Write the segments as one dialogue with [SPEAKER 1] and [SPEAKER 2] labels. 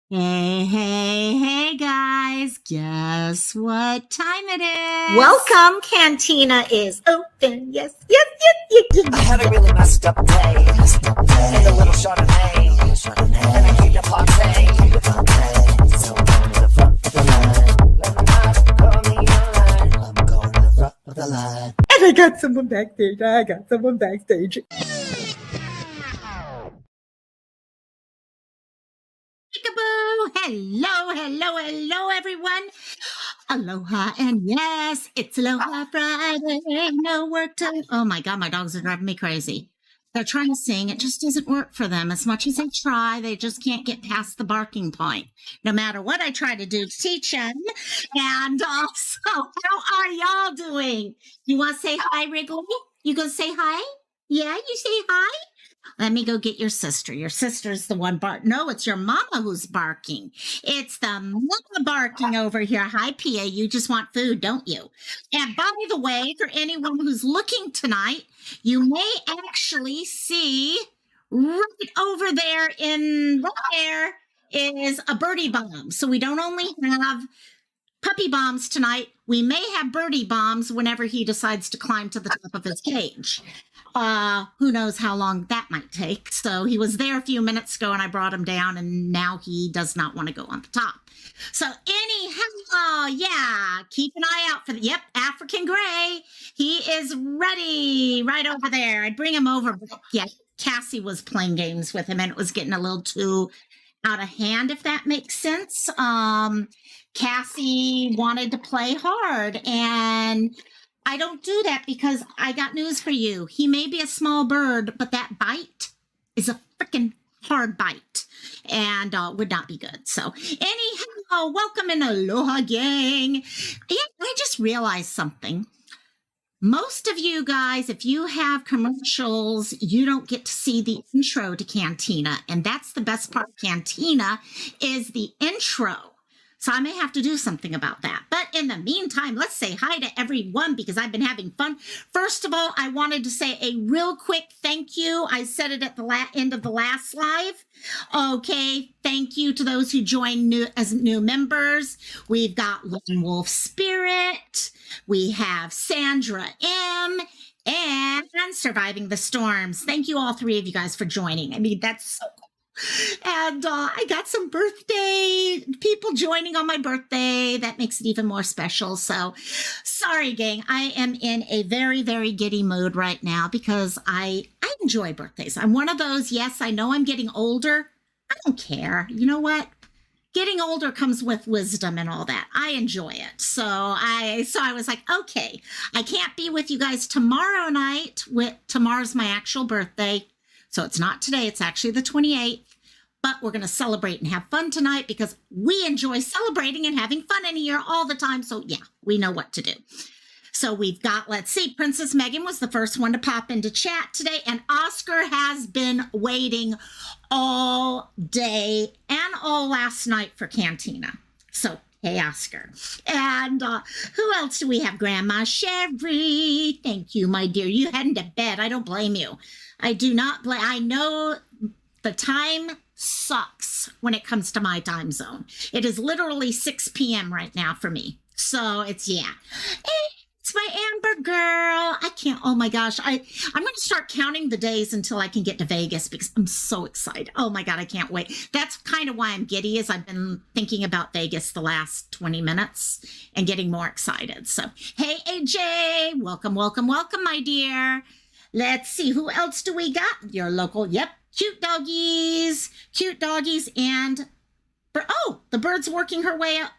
[SPEAKER 1] Hey, guys. Guess what time it is?
[SPEAKER 2] Welcome, Cantina is open. Yes, yes, yes, yes,
[SPEAKER 3] I had a really messed up day. And a little Chardonnay. And I keep the party. So I'm going to the front of the line. Let me not call me online. I'm going to the front of the line.
[SPEAKER 2] And I got someone backstage.
[SPEAKER 1] Peekaboo. Hello, everyone. Aloha, and yes, it's Aloha Friday. No work till. Oh my God, my dogs are driving me crazy. They're trying to sing. It just doesn't work for them. As much as they try, they just can't get past the barking point. No matter what I try to do to teach them. And also, how are y'all doing? You want to say hi, Wrigley? You gonna say hi? Yeah, you say hi? Let me go get your sister. Your sister's the one No, it's your mama who's barking. It's the mama barking over here. Hi, Pia. You just want food, don't you? And by the way, for anyone who's looking tonight, you may actually see right over there is a birdie bomb. So we don't only have puppy bombs tonight, we may have birdie bombs whenever he decides to climb to the top of his cage. Who knows how long that might take. So he was there a few minutes ago and I brought him down and now he does not want to go on the top. So anyhow, yeah, keep an eye out for African Gray. He is ready right over there. I'd bring him over, but yeah, Cassie was playing games with him and it was getting a little too out of hand, if that makes sense. Cassie wanted to play hard and I don't do that because I got news for you. He may be a small bird, but that bite is a freaking hard bite and would not be good. So anyhow, welcome in Aloha gang. Yeah, I just realized something. Most of you guys, if you have commercials, you don't get to see the intro to Cantina. And that's the best part of Cantina is the intro. So I may have to do something about that. But in the meantime, let's say hi to everyone because I've been having fun. First of all, I wanted to say a real quick thank you. I said it at the end of the last live. Okay, thank you to those who joined as new members. We've got Lone Wolf Spirit. We have Sandra M. and Surviving the Storms. Thank you all three of you guys for joining. I mean, that's so cool. And I got some birthday people joining on my birthday. That makes it even more special. So sorry, gang. I am in a very, very giddy mood right now because I enjoy birthdays. I'm one of those. Yes, I know I'm getting older. I don't care. You know what? Getting older comes with wisdom and all that. I enjoy it. So I was like, okay, I can't be with you guys tomorrow night. Tomorrow's my actual birthday. So it's not today, it's actually the 28th, but we're going to celebrate and have fun tonight because we enjoy celebrating and having fun in here all the time. So yeah, we know what to do. So we've got, let's see, Princess Megan was the first one to pop into chat today, and Oscar has been waiting all day and all last night for Cantina. So hey, Oscar. And who else do we have? Grandma Sherry. Thank you, my dear. You heading to bed. I don't blame you. I do not blame. I know the time sucks when it comes to my time zone. It is literally 6 p.m. right now for me. So it's, yeah. It's my Amber girl. I can't, oh my gosh. I'm going to start counting the days until I can get to Vegas because I'm so excited. Oh my God, I can't wait. That's kind of why I'm giddy is I've been thinking about Vegas the last 20 minutes and getting more excited. So, hey, AJ, welcome, my dear. Let's see, who else do we got? Your local, yep, cute doggies, and the bird's working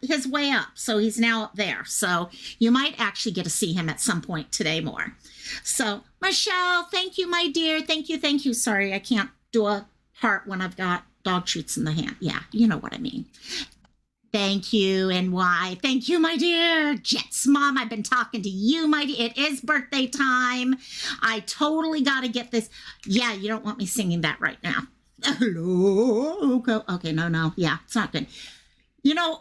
[SPEAKER 1] his way up. So he's now up there. So you might actually get to see him at some point today more. So Michelle, thank you, my dear. Thank you. Sorry, I can't do a heart when I've got dog treats in the hand. Yeah, you know what I mean. Thank you, and why? Thank you, my dear. Jets Mom, I've been talking to you, my dear. It is birthday time. I totally got to get this. Yeah, you don't want me singing that right now. Hello. Okay, no. Yeah, it's not good. You know,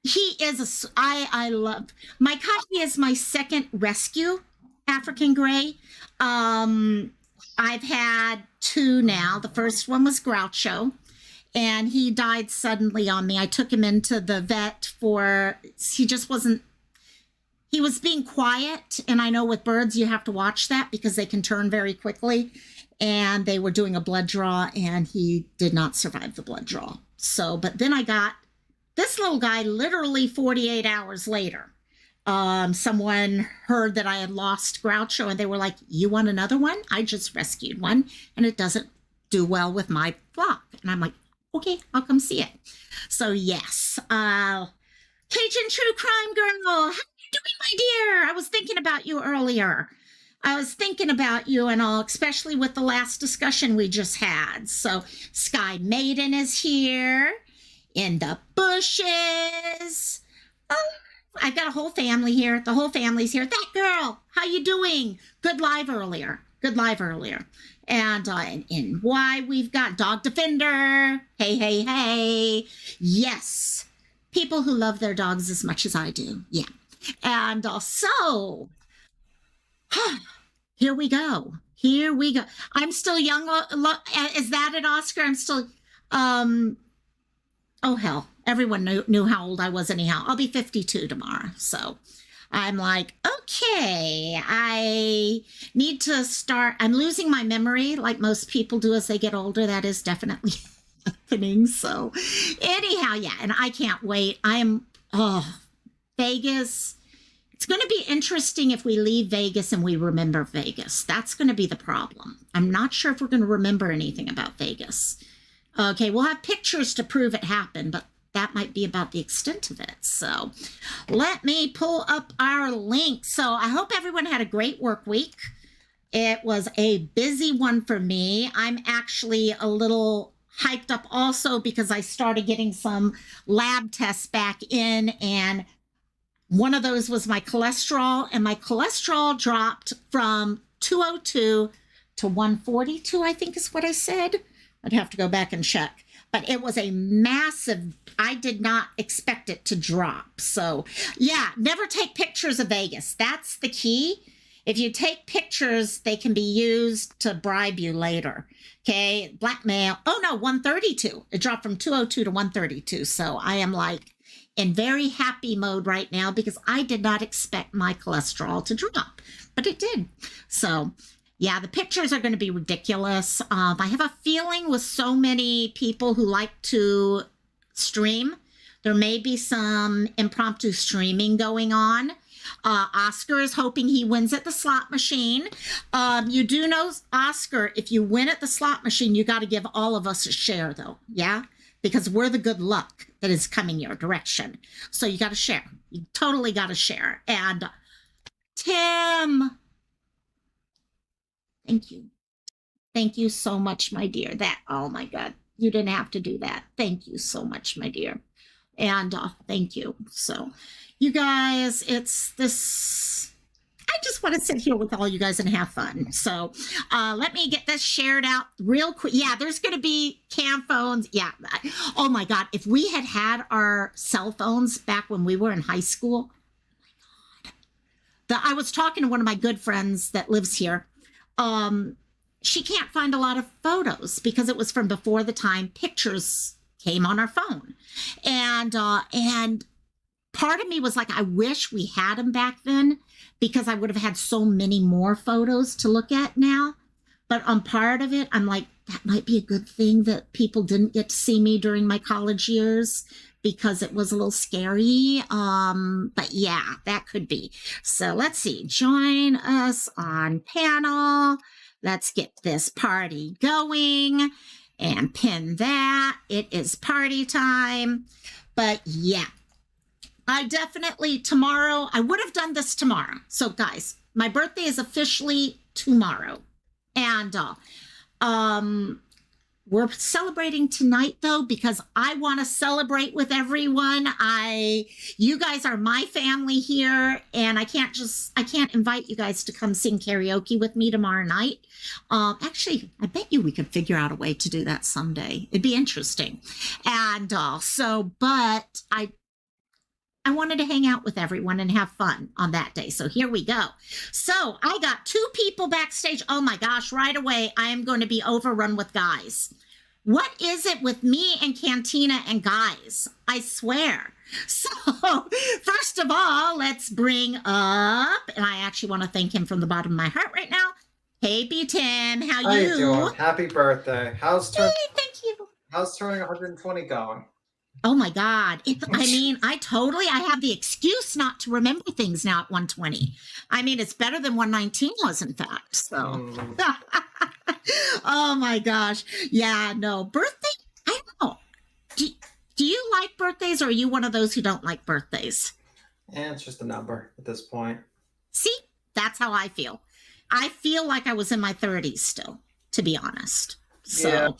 [SPEAKER 1] he is I love, my Kashi is my second rescue African Gray. I've had two now. The first one was Groucho. and he died suddenly on me. I took him into the vet he just wasn't, he was being quiet. And I know with birds, you have to watch that because they can turn very quickly. And they were doing a blood draw and he did not survive the blood draw. So, but then I got this little guy literally 48 hours later. Someone heard that I had lost Groucho and they were like, you want another one? I just rescued one and it doesn't do well with my flock. And I'm like, okay, I'll come see it. So yes, Cajun True Crime Girl, how are you doing, my dear? I was thinking about you earlier. I was thinking about you and all, especially with the last discussion we just had. So Sky Maiden is here in the bushes. Oh, I've got a whole family here. The whole family's here. That girl, how you doing? Good live earlier. And in why we've got Dog Defender. Hey. Yes. People who love their dogs as much as I do. Yeah. And so, here we go. I'm still young. Is that it, Oscar? I'm still, oh, hell. Everyone knew how old I was anyhow. I'll be 52 tomorrow. So I'm like, okay, I need to start. I'm losing my memory like most people do as they get older. That is definitely happening. So anyhow, yeah. And I can't wait. Vegas. It's going to be interesting if we leave Vegas and we remember Vegas. That's going to be the problem. I'm not sure if we're going to remember anything about Vegas. Okay, we'll have pictures to prove it happened, but that might be about the extent of it. So let me pull up our link. So I hope everyone had a great work week. It was a busy one for me. I'm actually a little hyped up also because I started getting some lab tests back in, and one of those was my cholesterol, and my cholesterol dropped from 202 to 142, I think is what I said. I'd have to go back and check. But it was a massive, I did not expect it to drop. So yeah, never take pictures of Vegas. That's the key. If you take pictures, they can be used to bribe you later. Okay, blackmail. Oh no, 132. It dropped from 202 to 132. So I am like in very happy mode right now because I did not expect my cholesterol to drop, but it did. So yeah, the pictures are going to be ridiculous. I have a feeling with so many people who like to stream, there may be some impromptu streaming going on. Oscar is hoping he wins at the slot machine. You do know, Oscar, if you win at the slot machine, you got to give all of us a share, though. Yeah? Because we're the good luck that is coming your direction. So you got to share. You totally got to share. And Tim, thank you. Thank you so much, my dear. Oh my God, you didn't have to do that. Thank you so much, my dear. And thank you. So you guys, it's this, I just want to sit here with all you guys and have fun. So let me get this shared out real quick. Yeah, there's going to be cam phones. Yeah. Oh my God. If we had had our cell phones back when we were in high school, oh my God. I was talking to one of my good friends that lives here. She can't find a lot of photos because it was from before the time pictures came on our phone. And part of me was like, I wish we had them back then because I would have had so many more photos to look at now. But on part of it, I'm like, that might be a good thing that people didn't get to see me during my college years because it was a little scary. But yeah, that could be. So let's see. Join us on panel. Let's get this party going and pin that. It is party time. But yeah, I definitely tomorrow, I would have done this tomorrow. So guys, my birthday is officially tomorrow. And we're celebrating tonight though, because I want to celebrate with everyone. You guys are my family here, and I can't invite you guys to come sing karaoke with me tomorrow night. Actually, I bet you we could figure out a way to do that someday. It'd be interesting. And but I wanted to hang out with everyone and have fun on that day. So here we go. So I got 2 people backstage. Oh my gosh, right away, I am going to be overrun with guys. What is it with me and Cantina and guys? I swear. So, first of all, let's bring up, and I actually want to thank him from the bottom of my heart right now. Hey, B Tim, how you
[SPEAKER 4] doing? Happy birthday.
[SPEAKER 1] Hey, thank you.
[SPEAKER 4] How's turning 120 going?
[SPEAKER 1] Oh my God. I have the excuse not to remember things now at 120. I mean, it's better than 119 was, in fact. So, oh my gosh. Yeah, no. Birthday, I don't know. Do you like birthdays, or are you one of those who don't like birthdays?
[SPEAKER 4] Yeah, it's just a number at this point.
[SPEAKER 1] See, that's how I feel. I feel like I was in my 30s still, to be honest. So,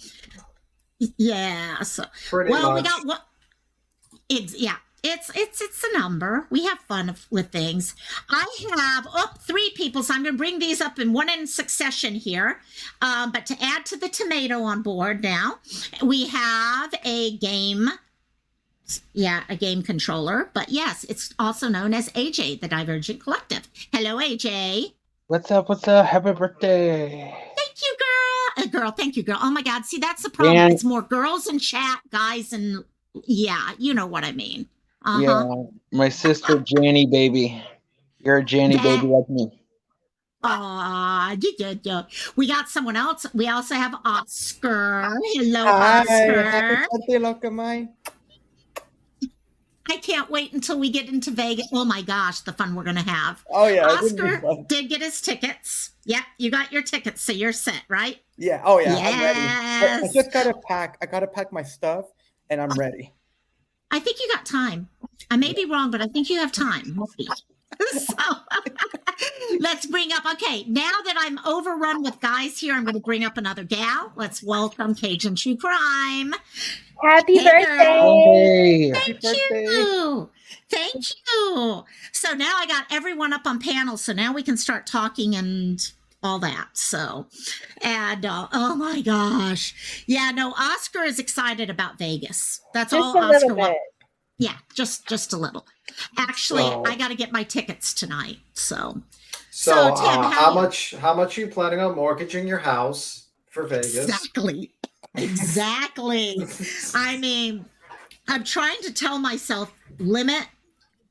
[SPEAKER 1] yeah. So,
[SPEAKER 4] Pretty much.
[SPEAKER 1] we got what? It's a number. We have fun with things. I have 3 people, so I'm going to bring these up in one in succession here. But to add to the tomato on board now, we have a game. Yeah, a game controller. But yes, it's also known as AJ, the Divergent Collective. Hello, AJ.
[SPEAKER 5] What's up? What's up? Happy birthday.
[SPEAKER 1] Thank you, girl. Thank you, girl. Oh my God. See, that's the problem.
[SPEAKER 5] Dan.
[SPEAKER 1] It's more girls in chat, guys, and yeah, you know what I mean.
[SPEAKER 5] Yeah, my sister Janny baby. You're a Janny baby like me.
[SPEAKER 1] We got someone else. We also have Oscar. Hello,
[SPEAKER 6] Hi,
[SPEAKER 1] Oscar.
[SPEAKER 6] happy birthday, Lokomai.
[SPEAKER 1] I can't wait until we get into Vegas. Oh my gosh, the fun we're gonna have.
[SPEAKER 6] Oh yeah, it's gonna be
[SPEAKER 1] Oscar
[SPEAKER 6] fun.
[SPEAKER 1] did get his tickets. Yep, you got your tickets, so you're set, right?
[SPEAKER 6] Yeah. Oh yeah. I'm
[SPEAKER 1] Yes.
[SPEAKER 6] ready. I just gotta pack. I gotta pack my stuff, and I'm ready.
[SPEAKER 1] I think you got time. I may be wrong, but I think you have time. So let's bring up, okay, now that I'm overrun with guys here, I'm going to bring up another gal. Let's welcome Cajun True Crime.
[SPEAKER 2] Happy birthday!
[SPEAKER 5] Hey.
[SPEAKER 1] Thank you. Thank you. So now I got everyone up on panels, so now we can start talking and all that. So, and oh my gosh. Yeah, no, Oscar is excited about Vegas. That's
[SPEAKER 2] Just
[SPEAKER 1] all
[SPEAKER 2] a
[SPEAKER 1] Oscar
[SPEAKER 2] little
[SPEAKER 1] wants.
[SPEAKER 2] bit.
[SPEAKER 1] Yeah, just a little. Actually,
[SPEAKER 4] So-
[SPEAKER 1] I got to get my tickets tonight. So
[SPEAKER 4] So,
[SPEAKER 1] Tim,
[SPEAKER 4] how much are you planning on mortgaging your house for Vegas?
[SPEAKER 1] Exactly. I mean, I'm trying to tell myself limit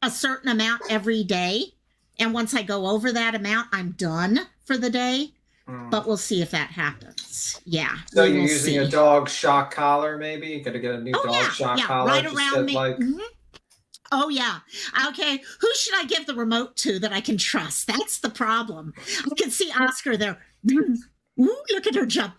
[SPEAKER 1] a certain amount every day, and once I go over that amount, I'm done for the day. But we'll see if that happens. Yeah.
[SPEAKER 4] So
[SPEAKER 1] we
[SPEAKER 4] you're
[SPEAKER 1] will
[SPEAKER 4] using
[SPEAKER 1] see.
[SPEAKER 4] a dog shock collar, maybe? You're gonna get a new
[SPEAKER 1] Oh,
[SPEAKER 4] dog shock collar.
[SPEAKER 1] right
[SPEAKER 4] just
[SPEAKER 1] around
[SPEAKER 4] that,
[SPEAKER 1] me.
[SPEAKER 4] like,
[SPEAKER 1] Mhm. Oh, yeah. Okay. Who should I give the remote to that I can trust? That's the problem. I can see Oscar there. Ooh, look at her jump.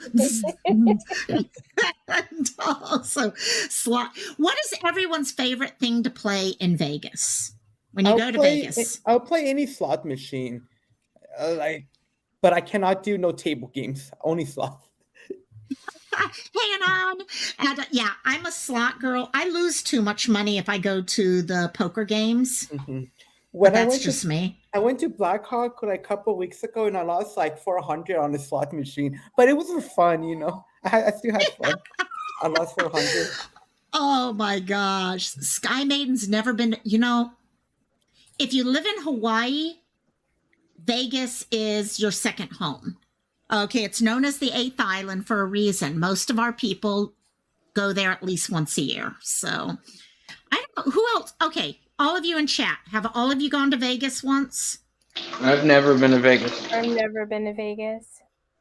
[SPEAKER 1] And also, slot. What is everyone's favorite thing to play in Vegas when you go to Vegas?
[SPEAKER 6] I'll play any slot machine, but I cannot do no table games. Only slot.
[SPEAKER 1] Hanging on. And yeah, I'm a slot girl. I lose too much money if I go to the poker games.
[SPEAKER 6] Mm-hmm.
[SPEAKER 1] But that's just me.
[SPEAKER 6] I went to Blackhawk like a couple of weeks ago, and I lost like 400 on the slot machine. But it was for fun, you know. I still had fun. I lost 400.
[SPEAKER 1] Oh my gosh. Sky Maiden's never been, if you live in Hawaii, Vegas is your second home. Okay, it's known as the 8th island for a reason. Most of our people go there at least once a year. So I don't know who else. Okay, all of you in chat, have all of you gone to Vegas once?
[SPEAKER 5] I've never been to Vegas.
[SPEAKER 7] I've never been to Vegas.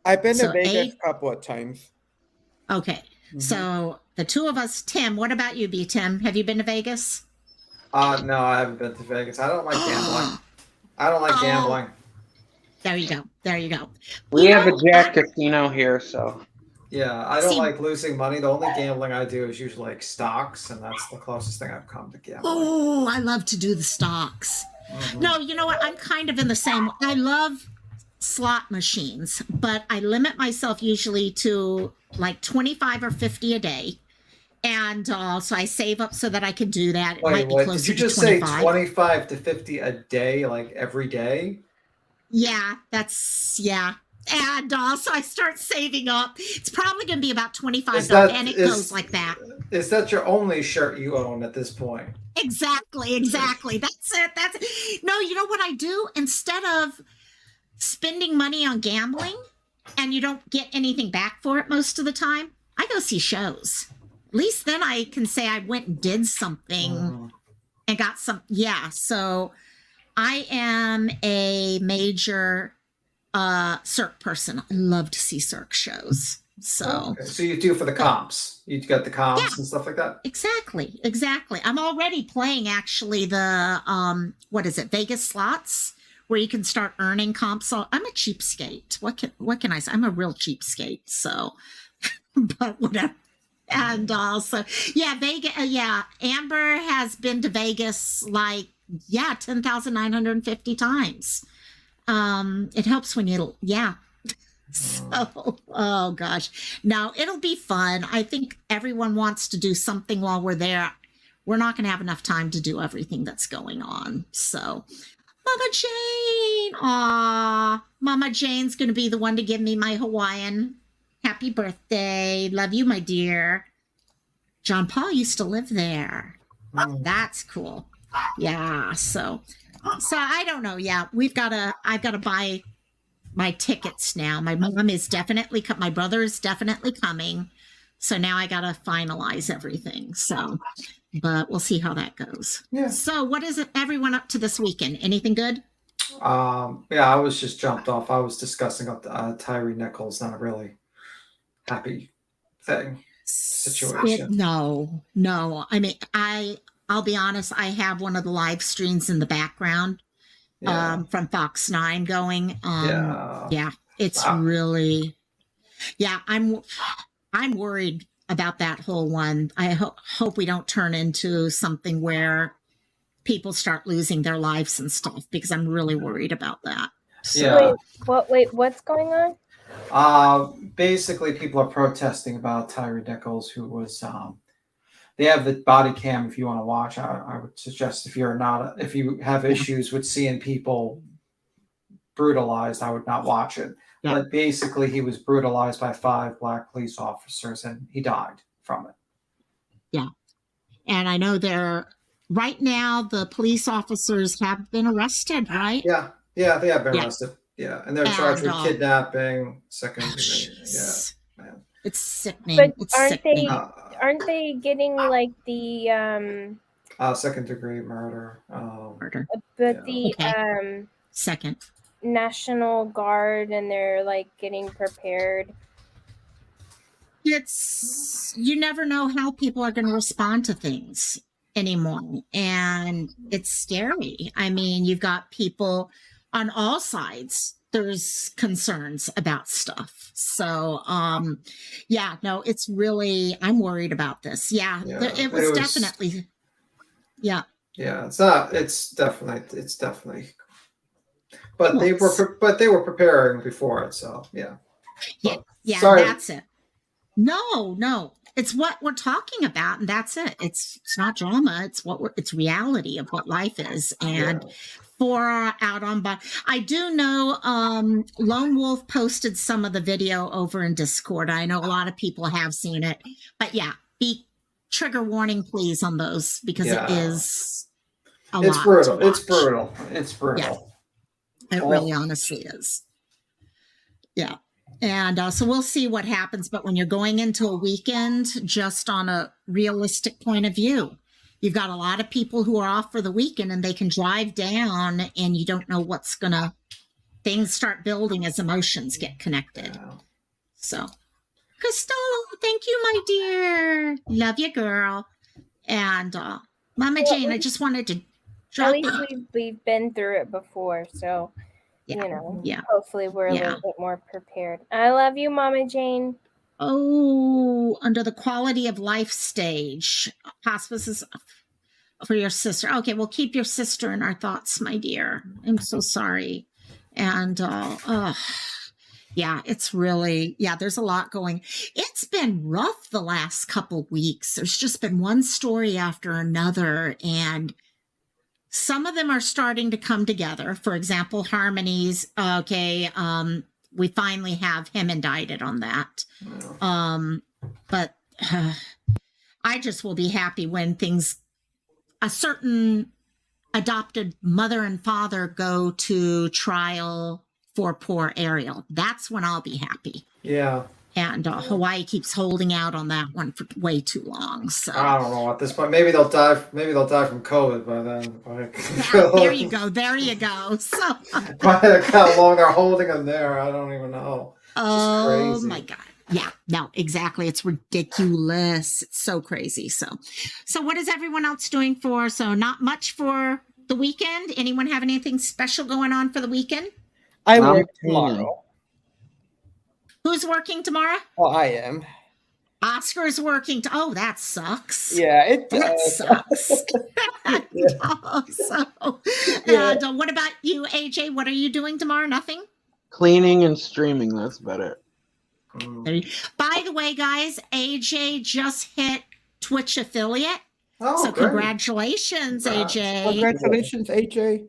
[SPEAKER 6] I've been
[SPEAKER 1] So
[SPEAKER 6] to Vegas
[SPEAKER 1] eight-
[SPEAKER 6] a couple of times.
[SPEAKER 1] Okay, so the two of us, Tim, what about you, B. Tim? Have you been to Vegas?
[SPEAKER 4] no, I haven't been to Vegas. I don't like gambling. I don't like
[SPEAKER 1] Oh.
[SPEAKER 4] gambling.
[SPEAKER 1] There you go. There you go.
[SPEAKER 5] We
[SPEAKER 1] You
[SPEAKER 5] have a
[SPEAKER 1] know,
[SPEAKER 5] Jack Casino here, so
[SPEAKER 4] Yeah, I don't
[SPEAKER 1] See-
[SPEAKER 4] like losing money. The only gambling I do is usually like stocks, and that's the closest thing I've come to gambling.
[SPEAKER 1] Oh, I love to do the stocks. No, you know what? I'm kind of in the same. I love slot machines, but I limit myself usually to like 25 or 50 a day. And so I save up so that I can do that. It
[SPEAKER 4] Wait,
[SPEAKER 1] might be
[SPEAKER 4] what?
[SPEAKER 1] closer
[SPEAKER 4] Did you just
[SPEAKER 1] to
[SPEAKER 4] say
[SPEAKER 1] 25.
[SPEAKER 4] 25 to 50 a day, like every day?
[SPEAKER 1] Yeah, yeah. And so I start saving up. It's probably going to be about $25, and it goes like that.
[SPEAKER 4] Is that your only shirt you own at this point?
[SPEAKER 1] Exactly. That's it. No, you know what I do? Instead of spending money on gambling and you don't get anything back for it most of the time, I go see shows. At least then I can say I went and did something and got some. Yeah. So I am a major Cirque person. I love to see Cirque shows. So,
[SPEAKER 4] Okay, so you do for the comps. You got the comps and stuff like that.
[SPEAKER 1] exactly. I'm already playing actually the what is it, Vegas slots, where you can start earning comps. So I'm a cheapskate. What can I say? I'm a real cheapskate. So, but whatever. And also, yeah, Vegas. Yeah, Amber has been to Vegas like 10,950 times. It helps when so, oh gosh. Now it'll be fun. I think everyone wants to do something while we're there. We're not going to have enough time to do everything that's going on. So, Mama Jane, Mama Jane's going to be the one to give me my Hawaiian happy birthday. Love you, my dear. John Paul used to live there. That's cool. Yeah. So I don't know. Yeah, I've got to buy my tickets now. My mom is definitely my brother is definitely coming. So now I got to finalize everything. So, but we'll see how that goes.
[SPEAKER 4] Yeah.
[SPEAKER 1] So what is it everyone up to this weekend? Anything good?
[SPEAKER 4] Yeah, I was just jumped off. I was discussing Tyree Nichols, not a really happy situation.
[SPEAKER 1] No. I mean, I'll be honest. I have one of the live streams in the background from Fox 9 going. Yeah, it's really, I'm worried about that whole one. I hope we don't turn into something where people start losing their lives and stuff, because I'm really worried about that. So,
[SPEAKER 4] Yeah.
[SPEAKER 7] Wait, what's going on?
[SPEAKER 4] Basically, people are protesting about Tyree Nichols, who was. They have the body cam if you want to watch. I would suggest if you have issues with seeing people brutalized, I would not watch it.
[SPEAKER 1] Yeah.
[SPEAKER 4] But basically, he was brutalized by 5 black police officers, and he died from it.
[SPEAKER 1] Yeah, and I know right now the police officers have been arrested, right?
[SPEAKER 4] Yeah, they have been arrested. Yeah, and they're charged with kidnapping, second degree. Yeah, man.
[SPEAKER 1] It's sickening.
[SPEAKER 7] But
[SPEAKER 1] It's sickening.
[SPEAKER 7] aren't they getting like the
[SPEAKER 4] second degree murder.
[SPEAKER 1] Murder.
[SPEAKER 7] but
[SPEAKER 1] Yeah.
[SPEAKER 7] the
[SPEAKER 1] Second.
[SPEAKER 7] National Guard, and they're like getting prepared?
[SPEAKER 1] You never know how people are going to respond to things anymore, and it's scary. I mean, you've got people on all sides. There's concerns about stuff. So, it's really, I'm worried about this. It was definitely,
[SPEAKER 4] Yeah, it's definitely, but they were preparing before it. So, yeah. Sorry.
[SPEAKER 1] That's it. No, it's what we're talking about, and that's it. It's not drama. It's reality of what life is. And for out on, but I do know Lone Wolf posted some of the video over in Discord. I know a lot of people have seen it, but be trigger warning, please, on those, because it is a lot.
[SPEAKER 4] Brutal. It's brutal.
[SPEAKER 1] It really honestly is. Yeah. And so we'll see what happens. But when you're going into a weekend, just on a realistic point of view, you've got a lot of people who are off for the weekend, and they can drive down, and you don't know things start building as emotions get connected. Yeah. So, Crystal, thank you, my dear. Love you, girl. And Mama Jane, I just wanted to drop
[SPEAKER 7] at least we've been through it before, so hopefully we're a little bit more prepared. I love you, Mama Jane.
[SPEAKER 1] Oh, under the quality of life stage, hospice is for your sister. Okay, we'll keep your sister in our thoughts, my dear. I'm so sorry. And it's really, there's a lot going. It's been rough the last couple weeks. There's just been one story after another, and some of them are starting to come together. For example, Harmony's, we finally have him indicted on that. But I just will be happy when a certain adopted mother and father go to trial for poor Ariel. That's when I'll be happy.
[SPEAKER 4] Yeah.
[SPEAKER 1] And Hawaii keeps holding out on that one for way too long. So
[SPEAKER 4] I don't know at this point. Maybe they'll die. Maybe they'll die from COVID by then.
[SPEAKER 1] there you go. There you go. So
[SPEAKER 4] by how long they're holding them there, I don't even know.
[SPEAKER 1] Oh my God. Yeah, no, exactly. It's ridiculous. It's so crazy. So what is everyone else doing for? So not much for the weekend. Anyone have anything special going on for the weekend?
[SPEAKER 6] I work tomorrow.
[SPEAKER 1] Who's working tomorrow?
[SPEAKER 6] Oh, I am.
[SPEAKER 1] Oscar's working. Oh, that sucks.
[SPEAKER 6] Yeah, it does.
[SPEAKER 1] That sucks. And what about you, AJ? What are you doing tomorrow? Nothing?
[SPEAKER 5] Cleaning and streaming. That's about it.
[SPEAKER 1] By the way, guys, AJ just hit Twitch affiliate.
[SPEAKER 4] Oh,
[SPEAKER 1] so
[SPEAKER 4] great.
[SPEAKER 1] Congratulations, AJ.
[SPEAKER 6] Congratulations, AJ.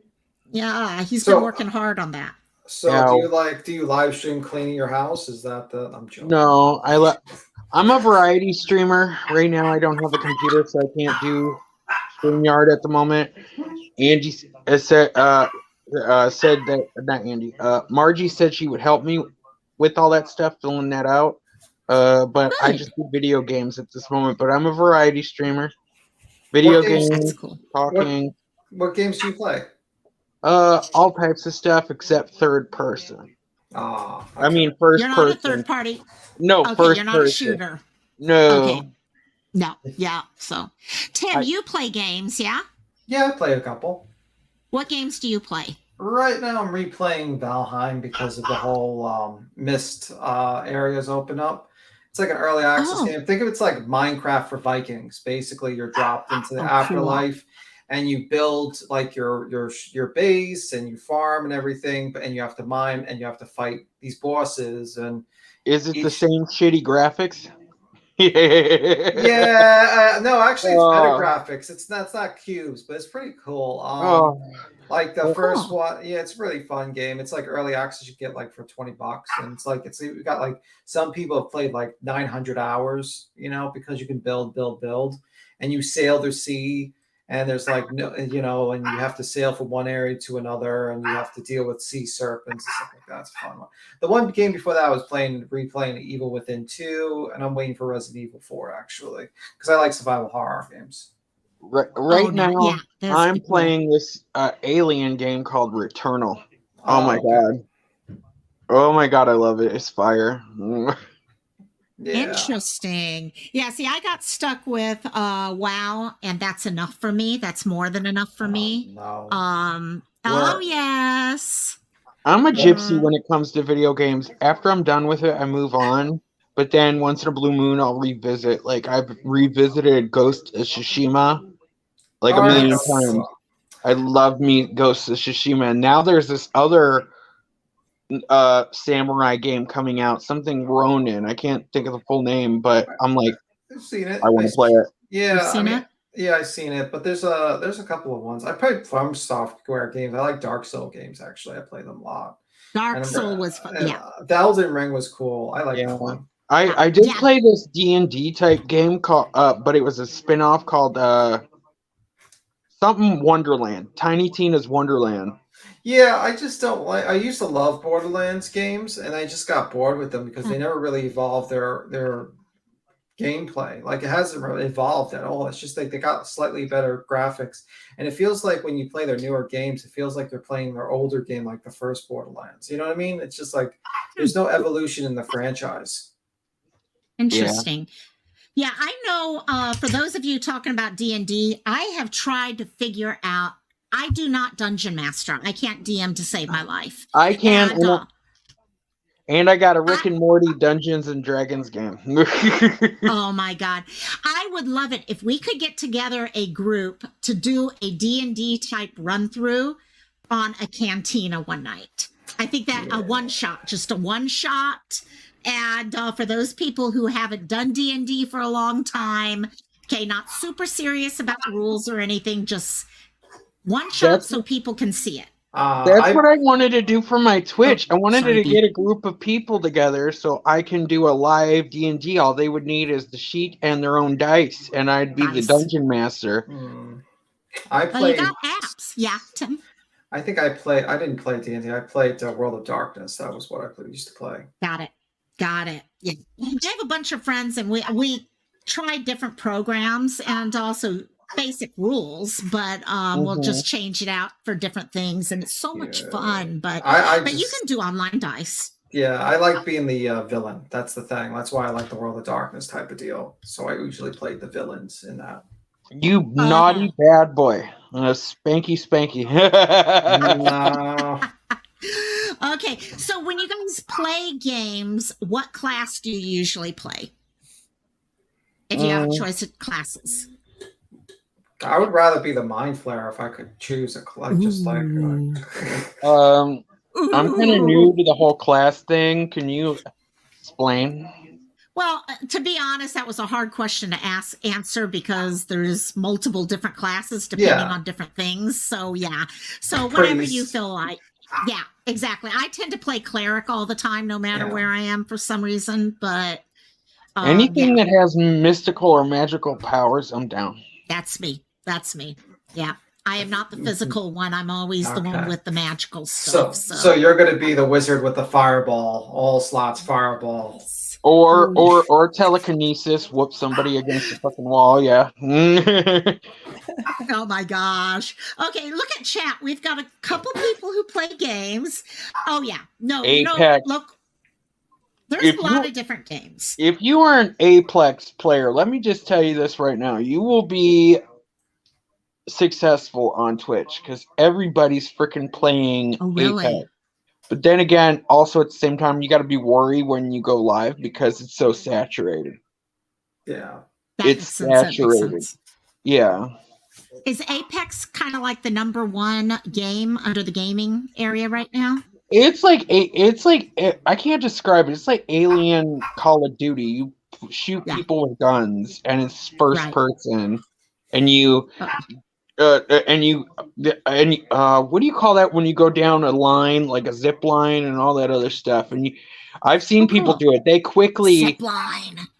[SPEAKER 1] Yeah, he's been working hard on that.
[SPEAKER 4] So do you live stream cleaning your house? Is that the I'm joking.
[SPEAKER 5] No, I'm a variety streamer. Right now I don't have a computer, so I can't do StreamYard at the moment. Angie said that not Andy. Margie said she would help me with all that stuff, filling that out. But I just do video games at this moment. But I'm a variety streamer. Video games, talking.
[SPEAKER 4] What games do you play?
[SPEAKER 5] All types of stuff except third person.
[SPEAKER 4] Oh, okay.
[SPEAKER 5] I mean first person.
[SPEAKER 1] You're not a third party.
[SPEAKER 5] No,
[SPEAKER 1] okay,
[SPEAKER 5] first
[SPEAKER 1] you're not
[SPEAKER 5] person.
[SPEAKER 1] a shooter.
[SPEAKER 5] No.
[SPEAKER 1] Okay. No. Yeah. So, Tim, you play games, yeah?
[SPEAKER 4] Yeah, I play a couple.
[SPEAKER 1] What games do you play?
[SPEAKER 4] Right now, I'm replaying Valheim because of the whole mist areas open up. It's like an early access game. Think of it's like Minecraft for Vikings. Basically, you're dropped into the afterlife, and you build like your base, and you farm and everything. And you have to mine, and you have to fight these bosses. And
[SPEAKER 5] is it the same shitty graphics?
[SPEAKER 4] Yeah, no, actually, it's better graphics. It's not cubes, but it's pretty cool. Like the first one, yeah, it's a really fun game. It's like early access you get like for $20, and it's like we got like some people have played like 900 hours, because you can build, and you sail the sea, and there's like no, and you have to sail from one area to another, and you have to deal with sea serpents and stuff like that. It's a fun one. The one game before that I was replaying Evil Within 2, and I'm waiting for Resident Evil 4 actually, because I like survival horror games.
[SPEAKER 5] Right now, I'm playing this alien game called Returnal. Oh my god! Oh my god, I love it. It's fire.
[SPEAKER 1] Interesting. Yeah, see, I got stuck with WoW, and that's enough for me. That's more than enough for me.
[SPEAKER 4] No.
[SPEAKER 1] Yes.
[SPEAKER 5] I'm a gypsy when it comes to video games. After I'm done with it, I move on. But then once in a blue moon, I'll revisit. Like I've revisited Ghost of Tsushima like a million times. I love me Ghost of Tsushima. And now there's this other samurai game coming out, something Ronin. I can't think of the full name, but I'm like,
[SPEAKER 4] I've seen it.
[SPEAKER 5] I want to play it.
[SPEAKER 4] Yeah,
[SPEAKER 1] You've seen it?
[SPEAKER 4] Yeah, I've seen it, but there's a couple of ones. I played from software games. I like Dark Soul games actually. I play them a lot.
[SPEAKER 1] Dark Soul was fun. Yeah.
[SPEAKER 4] The Elden Ring was cool. I like that one.
[SPEAKER 5] I did play this D&D type game called but it was a spin-off called something Wonderland. Tiny Tina's Wonderland.
[SPEAKER 4] Yeah, I just don't like. I used to love Borderlands games, and I just got bored with them because they never really evolved their gameplay. Like it hasn't really evolved at all. It's just like they got slightly better graphics, and it feels like when you play their newer games, it feels like they're playing their older game, like the first Borderlands. You know what I mean? It's just like there's no evolution in the franchise.
[SPEAKER 1] Interesting. Yeah, I know. For those of you talking about D&D, I have tried to figure out. I do not dungeon master. I can't DM to save my life.
[SPEAKER 5] I can. And I got a Rick and Morty Dungeons and Dragons game.
[SPEAKER 1] Oh my god. I would love it if we could get together a group to do a D&D type run through on a Cantina one night. I think that just a one shot. And for those people who haven't done D&D for a long time, okay, not super serious about the rules or anything, just one shot so people can see it.
[SPEAKER 5] That's what I wanted to do for my Twitch. I wanted to get a group of people together so I can do a live D&D. All they would need is the sheet and their own dice, and I'd be the dungeon master.
[SPEAKER 4] I played.
[SPEAKER 1] You got apps, yeah, Tim.
[SPEAKER 4] I think I didn't play D&D. I played World of Darkness. That was what I used to play.
[SPEAKER 1] Got it. Yeah. I have a bunch of friends, and we tried different programs and also basic rules, but we'll just change it out for different things, and it's so much fun. But you can do online dice.
[SPEAKER 4] Yeah, I like being the villain. That's the thing. That's why I like the World of Darkness type of deal. So I usually played the villains in that.
[SPEAKER 5] You naughty bad boy. Spanky.
[SPEAKER 4] No.
[SPEAKER 1] Okay, so when you guys play games, what class do you usually play? If you have a choice of classes.
[SPEAKER 4] I would rather be the Mind Flayer if I could choose a class. Just like.
[SPEAKER 5] I'm kind of new to the whole class thing. Can you explain?
[SPEAKER 1] Well, to be honest, that was a hard question to answer because there's multiple different classes depending on different things. So yeah, so whatever you feel like. Yeah, exactly. I tend to play cleric all the time, no matter where I am for some reason. But
[SPEAKER 5] anything that has mystical or magical powers, I'm down.
[SPEAKER 1] That's me. Yeah. I am not the physical one. I'm always the one with the magical stuff.
[SPEAKER 4] So you're going to be the wizard with the fireball, all slots fireball.
[SPEAKER 5] Or telekinesis, whoop somebody against the fucking wall, yeah.
[SPEAKER 1] Oh my gosh. Okay, look at chat. We've got a couple people who play games. Oh yeah. No,
[SPEAKER 5] Apex.
[SPEAKER 1] Look. There's a lot of different games.
[SPEAKER 5] If you are an Apex player, let me just tell you this right now. You will be successful on Twitch because everybody's freaking playing Apex. But then again, also at the same time, you got to be worried when you go live because it's so saturated.
[SPEAKER 4] Yeah.
[SPEAKER 5] It's saturated. Yeah.
[SPEAKER 1] Is Apex kind of like the number one game under the gaming area right now?
[SPEAKER 5] It's like I can't describe it. It's like Alien Call of Duty. You shoot people with guns, and it's first person, and you what do you call that when you go down a line, like a zip line and all that other stuff? And I've seen people do it. They quickly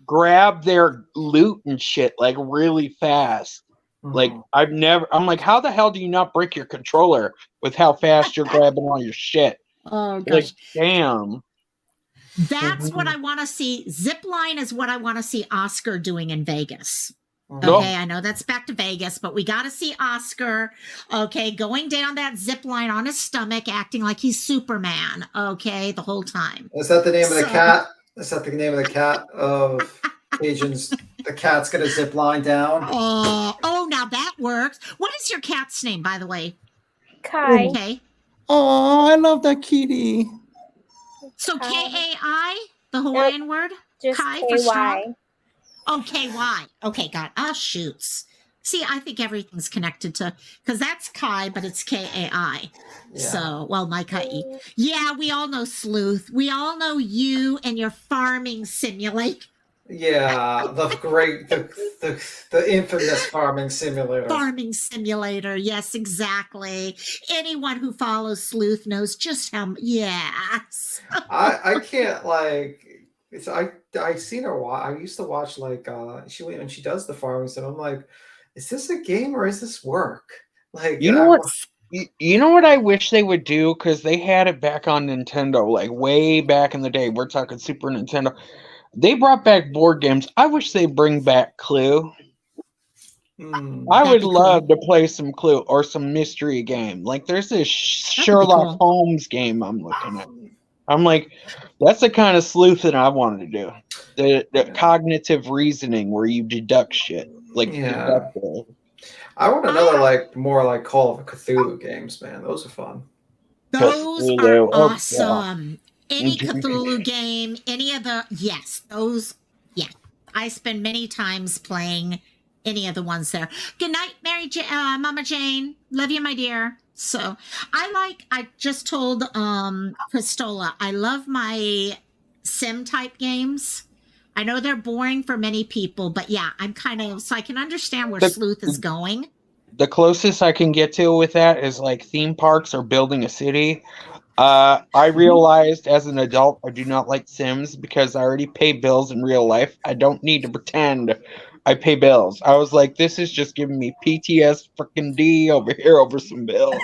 [SPEAKER 5] grab their loot and shit like really fast. Like I'm like, how the hell do you not break your controller with how fast you're grabbing all your shit?
[SPEAKER 1] Oh gosh.
[SPEAKER 5] Like, damn.
[SPEAKER 1] That's what I want to see. Zipline is what I want to see Oscar doing in Vegas. Okay, I know that's back to Vegas, but we got to see Oscar, okay, going down that zip line on his stomach, acting like he's Superman, okay, the whole time.
[SPEAKER 4] Is that the name of the cat? Is that the name of the cat of Cajun's? The cat's going to zip line down?
[SPEAKER 1] Oh, now that works. What is your cat's name, by the way?
[SPEAKER 7] Kai.
[SPEAKER 1] Okay.
[SPEAKER 6] Oh, I love that kitty.
[SPEAKER 1] So Kai, the Hawaiian word?
[SPEAKER 7] Just
[SPEAKER 1] Kai
[SPEAKER 7] KY.
[SPEAKER 1] for strong? Oh, KY. Okay, got it. Oh, shoots. See, I think everything's connected to, because that's Kai, but it's KAI. Yeah. So, well, my Kai. Yeah, we all know Sleuth. We all know you and your farming simulator.
[SPEAKER 4] Yeah, the infamous farming simulator.
[SPEAKER 1] Farming simulator, yes, exactly. Anyone who follows Sleuth knows just how. Yes.
[SPEAKER 4] I can't like. I seen her. I used to watch like when she does the farming stuff. I'm like, is this a game or is this work? Like,
[SPEAKER 5] you know what? You know what I wish they would do, because they had it back on Nintendo, like way back in the day. We're talking Super Nintendo. They brought back board games. I wish they bring back Clue. I would love to play some Clue or some mystery game. Like there's this Sherlock Holmes game I'm looking at. I'm like, that's the kind of sleuthing I wanted to do. The cognitive reasoning where you deduct shit. Like
[SPEAKER 4] I want another like more like Call of Cthulhu games, man. Those are fun.
[SPEAKER 1] Those are awesome. Any Cthulhu game, any of the those I spend many times playing any of the ones there. Good night, Mama Jane. Love you, my dear. So I just told Christola, I love my sim type games. I know they're boring for many people, but yeah, I'm kind of, so I can understand where Sleuth is going.
[SPEAKER 5] The closest I can get to with that is like theme parks or building a city. I realized as an adult I do not like Sims because I already pay bills in real life. I don't need to pretend I pay bills. I was like, this is just giving me PTS freaking D over here over some bills.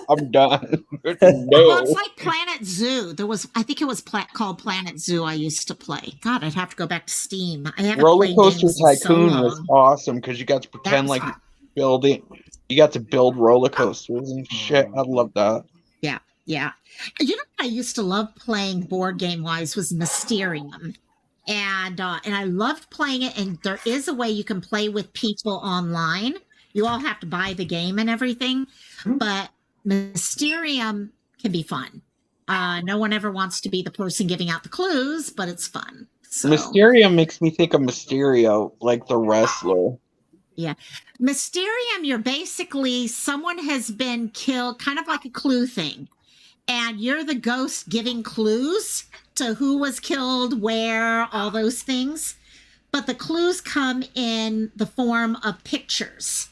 [SPEAKER 5] I'm done.
[SPEAKER 1] Well, it's
[SPEAKER 5] No.
[SPEAKER 1] like Planet Zoo. I think it was called Planet Zoo. I used to play. God, I'd have to go back to Steam. I haven't
[SPEAKER 5] Roller
[SPEAKER 1] played
[SPEAKER 5] Coaster
[SPEAKER 1] games in so
[SPEAKER 5] Tycoon was
[SPEAKER 1] long.
[SPEAKER 5] awesome because you got to
[SPEAKER 1] That
[SPEAKER 5] pretend
[SPEAKER 1] was
[SPEAKER 5] like
[SPEAKER 1] fun.
[SPEAKER 5] building. You got to build roller coasters and shit. I love that.
[SPEAKER 1] Yeah, yeah. You know what I used to love playing board game wise was Mysterium. And I loved playing it. And there is a way you can play with people online. You all have to buy the game and everything, but Mysterium can be fun. No one ever wants to be the person giving out the clues, but it's fun. So
[SPEAKER 5] Mysterium makes me think of Mysterio, like the wrestler.
[SPEAKER 1] yeah, Mysterium, you're basically someone has been killed, kind of like a clue thing, and you're the ghost giving clues to who was killed, where, all those things. But the clues come in the form of pictures.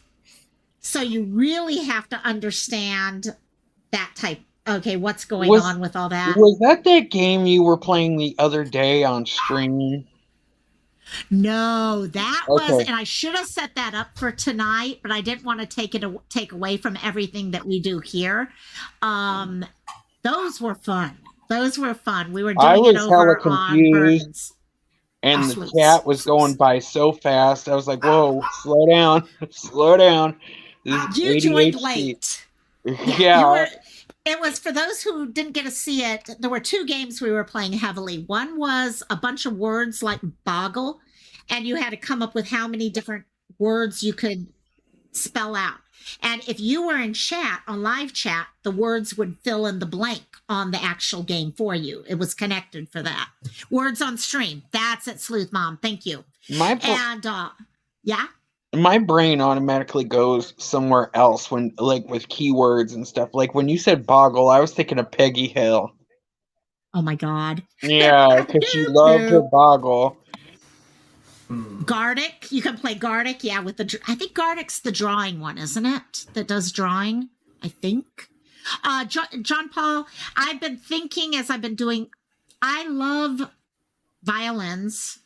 [SPEAKER 1] So you really have to understand that type. Okay, what's going on with all that?
[SPEAKER 5] Was that game you were playing the other day on stream?
[SPEAKER 1] No, that was,
[SPEAKER 5] Okay.
[SPEAKER 1] and I should have set that up for tonight, but I didn't want to take away from everything that we do here. Those were fun. Those were fun. We were
[SPEAKER 5] I
[SPEAKER 1] doing it
[SPEAKER 5] was
[SPEAKER 1] over
[SPEAKER 5] hella
[SPEAKER 1] on
[SPEAKER 5] confused,
[SPEAKER 1] Burdens.
[SPEAKER 5] and
[SPEAKER 1] Oh,
[SPEAKER 5] the
[SPEAKER 1] sweet.
[SPEAKER 5] chat was going by so fast. I was like, "Whoa, slow down, slow down." This is
[SPEAKER 1] You joined
[SPEAKER 5] ADHD.
[SPEAKER 1] late.
[SPEAKER 5] Yeah.
[SPEAKER 1] It was, for those who didn't get to see it, there were two games we were playing heavily. One was a bunch of words like boggle, and you had to come up with how many different words you could spell out. And if you were in chat, on live chat, the words would fill in the blank on the actual game for you. It was connected for that. Words on stream. That's it, Sleuth Mom. Thank you.
[SPEAKER 5] My brain automatically goes somewhere else when, like, with keywords and stuff. Like when you said boggle, I was thinking of Peggy Hill.
[SPEAKER 1] Oh my God.
[SPEAKER 5] Yeah, because she loved her boggle.
[SPEAKER 1] Gardic, you can play Gardic, yeah, with I think Gardic's the drawing one, isn't it? That does drawing, I think. John Paul, I've been thinking as I've been doing, I love violins.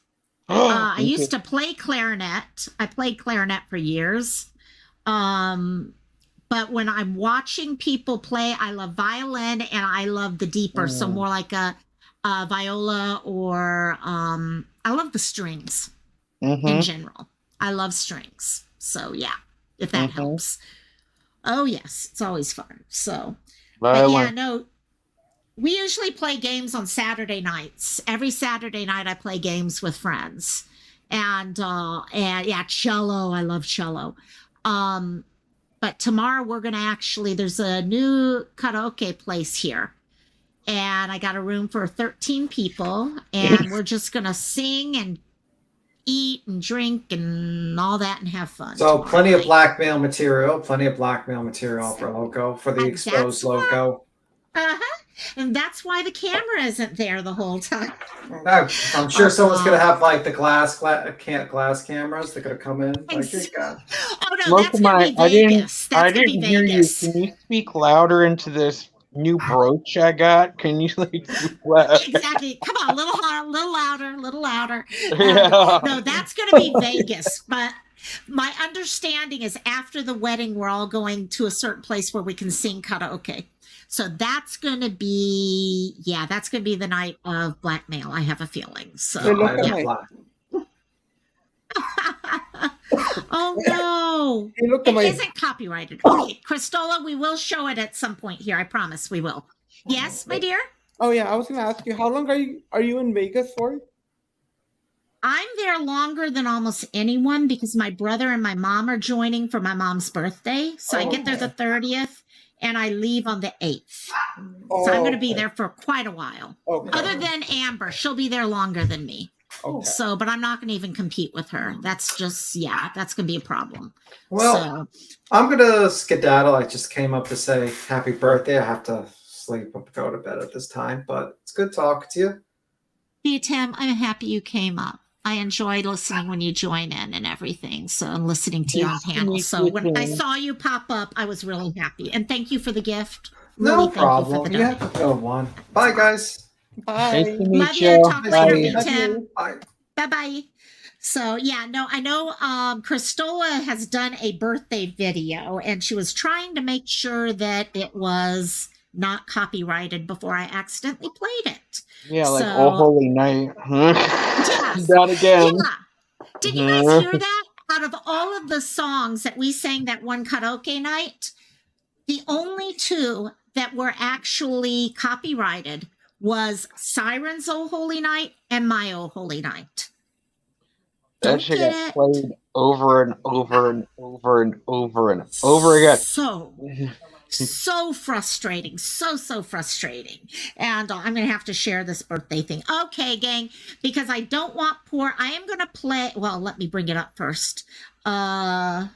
[SPEAKER 1] I used to play clarinet. I played clarinet for years. But when I'm watching people play, I love violin and I love the deeper, so more like a viola, or I love the strings. In general, I love strings. So yeah, if that helps. Oh yes, it's always fun. So, but yeah, no, we usually play games on Saturday nights. Every Saturday night, I play games with friends, and yeah, cello. I love cello. But tomorrow we're gonna there's a new karaoke place here, and I got a room for 13 people, and we're just gonna sing and eat and drink and all that and have fun.
[SPEAKER 4] So plenty of blackmail material for Loco, for the exposed Loco.
[SPEAKER 1] And that's why the camera isn't there the whole time.
[SPEAKER 4] No, I'm sure someone's gonna have like the glass cameras. They're gonna come in. Like, good God.
[SPEAKER 1] Oh no, that's gonna be Vegas.
[SPEAKER 5] I didn't hear you. Can you speak louder into this new brooch I got? Can you like
[SPEAKER 1] exactly? Come on, a little louder. No, that's gonna be Vegas. But my understanding is after the wedding, we're all going to a certain place where we can sing karaoke. So that's gonna be the night of blackmail. I have a feeling. So oh no, it isn't copyrighted. Okay, Christola, we will show it at some point here. I promise we will. Yes, my dear.
[SPEAKER 6] Oh yeah, I was gonna ask you, how long are you in Vegas for?
[SPEAKER 1] I'm there longer than almost anyone because my brother and my mom are joining for my mom's birthday. So I get there the 30th and I leave on the 8th. So I'm going to be there for quite a while. Other than Amber, she'll be there longer than me. So, but I'm not going to even compete with her. That's just, that's going to be a problem.
[SPEAKER 4] Well, I'm going to skedaddle. I just came up to say happy birthday. I have to sleep and go to bed at this time, but it's good talking to you.
[SPEAKER 1] See, Tim, I'm happy you came up. I enjoyed listening when you join in and everything. So, and listening to you on panel. So when I saw you pop up, I was really happy. And thank you for the gift.
[SPEAKER 4] No problem. You have a good one. Bye, guys.
[SPEAKER 6] Bye.
[SPEAKER 5] Nice to meet
[SPEAKER 1] Love you. Talk later, Tim.
[SPEAKER 4] Bye.
[SPEAKER 1] Bye-bye. So yeah, no, I know Christola has done a birthday video and she was trying to make sure that it was not copyrighted before I accidentally played it.
[SPEAKER 5] Yeah, like Oh Holy Night.
[SPEAKER 1] Yes.
[SPEAKER 5] That again.
[SPEAKER 1] Yeah. Did you guys hear that? Out of all of the songs that we sang that one karaoke night, the only two that were actually copyrighted was Siren's Oh Holy Night and My Oh Holy Night.
[SPEAKER 5] That shit got played over and over and over and over and over again.
[SPEAKER 1] So frustrating. So frustrating. And I'm going to have to share this birthday thing. Okay, gang, because I don't want I am going to play. Well, let me bring it up first. Oh,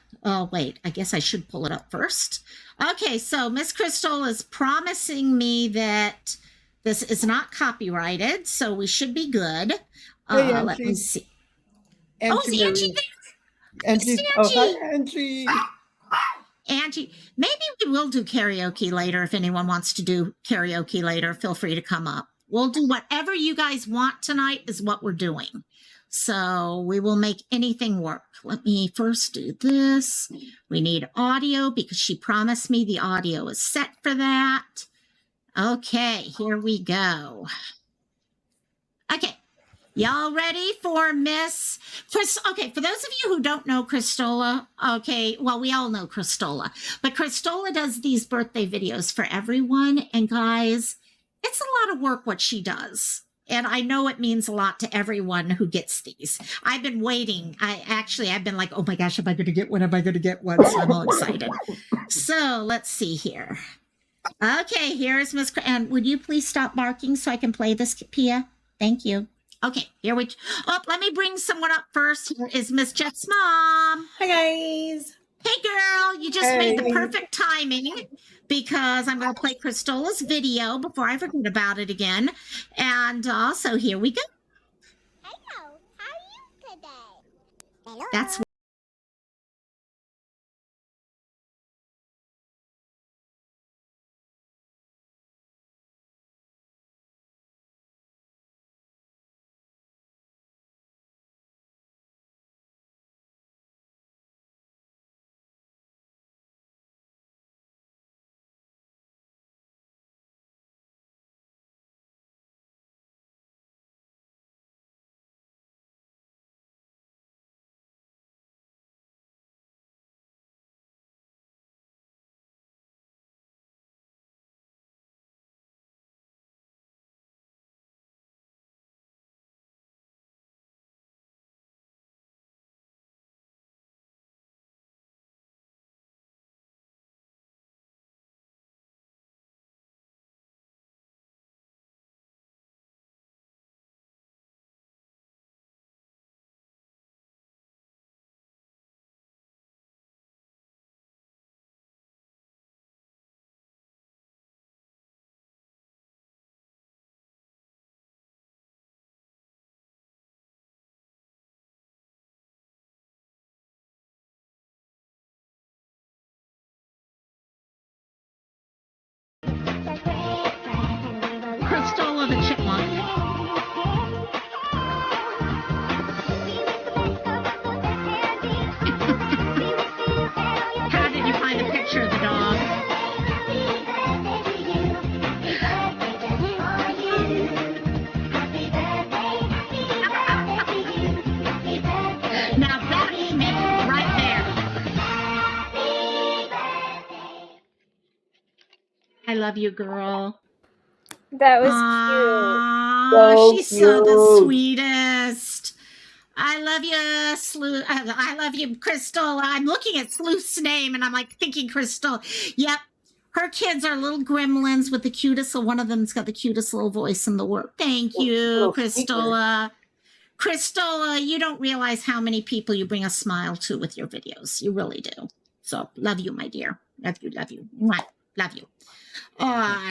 [SPEAKER 1] wait, I guess I should pull it up first. Okay, so Miss Crystal is promising me that this is not copyrighted, so we should be good. Let me see.
[SPEAKER 6] Angie,
[SPEAKER 1] oh, Angie.
[SPEAKER 6] Angie. Oh, hi, Angie.
[SPEAKER 1] Angie, maybe we will do karaoke later. If anyone wants to do karaoke later, feel free to come up. We'll do whatever you guys want tonight is what we're doing. So we will make anything work. Let me first do this. We need audio because she promised me the audio is set for that. Okay, here we go. Okay. Y'all ready for Miss Chris? Okay, for those of you who don't know Christola, okay, well, we all know Christola, but Christola does these birthday videos for everyone. And guys, it's a lot of work what she does. And I know it means a lot to everyone who gets these. I've been waiting. I've been like, oh my gosh, am I going to get one? Am I going to get one? So I'm all excited. So let's see here. Okay, here's Miss. And would you please stop barking so I can play this, Pia? Thank you. Okay, here we. Oh, let me bring someone up first. Here is Miss Jet's mom.
[SPEAKER 2] Hi, guys.
[SPEAKER 1] Hey, girl. You just made the perfect timing because I'm going to play Christola's video before I forget about it again. And also, here we go.
[SPEAKER 8] Hello. How are you today? Hello.
[SPEAKER 1] That's Christola the chipmunk. How did you find the picture of the dog? Now that's me right there. I love you, girl.
[SPEAKER 7] That was
[SPEAKER 1] cute. She's so the sweetest. I love you, Sleuth. I love you, Crystal. I'm looking at Sleuth's name and I'm like thinking Crystal. Yep. Her kids are little gremlins with the cutest. So one of them's got the cutest little voice in the world. Thank you, Christola. Christola, you don't realize how many people you bring a smile to with your videos. You really do. So love you, my dear. Love you, love you. Mwah. Love you.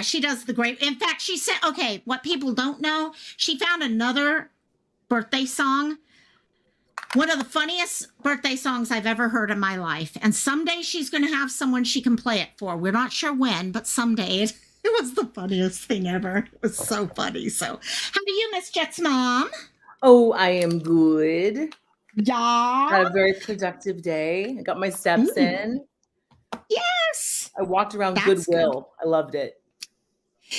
[SPEAKER 1] She does the great. In fact, she said, okay, what people don't know, she found another birthday song. One of the funniest birthday songs I've ever heard in my life. And someday she's going to have someone she can play it for. We're not sure when, but someday. It was the funniest thing ever. It was so funny. So how do you, Miss Jet's mom?
[SPEAKER 9] Oh, I am good.
[SPEAKER 1] Yeah.
[SPEAKER 9] Had a very productive day. I got my steps in.
[SPEAKER 1] Yes.
[SPEAKER 9] I walked around
[SPEAKER 1] That's
[SPEAKER 9] Goodwill.
[SPEAKER 1] good.
[SPEAKER 9] I loved it.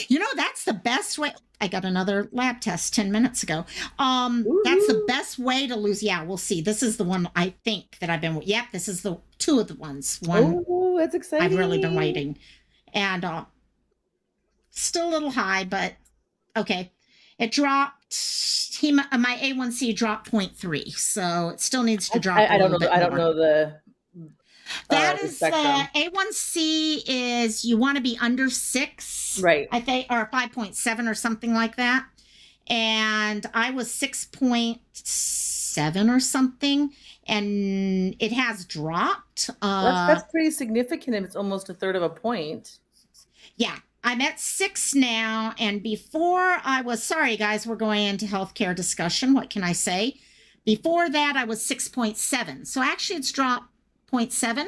[SPEAKER 1] You know, that's the best way. I got another lab test 10 minutes ago. That's the best way to lose. Yeah, we'll see. This is the one I think that I've been. Yep, this is the two of the ones. One
[SPEAKER 9] Oh, that's exciting.
[SPEAKER 1] I've really been waiting, and still a little high, but okay. It dropped. My A1C dropped 0.3, so it still needs to drop.
[SPEAKER 9] I don't know. I don't know the.
[SPEAKER 1] That is A1C is you want to be under 6,
[SPEAKER 9] right?
[SPEAKER 1] I think, or 5.7 or something like that. And I was 6.7 or something, and it has dropped.
[SPEAKER 9] That's pretty significant if it's almost a third of a point.
[SPEAKER 1] Yeah, I'm at 6 now, and before I was, sorry guys, we're going into healthcare discussion. What can I say? Before that, I was 6.7. So actually, it's dropped 0.7.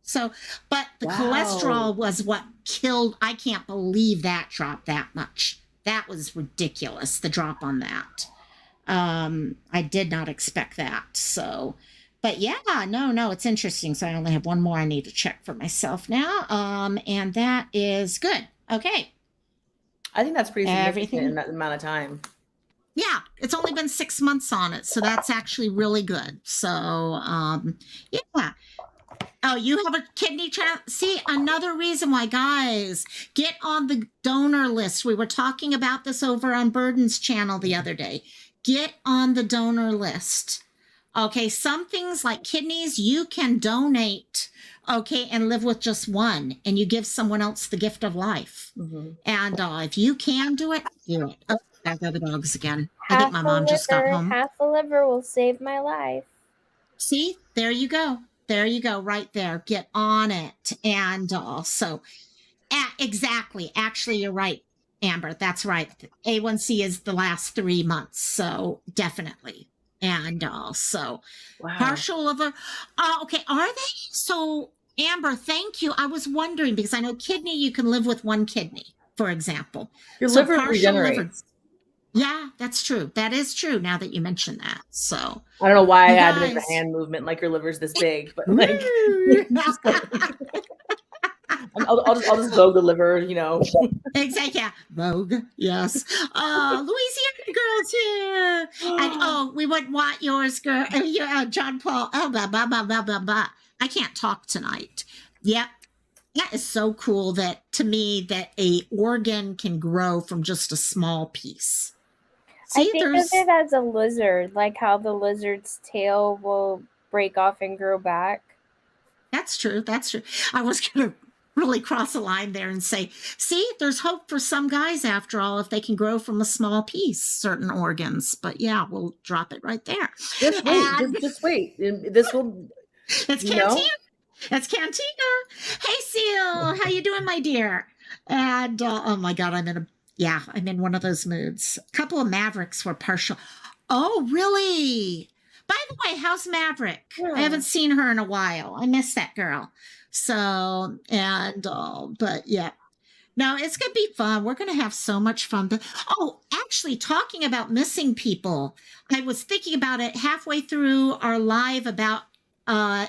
[SPEAKER 1] So, but the cholesterol was what killed. I can't believe that dropped that much. That was ridiculous, the drop on that. I did not expect that. So, but yeah, no, it's interesting. So I only have one more I need to check for myself now. And that is good. Okay.
[SPEAKER 9] I think that's pretty significant in that amount of time.
[SPEAKER 1] Yeah, it's only been 6 months on it, so that's actually really good. So, yeah. Oh, you have a kidney See, another reason why, guys, get on the donor list. We were talking about this over on Burden's channel the other day. Get on the donor list. Okay, some things like kidneys, you can donate, okay, and live with just one, and you give someone else the gift of life. And if you can do it, do it. Oh, there go the dogs again. I think my mom just got home.
[SPEAKER 7] Half a liver will save my life.
[SPEAKER 1] See, there you go. There you go, right there. Get on it. And so, exactly. Actually, you're right, Amber. That's right. A1C is the last 3 months. So, definitely. And so, partial liver. Okay, are they? So, Amber, thank you. I was wondering because I know kidney, you can live with one kidney, for example.
[SPEAKER 9] Your liver regenerates.
[SPEAKER 1] Yeah, that's true. That is true now that you mention that. So
[SPEAKER 9] I don't know why I had to make the hand movement like your liver's this big, but like I'll just vogue the liver, you know.
[SPEAKER 1] Exactly. Yeah. Vogue. Yes. Louisiana girls here. And we wouldn't want yours, girl. John Paul. Oh, blah, blah, blah, blah, blah, blah. I can't talk tonight. Yep. That is so cool that to me that a organ can grow from just a small piece. See,
[SPEAKER 7] I think of it as a lizard, like how the lizard's tail will break off and grow back.
[SPEAKER 1] That's true. That's true. I was going to really cross a line there and say, see, there's hope for some guys after all if they can grow from a small piece, certain organs. But yeah, we'll drop it right there.
[SPEAKER 9] Just wait. Just wait. This will.
[SPEAKER 1] It's Cantina. It's Cantina. Hey, Seal. How you doing, my dear? And oh my God, I'm in one of those moods. A couple of Mavericks were partial. Oh, really? By the way, how's Maverick? Yeah. I haven't seen her in a while. I miss that girl. So, but yeah. No, it's going to be fun. We're going to have so much fun. But, actually, talking about missing people, I was thinking about it halfway through our live about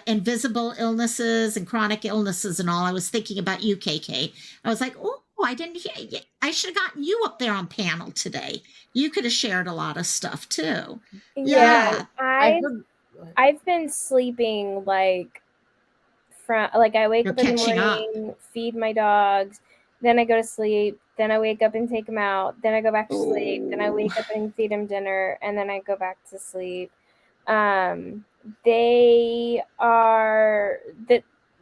[SPEAKER 1] invisible illnesses and chronic illnesses and all. I was thinking about you, KK. I was like, I didn't hear you. I should have gotten you up there on panel today. You could have shared a lot of stuff too.
[SPEAKER 7] Yeah. I've been sleeping I wake up in the morning, feed my dogs, then I go to sleep, then I wake up and take them out, then I go back to sleep, then I wake up and feed them dinner, and then I go back to sleep.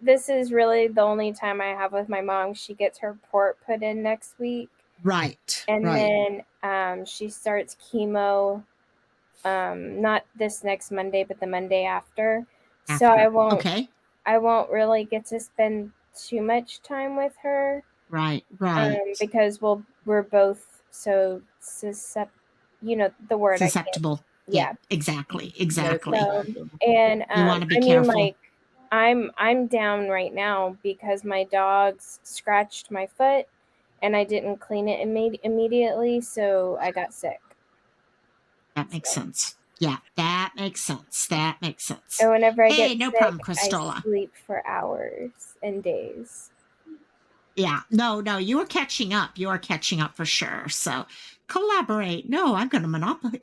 [SPEAKER 7] This is really the only time I have with my mom. She gets her port put in next week.
[SPEAKER 1] Right.
[SPEAKER 7] And then she starts chemo, not this next Monday, but the Monday after. So I won't really get to spend too much time with her.
[SPEAKER 1] Right.
[SPEAKER 7] Because we're both so susceptible. The word
[SPEAKER 1] susceptible. Yeah, exactly.
[SPEAKER 7] So, and
[SPEAKER 1] you want to be careful.
[SPEAKER 7] I'm down right now because my dogs scratched my foot and I didn't clean it immediately, so I got sick.
[SPEAKER 1] That makes sense. Yeah, that makes sense. That makes sense.
[SPEAKER 7] And whenever I
[SPEAKER 1] Hey,
[SPEAKER 7] get
[SPEAKER 1] no
[SPEAKER 7] sick,
[SPEAKER 1] problem,
[SPEAKER 7] I
[SPEAKER 1] Christola.
[SPEAKER 7] sleep for hours and days.
[SPEAKER 1] Yeah, no, you are catching up. You are catching up for sure. So collaborate. No, I'm going to monopoly.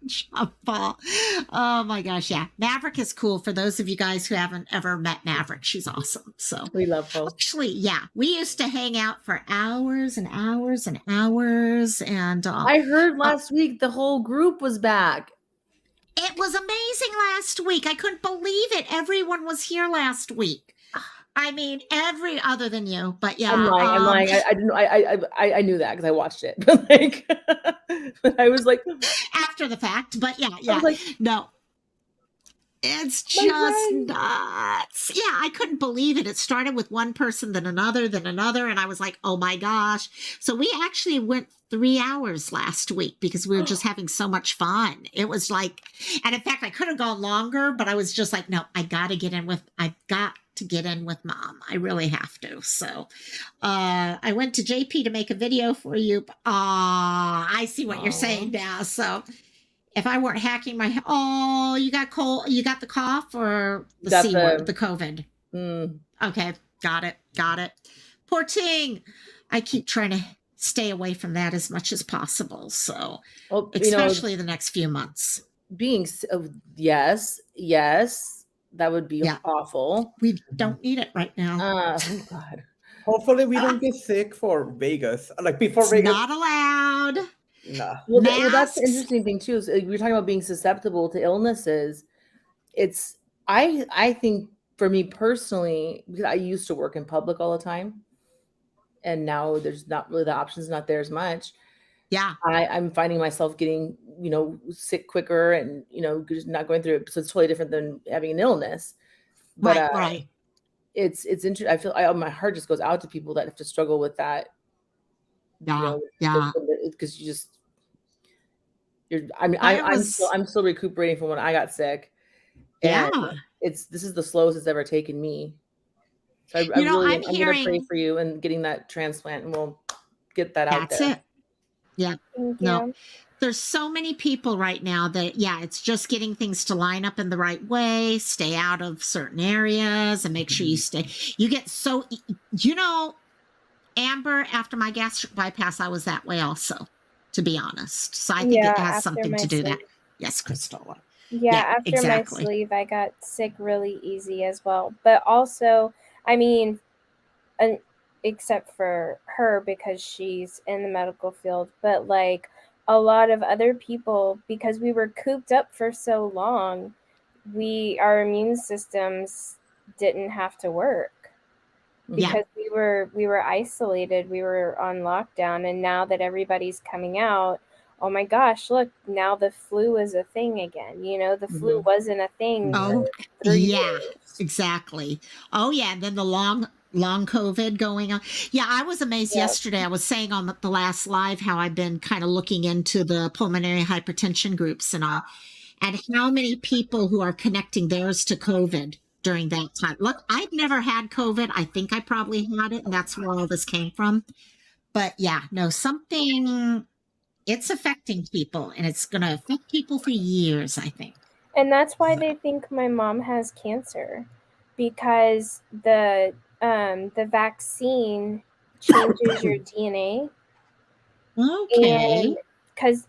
[SPEAKER 1] Jump ball. Oh my gosh, yeah. Maverick is cool. For those of you guys who haven't ever met Maverick, she's awesome. So
[SPEAKER 9] We love her.
[SPEAKER 1] actually, yeah, we used to hang out for hours and hours and hours. And
[SPEAKER 9] I heard last week the whole group was back.
[SPEAKER 1] it was amazing last week. I couldn't believe it. Everyone was here last week. I mean, every other than you, but yeah.
[SPEAKER 9] I'm lying. I didn't. I knew that because I watched it. But like, but I was like,
[SPEAKER 1] after the fact, but yeah,
[SPEAKER 9] I was like,
[SPEAKER 1] no. It's
[SPEAKER 9] My
[SPEAKER 1] just
[SPEAKER 9] friend.
[SPEAKER 1] nuts. Yeah, I couldn't believe it. It started with one person, then another, and I was like, oh my gosh. So we actually went 3 hours last week because we were just having so much fun. It was like, and in fact, I could have gone longer, but I was just like, no, I've got to get in with mom. I really have to. So I went to JP to make a video for you. I see what you're saying now. So if I weren't hacking my, you got cold, you got the cough or the
[SPEAKER 9] Got
[SPEAKER 1] C word, the COVID.
[SPEAKER 9] mm,
[SPEAKER 1] Okay, got it. Poor Ting. I keep trying to stay away from that as much as possible. So,
[SPEAKER 9] well,
[SPEAKER 1] especially the next few months.
[SPEAKER 9] Yes, that would be
[SPEAKER 1] Yeah.
[SPEAKER 9] awful.
[SPEAKER 1] We don't need it right now.
[SPEAKER 9] Oh God.
[SPEAKER 6] Hopefully, we don't get sick for Vegas. Like before
[SPEAKER 1] It's
[SPEAKER 6] Vegas.
[SPEAKER 1] not allowed.
[SPEAKER 6] Nah.
[SPEAKER 9] Well, that's the
[SPEAKER 1] Masks.
[SPEAKER 9] interesting thing too. Is we're talking about being susceptible to illnesses. It's I think for me personally, because I used to work in public all the time, and now there's not really the options not there as much.
[SPEAKER 1] Yeah.
[SPEAKER 9] I'm finding myself getting sick quicker, and just not going through it. So it's totally different than having an illness. But
[SPEAKER 1] Right.
[SPEAKER 9] it's interesting. I feel my heart just goes out to people that have to struggle with that.
[SPEAKER 1] Yeah.
[SPEAKER 9] Because I'm still recuperating from when I got sick. And this is the slowest it's ever taken me. So I'm going to pray for you and getting that transplant, and we'll get that out there.
[SPEAKER 1] That's it. Yeah.
[SPEAKER 7] Thank
[SPEAKER 1] No.
[SPEAKER 7] you.
[SPEAKER 1] There's so many people right now that, it's just getting things to line up in the right way, stay out of certain areas and make sure you get Amber, after my gastric bypass, I was that way also, to be honest. So I think it has something to do that. Yes, Christola.
[SPEAKER 7] Yeah, after
[SPEAKER 1] exactly.
[SPEAKER 7] my sleeve, I got sick really easy as well. But also, I mean, except for her because she's in the medical field, but like a lot of other people, because we were cooped up for so long, our immune systems didn't have to work because we were isolated, we were on lockdown, and now that everybody's coming out, oh my gosh, look, now the flu is a thing again. The flu wasn't a thing for 3 years.
[SPEAKER 1] Exactly. Oh yeah, and then the long COVID going on. Yeah, I was amazed yesterday. I was saying on the last live how I've been kind of looking into the pulmonary hypertension groups and all, and how many people who are connecting theirs to COVID during that time. Look, I've never had COVID. I think I probably had it, and that's where all this came from. But yeah, no, it's affecting people, and it's going to affect people for years, I think.
[SPEAKER 7] And that's why they think my mom has cancer, because the vaccine changes your DNA.
[SPEAKER 1] Okay.
[SPEAKER 7] And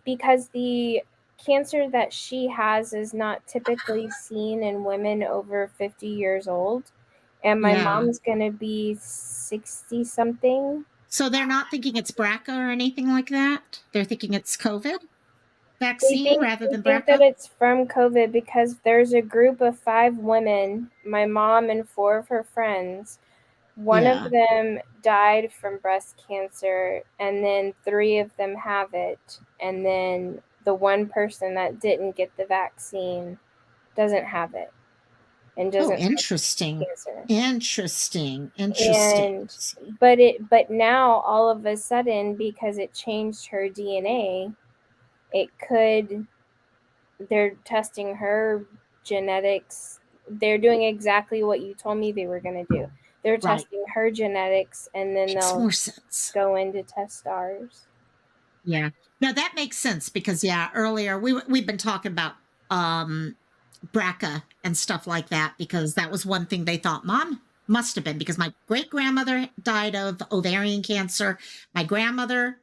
[SPEAKER 7] because the cancer that she has is not typically seen in women over 50 years old, and my mom's going to be 60 something.
[SPEAKER 1] So they're not thinking it's BRCA or anything like that? They're thinking it's COVID vaccine rather than BRCA?
[SPEAKER 7] They think that it's from COVID because there's a group of 5 women, my mom and 4 of her friends. One of them died from breast cancer, and then 3 of them have it. And then the one person that didn't get the vaccine doesn't have it. And doesn't
[SPEAKER 1] interesting.
[SPEAKER 7] Have
[SPEAKER 1] Interesting.
[SPEAKER 7] But now all of a sudden, because it changed her DNA, they're testing her genetics. They're doing exactly what you told me they were going to do. They're testing her genetics, and then they'll go in to test ours.
[SPEAKER 1] Yeah. No, that makes sense because earlier we've been talking about BRCA and stuff like that because that was one thing they thought mom must have been because my great grandmother died of ovarian cancer, my grandmother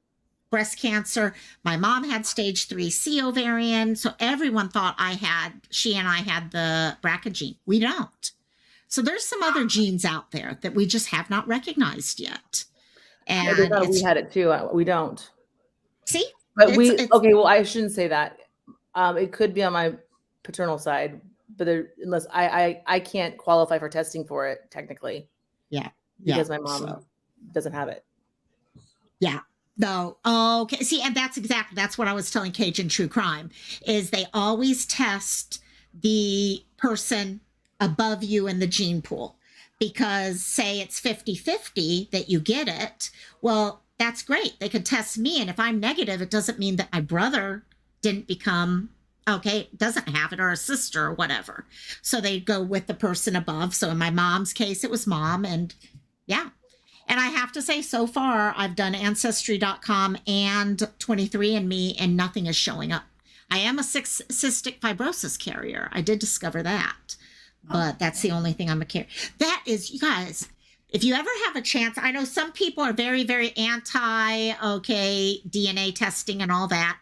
[SPEAKER 1] breast cancer, my mom had stage 3C ovarian, so everyone thought she and I had the BRCA gene. We don't. So there's some other genes out there that we just have not recognized yet.
[SPEAKER 9] Yeah, they
[SPEAKER 1] And
[SPEAKER 9] thought we had it too. We don't.
[SPEAKER 1] see,
[SPEAKER 9] But okay. Well, I shouldn't say that. It could be on my paternal side, but unless I can't qualify for testing for it technically.
[SPEAKER 1] Yeah.
[SPEAKER 9] Because my mom doesn't have it.
[SPEAKER 1] Yeah. No. Okay. See, and that's what I was telling Cajun True Crime is they always test the person above you in the gene pool because say it's 50-50 that you get it. Well, that's great. They could test me. And if I'm negative, it doesn't mean that my brother didn't doesn't have it or a sister or whatever. So they go with the person above. So in my mom's case, it was mom. And yeah. And I have to say, so far, I've done Ancestry.com and 23andMe, and nothing is showing up. I am a cystic fibrosis carrier. I did discover that. But that's the only thing I'm a carrier. That is, you guys, if you ever have a chance, I know some people are very, very anti, DNA testing and all that.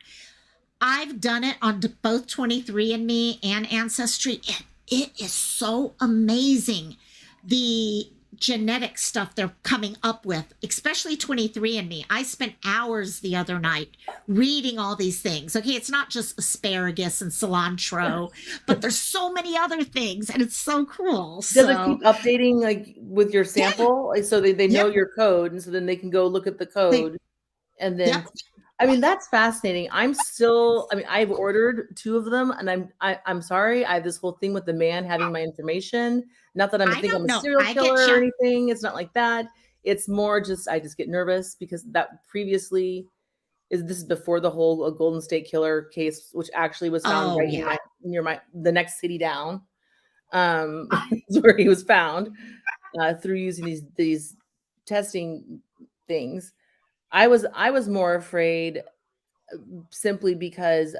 [SPEAKER 1] I've done it on both 23andMe and Ancestry. It is so amazing. The genetic stuff they're coming up with, especially 23andMe. I spent hours the other night reading all these things. Okay, it's not just asparagus and cilantro, but there's so many other things, and it's so cool.
[SPEAKER 9] Does it keep updating like with your sample, like, so they know your code, and so then they can go look at the code, and then. I mean, that's fascinating. I've ordered 2 of them, and I'm sorry. I have this whole thing with the man having my information. Not that I'm a serial killer or anything. It's not like that. It's more just I just get nervous because that previously this is before the whole Golden State Killer case, which actually was found near the next city down, is where he was found through using these testing things. I was more afraid simply because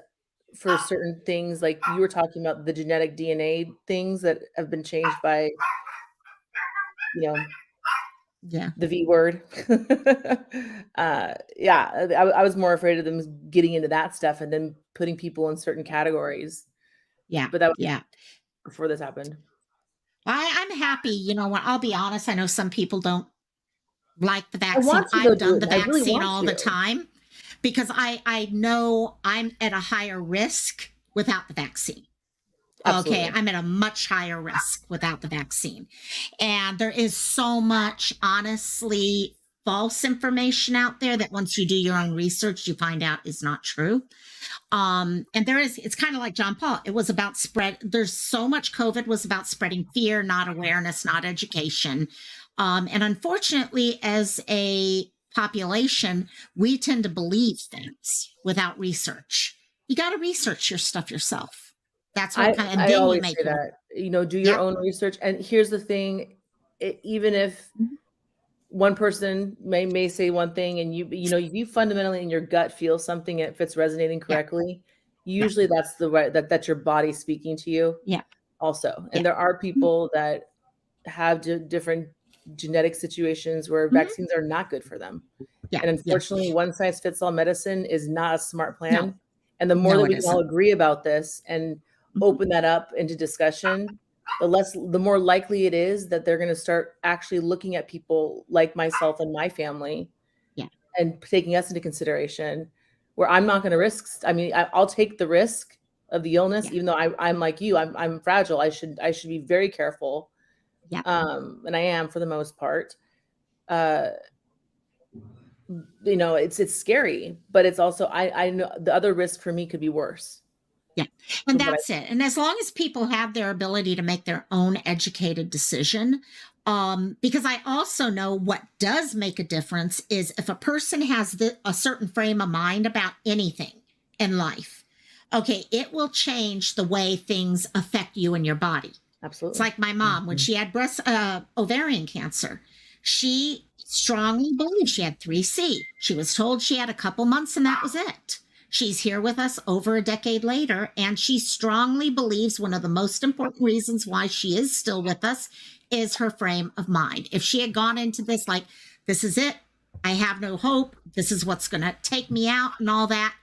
[SPEAKER 9] for certain things, like you were talking about the genetic DNA things that have been changed by, the V word. I was more afraid of them getting into that stuff and then putting people in certain categories.
[SPEAKER 1] Yeah.
[SPEAKER 9] But that was before this happened.
[SPEAKER 1] I'm happy. You know what? I'll be honest. I know some people don't like the vaccine.
[SPEAKER 9] I've
[SPEAKER 1] done the vaccine all the time because I know I'm at a higher risk without the vaccine. Absolutely. Okay, I'm at a much higher risk without the vaccine. And there is so much, honestly, false information out there that once you do your own research, you find out is not true. And it's kind of like John Paul. It was about there's so much COVID was about spreading fear, not awareness, not education. And unfortunately, as a population, we tend to believe things without research. You got to research your stuff yourself. That's what and then
[SPEAKER 9] always
[SPEAKER 1] you make
[SPEAKER 9] say that. Do your own research. And here's the thing: even if one person may say one thing, and you fundamentally in your gut feel something, and if it's resonating correctly, usually that's the right that's your body speaking to you.
[SPEAKER 1] Yeah.
[SPEAKER 9] Also, and there are people that have different genetic situations where vaccines are not good for them. Yeah. And unfortunately, one size fits all medicine is not a smart plan. No. And the more that we can all agree about this and open that up into discussion, the more likely it is that they're going to start actually looking at people like myself and my family and taking us into consideration, where I'm not going to risk. I mean, I'll take the risk of the illness, even though I'm like you, I'm fragile. I should be very careful. Yeah. And I am for the most part. It's scary, but it's also I know the other risk for me could be worse.
[SPEAKER 1] Yeah. And that's it. And as long as people have their ability to make their own educated decision, because I also know what does make a difference is if a person has a certain frame of mind about anything in life, it will change the way things affect you and your body.
[SPEAKER 9] Absolutely.
[SPEAKER 1] It's like my mom, when she had ovarian cancer, she strongly believes she had 3C. She was told she had a couple months and that was it. She's here with us over a decade later, and she strongly believes one of the most important reasons why she is still with us is her frame of mind. If she had gone into this like, this is it, I have no hope, this is what's going to take me out and all that,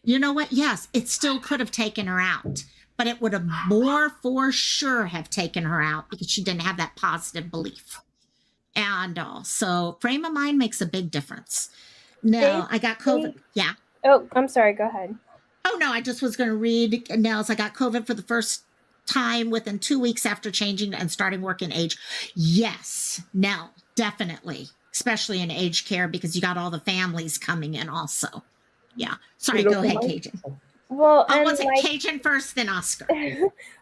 [SPEAKER 1] you know what? Yes, it still could have taken her out, but it would have more for sure have taken her out because she didn't have that positive belief. And so frame of mind makes a big difference. No, I got COVID. Yeah.
[SPEAKER 7] Oh, I'm sorry. Go ahead.
[SPEAKER 1] Oh, no, I just was going to read Nels. I got COVID for the first time within 2 weeks after changing and starting work in age. Yes, Nell, definitely, especially in aged care because you got all the families coming in also. Yeah. Sorry, go ahead, Cajun.
[SPEAKER 7] Well,
[SPEAKER 1] Oh,
[SPEAKER 7] and
[SPEAKER 1] was it
[SPEAKER 7] like,
[SPEAKER 1] Cajun first, then Oscar?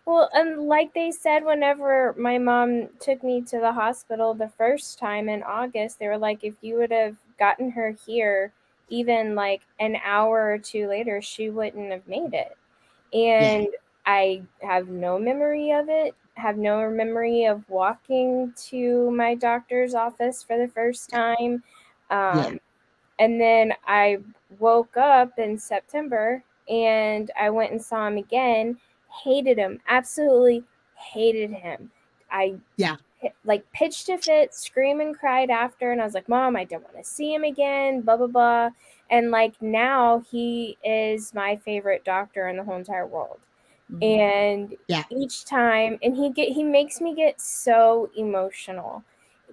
[SPEAKER 7] well, and like they said, whenever my mom took me to the hospital the first time in August, they were like, if you would have gotten her here even like an hour or two later, she wouldn't have made it. And I have no memory of it, have no memory of walking to my doctor's office for the first time. And then I woke up in September and I went and saw him again. Hated him, absolutely hated him. I like pitched a fit, screamed and cried after, and I was like, Mom, I don't want to see him again, blah blah blah. And like now he is my favorite doctor in the whole entire world. And each time, and he makes me get so emotional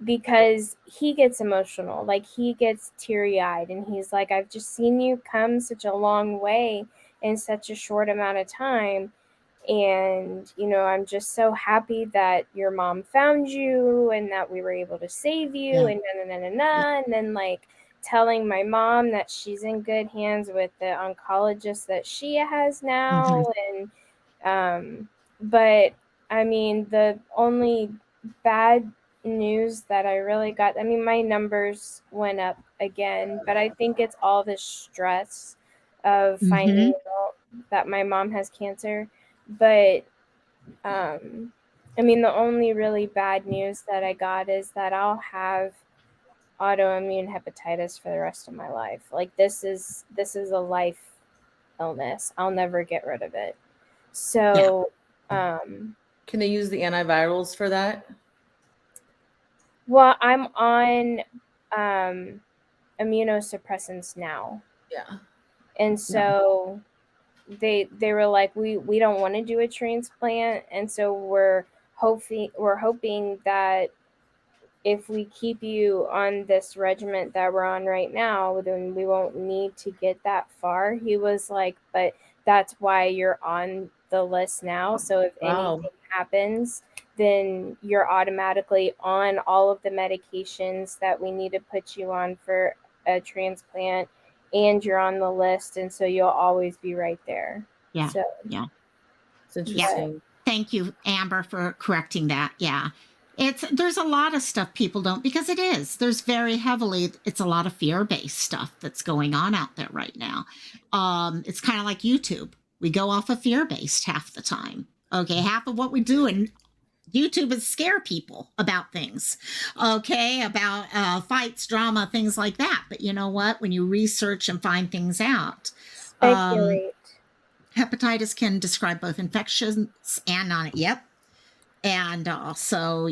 [SPEAKER 7] because he gets emotional, like he gets teary-eyed, and he's like, I've just seen you come such a long way in such a short amount of time, and you know, I'm just so happy that your mom found you and that we were able to save you, and and then like telling my mom that she's in good hands with the oncologist that she has now. And but I mean, the only bad news that I really got, I mean, my numbers went up again, but I think it's all the stress of finding out that my mom has cancer. But I mean, the only really bad news that I got is that I'll have autoimmune hepatitis for the rest of my life. Like this is a life illness. I'll never get rid of it. So
[SPEAKER 9] can they use the antivirals for that?
[SPEAKER 7] Well, I'm on immunosuppressants now.
[SPEAKER 9] Yeah.
[SPEAKER 7] And so they were like, we don't want to do a transplant, and so we're hoping that if we keep you on this regimen that we're on right now, then we won't need to get that far. He was like, but that's why you're on the list now. So if anything happens, then you're automatically on all of the medications that we need to put you on for a transplant, and you're on the list. And so you'll always be right there.
[SPEAKER 1] It's
[SPEAKER 9] interesting.
[SPEAKER 1] Thank you, Amber, for correcting that. There's a lot of stuff people don't, because it's a lot of fear-based stuff that's going on out there right now. It's kind of like YouTube. We go off of fear-based half the time. Okay, half of what we do in YouTube is scare people about things. Okay, about fights, drama, things like that. But you know what? When you research and find things out, hepatitis can describe both infections and non. And also,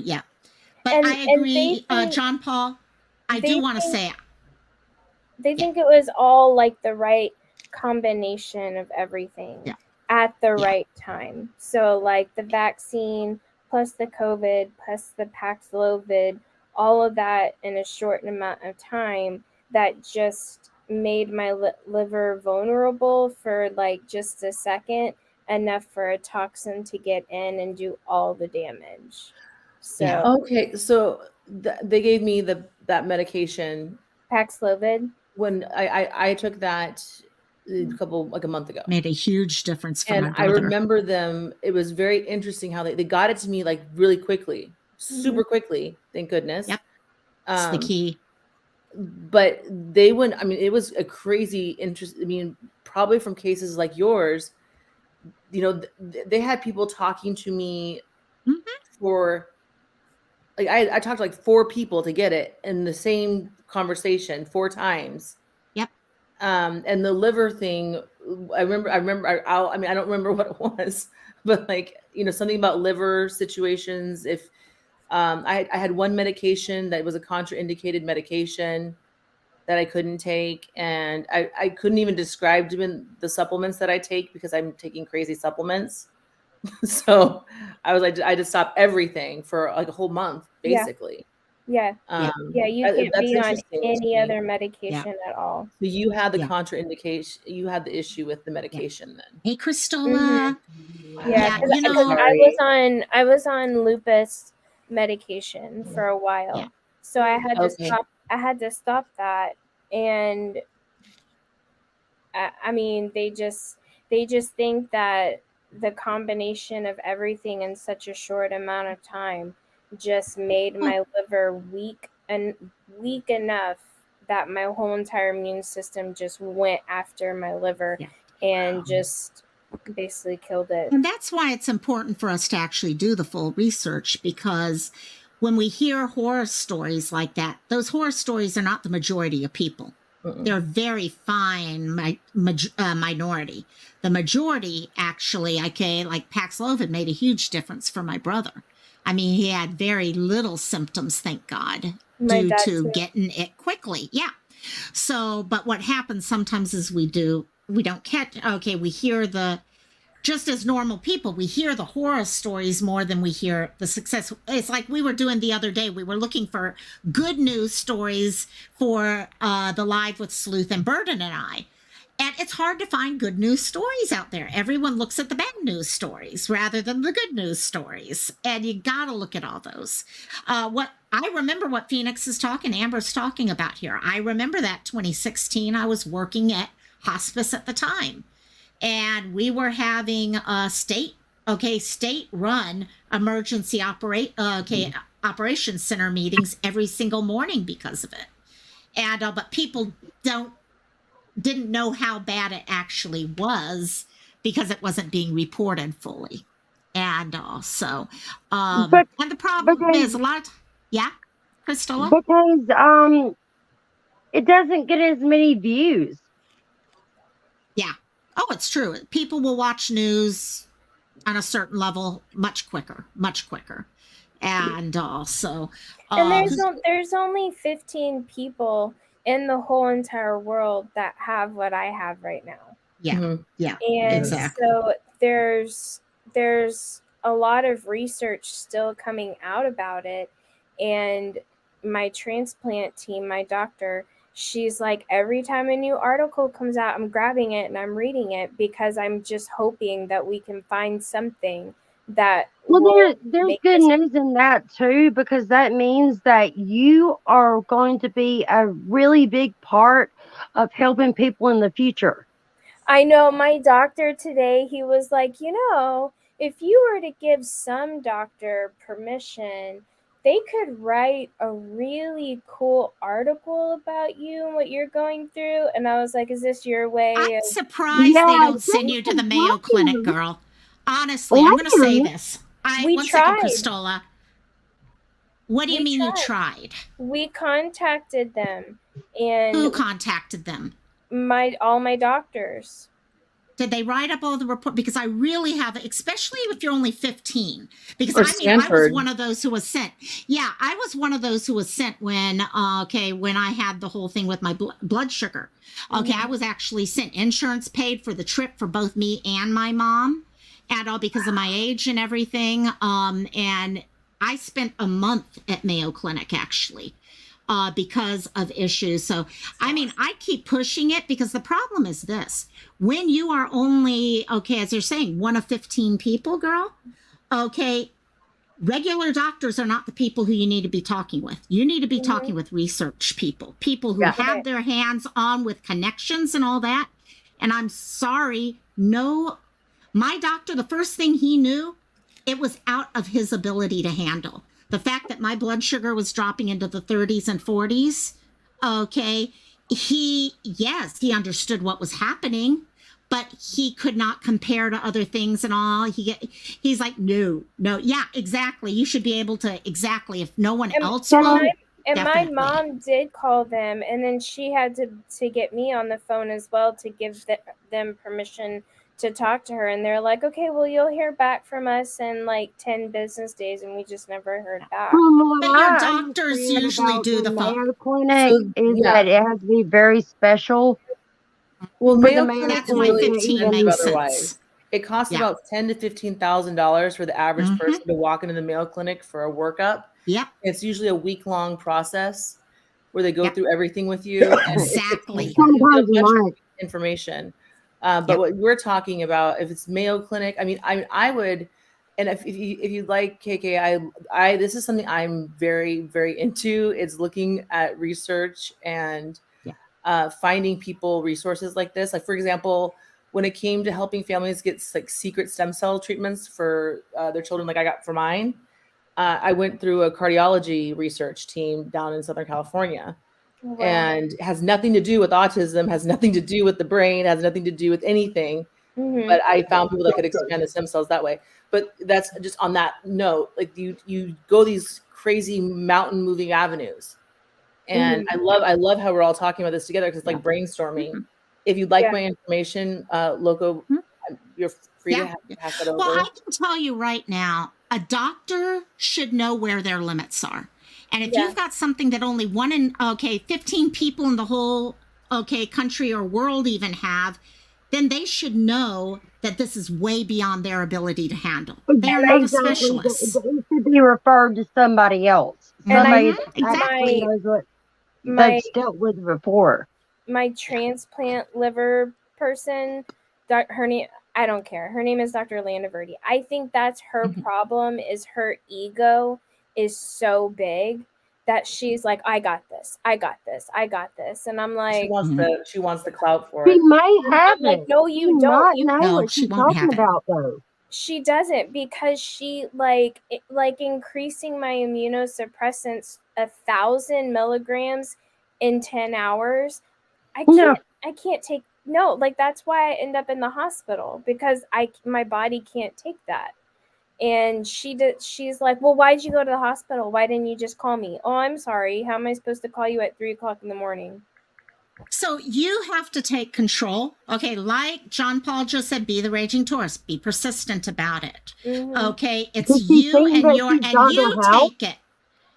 [SPEAKER 1] but I agree, John Paul. I do want to say,
[SPEAKER 7] they think it was all like the right combination of everything at the right time. So like the vaccine plus the COVID plus the Paxlovid, all of that in a short amount of time, that just made my liver vulnerable for like just a second, enough for a toxin to get in and do all the damage. So
[SPEAKER 9] so they gave me that medication,
[SPEAKER 7] Paxlovid,
[SPEAKER 9] when I took that a month ago.
[SPEAKER 1] Made a huge difference for my brother.
[SPEAKER 9] I remember them. It was very interesting how they got it to me like really quickly, super quickly. Thank goodness.
[SPEAKER 1] That's the key.
[SPEAKER 9] But they went. I mean, it was a crazy interest. I mean, probably from cases like yours, you know, they had people talking to me for like I talked to like 4 people to get it in the same conversation 4 times.
[SPEAKER 1] Yep.
[SPEAKER 9] And the liver thing, I remember, I mean, I don't remember what it was, but like, you know, something about liver situations. If I had one medication that was a contraindicated medication that I couldn't take, and I couldn't even describe even the supplements that I take because I'm taking crazy supplements. So I was like, I just stopped everything for like a whole month, basically.
[SPEAKER 7] Yeah. Yeah, you can't
[SPEAKER 9] that's
[SPEAKER 7] be on
[SPEAKER 9] interesting to
[SPEAKER 7] any
[SPEAKER 9] me.
[SPEAKER 7] other medication at all.
[SPEAKER 9] So you had the
[SPEAKER 1] Yeah.
[SPEAKER 9] contraindication. You had the issue with the medication then.
[SPEAKER 1] Hey, Christola.
[SPEAKER 7] Yeah,
[SPEAKER 1] Yeah, you know,
[SPEAKER 7] I was on lupus medication for a while.
[SPEAKER 1] Yeah.
[SPEAKER 7] So I had to
[SPEAKER 9] Okay.
[SPEAKER 7] stop. I had to stop that, and I mean, they just think that the combination of everything in such a short amount of time just made my liver weak enough that my whole entire immune system just went after my liver and just basically killed it.
[SPEAKER 1] And that's why it's important for us to actually do the full research, because when we hear horror stories like that, those horror stories are not the majority of people. They're a very fine minority. The majority actually, like Paxlovid made a huge difference for my brother. I mean, he had very little symptoms, thank God, due to getting it quickly. Yeah. So, but what happens sometimes is we don't catch, we hear just as normal people, we hear the horror stories more than we hear the success. It's like we were doing the other day. We were looking for good news stories for the Live with Sleuth and Burden and I. And it's hard to find good news stories out there. Everyone looks at the bad news stories rather than the good news stories. And you got to look at all those. What I remember what Phoenix is Amber's talking about here. I remember that 2016, I was working at hospice at the time. And we were having a state-run emergency operations center meetings every single morning because of it. And but people didn't know how bad it actually was because it wasn't being reported fully. And also, and the problem is a lot of Christola?
[SPEAKER 10] Because it doesn't get as many views.
[SPEAKER 1] Yeah. Oh, it's true. People will watch news on a certain level much quicker. And also,
[SPEAKER 7] and there's only 15 people in the whole entire world that have what I have right now.
[SPEAKER 1] Yeah. Yeah.
[SPEAKER 7] And
[SPEAKER 1] exactly.
[SPEAKER 7] so there's a lot of research still coming out about it. And my transplant team, my doctor, she's like, every time a new article comes out, I'm grabbing it and I'm reading it because I'm just hoping that we can find something that
[SPEAKER 10] there's good news in that too, because that means that you are going to be a really big part of helping people in the future.
[SPEAKER 7] I know my doctor today, he was like, if you were to give some doctor permission, they could write a really cool article about you and what you're going through. And I was like, is this your way?
[SPEAKER 1] I'm surprised they don't send you to the Mayo Clinic, girl. Honestly, I'm going to say this. One second, Christola. What do you mean you tried?
[SPEAKER 7] We contacted them. And
[SPEAKER 1] who contacted them?
[SPEAKER 7] All my doctors.
[SPEAKER 1] Did they write up all the report? Because I really have, especially if you're only 15. Because I was one of those who was sent. Yeah, I was one of those who was sent when I had the whole thing with my blood sugar. Okay, I was actually sent. Insurance paid for the trip for both me and my mom, and all because of my age and everything. And I spent a month at Mayo Clinic actually. Because of issues. So, I mean, I keep pushing it because the problem is this. When you are only, as you're saying, one of 15 people, girl, regular doctors are not the people who you need to be talking with. You need to be talking with research people who have their hands on with connections and all that. And I'm sorry, my doctor, the first thing he knew, it was out of his ability to handle. The fact that my blood sugar was dropping into the 30s and 40s, he understood what was happening, but he could not compare to other things and all. He's like, no, yeah, exactly. You should be able to, exactly. If no one else will.
[SPEAKER 7] And
[SPEAKER 1] definitely.
[SPEAKER 7] my mom did call them, and then she had to get me on the phone as well to give them permission to talk to her. And they're like, okay, well, you'll hear back from us in like 10 business days, and we just never heard back.
[SPEAKER 1] But your doctors usually do the
[SPEAKER 10] Mayo Clinic that it has to be very special.
[SPEAKER 9] Well,
[SPEAKER 10] Mayo
[SPEAKER 9] Clinic
[SPEAKER 1] that's why 15 makes sense.
[SPEAKER 9] It costs about $10,000 to $15,000 for the average person to walk into the Mayo Clinic for a workup.
[SPEAKER 1] Yep.
[SPEAKER 9] It's usually a week-long process where they go through everything with you.
[SPEAKER 1] Exactly.
[SPEAKER 9] Information. But what we're talking about, if it's Mayo Clinic, I mean, I would, and if you like KK, I this is something I'm very, very into. It's looking at research and finding people resources like this. Like, for example, when it came to helping families get like secret stem cell treatments for their children, like I got for mine, I went through a cardiology research team down in Southern California. Wow. And it has nothing to do with autism, has nothing to do with the brain, has nothing to do with anything. But I found people that could expand the stem cells that way. But that's just on that note, like you go these crazy mountain moving avenues. And I love how we're all talking about this together because it's like brainstorming. If you'd like my information, Loco, you're free to pass that over.
[SPEAKER 1] Well, I can tell you right now, a doctor should know where their limits are. And if you've got something that only 15 people in the whole, country or world even have, then they should know that this is way beyond their ability to handle. They're not a specialist.
[SPEAKER 10] They should be referred to somebody else. Somebody
[SPEAKER 1] exactly
[SPEAKER 10] knows what they've dealt with before.
[SPEAKER 7] My transplant liver person, her name, I don't care. Her name is Dr. Landaverdi. I think that's her problem, is her ego is so big that she's like, I got this. And I'm like,
[SPEAKER 9] she wants the clout for it.
[SPEAKER 10] She might have it.
[SPEAKER 7] Like, no, you don't.
[SPEAKER 10] You know what she's talking about, though.
[SPEAKER 7] She doesn't, because she like increasing my immunosuppressants 1,000 milligrams in 10 hours. I can't take like that's why I end up in the hospital, because my body can't take that. And she's like, well, why'd you go to the hospital? Why didn't you just call me? Oh, I'm sorry. How am I supposed to call you at 3:00 in the morning?
[SPEAKER 1] So you have to take control. Okay, like John Paul just said, be the raging Taurus. Be persistent about it. Okay, it's you and you take it.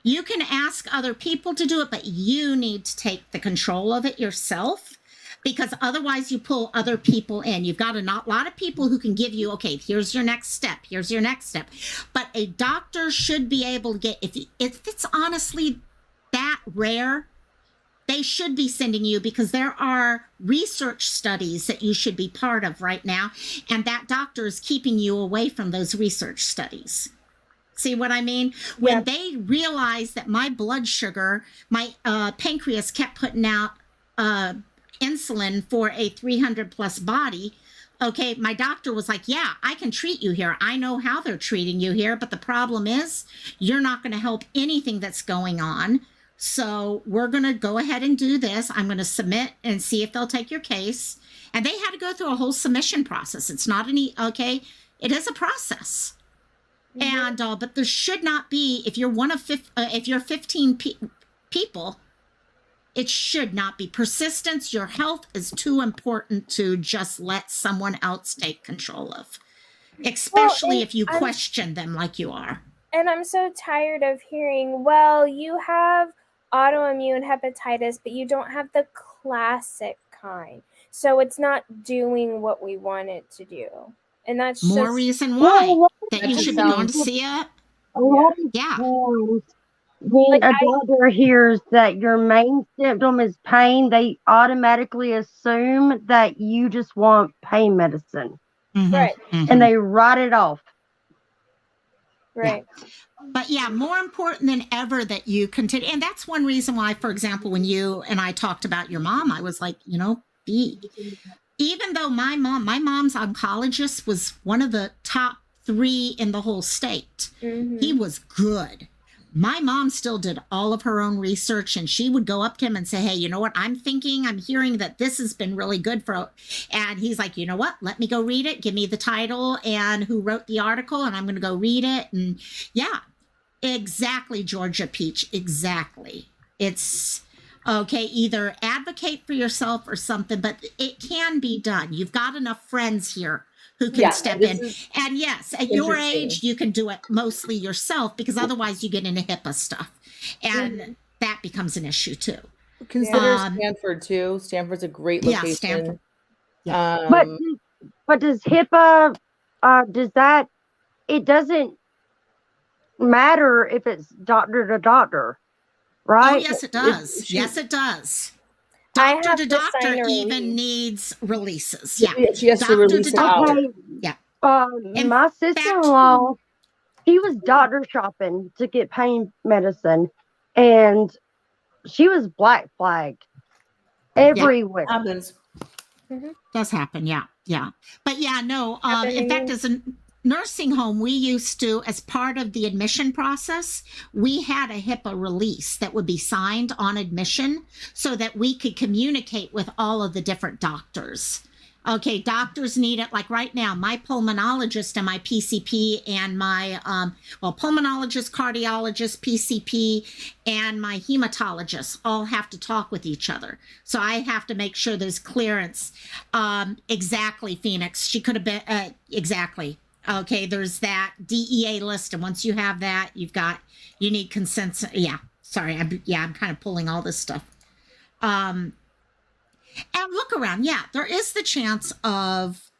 [SPEAKER 1] You can ask other people to do it, but you need to take the control of it yourself, because otherwise you pull other people in. You've got a lot of people who can give you, okay, here's your next step. Here's your next step. But a doctor should be able to get, if it's honestly that rare, they should be sending you, because there are research studies that you should be part of right now. And that doctor is keeping you away from those research studies. See what I mean? When they realized that my blood sugar, my pancreas kept putting out insulin for a 300 plus body. Okay, my doctor was like, yeah, I can treat you here. I know how they're treating you here, but the problem is you're not going to help anything that's going on. So we're going to go ahead and do this. I'm going to submit and see if they'll take your case. And they had to go through a whole submission process. It's not it is a process. And but there should not be, if you're if you're 15 people, it should not be. Persistence, your health is too important to just let someone else take control of, especially if you question them like you are.
[SPEAKER 7] And I'm so tired of hearing, well, you have autoimmune hepatitis, but you don't have the classic kind. So it's not doing what we want it to do. And that's
[SPEAKER 1] more reason why that you should be going to see it.
[SPEAKER 10] When a doctor hears that your main symptom is pain, they automatically assume that you just want pain medicine.
[SPEAKER 7] Right.
[SPEAKER 10] And they write it off.
[SPEAKER 7] Right.
[SPEAKER 1] But more important than ever that you continue. And that's one reason why, for example, when you and I talked about your mom, I was like, even though my mom's oncologist was one of the top 3 in the whole state. He was good. My mom still did all of her own research, and she would go up to him and say, hey, you know what? I'm hearing that this has been really good for, and he's like, you know what? Let me go read it. Give me the title and who wrote the article, and I'm going to go read it. And yeah, exactly, Georgia Peach. Exactly. It's okay. Either advocate for yourself or something, but it can be done. You've got enough friends here who can step in. And yes, at your age, you can do it mostly yourself, because otherwise you get into HIPAA stuff. And that becomes an issue too.
[SPEAKER 9] Consider Stanford too. Stanford's a great location.
[SPEAKER 1] Yeah, Stanford.
[SPEAKER 10] Yeah. But does HIPAA, does that, it doesn't matter if it's doctor to doctor, right?
[SPEAKER 1] Oh, yes, it does. Yes, it does. Doctor to doctor even needs releases. Yeah.
[SPEAKER 9] She has to release it out.
[SPEAKER 10] Okay.
[SPEAKER 1] Yeah.
[SPEAKER 10] My sister-in-law, she was doctor shopping to get pain medicine, and she was black flagged everywhere.
[SPEAKER 9] Happens.
[SPEAKER 1] Does happen, yeah. But yeah, no. In fact, as a nursing home, we used to, as part of the admission process, we had a HIPAA release that would be signed on admission so that we could communicate with all of the different doctors. Okay, doctors need it. Like right now, my pulmonologist and my PCP and my, pulmonologist, cardiologist, PCP, and my hematologist all have to talk with each other. So I have to make sure there's clearance. Exactly, Phoenix. She could have been, exactly. Okay, there's that DEA list. And once you have that, you need consensus. Yeah, sorry. I'm kind of pulling all this stuff. And look around. Yeah, there is the chance of,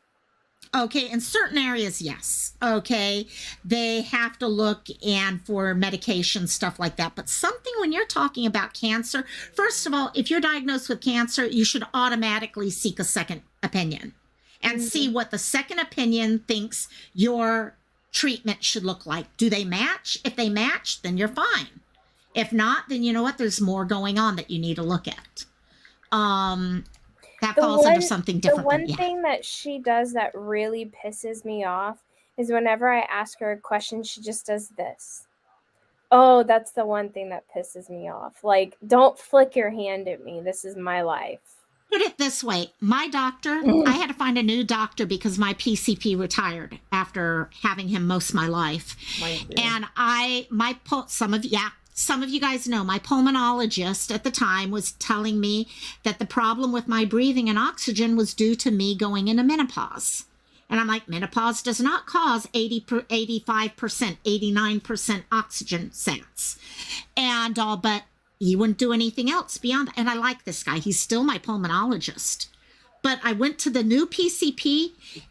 [SPEAKER 1] okay, in certain areas, yes. Okay, they have to look and for medication, stuff like that. But something when you're talking about cancer, first of all, if you're diagnosed with cancer, you should automatically seek a second opinion and see what the second opinion thinks your treatment should look like. Do they match? If they match, then you're fine. If not, then you know what? There's more going on that you need to look at. That falls under something different.
[SPEAKER 7] The one thing that she does that really pisses me off is whenever I ask her a question, she just does this. Oh, that's the one thing that pisses me off. Like, don't flick your hand at me. This is my life.
[SPEAKER 1] Put it this way. My doctor, I had to find a new doctor because my PCP retired after having him most of my life. And some of you guys know my pulmonologist at the time was telling me that the problem with my breathing and oxygen was due to me going into menopause. And I'm like, menopause does not cause 85%, 89% oxygen sats. And but he wouldn't do anything else beyond that. And I like this guy. He's still my pulmonologist. But I went to the new PCP,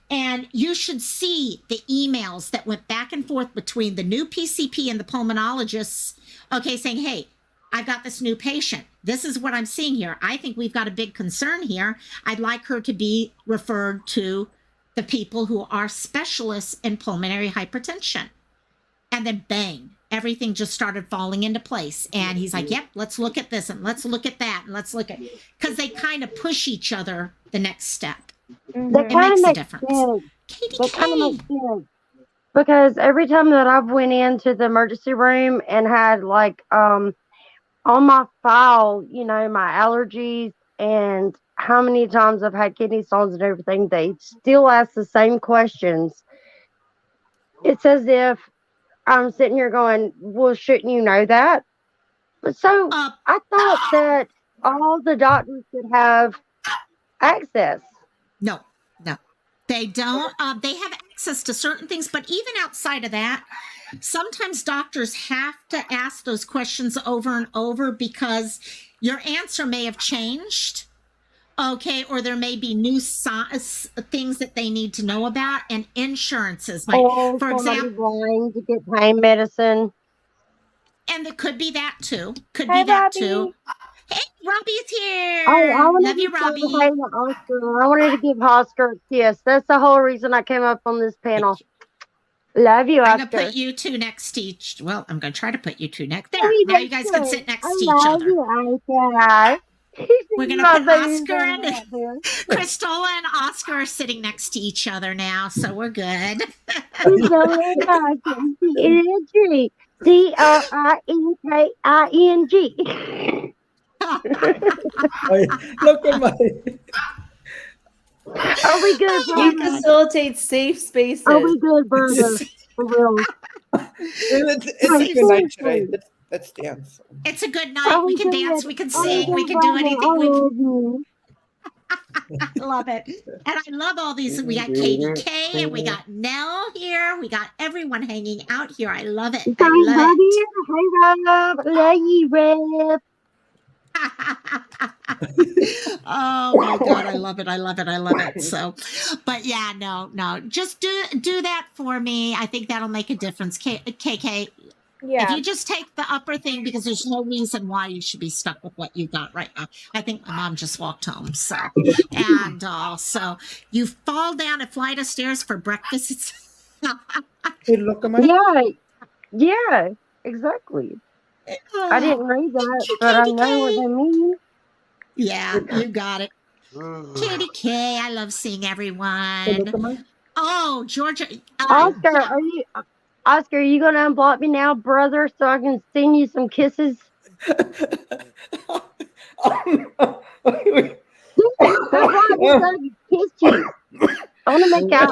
[SPEAKER 1] and you should see the emails that went back and forth between the new PCP and the pulmonologists, okay, saying, hey, I've got this new patient. This is what I'm seeing here. I think we've got a big concern here. I'd like her to be referred to the people who are specialists in pulmonary hypertension. And then bang, everything just started falling into place. And he's like, yep, let's look at this and let's look at that and let's look at, because they kind of push each other the next step.
[SPEAKER 10] That kind of makes sense. That kind of makes sense. Because every time that I've went into the emergency room and had like on my file, you know, my allergies and how many times I've had kidney stones and everything, they still ask the same questions. It's as if I'm sitting here going, well, shouldn't you know that? But so I thought that all the doctors should have access.
[SPEAKER 1] No. They don't. They have access to certain things, but even outside of that, sometimes doctors have to ask those questions over and over because your answer may have changed. Okay, or there may be new things that they need to know about, and insurances. Like, for example,
[SPEAKER 10] going to get pain medicine.
[SPEAKER 1] And there could be that too.
[SPEAKER 7] Hi, Robbie.
[SPEAKER 1] Hey, Robbie's here.
[SPEAKER 10] I
[SPEAKER 1] Love you, Robbie.
[SPEAKER 10] I wanted to give Oscar a kiss. That's the whole reason I came up on this panel. Love you, Oscar.
[SPEAKER 1] I'm going to put you two next to each. Well, I'm going to try to put you two next. There. Now you guys can sit next to each other. We're going to put Oscar and Crystal and Oscar are sitting next to each other now, so we're good.
[SPEAKER 10] DRINKING.
[SPEAKER 6] Lokomai.
[SPEAKER 10] Are we good,
[SPEAKER 1] Oh,
[SPEAKER 9] We
[SPEAKER 10] brother?
[SPEAKER 9] facilitate safe spaces.
[SPEAKER 10] Are we good, brother? For real.
[SPEAKER 6] It's
[SPEAKER 10] No,
[SPEAKER 6] a good night today.
[SPEAKER 10] seriously.
[SPEAKER 6] Let's dance.
[SPEAKER 1] it's a good
[SPEAKER 10] Are
[SPEAKER 1] night. We
[SPEAKER 10] we
[SPEAKER 1] can
[SPEAKER 10] good?
[SPEAKER 1] dance. We can
[SPEAKER 10] Are we
[SPEAKER 1] sing. We
[SPEAKER 10] good,
[SPEAKER 1] can do
[SPEAKER 10] brother?
[SPEAKER 1] anything.
[SPEAKER 10] I love you.
[SPEAKER 1] I love it. And I love all these. We got Katie K and we got Nell here. We got everyone hanging out here. I love it. I love
[SPEAKER 10] Love
[SPEAKER 1] it.
[SPEAKER 10] you. Hey, Rob. Love you, Rip.
[SPEAKER 1] Oh my god, I love it. I love it. I love it. So, but yeah, no. Just do that for me. I think that'll make a difference. KK, if you just take the upper thing, because there's no reason why you should be stuck with what you got right now. I think my mom just walked home. So, and so you fall down a flight of stairs for breakfast. It's
[SPEAKER 6] Hey, Lokomai.
[SPEAKER 10] Yeah, exactly. I didn't read that, but I know what they mean.
[SPEAKER 1] Yeah, you got it. Katie K, I love seeing
[SPEAKER 6] Hey,
[SPEAKER 1] everyone.
[SPEAKER 6] Lokomai.
[SPEAKER 1] Oh, Georgia.
[SPEAKER 10] Oscar, are you gonna unblock me now, brother, so I can send you some kisses?
[SPEAKER 6] Wait.
[SPEAKER 10] That's why I just gotta kiss you. I want to make out.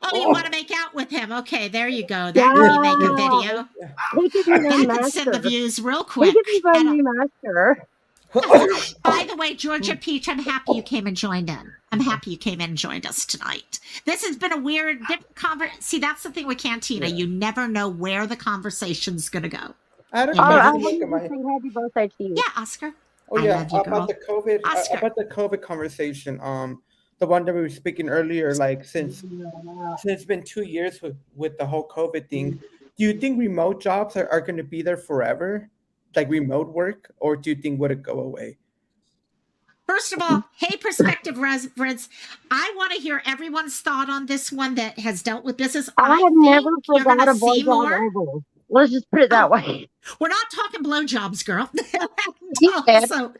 [SPEAKER 1] Oh, you want to make out with him? Okay, there you go. That could make a video.
[SPEAKER 10] He could be my
[SPEAKER 1] That could send the
[SPEAKER 10] master.
[SPEAKER 1] views real
[SPEAKER 10] He
[SPEAKER 1] quick.
[SPEAKER 10] could be my new master.
[SPEAKER 1] By the way, Georgia Peach, I'm happy you came and joined in. I'm happy you came in and joined us tonight. This has been a weird, different conversation. See, that's the thing with Cantina. You never know where the conversation's going to go.
[SPEAKER 6] I don't
[SPEAKER 10] I
[SPEAKER 6] know.
[SPEAKER 10] want to sing happy birthday to you.
[SPEAKER 1] Yeah, Oscar.
[SPEAKER 6] Oh
[SPEAKER 1] I
[SPEAKER 6] yeah,
[SPEAKER 1] love you, girl.
[SPEAKER 6] about the COVID conversation. The one that we were speaking earlier. Like since it's been 2 years with the whole COVID thing, do you think remote jobs are going to be there forever, like remote work, or do you think would it go away?
[SPEAKER 1] First of all, hey, prospective residents, I want to hear everyone's thought on this one that has dealt with business.
[SPEAKER 10] I have never
[SPEAKER 1] you're
[SPEAKER 10] forgot
[SPEAKER 1] gonna
[SPEAKER 10] a
[SPEAKER 1] see
[SPEAKER 10] blowjob
[SPEAKER 1] more.
[SPEAKER 10] ever. Let's just put it that way.
[SPEAKER 1] We're not talking blowjobs, girl.
[SPEAKER 10] Yeah.
[SPEAKER 1] So,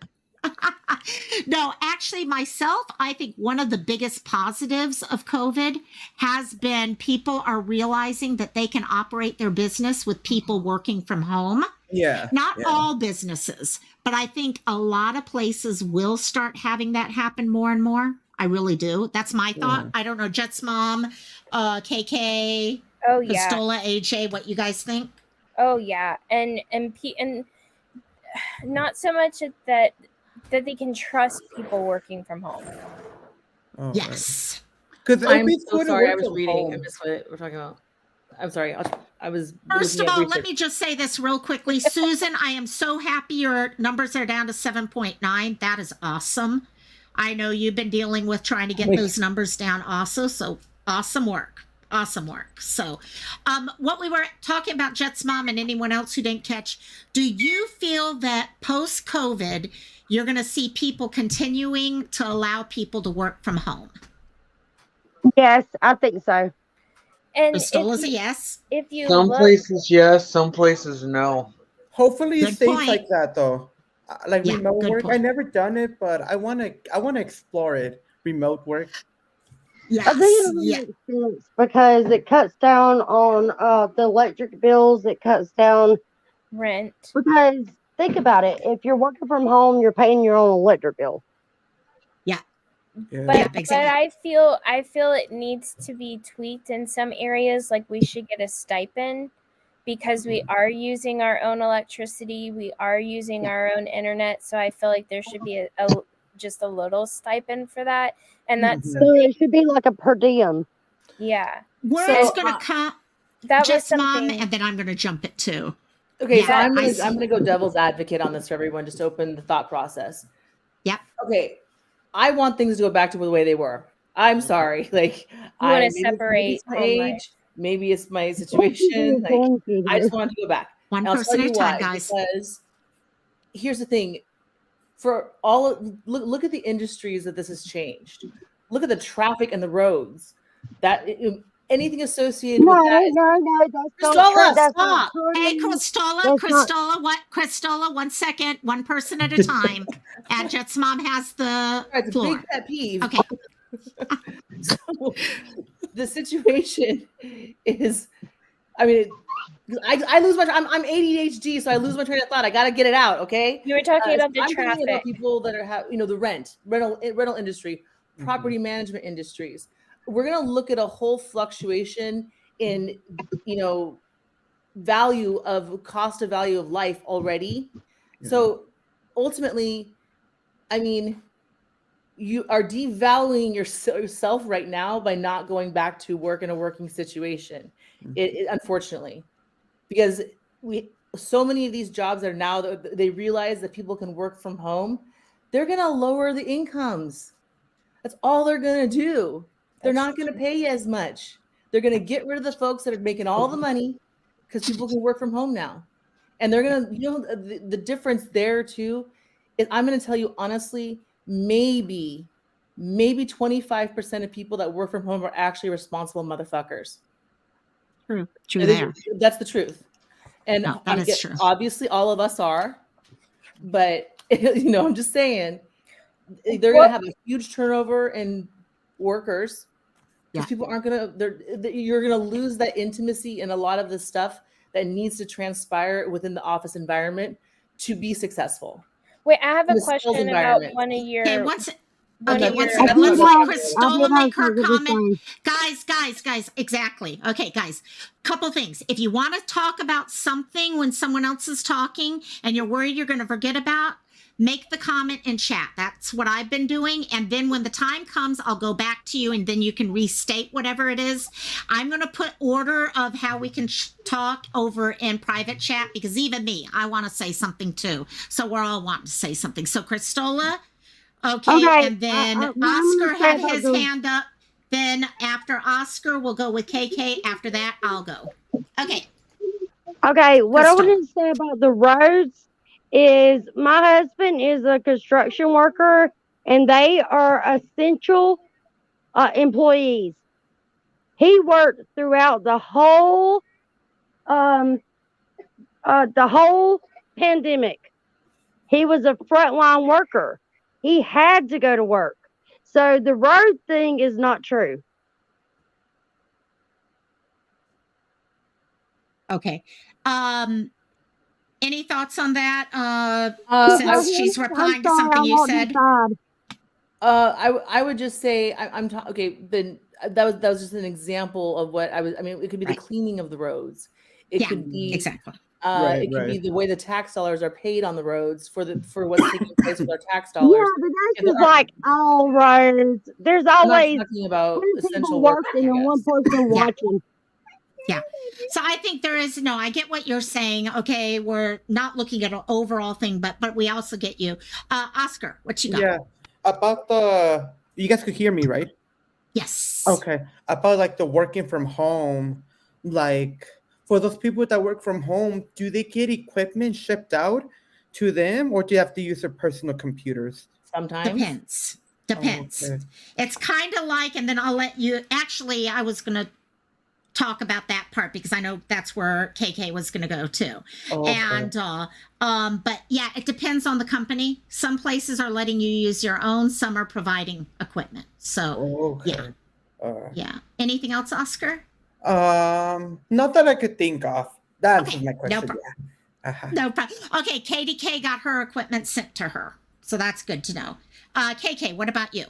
[SPEAKER 1] no, actually, myself, I think one of the biggest positives of COVID has been people are realizing that they can operate their business with people working from home.
[SPEAKER 6] Yeah.
[SPEAKER 1] Not all businesses, but I think a lot of places will start having that happen more and more. I really do. That's my thought. I don't know, Jet's mom, KK,
[SPEAKER 7] Oh yeah.
[SPEAKER 1] Pistola, AJ, what you guys think?
[SPEAKER 7] Oh yeah, and not so much that they can trust people working from home.
[SPEAKER 6] Oh,
[SPEAKER 1] yes.
[SPEAKER 6] Because
[SPEAKER 9] I'm so sorry. I was reading. I missed what we're talking about. I'm sorry. I was.
[SPEAKER 1] First of
[SPEAKER 9] looking at
[SPEAKER 1] all,
[SPEAKER 9] research.
[SPEAKER 1] let me just say this real quickly. Susan, I am so happy your numbers are down to 7.9. That is awesome. I know you've been dealing with trying to get those numbers down also. So awesome work. Awesome work. So what we were talking about, Jet's mom and anyone else who didn't catch, do you feel that post-COVID, you're going to see people continuing to allow people to work from home?
[SPEAKER 10] Yes, I think so.
[SPEAKER 7] And
[SPEAKER 1] Pistola's a yes.
[SPEAKER 7] If you
[SPEAKER 5] Some places yes, some places no.
[SPEAKER 6] Hopefully it
[SPEAKER 1] Good
[SPEAKER 6] stays
[SPEAKER 1] point.
[SPEAKER 6] like that though. Like
[SPEAKER 1] Yeah,
[SPEAKER 6] remote
[SPEAKER 1] good
[SPEAKER 6] work.
[SPEAKER 1] point.
[SPEAKER 6] I never done it, but I wanna explore it. Remote work.
[SPEAKER 1] Yes.
[SPEAKER 10] I think it'll
[SPEAKER 1] Yeah.
[SPEAKER 10] make sense because it cuts down on the electric bills. It cuts down
[SPEAKER 7] rent.
[SPEAKER 10] Because think about it. If you're working from home, you're paying your own electric bill.
[SPEAKER 1] Yeah.
[SPEAKER 7] But
[SPEAKER 1] Yeah,
[SPEAKER 7] but
[SPEAKER 1] exactly.
[SPEAKER 7] I feel it needs to be tweaked in some areas. Like we should get a stipend because we are using our own electricity, we are using our own internet. So I feel like there should be just a little stipend for that. And that's
[SPEAKER 10] So it should be like a per diem.
[SPEAKER 7] yeah.
[SPEAKER 1] Word's gonna come.
[SPEAKER 7] That
[SPEAKER 1] Just
[SPEAKER 7] was
[SPEAKER 1] mom,
[SPEAKER 7] something.
[SPEAKER 1] and then I'm gonna jump it too.
[SPEAKER 9] Okay,
[SPEAKER 1] Yeah,
[SPEAKER 9] so I'm
[SPEAKER 1] I
[SPEAKER 9] gonna go devil's advocate on this for everyone, just to open the thought process.
[SPEAKER 1] Yep.
[SPEAKER 9] Okay, I want things to go back to the way they were. I'm sorry, like
[SPEAKER 7] You want to
[SPEAKER 9] maybe
[SPEAKER 7] separate
[SPEAKER 9] it's my
[SPEAKER 7] home life.
[SPEAKER 9] age, maybe it's my situation. Like, I just want to go back.
[SPEAKER 1] One
[SPEAKER 9] And I'll
[SPEAKER 1] person
[SPEAKER 9] tell
[SPEAKER 1] at
[SPEAKER 9] you
[SPEAKER 1] a time,
[SPEAKER 9] why,
[SPEAKER 1] guys.
[SPEAKER 9] Because here's the thing: for all look at the industries that this has changed. Look at the traffic and the roads. That anything associated with that.
[SPEAKER 10] No, that's
[SPEAKER 9] Christola,
[SPEAKER 10] not true. That's
[SPEAKER 9] stop.
[SPEAKER 10] not true.
[SPEAKER 1] Hey, Christola,
[SPEAKER 10] That's not-
[SPEAKER 1] Christola, 1 second, one person at a time. And Jet's mom has the
[SPEAKER 9] It's a
[SPEAKER 1] floor.
[SPEAKER 9] big pet peeve.
[SPEAKER 1] Okay.
[SPEAKER 9] So the situation is I mean, I lose my. I'm ADHD, so I lose my train of thought. I got to get it out. Okay.
[SPEAKER 7] You were talking about the
[SPEAKER 9] I'm thinking about
[SPEAKER 7] traffic.
[SPEAKER 9] people that are the rental industry, property management industries. We're gonna look at a whole fluctuation in value of cost of value of life already. So ultimately, I mean, you are devaluing yourself right now by not going back to work in a working situation. It unfortunately, because so many of these jobs are now that they realize that people can work from home, they're going to lower the incomes. That's all they're going to do. They're not going to pay you as much. They're going to get rid of the folks that are making all the money because people can work from home now. And they're going to, the difference there too is, I'm going to tell you honestly, maybe 25% of people that work from home are actually responsible motherfuckers.
[SPEAKER 1] True there.
[SPEAKER 9] That's the truth. And
[SPEAKER 1] no, that is true.
[SPEAKER 9] Obviously all of us are, but I'm just saying they're going to have a huge turnover in workers because people aren't going to, you're going to lose that intimacy and a lot of the stuff that needs to transpire within the office environment to be successful.
[SPEAKER 7] Wait, I have a question about one of your.
[SPEAKER 1] Okay, one second. Let's let Christola make her comment. Guys, exactly. Okay, guys, couple things. If you want to talk about something when someone else is talking and you're worried you're going to forget about, make the comment in chat. That's what I've been doing. And then when the time comes, I'll go back to you and then you can restate whatever it is. I'm going to put order of how we can talk over in private chat because even me, I want to say something too. So we're all wanting to say something. So Christola. Okay, and then Oscar had his hand up. Then after Oscar, we'll go with KK. After that, I'll go. Okay.
[SPEAKER 10] Okay, what I wanted to say about the roads is my husband is a construction worker, and they are essential employees. He worked throughout the whole pandemic. He was a frontline worker. He had to go to work. So the road thing is not true.
[SPEAKER 1] Okay. Any thoughts on that? Since she's replying to something you said.
[SPEAKER 9] I would just say okay. Then that was just an example of what I was. I mean, it could be the cleaning of the roads. It could be
[SPEAKER 1] exactly.
[SPEAKER 9] It could be the way the tax dollars are paid on the roads for what's taking place with our tax dollars.
[SPEAKER 10] Yeah, but that's just like all roads. There's always
[SPEAKER 9] talking about essential
[SPEAKER 10] working and one person watching.
[SPEAKER 1] Yeah. So I think there is I get what you're saying. Okay, we're not looking at an overall thing, but we also get you. Oscar, what you got?
[SPEAKER 6] Yeah. About you guys could hear me, right?
[SPEAKER 1] Yes.
[SPEAKER 6] Okay. About like the working from home, like for those people that work from home, do they get equipment shipped out to them or do you have to use their personal computers?
[SPEAKER 9] Sometimes.
[SPEAKER 1] Depends. Okay. It's kind of like, and then I'll let you, actually, I was going to talk about that part because I know that's where KK was going to go too. Okay. And, but yeah, it depends on the company. Some places are letting you use your own, some are providing equipment. So yeah. Anything else, Oscar?
[SPEAKER 6] Not that I could think of. That answers my question.
[SPEAKER 1] No problem. Okay, KDK got her equipment sent to her. So that's good to know. KK, what about you?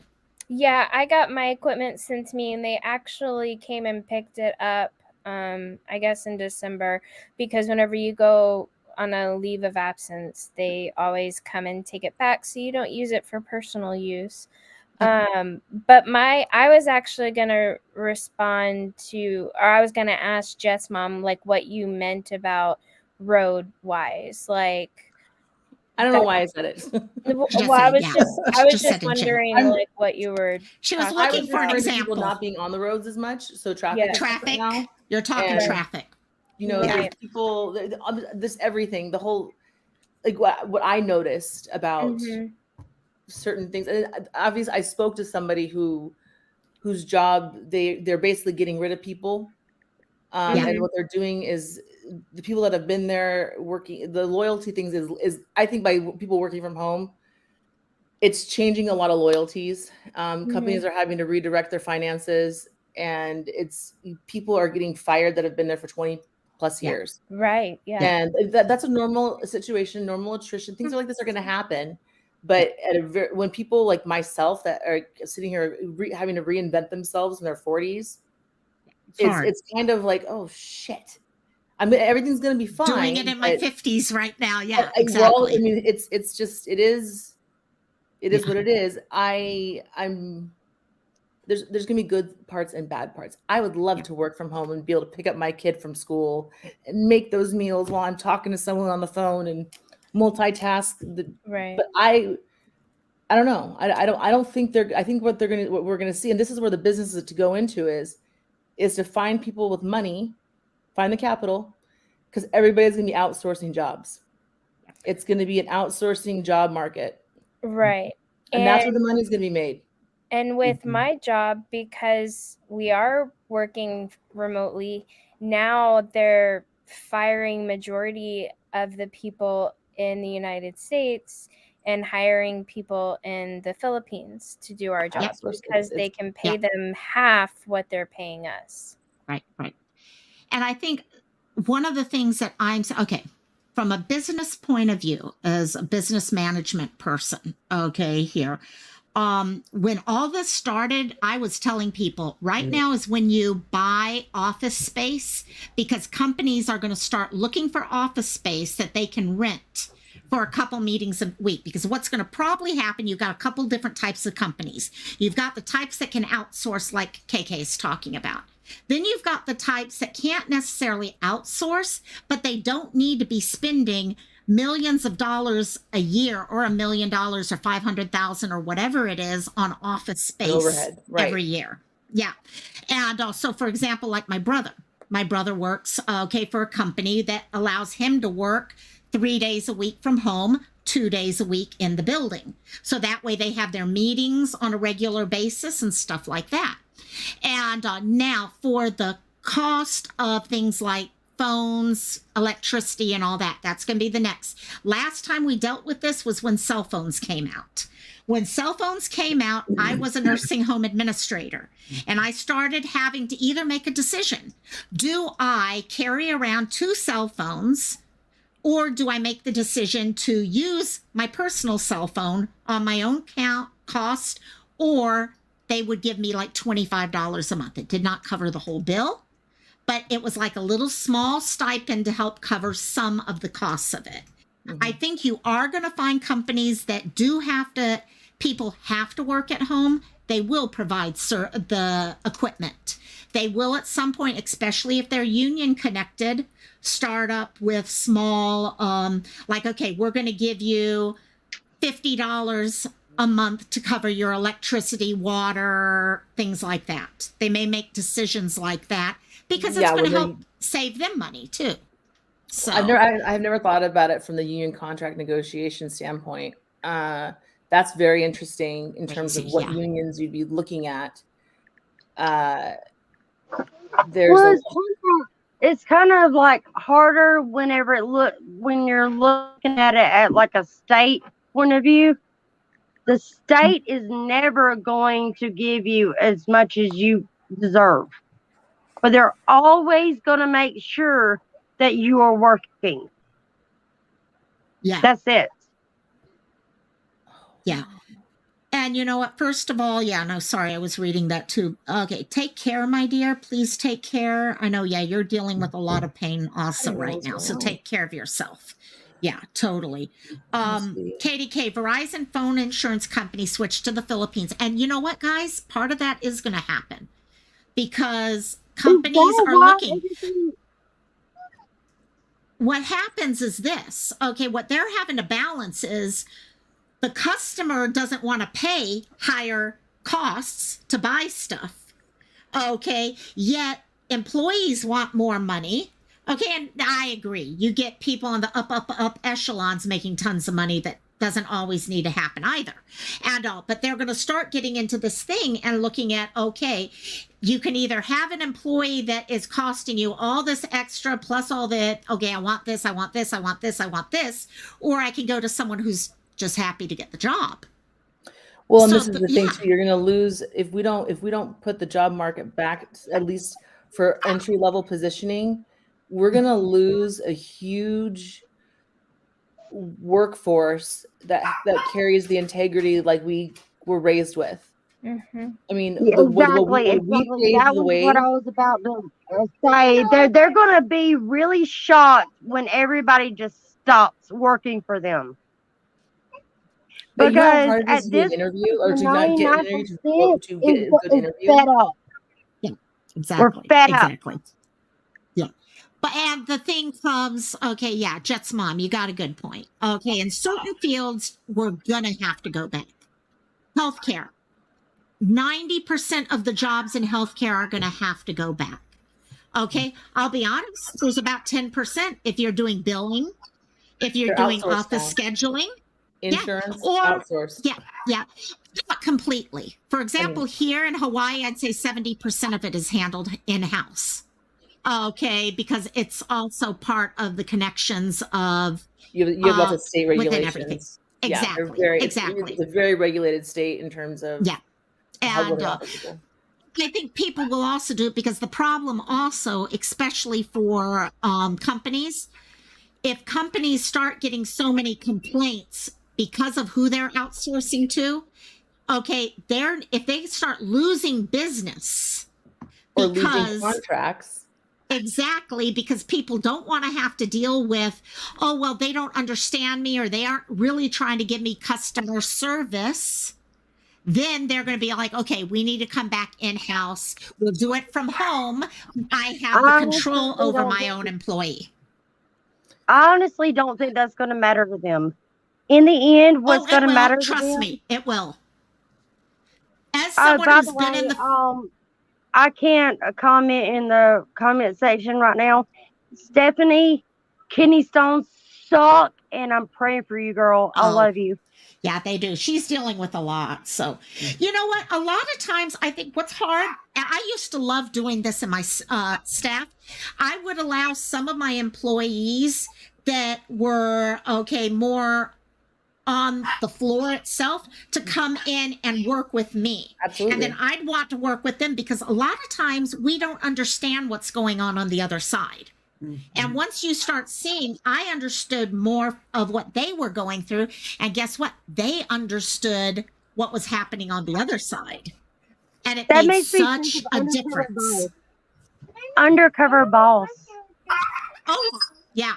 [SPEAKER 7] Yeah, I got my equipment sent to me and they actually came and picked it up, I guess in December, because whenever you go on a leave of absence, they always come and take it back so you don't use it for personal use. But I was actually gonna respond to, or I was gonna ask Jess' mom like what you meant about road wise, like
[SPEAKER 9] I don't know why I said it.
[SPEAKER 7] Well, I was just wondering like what you were.
[SPEAKER 1] She was looking for an example.
[SPEAKER 9] People not being on the roads as much, so traffic.
[SPEAKER 1] Traffic. Right, you're talking traffic.
[SPEAKER 9] There's people. This everything. The whole like what I noticed about certain things. And obviously, I spoke to somebody whose job they're basically getting rid of people, and what they're doing is the people that have been there working. The loyalty things is I think by people working from home, it's changing a lot of loyalties. Companies are having to redirect their finances, and people are getting fired that have been there for 20 plus years.
[SPEAKER 7] Right. Yeah.
[SPEAKER 9] And that's a normal situation, normal attrition. Things like this are going to happen. But when people like myself that are sitting here having to reinvent themselves in their 40s, it's kind of like, oh shit. I mean, everything's going to be fine.
[SPEAKER 1] Doing it in my 50s right now. Yeah, exactly.
[SPEAKER 9] Well, I mean, it's just, it is what it is. There's going to be good parts and bad parts. I would love to work from home and be able to pick up my kid from school and make those meals while I'm talking to someone on the phone and multitask.
[SPEAKER 7] Right.
[SPEAKER 9] But I don't know. I don't think I think what we're going to see, and this is where the business is to go into is to find people with money, find the capital, because everybody's going to be outsourcing jobs. It's going to be an outsourcing job market.
[SPEAKER 7] Right.
[SPEAKER 9] And that's where the money's going to be made.
[SPEAKER 7] And with my job, because we are working remotely, now they're firing majority of the people in the United States and hiring people in the Philippines to do our jobs because they can pay them half what they're paying us.
[SPEAKER 1] Right. And I think one of the things that from a business point of view, as a business management person, here, when all this started, I was telling people right now is when you buy office space, because companies are going to start looking for office space that they can rent for a couple meetings a week. Because what's going to probably happen, you've got a couple different types of companies. You've got the types that can outsource, like KK is talking about. Then you've got the types that can't necessarily outsource, but they don't need to be spending millions of dollars a year or $1 million or 500,000 or whatever it is on office space overhead, every year. Yeah. And also, for example, like my brother works for a company that allows him to work 3 days a week from home, 2 days a week in the building. So that way they have their meetings on a regular basis and stuff like that. And now for the cost of things like phones, electricity, and all that, that's going to be the next. Last time we dealt with this was when cell phones came out. When cell phones came out, I was a nursing home administrator, and I started having to either make a decision. Do I carry around 2 cell phones, or do I make the decision to use my personal cell phone on my own cost, or they would give me like $25 a month. It did not cover the whole bill, but it was like a little small stipend to help cover some of the costs of it. I think you are going to find companies that people have to work at home. They will provide the equipment. They will at some point, especially if they're union connected, start up with small, we're going to give you $50 a month to cover your electricity, water, things like that. They may make decisions like that because it's going to help save them money too. So
[SPEAKER 9] I've never thought about it from the union contract negotiation standpoint. That's very interesting in terms of what unions you'd be looking at.
[SPEAKER 10] It's kind of like harder when you're looking at it at like a state point of view. The state is never going to give you as much as you deserve, but they're always going to make sure that you are working.
[SPEAKER 1] Yeah.
[SPEAKER 10] That's it.
[SPEAKER 1] Yeah. And you know what? First of all, I was reading that too. Okay. Take care, my dear. Please take care. I know, you're dealing with a lot of pain also right now. So take care of yourself. Yeah, totally. Katie K, Verizon phone insurance company switched to the Philippines. And you know what, guys? Part of that is going to happen because companies are looking. What happens is this. Okay, what they're having to balance is the customer doesn't want to pay higher costs to buy stuff. Okay, yet employees want more money. Okay, and I agree. You get people on the up echelons making tons of money that doesn't always need to happen either. And but they're going to start getting into this thing and looking at, okay, you can either have an employee that is costing you all this extra plus all that, okay, I want this, I want this, I want this, I want this, or I can go to someone who's just happy to get the job.
[SPEAKER 9] Well, and this is the thing too. You're going to lose if we don't put the job market back, at least for entry level positioning. we're gonna lose a huge workforce that carries the integrity like we were raised with.
[SPEAKER 7] Mm-hmm.
[SPEAKER 9] I mean,
[SPEAKER 10] Yeah, exactly, exactly.
[SPEAKER 9] paved
[SPEAKER 10] That
[SPEAKER 9] the
[SPEAKER 10] was
[SPEAKER 9] way.
[SPEAKER 10] what I was about to say. They're going to be really shocked when everybody just stops working for them.
[SPEAKER 9] But you know how
[SPEAKER 10] Because
[SPEAKER 9] hard it is
[SPEAKER 10] at
[SPEAKER 9] to do an
[SPEAKER 10] this
[SPEAKER 9] interview
[SPEAKER 10] point,
[SPEAKER 9] or
[SPEAKER 10] the
[SPEAKER 9] to not get an
[SPEAKER 10] 99%
[SPEAKER 9] interview to
[SPEAKER 10] is,
[SPEAKER 9] get a good
[SPEAKER 10] is
[SPEAKER 9] interview?
[SPEAKER 10] fed up.
[SPEAKER 1] Yeah,
[SPEAKER 10] We're
[SPEAKER 1] exactly.
[SPEAKER 10] fed up.
[SPEAKER 1] Exactly. Yeah. But and the thing comes, okay, yeah, Jet's mom, you got a good point. Okay, in certain fields, we're gonna have to go back. Healthcare. 90% of the jobs in healthcare are gonna have to go back. Okay, I'll be honest, there's about 10% if you're doing billing, if you're
[SPEAKER 9] They're
[SPEAKER 1] doing
[SPEAKER 9] outsourced
[SPEAKER 1] office
[SPEAKER 9] now.
[SPEAKER 1] scheduling.
[SPEAKER 9] Insurance,
[SPEAKER 1] Or
[SPEAKER 9] outsourced.
[SPEAKER 1] yeah, not completely. For example, here in Hawaii, I'd say 70% of it is handled in-house. Okay, because it's also part of the connections of
[SPEAKER 9] you have lots of state
[SPEAKER 1] within everything.
[SPEAKER 9] regulations.
[SPEAKER 1] Exactly.
[SPEAKER 9] Yeah,
[SPEAKER 1] exactly.
[SPEAKER 9] It's a very regulated state in terms of
[SPEAKER 1] And I think people will also do it because the problem also, especially for companies, if companies start getting so many complaints because of who they're outsourcing to, okay, if they start losing business
[SPEAKER 9] or losing contracts.
[SPEAKER 1] Exactly, because people don't want to have to deal with, oh, well, they don't understand me or they aren't really trying to give me customer service. Then they're going to be like, okay, we need to come back in-house. We'll do it from home. I have the control over my own employee.
[SPEAKER 10] I honestly don't think that's going to matter to them. In the end, what's going to matter to them?
[SPEAKER 1] Trust me, it will. As someone who's been in the...
[SPEAKER 10] I can't comment in the comment section right now. Stephanie, kidney stones suck, and I'm praying for you, girl. I love you.
[SPEAKER 1] Yeah, they do. She's dealing with a lot. So, you know what? A lot of times, I think what's hard, I used to love doing this in my staff. I would allow some of my employees that were, more on the floor itself to come in and work with me.
[SPEAKER 9] Absolutely.
[SPEAKER 1] And then I'd want to work with them because a lot of times we don't understand what's going on the other side. Mm-hmm. And once you start seeing, I understood more of what they were going through. And guess what? They understood what was happening on the other side. And it made such a difference.
[SPEAKER 10] Undercover boss.
[SPEAKER 1] Oh, yeah.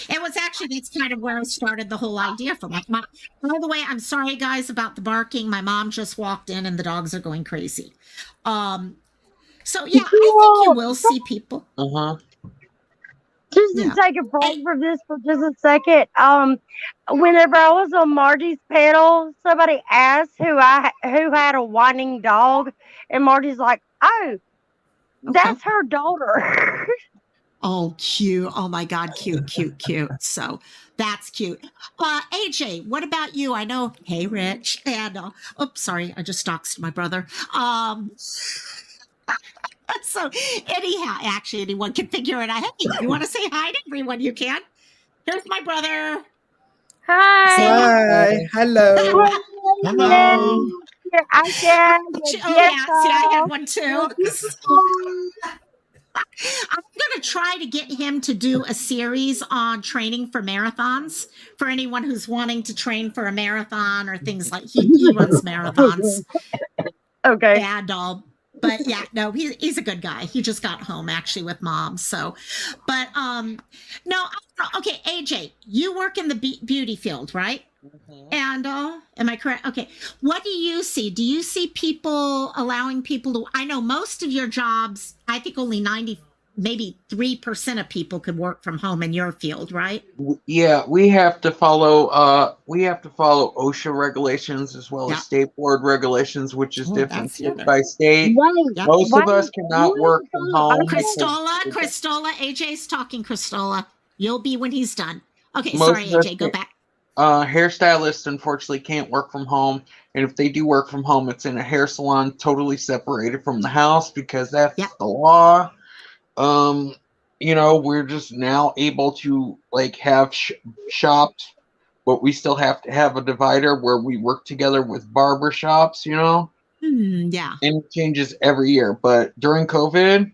[SPEAKER 1] It was actually, that's kind of where I started the whole idea from. By the way, I'm sorry, guys, about the barking. My mom just walked in and the dogs are going crazy. So, yeah, I think you will see people.
[SPEAKER 10] Just to take a break from this for just a second. Whenever I was on Margie's panel, somebody asked who had a whining dog, and Margie's like, "Oh, that's her daughter."
[SPEAKER 1] Oh, cute. Oh, my God. Cute, cute, cute. So that's cute. AJ, what about you? I know. Hey, Rich. And, oops, sorry. I just doxed my brother. So anyhow, actually, anyone can figure it out. Hey, if you want to say hi to everyone, you can. Here's my brother.
[SPEAKER 6] Hi. Hello.
[SPEAKER 1] Hello.
[SPEAKER 10] I
[SPEAKER 1] had one too. I'm going to try to get him to do a series on training for marathons for anyone who's wanting to train for a marathon or things like he runs marathons.
[SPEAKER 10] Okay.
[SPEAKER 1] And but yeah, no, he's a good guy. He just got home actually with mom. So, but no, okay, AJ, you work in the beauty field, right? Mm-hmm. And am I correct? Okay, what do you see? Do you see people allowing people to? I know most of your jobs. I think only 90, maybe 3% of people could work from home in your field, right?
[SPEAKER 5] Yeah, we have to follow OSHA regulations as well as state board regulations, which is different state by state. Most of us cannot work from home.
[SPEAKER 1] Christola, AJ's talking. Christola, you'll be when he's done. Okay, sorry, AJ, go back.
[SPEAKER 5] Hairstylists unfortunately can't work from home, and if they do work from home, it's in a hair salon totally separated from the house because that's the law. We're just now able to have shops, but we still have to have a divider where we work together with barber shops,
[SPEAKER 1] yeah.
[SPEAKER 5] And it changes every year. But during COVID,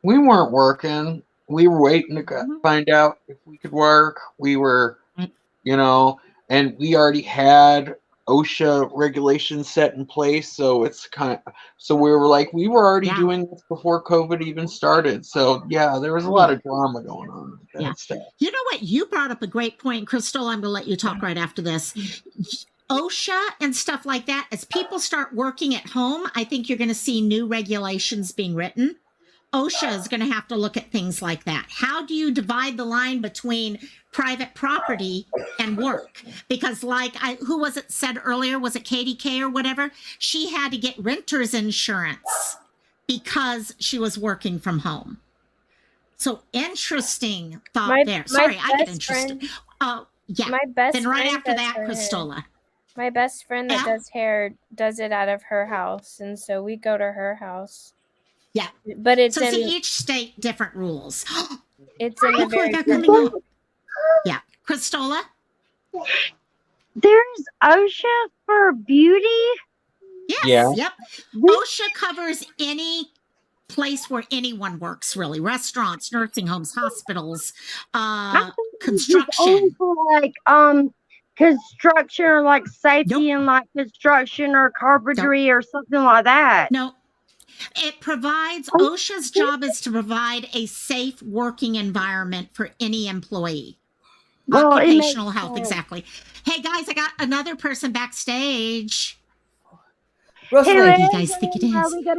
[SPEAKER 5] we weren't working. we were waiting to find out if we could work. We were, and we already had OSHA regulations set in place, so so we were like, we were already doing this before COVID even started. So yeah, there was a lot of drama going on with that stuff.
[SPEAKER 1] You know what? You brought up a great point, Crystal. I'm going to let you talk right after this. OSHA and stuff like that, as people start working at home, I think you're going to see new regulations being written. OSHA is going to have to look at things like that. How do you divide the line between private property and work? Because who was it said earlier? Was it Katie K or whatever? She had to get renter's insurance because she was working from home. So interesting thought there. Sorry, I get interested. Oh, yeah.
[SPEAKER 7] My best
[SPEAKER 1] then right
[SPEAKER 7] friend
[SPEAKER 1] after
[SPEAKER 7] does
[SPEAKER 1] that,
[SPEAKER 7] her
[SPEAKER 1] Christola.
[SPEAKER 7] hair. My best friend that does hair does it out of her house, and so we go to her house.
[SPEAKER 1] Yeah,
[SPEAKER 7] but it's
[SPEAKER 1] so see, each state different rules.
[SPEAKER 7] It's in the very
[SPEAKER 1] coming up. Yeah, Christola.
[SPEAKER 10] There's OSHA for beauty.
[SPEAKER 1] Yes.
[SPEAKER 5] Yeah.
[SPEAKER 1] Yep. OSHA covers any place where anyone works, really. Restaurants, nursing homes, hospitals, construction.
[SPEAKER 10] For like construction or like safety and like construction or carpentry or something like that.
[SPEAKER 1] No. It provides, OSHA's job is to provide a safe working environment for any employee. Occupational health, exactly. Hey guys, I got another person backstage.
[SPEAKER 6] Rosalie.
[SPEAKER 1] Who do you guys think it is?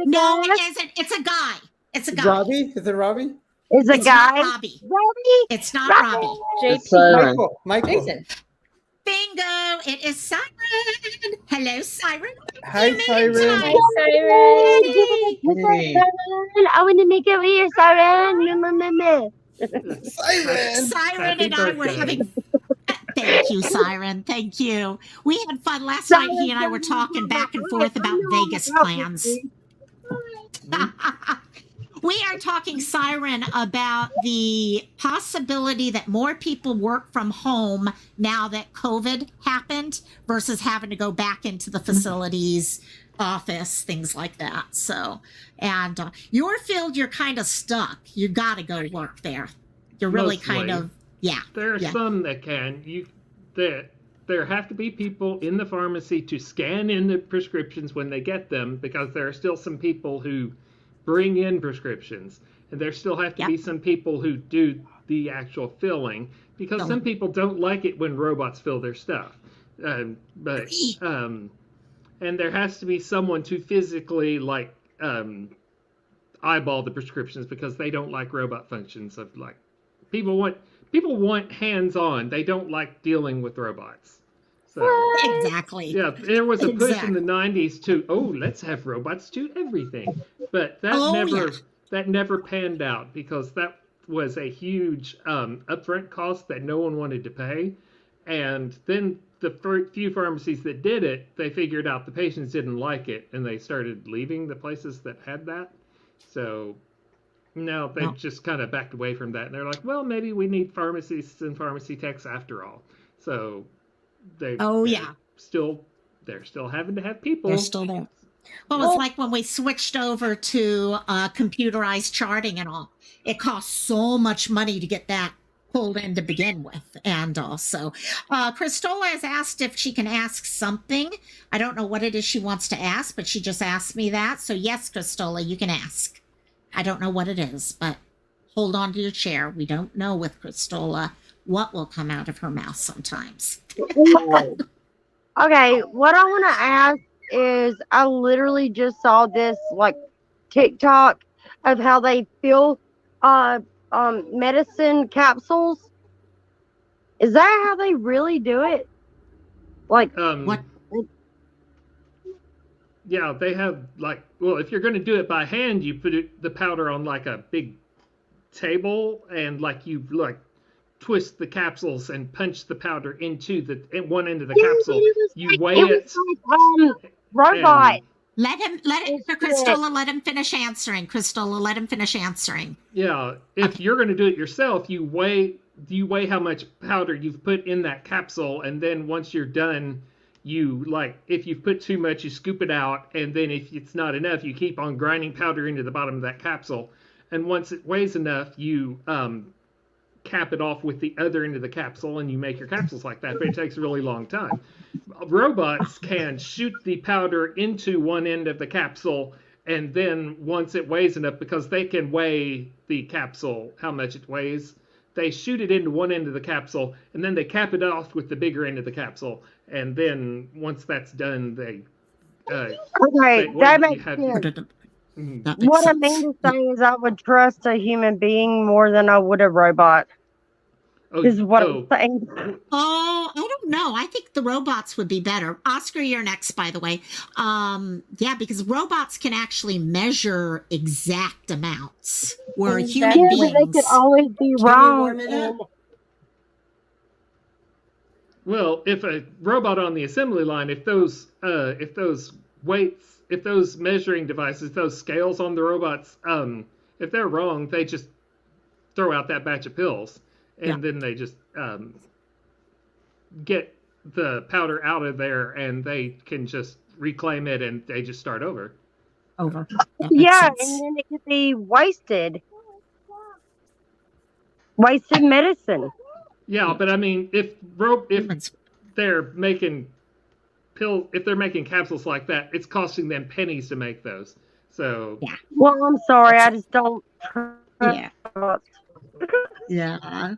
[SPEAKER 1] No, it isn't. It's a guy. It's a guy.
[SPEAKER 6] Robbie? Is it Robbie?
[SPEAKER 10] It's a guy.
[SPEAKER 1] Not Robbie.
[SPEAKER 10] Robbie?
[SPEAKER 1] It's not Robbie.
[SPEAKER 6] JP. Michael.
[SPEAKER 9] Jason.
[SPEAKER 1] Bingo! It is Siren. Hello, Siren.
[SPEAKER 6] Hi, Siren.
[SPEAKER 7] Hi, Siren.
[SPEAKER 5] Hey.
[SPEAKER 10] I want to make it with you, Siren.
[SPEAKER 6] Siren.
[SPEAKER 1] Siren and I were having. Thank you, Siren. Thank you. We had fun last night. He and I were talking back and forth about Vegas plans. We are talking, Siren, about the possibility that more people work from home now that COVID happened versus having to go back into the facilities, office, things like that. So, and your field, you're kind of stuck. You got to go work there. You're really kind of,
[SPEAKER 11] There are some that can. There have to be people in the pharmacy to scan in the prescriptions when they get them, because there are still some people who bring in prescriptions, and there still have to be some people who do the actual filling, because some people don't like it when robots fill their stuff. And there has to be someone to physically eyeball the prescriptions, because they don't like robot functions of people want hands-on. They don't like dealing with robots. So,
[SPEAKER 1] exactly.
[SPEAKER 11] Yeah, there was a push in the 90s to, let's have robots do everything. But that never panned out, because that was a huge upfront cost that no one wanted to pay. And then the few pharmacies that did it, they figured out the patients didn't like it, and they started leaving the places that had that. So now they've just kind of backed away from that. And they're like, well, maybe we need pharmacists and pharmacy techs after all. So they're still having to have people.
[SPEAKER 1] They're still there. Well, it's like when we switched over to computerized charting and all. It costs so much money to get that pulled in to begin with. And also, Christola has asked if she can ask something. I don't know what it is she wants to ask, but she just asked me that. So yes, Christola, you can ask. I don't know what it is, but hold on to your chair. We don't know with Christola what will come out of her mouth sometimes.
[SPEAKER 10] Okay, what I want to ask is, I literally just saw this TikTok of how they fill medicine capsules. Is that how they really do it? What?
[SPEAKER 11] Yeah, they have if you're going to do it by hand, you put the powder on a big table, and you twist the capsules and punch the powder into one end of the capsule. You weigh it.
[SPEAKER 10] Robot.
[SPEAKER 1] Christola, let him finish answering. Christola, let him finish answering.
[SPEAKER 11] Yeah, if you're going to do it yourself, you weigh how much powder you've put in that capsule, and then once you're done, you if you've put too much, you scoop it out, and then if it's not enough, you keep on grinding powder into the bottom of that capsule and once it weighs enough, you cap it off with the other end of the capsule, and you make your capsules like that. But it takes a really long time. Robots can shoot the powder into one end of the capsule, and then once it weighs enough, because they can weigh the capsule, how much it weighs, they shoot it into one end of the capsule, and then they cap it off with the bigger end of the capsule. And then once that's done, they
[SPEAKER 10] Okay, that makes sense. What I mean to say is, I would trust a human being more than I would a robot. Is what I'm saying.
[SPEAKER 1] Oh, I don't know. I think the robots would be better. Oscar, you're next, by the way. Yeah, because robots can actually measure exact amounts, where human beings,
[SPEAKER 10] they could always be wrong.
[SPEAKER 11] Well, if a robot on the assembly line, if those weights, if those measuring devices, those scales on the robots, if they're wrong, they just throw out that batch of pills, and then they just get the powder out of there, and they can just reclaim it, and they just start over.
[SPEAKER 10] Yeah, and then it could be wasted medicine.
[SPEAKER 11] Yeah, but I mean, if they're making pills, if they're making capsules like that, it's costing them pennies to make those. So
[SPEAKER 1] yeah.
[SPEAKER 10] Well, I'm sorry, I just don't.
[SPEAKER 1] Yeah.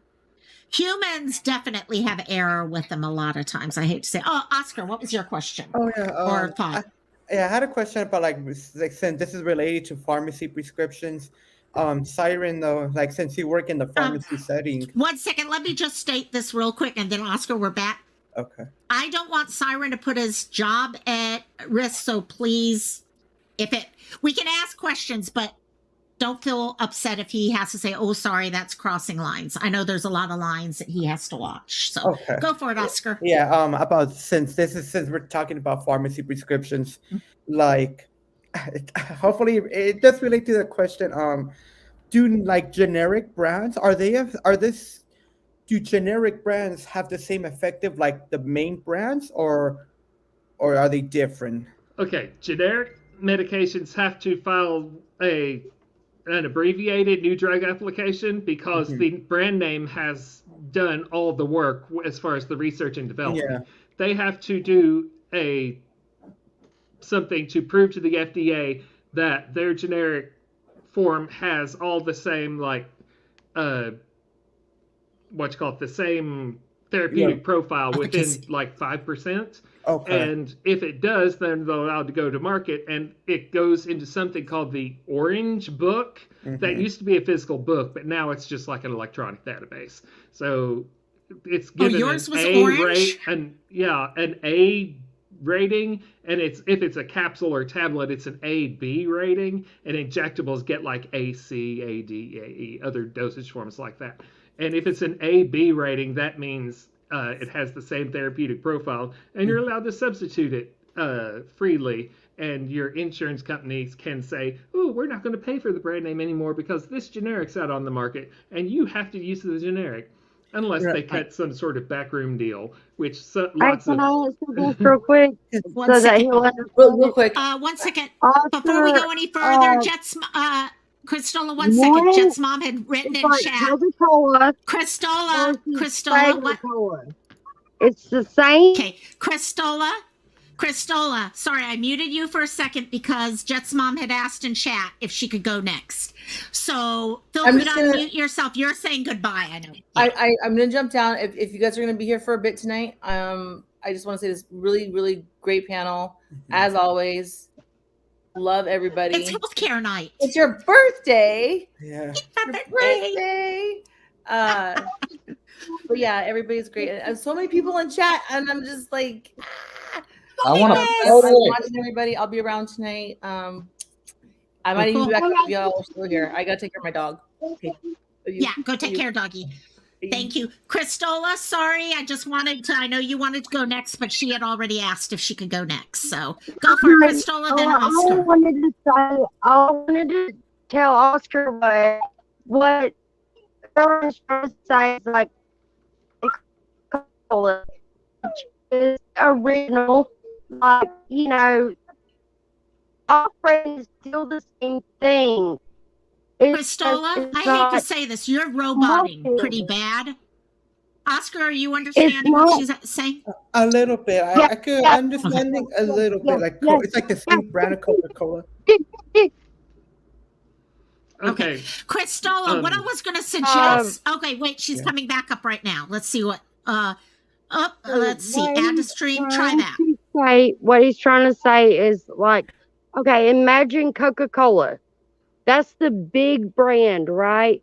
[SPEAKER 1] Humans definitely have error with them a lot of times. I hate to say. Oh, Oscar, what was your question?
[SPEAKER 6] Oh yeah.
[SPEAKER 1] Or thought?
[SPEAKER 6] I had a question about like since this is related to pharmacy prescriptions. Siren though, like since you work in the pharmacy setting.
[SPEAKER 1] 1 second, let me just state this real quick, and then Oscar, we're back.
[SPEAKER 6] Okay.
[SPEAKER 1] I don't want Siren to put his job at risk, so please, we can ask questions, but don't feel upset if he has to say, "Oh, sorry, that's crossing lines." I know there's a lot of lines that he has to watch, so go for it, Oscar.
[SPEAKER 6] Yeah. About since we're talking about pharmacy prescriptions, like. Hopefully it does relate to the question. Do like generic brands do generic brands have the same effective like the main brands, or are they different?
[SPEAKER 11] Okay, generic medications have to file an abbreviated new drug application because the brand name has done all the work as far as the research and development.
[SPEAKER 6] Yeah.
[SPEAKER 11] They have to do something to prove to the FDA that their generic form has all the same the same therapeutic profile within like 5%.
[SPEAKER 6] Okay.
[SPEAKER 11] And if it does, then they're allowed to go to market, and it goes into something called the Orange Book. That used to be a physical book, but now it's just like an electronic database. So it's given
[SPEAKER 1] yours was
[SPEAKER 11] an
[SPEAKER 1] orange?
[SPEAKER 11] an A rating, and if it's a capsule or tablet, it's an A/B rating, and injectables get like AC, AD, AE, other dosage forms like that. And if it's an A/B rating, that means it has the same therapeutic profile, and you're allowed to substitute it freely. And your insurance companies can say, "Oh, we're not going to pay for the brand name anymore because this generic's out on the market, and you have to use the generic." Unless they cut some sort of backroom deal, which lots of...
[SPEAKER 10] Can I answer this real quick?
[SPEAKER 9] Real quick.
[SPEAKER 1] 1 second. Before we go any further, Christola, 1 second. Jet's mom had written in chat. Christola, what?
[SPEAKER 10] It's the same.
[SPEAKER 1] Okay, Christola, sorry, I muted you for a second because Jet's mom had asked in chat if she could go next. So feel free to unmute yourself. You're saying goodbye, I know.
[SPEAKER 9] Yeah. I'm going to jump down. If you guys are going to be here for a bit tonight, I just want to say this really, really great panel. As always, love everybody.
[SPEAKER 1] It's healthcare night.
[SPEAKER 9] It's your birthday.
[SPEAKER 6] Yeah.
[SPEAKER 9] Birthday. But yeah, everybody's great. And so many people in chat, and I'm just like...
[SPEAKER 5] I want to.
[SPEAKER 9] I'm watching everybody. I'll be around tonight. I might even be back if y'all are still here. I gotta take care of my dog. Okay.
[SPEAKER 1] Go take care, doggy. Thank you. Christola, sorry, I know you wanted to go next, but she had already asked if she could go next. So go for it, Christola, then Oscar.
[SPEAKER 10] I wanted to tell Oscar what Aaron's trying to say is like is original. Like, all friends is still the same thing.
[SPEAKER 1] Christola, I hate to say this, you're roboting pretty bad. Oscar, are you understanding what she's saying?
[SPEAKER 6] A little bit. I could understanding a little bit. Like it's like the same brand of Coca-Cola.
[SPEAKER 11] Okay.
[SPEAKER 1] Christola, what I was going to suggest. Okay, wait, she's coming back up right now. Let's see what. Let's see. Add to stream. Try that.
[SPEAKER 10] What he's trying to say is like, okay, imagine Coca-Cola. That's the big brand, right?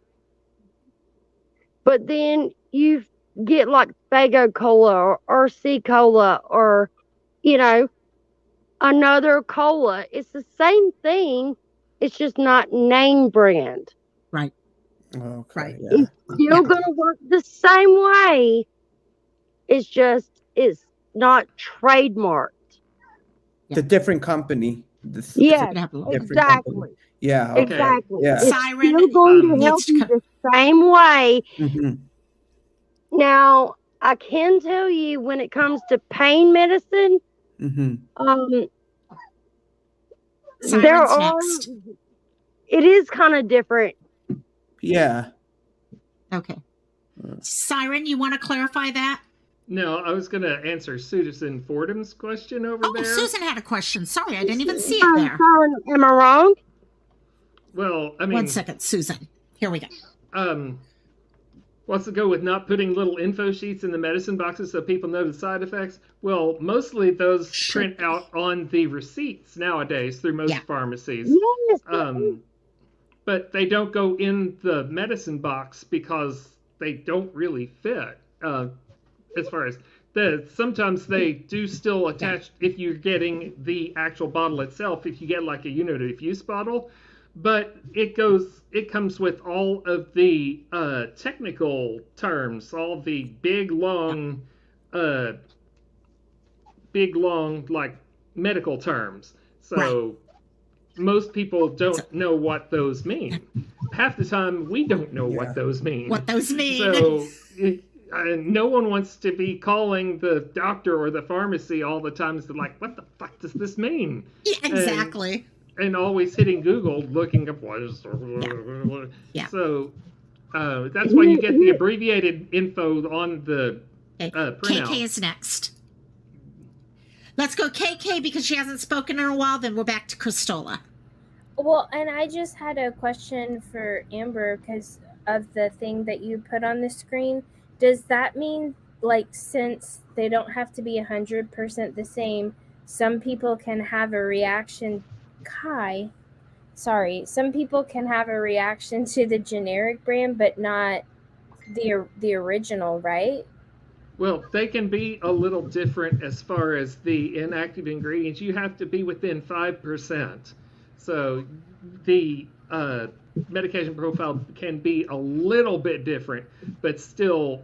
[SPEAKER 10] But then you get like Fago Cola or RC Cola or, another cola. It's the same thing. It's just not name brand.
[SPEAKER 1] Right.
[SPEAKER 6] Okay.
[SPEAKER 1] Right.
[SPEAKER 6] Yeah.
[SPEAKER 10] It's still going to work the same way. It's not trademarked.
[SPEAKER 6] It's a different company.
[SPEAKER 10] Yes,
[SPEAKER 6] different
[SPEAKER 10] exactly.
[SPEAKER 6] company. Yeah.
[SPEAKER 11] Okay.
[SPEAKER 10] Exactly.
[SPEAKER 6] Yeah.
[SPEAKER 10] It's
[SPEAKER 1] Siren
[SPEAKER 10] still going to help you the same way.
[SPEAKER 6] Mm-hmm.
[SPEAKER 10] Now, I can tell you when it comes to pain medicine,
[SPEAKER 1] Siren's next.
[SPEAKER 10] It is kind of different.
[SPEAKER 6] Yeah.
[SPEAKER 1] Okay. Siren, you want to clarify that?
[SPEAKER 11] No, I was going to answer Susan Fordham's question over there.
[SPEAKER 1] Oh, Susan had a question. Sorry, I didn't even see it there.
[SPEAKER 10] Am I wrong?
[SPEAKER 11] Well, I mean...
[SPEAKER 1] 1 second, Susan. Here we go.
[SPEAKER 11] Wants to go with not putting little info sheets in the medicine boxes so people know the side effects. Well, mostly those print out on the receipts nowadays through most pharmacies.
[SPEAKER 10] Yes.
[SPEAKER 11] But they don't go in the medicine box because they don't really fit. As far as sometimes they do still attach if you're getting the actual bottle itself. If you get like a unit of use bottle. But it comes with all of the technical terms, all the big long like medical terms. So most people don't know what those mean. Half the time we don't know what those mean. So no one wants to be calling the doctor or the pharmacy all the time. It's like, what the fuck does this mean?
[SPEAKER 1] Yeah, exactly.
[SPEAKER 11] And always hitting Google looking up what is. So that's why you get the abbreviated info on the printout.
[SPEAKER 1] KK is next. Let's go KK because she hasn't spoken in a while. Then we're back to Christola.
[SPEAKER 7] Well, and I just had a question for Amber because of the thing that you put on the screen. Does that mean, like, since they don't have to be 100% the same, some people can have a reaction? Some people can have a reaction to the generic brand, but not the original, right?
[SPEAKER 11] Well, they can be a little different as far as the inactive ingredients. You have to be within 5%. So the medication profile can be a little bit different, but still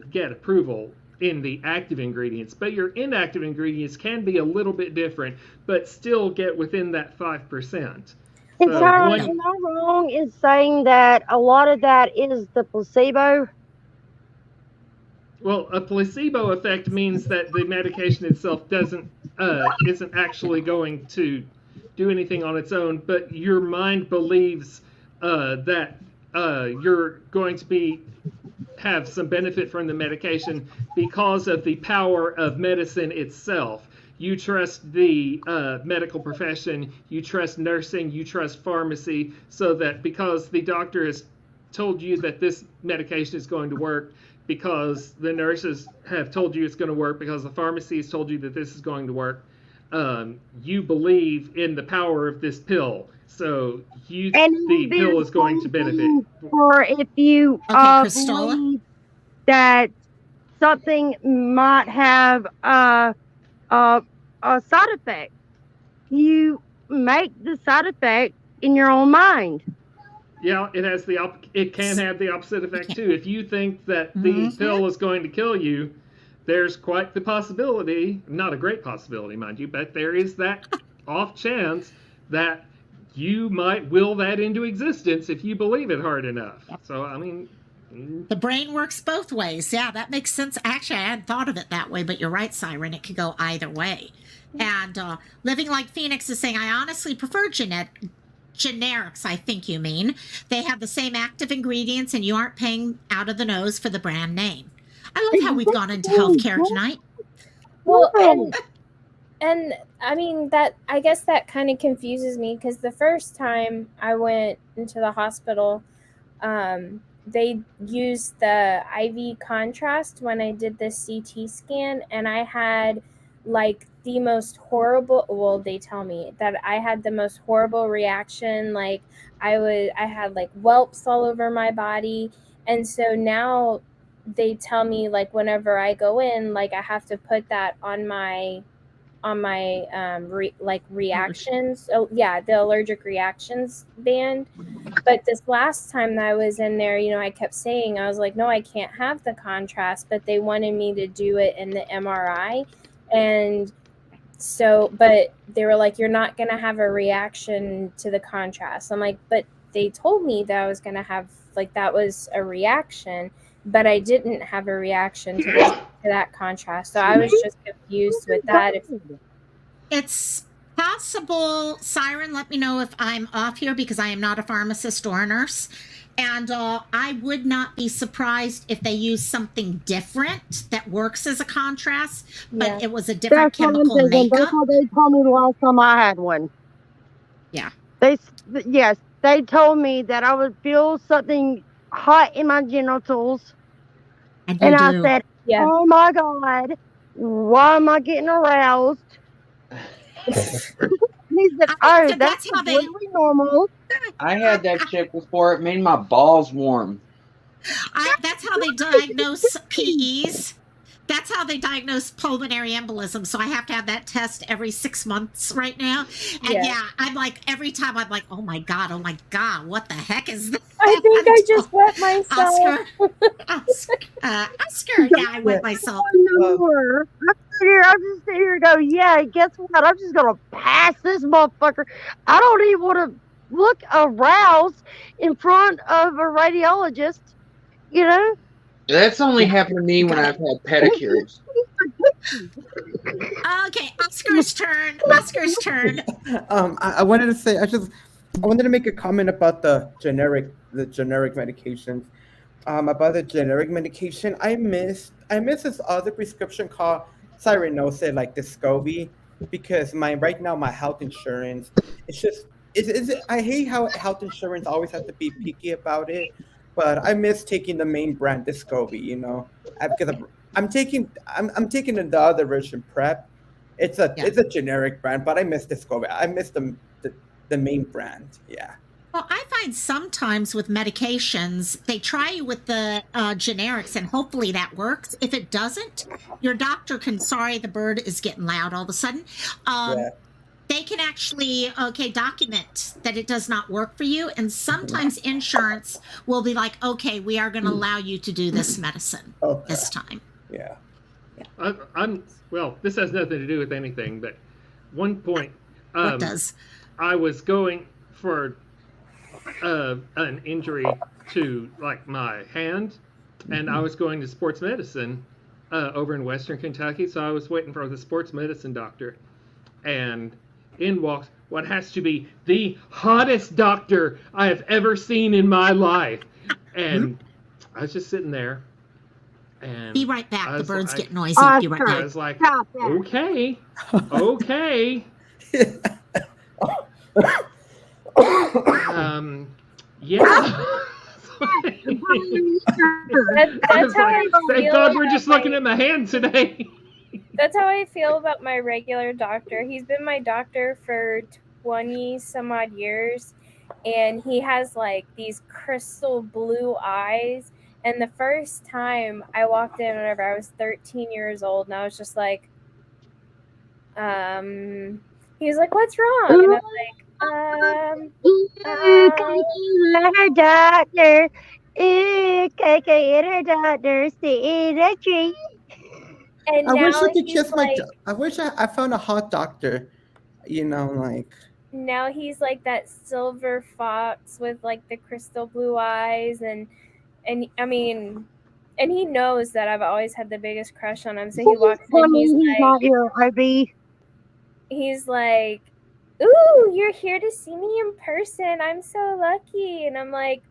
[SPEAKER 11] get approval in the active ingredients. But your inactive ingredients can be a little bit different, but still get within that 5%.
[SPEAKER 10] Am I wrong in saying that a lot of that is the placebo?
[SPEAKER 11] Well, a placebo effect means that the medication itself isn't actually going to do anything on its own, but your mind believes that you're going to have some benefit from the medication because of the power of medicine itself. You trust the medical profession, you trust nursing, you trust pharmacy, so that because the doctor has told you that this medication is going to work, because the nurses have told you it's going to work, because the pharmacy has told you that this is going to work, you believe in the power of this pill. So the pill is going to benefit.
[SPEAKER 10] Or if you believe that something might have a side effect, you make the side effect in your own mind.
[SPEAKER 11] Yeah, it can have the opposite effect too. If you think that the pill is going to kill you, there's quite the possibility, not a great possibility, mind you, but there is that off chance that you might will that into existence if you believe it hard enough. So, I mean...
[SPEAKER 1] The brain works both ways. Yeah, that makes sense. Actually, I hadn't thought of it that way, but you're right, Siren. It could go either way. And Living Like Phoenix is saying, I honestly prefer generics, I think you mean. They have the same active ingredients, and you aren't paying out of the nose for the brand name. I love how we've gone into healthcare tonight.
[SPEAKER 7] Well, and I mean that I guess that kind of confuses me because the first time I went into the hospital, they used the IV contrast when I did the CT scan, and I had like the most horrible, well, they tell me that I had the most horrible reaction. Like I had like whelps all over my body. And so now they tell me like whenever I go in, like I have to put that on my reactions. Oh yeah, the allergic reactions band. But this last time that I was in there, I kept saying, I was like, no, I can't have the contrast, but they wanted me to do it in the MRI. And so, but they were like, you're not going to have a reaction to the contrast. I'm like, but they told me that I was going to have, like, that was a reaction, but I didn't have a reaction to that contrast. So I was just confused with that.
[SPEAKER 1] It's possible, Siren, let me know if I'm off here because I am not a pharmacist or a nurse. And I would not be surprised if they use something different that works as a contrast, but it was a different chemical makeup.
[SPEAKER 10] That's what they told me the last time I had one.
[SPEAKER 1] Yeah.
[SPEAKER 10] Yes, they told me that I would feel something hot in my genitals.
[SPEAKER 1] And
[SPEAKER 10] I said, oh my God, why am I getting aroused? He said, oh, that's completely normal.
[SPEAKER 5] I had that shit before. It made my balls warm.
[SPEAKER 1] That's how they diagnose PEs. That's how they diagnose pulmonary embolism. So I have to have that test every 6 months right now. And I'm like, every time I'm like, oh my God, what the heck is this?
[SPEAKER 7] I think I just wet myself.
[SPEAKER 1] Oscar. Yeah, I wet myself.
[SPEAKER 10] I'm just sitting here and go, yeah, guess what? I'm just going to pass this motherfucker. I don't even want to look aroused in front of a radiologist,
[SPEAKER 5] That's only happened to me when I've had pedicures.
[SPEAKER 1] Okay, Oscar's turn.
[SPEAKER 6] I wanted to say, I wanted to make a comment about the generic medications. About the generic medication, I miss this other prescription called Siren knows it, like Descovy, because right now my health insurance, I hate how health insurance always has to be picky about it, but I miss taking the main brand Descovy, because I'm taking the other version Prep. It's a generic brand, but I miss Descovy. I miss the main brand. Yeah.
[SPEAKER 1] Well, I find sometimes with medications, they try you with the generics, and hopefully that works. If it doesn't, your doctor can, sorry, the bird is getting loud all of a sudden. They can actually, document that it does not work for you. And sometimes insurance will be like, okay, we are going to allow you to do this medicine this time.
[SPEAKER 6] Yeah.
[SPEAKER 11] Well, this has nothing to do with anything, but one point.
[SPEAKER 1] What does?
[SPEAKER 11] I was going for an injury to like my hand, and I was going to sports medicine over in Western Kentucky, so I was waiting for the sports medicine doctor, and in walks what has to be the hottest doctor I have ever seen in my life, and I was just sitting there, and
[SPEAKER 1] be right back. The birds get noisy. Be right back.
[SPEAKER 11] I was like, okay. Yeah.
[SPEAKER 7] That's how I feel.
[SPEAKER 11] Thank God we're just looking at my hand today.
[SPEAKER 7] That's how I feel about my regular doctor. He's been my doctor for 20 some odd years, and he has like these crystal blue eyes. And the first time I walked in whenever I was 13 years old, and I was just like, he was like, what's wrong? And I was like,
[SPEAKER 10] doctor. Doctor, see the tree.
[SPEAKER 7] And
[SPEAKER 6] I
[SPEAKER 7] now
[SPEAKER 6] wish I could
[SPEAKER 7] he's
[SPEAKER 6] kiss
[SPEAKER 7] like,
[SPEAKER 6] I wish I found a hot doctor, like.
[SPEAKER 7] Now he's like that silver fox with like the crystal blue eyes, and I mean, and he knows that I've always had the biggest crush on him. So he walks in, he's
[SPEAKER 10] not your IB.
[SPEAKER 7] He's like, ooh, you're here to see me in person. I'm so lucky. And I'm like,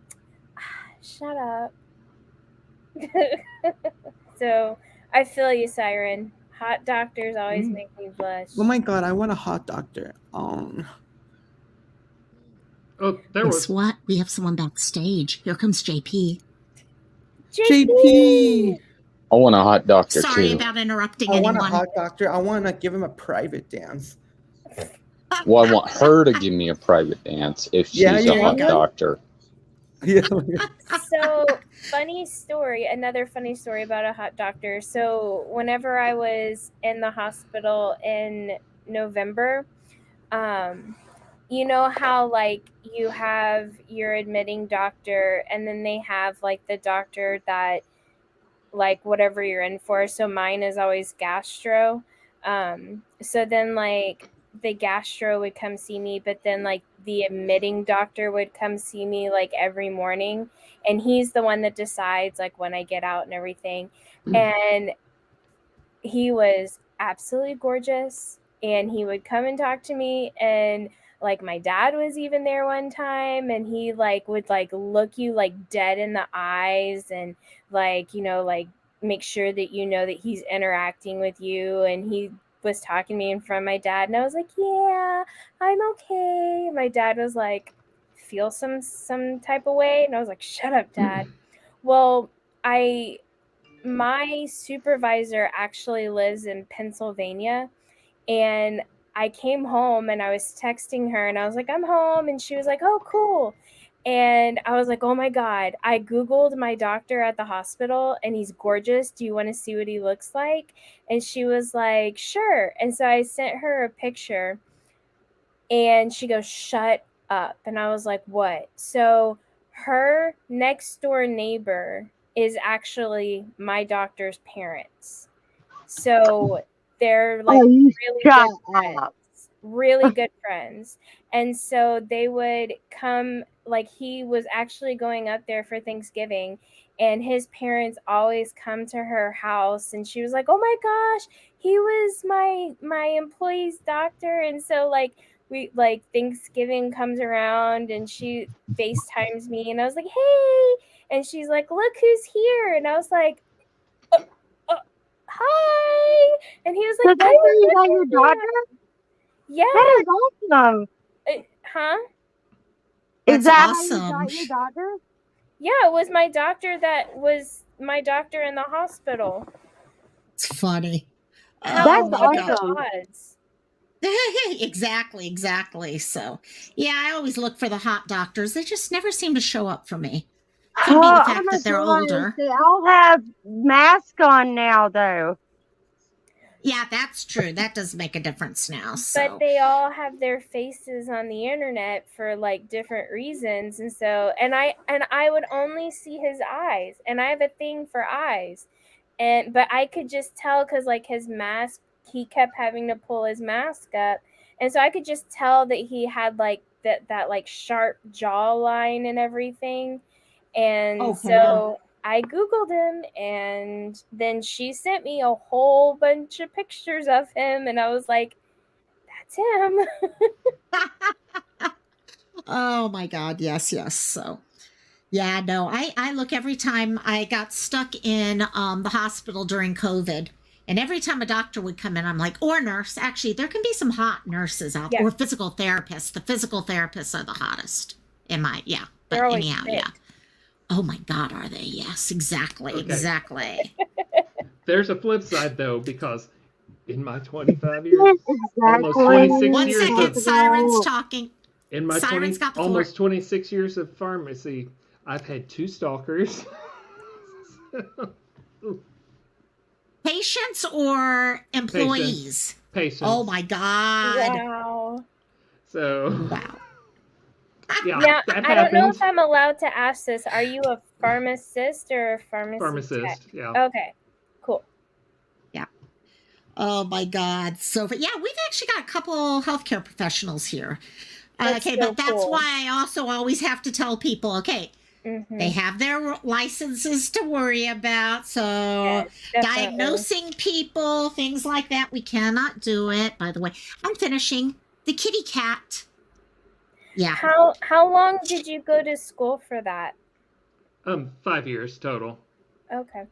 [SPEAKER 7] shut up. So I feel you, Siren. Hot doctors always make me blush.
[SPEAKER 6] Oh my god, I want a hot doctor.
[SPEAKER 11] Oh, there
[SPEAKER 1] Guess
[SPEAKER 11] was
[SPEAKER 1] what? We have someone backstage. Here comes JP.
[SPEAKER 6] JP!
[SPEAKER 5] I want a hot doctor
[SPEAKER 1] Sorry
[SPEAKER 5] too.
[SPEAKER 1] about interrupting
[SPEAKER 6] I want
[SPEAKER 1] anyone.
[SPEAKER 6] a hot doctor. I want to give him a private dance.
[SPEAKER 5] Well, I want her to give me a private dance if she's a hot doctor.
[SPEAKER 6] Yeah.
[SPEAKER 7] So, another funny story about a hot doctor. So, whenever I was in the hospital in November, you know how like you have your admitting doctor and then they have like the doctor that like whatever you're in for. So mine is always gastro. So then like the gastro would come see me, but then like the admitting doctor would come see me like every morning, and he's the one that decides like when I get out and everything. And he was absolutely gorgeous, and he would come and talk to me, and like my dad was even there one time, and he like would like look you like dead in the eyes and like, you know, like make sure that you know that he's interacting with you. And he was talking to me in front of my dad, and I was like, yeah, I'm okay. My dad was like, feel some type of way, and I was like, shut up, Dad. Well, my supervisor actually lives in Pennsylvania, and I came home and I was texting her and I was like, I'm home. And she was like, oh, cool. And I was like, oh my God, I Googled my doctor at the hospital and he's gorgeous. Do you want to see what he looks like? And she was like, sure. And so I sent her a picture and she goes, shut up. And I was like, what? So her next door neighbor is actually my doctor's parents. So they're like really good friends. Really good friends. And so they would come, like he was actually going up there for Thanksgiving, and his parents always come to her house, and she was like, oh my gosh, he was my employee's doctor. And so like we like Thanksgiving comes around and she FaceTimes me, and I was like, hey, and she's like, look who's here. And I was like, hi. And he was like,
[SPEAKER 10] So is that your daughter?
[SPEAKER 7] Yeah.
[SPEAKER 10] That is awesome.
[SPEAKER 7] Huh?
[SPEAKER 10] Is
[SPEAKER 1] That's
[SPEAKER 10] that
[SPEAKER 1] awesome.
[SPEAKER 10] how you got your doctor?
[SPEAKER 7] Yeah, it was my doctor that was my doctor in the hospital.
[SPEAKER 1] It's funny.
[SPEAKER 10] That's awesome.
[SPEAKER 1] Exactly. So, yeah, I always look for the hot doctors. They just never seem to show up for me. Could be the fact that they're older.
[SPEAKER 10] They all have masks on now, though.
[SPEAKER 7] Yeah,
[SPEAKER 1] that's true. That does make a difference now. So.
[SPEAKER 7] But they all have their faces on the internet for like different reasons, and so and I would only see his eyes, and I have a thing for eyes, but I could just tell because like his mask, he kept having to pull his mask up, and so I could just tell that he had like that like sharp jawline and everything, and so I Googled him, and then she sent me a whole bunch of pictures of him, and I was like, that's him.
[SPEAKER 1] Oh my God. Yes. So, yeah, no, I look every time I got stuck in the hospital during COVID. And every time a doctor would come in, I'm like, or nurse. Actually, there can be some hot nurses out there, or physical therapists. The physical therapists are the hottest in my, yeah. But
[SPEAKER 7] They're always
[SPEAKER 1] anyhow,
[SPEAKER 7] sick.
[SPEAKER 1] yeah. Oh my God, are they? Yes, exactly.
[SPEAKER 11] Okay.
[SPEAKER 1] Exactly.
[SPEAKER 11] There's a flip side though, because in my 25 years, almost 26
[SPEAKER 1] 1
[SPEAKER 11] years
[SPEAKER 1] second,
[SPEAKER 11] of,
[SPEAKER 1] Siren's talking.
[SPEAKER 11] in my
[SPEAKER 1] Siren's got the
[SPEAKER 11] almost 26 years of pharmacy, I've had 2 stalkers.
[SPEAKER 1] Patients or employees?
[SPEAKER 11] Patients.
[SPEAKER 1] Oh my God.
[SPEAKER 7] Wow.
[SPEAKER 11] So.
[SPEAKER 1] Wow.
[SPEAKER 11] Yeah,
[SPEAKER 7] now,
[SPEAKER 11] that
[SPEAKER 7] I don't know
[SPEAKER 11] happens.
[SPEAKER 7] if I'm allowed to ask this. Are you a pharmacist or a pharmacist?
[SPEAKER 11] Pharmacist, yeah.
[SPEAKER 7] Okay, cool.
[SPEAKER 1] Yeah. Oh my God. So, but yeah, we've actually got a couple healthcare professionals here.
[SPEAKER 7] That's
[SPEAKER 1] Okay,
[SPEAKER 7] so
[SPEAKER 1] but that's
[SPEAKER 7] cool.
[SPEAKER 1] why I also always have to tell people, okay, they have their licenses to worry about. So diagnosing people, things like that, we cannot do it. By the way, I'm finishing. the kitty cat. Yeah.
[SPEAKER 7] How long did you go to school for that?
[SPEAKER 11] 5 years total.
[SPEAKER 7] Okay.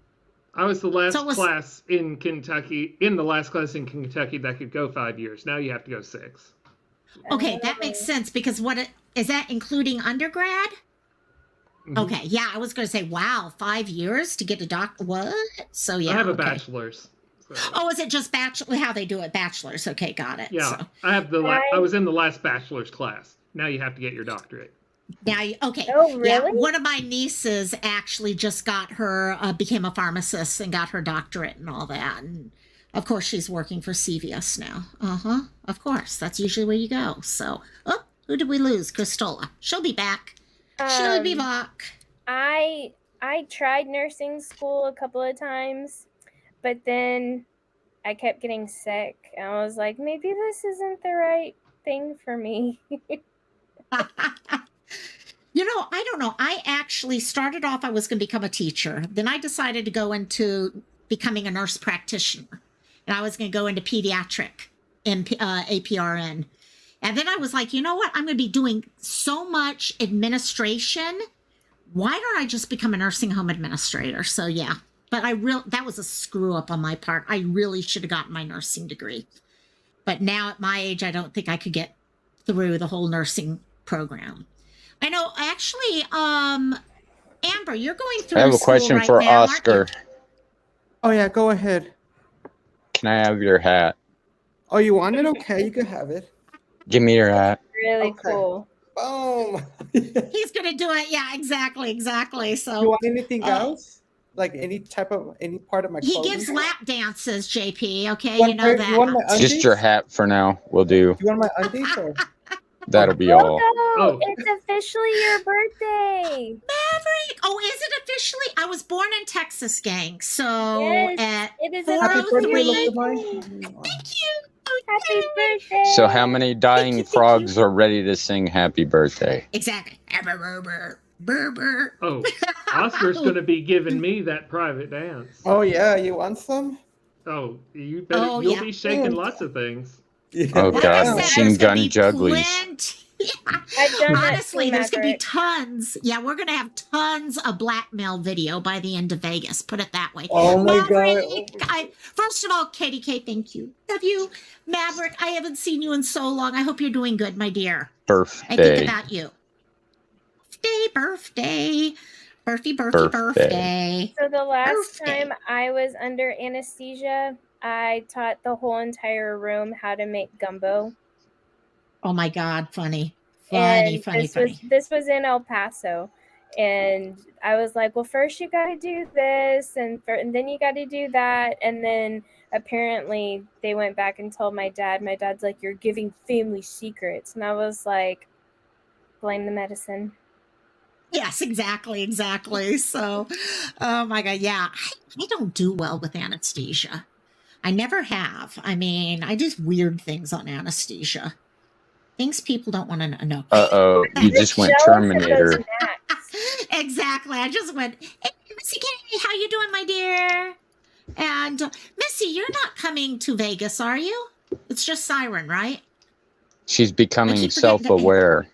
[SPEAKER 11] I was the last class in Kentucky, that could go 5 years. Now you have to go 6.
[SPEAKER 1] Okay, that makes sense because is that including undergrad? Mm-hmm. Okay, yeah, I was going to say, wow, 5 years to get a doctor. What? So yeah,
[SPEAKER 11] I have a bachelor's. So.
[SPEAKER 1] Oh, is it just bachelor? How they do it? Bachelor's. Okay, got it.
[SPEAKER 11] Yeah, so. I was in the last bachelor's class. Now you have to get your doctorate.
[SPEAKER 1] Now, okay.
[SPEAKER 7] Oh, really?
[SPEAKER 1] Yeah, one of my nieces actually just became a pharmacist and got her doctorate and all that. And of course, she's working for CVS now. Of course, that's usually where you go. So, who did we lose? Cristola. She'll be back. She'll be back.
[SPEAKER 7] I tried nursing school a couple of times, but then I kept getting sick. And I was like, maybe this isn't the right thing for me.
[SPEAKER 1] I don't know. I actually started off, I was going to become a teacher. Then I decided to go into becoming a nurse practitioner. And I was going to go into pediatric APRN. And then I was like, you know what? I'm going to be doing so much administration. Why don't I just become a nursing home administrator? So, yeah. But that was a screw up on my part. I really should have gotten my nursing degree. But now at my age, I don't think I could get through the whole nursing program. I know, actually, Amber, you're going through
[SPEAKER 12] I have a question
[SPEAKER 1] right
[SPEAKER 12] for
[SPEAKER 1] now,
[SPEAKER 12] Oscar.
[SPEAKER 6] Oh, yeah, go ahead.
[SPEAKER 12] Can I have your hat?
[SPEAKER 6] Oh, you want it? Okay, you can have it.
[SPEAKER 12] Give me your hat.
[SPEAKER 7] Really cool.
[SPEAKER 6] Boom.
[SPEAKER 1] He's going to do it. Yeah, exactly. So,
[SPEAKER 6] you want anything else? Like any part of my clothing?
[SPEAKER 1] He gives lap dances, JP. Okay,
[SPEAKER 6] you know that.
[SPEAKER 1] You want
[SPEAKER 6] my
[SPEAKER 12] just your hat for now. Will do.
[SPEAKER 6] You want my undies? Or?
[SPEAKER 12] That'll be all.
[SPEAKER 7] Oh, it's officially your birthday.
[SPEAKER 1] Maverick. Oh, is it officially? I was born in Texas, gang. So
[SPEAKER 7] yes, it is
[SPEAKER 1] 403. Thank you.
[SPEAKER 7] Happy birthday.
[SPEAKER 12] So how many dying frogs are ready to sing happy birthday?
[SPEAKER 1] Exactly.
[SPEAKER 11] Oh, Oscar's going to be giving me that private dance.
[SPEAKER 6] Oh, yeah. You want some?
[SPEAKER 11] Oh, you better. You'll be shaking lots of things.
[SPEAKER 12] Yeah. Oh, God. Machine gun jugglies.
[SPEAKER 1] Honestly, there's going to be tons. Yeah, we're going to have tons of blackmail video by the end of Vegas. Put it that way.
[SPEAKER 6] Oh, my
[SPEAKER 1] Maverick,
[SPEAKER 6] God.
[SPEAKER 1] First of all, Katie K, thank you. Love you. Maverick, I haven't seen you in so long. I hope you're doing good, my dear.
[SPEAKER 12] Birthday.
[SPEAKER 1] I think about you. Birthday.
[SPEAKER 7] So the last time I was under anesthesia, I taught the whole entire room how to make gumbo.
[SPEAKER 1] Oh my God, funny.
[SPEAKER 7] This was in El Paso. And I was like, well, first you got to do this and then you got to do that. And then apparently they went back and told my dad. My dad's like, you're giving family secrets. And I was like, blame the medicine.
[SPEAKER 1] Yes, exactly. So, oh my God, yeah. I don't do well with anesthesia. I never have. I mean, I do weird things on anesthesia. Things people don't want to know.
[SPEAKER 12] Uh-oh, you just went Terminator.
[SPEAKER 1] Exactly. I just went, hey, Missy K, how you doing, my dear? And Missy, you're not coming to Vegas, are you? It's just Siren, right?
[SPEAKER 12] She's becoming self-aware.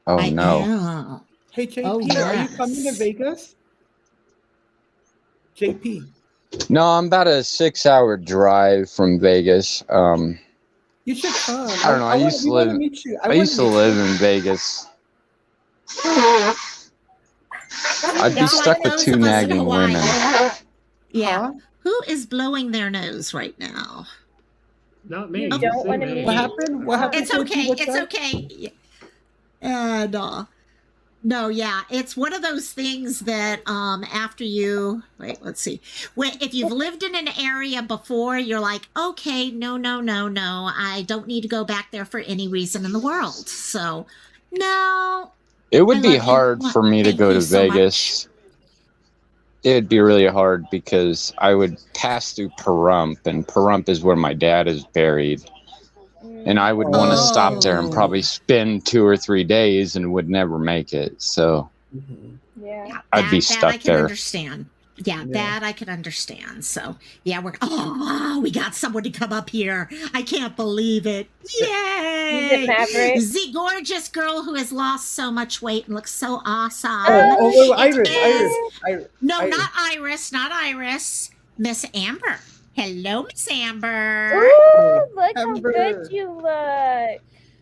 [SPEAKER 12] Oh, no.
[SPEAKER 6] Hey, JP, are you coming to Vegas? JP.
[SPEAKER 12] No, I'm about a 6-hour drive from Vegas.
[SPEAKER 6] You should come.
[SPEAKER 12] I don't know. I used to live in Vegas. I'd be stuck with two nagging women.
[SPEAKER 1] Yeah. Who is blowing their nose right now?
[SPEAKER 11] Not me.
[SPEAKER 7] You don't want to meet.
[SPEAKER 6] What happened?
[SPEAKER 1] It's okay. It's okay. No, yeah, it's one of those things that after you let's see. If you've lived in an area before, you're like, okay, no, I don't need to go back there for any reason in the world. So, no.
[SPEAKER 12] It would be hard for me to go to Vegas. It'd be really hard because I would pass through Pahrump, and Pahrump is where my dad is buried. And I would want to stop there and probably spend 2 or 3 days and would never make it. So
[SPEAKER 7] yeah,
[SPEAKER 12] I'd be stuck there.
[SPEAKER 1] Understand. Yeah, that I can understand. So yeah, we got someone to come up here. I can't believe it. Yay! Yay!
[SPEAKER 7] Maverick?
[SPEAKER 1] The gorgeous girl who has lost so much weight and looks so awesome.
[SPEAKER 6] Iris.
[SPEAKER 1] No, not Iris, not Iris. Miss Amber. Hello, Miss Amber.
[SPEAKER 7] Ooh, look
[SPEAKER 6] Amber.
[SPEAKER 7] how good you look.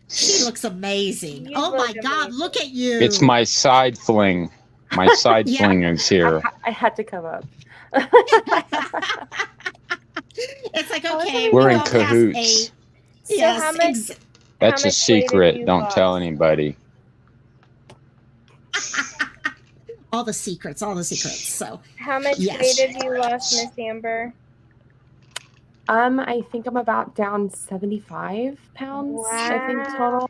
[SPEAKER 1] She looks amazing.
[SPEAKER 7] You
[SPEAKER 1] Oh
[SPEAKER 7] look
[SPEAKER 1] my God,
[SPEAKER 7] amazing.
[SPEAKER 1] look at you.
[SPEAKER 12] It's my side fling. My side
[SPEAKER 1] Yeah.
[SPEAKER 12] fling is here.
[SPEAKER 13] I had to come up.
[SPEAKER 1] It's like, okay,
[SPEAKER 12] We're
[SPEAKER 1] we
[SPEAKER 12] in
[SPEAKER 1] all passed
[SPEAKER 12] cahoots.
[SPEAKER 1] eight.
[SPEAKER 7] So
[SPEAKER 1] Yes,
[SPEAKER 7] how much?
[SPEAKER 12] That's
[SPEAKER 7] how
[SPEAKER 12] a
[SPEAKER 7] much weight have
[SPEAKER 12] secret.
[SPEAKER 7] you
[SPEAKER 12] Don't tell
[SPEAKER 7] lost?
[SPEAKER 12] anybody.
[SPEAKER 1] all the secrets, all the secrets. So
[SPEAKER 7] How much
[SPEAKER 1] Yes.
[SPEAKER 7] weight have you lost, Miss Amber?
[SPEAKER 13] I think I'm about down 75 pounds. I think total.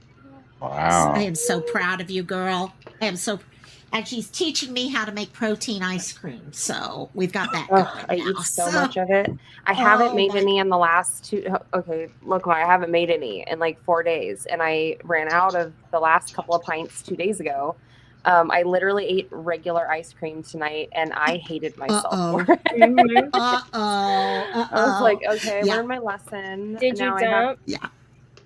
[SPEAKER 12] Wow.
[SPEAKER 1] I am so proud of you, girl. I am so, and she's teaching me how to make protein ice cream. So we've got that going
[SPEAKER 13] I
[SPEAKER 1] now.
[SPEAKER 13] eat so much of it. I haven't made any in the last I haven't made any in like 4 days, and I ran out of the last couple of pints 2 days ago. I literally ate regular ice cream tonight, and I hated myself for it.
[SPEAKER 1] Uh-oh.
[SPEAKER 13] I was like, okay, I
[SPEAKER 1] Yeah.
[SPEAKER 13] learned my lesson.
[SPEAKER 7] Did you
[SPEAKER 13] Now I have-
[SPEAKER 7] dump?
[SPEAKER 1] Yeah.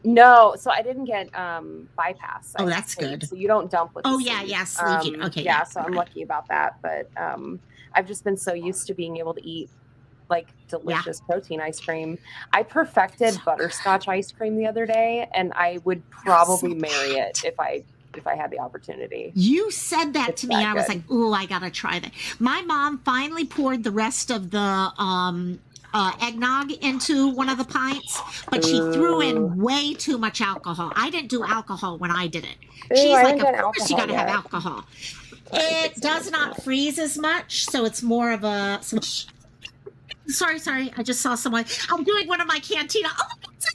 [SPEAKER 13] No, so I didn't get bypass. I
[SPEAKER 1] Oh,
[SPEAKER 13] had
[SPEAKER 1] that's
[SPEAKER 13] sleep.
[SPEAKER 1] good.
[SPEAKER 13] So you don't dump with
[SPEAKER 1] Oh,
[SPEAKER 13] the
[SPEAKER 1] yeah,
[SPEAKER 13] sleep.
[SPEAKER 1] yeah, sleep. Okay,
[SPEAKER 13] yeah,
[SPEAKER 1] yeah,
[SPEAKER 13] so I'm lucky about that. But I've just been so used to being able to eat like delicious protein ice cream. I perfected butterscotch ice cream the other day, and I would probably marry it if I had the opportunity.
[SPEAKER 1] You said that
[SPEAKER 13] It's
[SPEAKER 1] to me.
[SPEAKER 13] that
[SPEAKER 1] I was
[SPEAKER 13] good.
[SPEAKER 1] like, "Ooh, I gotta try that." My mom finally poured the rest of the eggnog into one of the pints, but she threw in way too much alcohol. I didn't do alcohol when I did it. She's
[SPEAKER 13] I
[SPEAKER 1] like,
[SPEAKER 13] haven't
[SPEAKER 1] "Of
[SPEAKER 13] done
[SPEAKER 1] course you gotta
[SPEAKER 13] alcohol
[SPEAKER 1] have
[SPEAKER 13] yet.
[SPEAKER 1] alcohol." It does not freeze as much, so it's more of a. Sorry. I just saw someone. I'm doing one of my Cantina. Oh,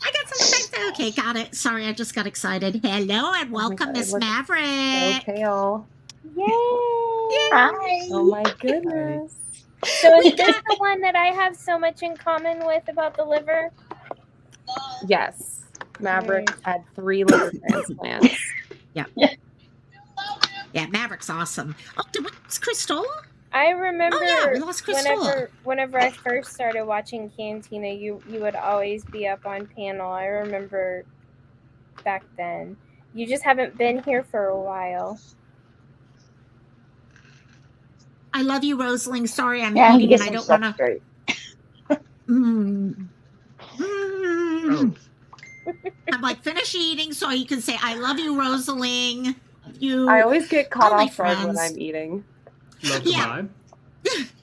[SPEAKER 1] I got something. Okay, got it. Sorry, I just got excited. Hello and welcome,
[SPEAKER 13] God,
[SPEAKER 1] Miss
[SPEAKER 13] look
[SPEAKER 1] Maverick.
[SPEAKER 13] So pale.
[SPEAKER 7] Yay!
[SPEAKER 2] Hi.
[SPEAKER 13] Oh my goodness.
[SPEAKER 7] So is this the one that I have so much in common with about the liver?
[SPEAKER 13] Yes. Maverick had 3 liver transplants.
[SPEAKER 1] Yeah, Maverick's awesome. Oh, did we lose Crystal?
[SPEAKER 7] I remember
[SPEAKER 1] we lost Crystal.
[SPEAKER 7] whenever I first started watching Cantina, you would always be up on panel. I remember back then. You just haven't been here for a while.
[SPEAKER 1] I love you, Rosalie. Sorry, I'm
[SPEAKER 10] Yeah,
[SPEAKER 1] eating
[SPEAKER 10] get
[SPEAKER 1] and I
[SPEAKER 10] some
[SPEAKER 1] don't
[SPEAKER 10] stuff
[SPEAKER 1] want to.
[SPEAKER 10] straight.
[SPEAKER 1] I'm like, finish eating so you can say, I love you, Rosalie. You.
[SPEAKER 13] I always get caught
[SPEAKER 1] all my
[SPEAKER 13] off guard when
[SPEAKER 1] friends.
[SPEAKER 13] I'm eating.
[SPEAKER 11] Lokomai,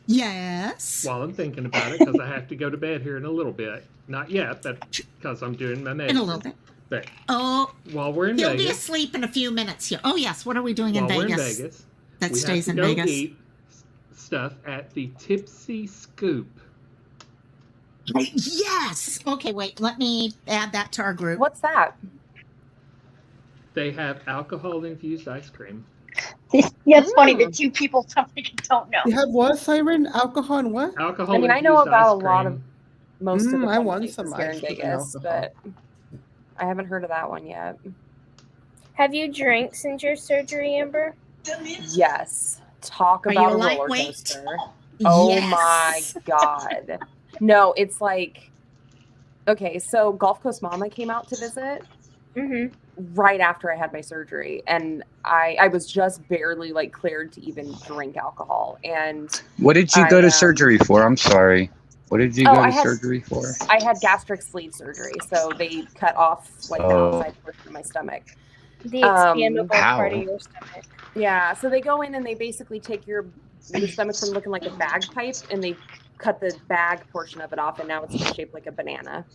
[SPEAKER 1] Yes.
[SPEAKER 11] while I'm thinking about it, because I have to go to bed here in a little bit. Not yet, but because I'm doing my medicine.
[SPEAKER 1] In a little bit.
[SPEAKER 11] But
[SPEAKER 1] Oh,
[SPEAKER 11] while we're in
[SPEAKER 1] he'll be
[SPEAKER 11] Vegas,
[SPEAKER 1] asleep in a few minutes here. Oh, yes. What are we doing in
[SPEAKER 11] while we're in
[SPEAKER 1] Vegas?
[SPEAKER 11] Vegas,
[SPEAKER 1] That
[SPEAKER 11] we
[SPEAKER 1] stays
[SPEAKER 11] have
[SPEAKER 1] in
[SPEAKER 11] to go
[SPEAKER 1] Vegas.
[SPEAKER 11] eat stuff at the Tipsy Scoop.
[SPEAKER 1] Yes. Okay, wait. Let me add that to our group.
[SPEAKER 13] What's that?
[SPEAKER 11] They have alcohol-infused ice cream.
[SPEAKER 2] Yeah, it's funny. The two people something I don't know.
[SPEAKER 6] You have what, Siren? Alcohol and what?
[SPEAKER 11] Alcohol.
[SPEAKER 13] I mean, I know about a
[SPEAKER 11] ice
[SPEAKER 13] lot of
[SPEAKER 11] cream.
[SPEAKER 13] most of the
[SPEAKER 6] I
[SPEAKER 13] fun
[SPEAKER 6] want
[SPEAKER 13] places
[SPEAKER 6] some
[SPEAKER 13] here
[SPEAKER 6] ice
[SPEAKER 13] in
[SPEAKER 6] cream and
[SPEAKER 13] Vegas,
[SPEAKER 6] alcohol.
[SPEAKER 13] but I haven't heard of that one yet.
[SPEAKER 7] Have you drank since your surgery, Amber?
[SPEAKER 13] Yes. Talk
[SPEAKER 1] Are
[SPEAKER 13] about
[SPEAKER 1] you
[SPEAKER 13] a
[SPEAKER 1] a
[SPEAKER 13] roller
[SPEAKER 1] lightweight?
[SPEAKER 13] coaster. Oh
[SPEAKER 1] Yes.
[SPEAKER 13] my God. No, it's like, okay, so Gulf Coast Mama came out to visit right after I had my surgery, and I was just barely like cleared to even drink alcohol. And
[SPEAKER 12] What did you go to surgery for? I'm sorry. What did you go to surgery for?
[SPEAKER 13] I had gastric sleeve surgery, so they cut off like the outside portion of my stomach.
[SPEAKER 7] The expandable part of your stomach.
[SPEAKER 13] Yeah, so they go in and they basically take your stomach from looking like a bagpipe, and they cut the bag portion of it off, and now it's just shaped like a banana.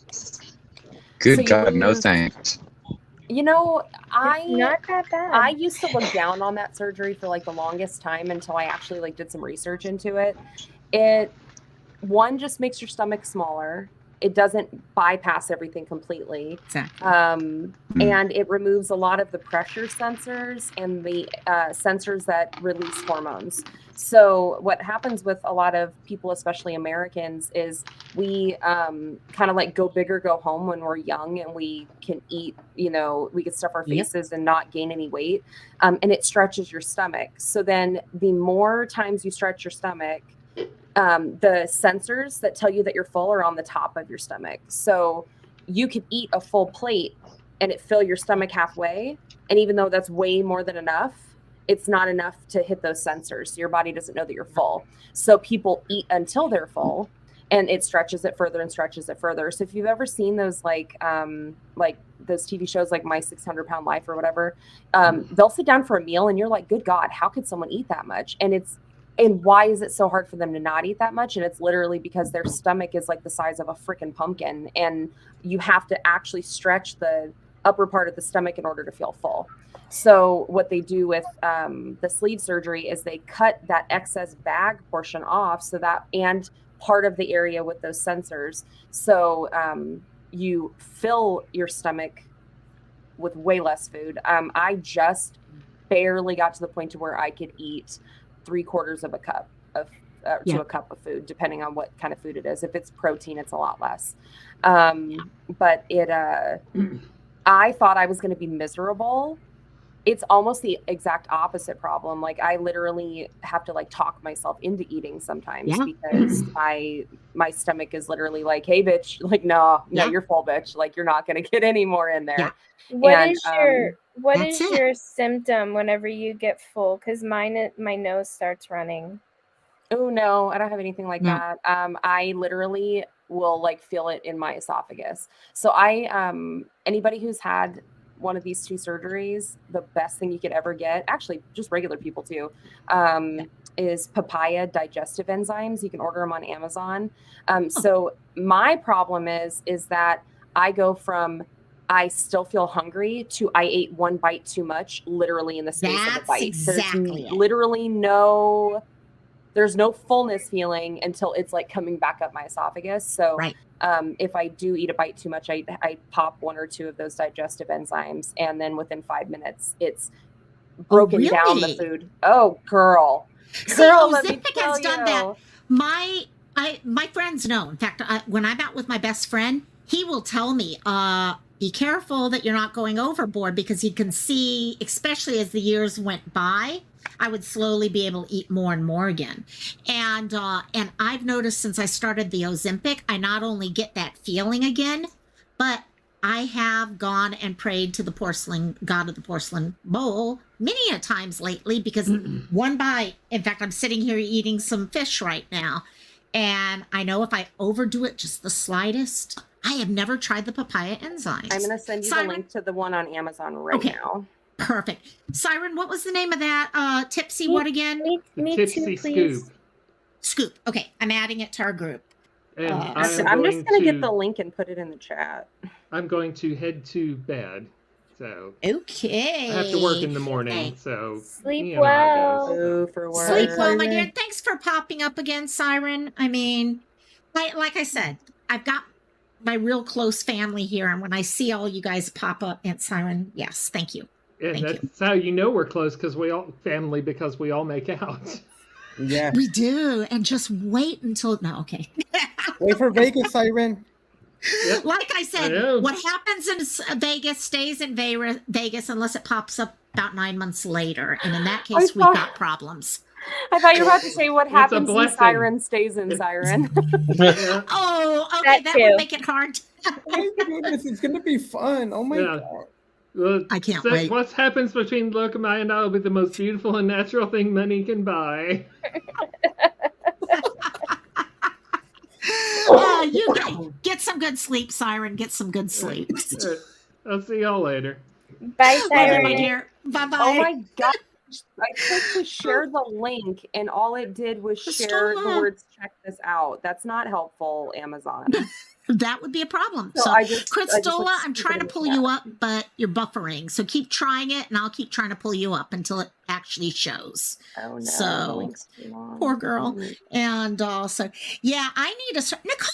[SPEAKER 12] Good
[SPEAKER 13] So you
[SPEAKER 12] God, no
[SPEAKER 13] lose-
[SPEAKER 12] thanks.
[SPEAKER 13] You know,
[SPEAKER 7] Not that bad.
[SPEAKER 13] I used to look down on that surgery for like the longest time until I actually like did some research into it. It just makes your stomach smaller. It doesn't bypass everything completely.
[SPEAKER 1] Exactly.
[SPEAKER 13] And it removes a lot of the pressure sensors and the sensors that release hormones. So what happens with a lot of people, especially Americans, is we kind of like go big or go home when we're young, and we can eat, we can stuff our faces and not gain any weight. And it stretches your stomach. So then the more times you stretch your stomach, the sensors that tell you that you're full are on the top of your stomach. So you could eat a full plate and it fill your stomach halfway. And even though that's way more than enough, it's not enough to hit those sensors. So your body doesn't know that you're full. So people eat until they're full, and it stretches it further and stretches it further. So if you've ever seen those like those TV shows like My 600-Pound Life or whatever, they'll sit down for a meal and you're like, good God, how could someone eat that much? And why is it so hard for them to not eat that much? And it's literally because their stomach is like the size of a freaking pumpkin, and you have to actually stretch the upper part of the stomach in order to feel full. So what they do with the sleeve surgery is they cut that excess bag portion off, so that, and part of the area with those sensors. So you fill your stomach with way less food. I just barely got to the point to where I could eat 3/4 of a cup of to a cup of food, depending on what kind of food it is. If it's protein, it's a lot less. But I thought I was going to be miserable. It's almost the exact opposite problem. Like I literally have to like talk myself into eating sometimes because my stomach is literally like, hey bitch, like, no, you're full, bitch. Like you're not going to get any more in there.
[SPEAKER 7] What is your symptom whenever you get full? Because my nose starts running.
[SPEAKER 13] Oh no, I don't have anything like that. I literally will like feel it in my esophagus. So anybody who's had one of these 2 surgeries, the best thing you could ever get, actually just regular people too, is papaya digestive enzymes. You can order them on Amazon. So my problem is that I go from I still feel hungry to I ate 1 bite too much, literally in the space of a bite.
[SPEAKER 1] Exactly
[SPEAKER 13] There's literally there's no fullness feeling until it's like coming back up my esophagus. So if I do eat a bite too much, I pop 1 or 2 of those digestive enzymes, and then within 5 minutes, it's broken down the food. Oh, girl.
[SPEAKER 1] Ozempic has done that. My friends know. In fact, when I'm out with my best friend, he will tell me, be careful that you're not going overboard, because he can see, especially as the years went by, I would slowly be able to eat more and more again. And I've noticed since I started the Ozempic, I not only get that feeling again, but I have gone and prayed to the porcelain god of the porcelain bowl many a times lately, because 1 bite, in fact, I'm sitting here eating some fish right now, and I know if I overdo it just the slightest, I have never tried the papaya enzymes.
[SPEAKER 13] I'm going to send you the link to the one on Amazon right now.
[SPEAKER 1] Perfect. Siren, what was the name of that tipsy what again?
[SPEAKER 11] Me Tipsy too, Scoop.
[SPEAKER 1] Scoop. Okay, I'm adding it to our group.
[SPEAKER 11] And
[SPEAKER 13] I'm just going to get the link and put it in the chat.
[SPEAKER 11] I'm going to head to bed. So
[SPEAKER 1] okay,
[SPEAKER 11] I have to work in the morning. So
[SPEAKER 7] sleep well.
[SPEAKER 1] Sleep well, my dear. Thanks for popping up again, Siren. I mean, like I said, I've got my real close family here, and when I see all you guys pop up, Aunt Siren, yes, thank you.
[SPEAKER 11] And that's how you know we're close, because we all make out.
[SPEAKER 6] Yeah,
[SPEAKER 1] we do. And just wait until
[SPEAKER 6] wait for Vegas, Siren.
[SPEAKER 11] Yep.
[SPEAKER 1] Like I said, what happens in Vegas stays in Vegas unless it pops up about 9 months later, and in that case, we've got problems.
[SPEAKER 13] I thought you were about to say what happens in Siren stays in Siren.
[SPEAKER 1] Oh, okay, that would make it hard.
[SPEAKER 6] Oh my goodness, it's gonna be fun. Oh my god.
[SPEAKER 11] Well,
[SPEAKER 1] I can't wait.
[SPEAKER 11] What happens between Lokomai and I will be the most beautiful and natural thing money can buy.
[SPEAKER 1] You get some good sleep, Siren. Get some good sleep.
[SPEAKER 11] I'll see y'all later.
[SPEAKER 7] Bye, Siren.
[SPEAKER 1] My dear. Bye-bye.
[SPEAKER 13] Oh my god. I clicked to share the link, and all it did was share the words "check this out." That's not helpful, Amazon.
[SPEAKER 1] That would be a problem. So Christola, I'm trying to pull you up, but you're buffering. So keep trying it, and I'll keep trying to pull you up until it actually shows.
[SPEAKER 13] Oh no!
[SPEAKER 1] So poor girl. And also, I need a Nicole.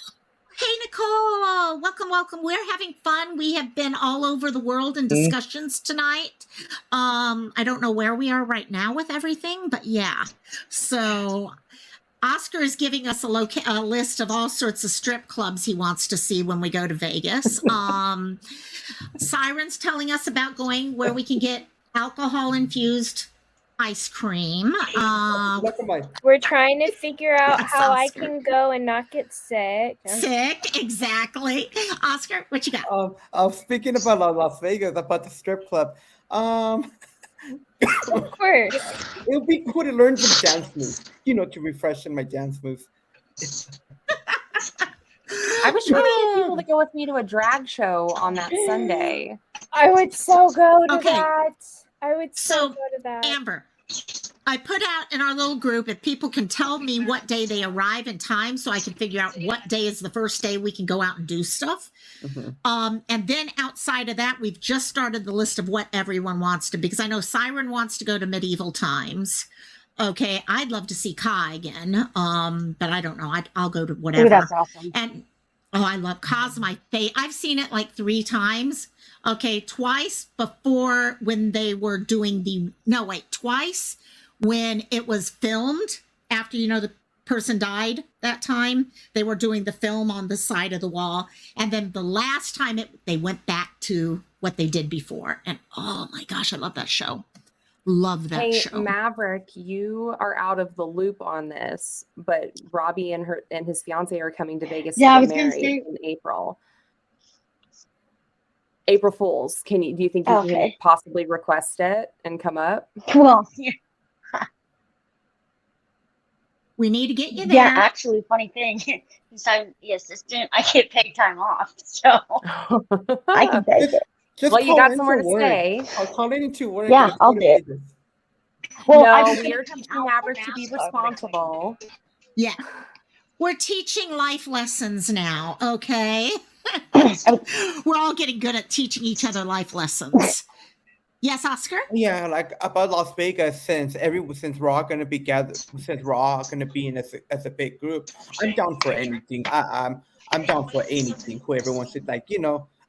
[SPEAKER 1] Hey, Nicole, welcome. We're having fun. We have been all over the world in discussions tonight. I don't know where we are right now with everything, but yeah. So Oscar is giving us a list of all sorts of strip clubs he wants to see when we go to Vegas. Siren's telling us about going where we can get alcohol-infused ice cream.
[SPEAKER 7] We're trying to figure out
[SPEAKER 1] Yes,
[SPEAKER 7] how I
[SPEAKER 1] Oscar.
[SPEAKER 7] can go and not get sick.
[SPEAKER 1] Sick, exactly. Oscar, what you got?
[SPEAKER 6] Speaking about Las Vegas, about the strip club.
[SPEAKER 7] Of course.
[SPEAKER 6] It would be cool to learn some dance moves, to refresh in my dance moves.
[SPEAKER 13] I was trying to get people to go with me to a drag show on that Sunday.
[SPEAKER 7] I would so go to
[SPEAKER 1] Okay.
[SPEAKER 7] that. I would so go
[SPEAKER 1] So,
[SPEAKER 7] to that.
[SPEAKER 1] Amber, I put out in our little group if people can tell me what day they arrive in time so I can figure out what day is the first day we can go out and do stuff. And then outside of that, we've just started the list of what everyone wants to, because I know Siren wants to go to medieval times. Okay, I'd love to see Kai again, but I don't know. I'll go to whatever.
[SPEAKER 10] Ooh, that's awesome.
[SPEAKER 1] And I love Kai's my favorite. I've seen it like 3 times. Okay, twice before when they were doing twice when it was filmed after, the person died that time. They were doing the film on the side of the wall. And then the last time they went back to what they did before. And oh my gosh, I love that show. Love that show.
[SPEAKER 13] Maverick, you are out of the loop on this, but Robbie and his fiance are coming to Vegas to get married in April. April Fools. Do you think you can possibly request it and come up?
[SPEAKER 10] Well, yeah.
[SPEAKER 1] We need to get you there.
[SPEAKER 10] Yeah, actually, funny thing, since I'm the assistant, I get paid time off, so I can take it.
[SPEAKER 13] Well, you got somewhere to stay.
[SPEAKER 6] I'll call in to work.
[SPEAKER 10] Yeah, I'll do it. Well,
[SPEAKER 13] no, we are teaching Maverick to be responsible.
[SPEAKER 1] Yeah. We're teaching life lessons now, okay? We're all getting good at teaching each other life lessons. Yes, Oscar?
[SPEAKER 6] Yeah, like about Las Vegas, since Raw gonna be gathered, since Raw gonna be in as a big group, I'm down for anything. I'm down for anything. Whoever wants it,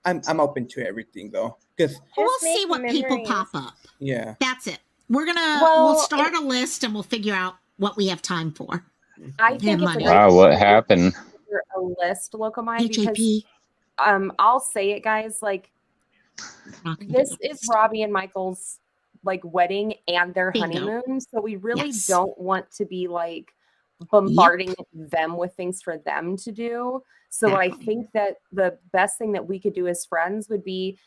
[SPEAKER 6] I'm open to everything though, because
[SPEAKER 1] we'll see what people pop up.
[SPEAKER 6] Yeah,
[SPEAKER 1] that's it. We'll start a list and we'll figure out what we have time for.
[SPEAKER 13] I think it's
[SPEAKER 12] wow, what happened?
[SPEAKER 13] A list, Lokomai, because I'll say it, guys. This is Robbie and Michael's wedding and their honeymoon, so we really don't want to be bombarding them with things for them to do. So I think that the best thing that we could do as friends would be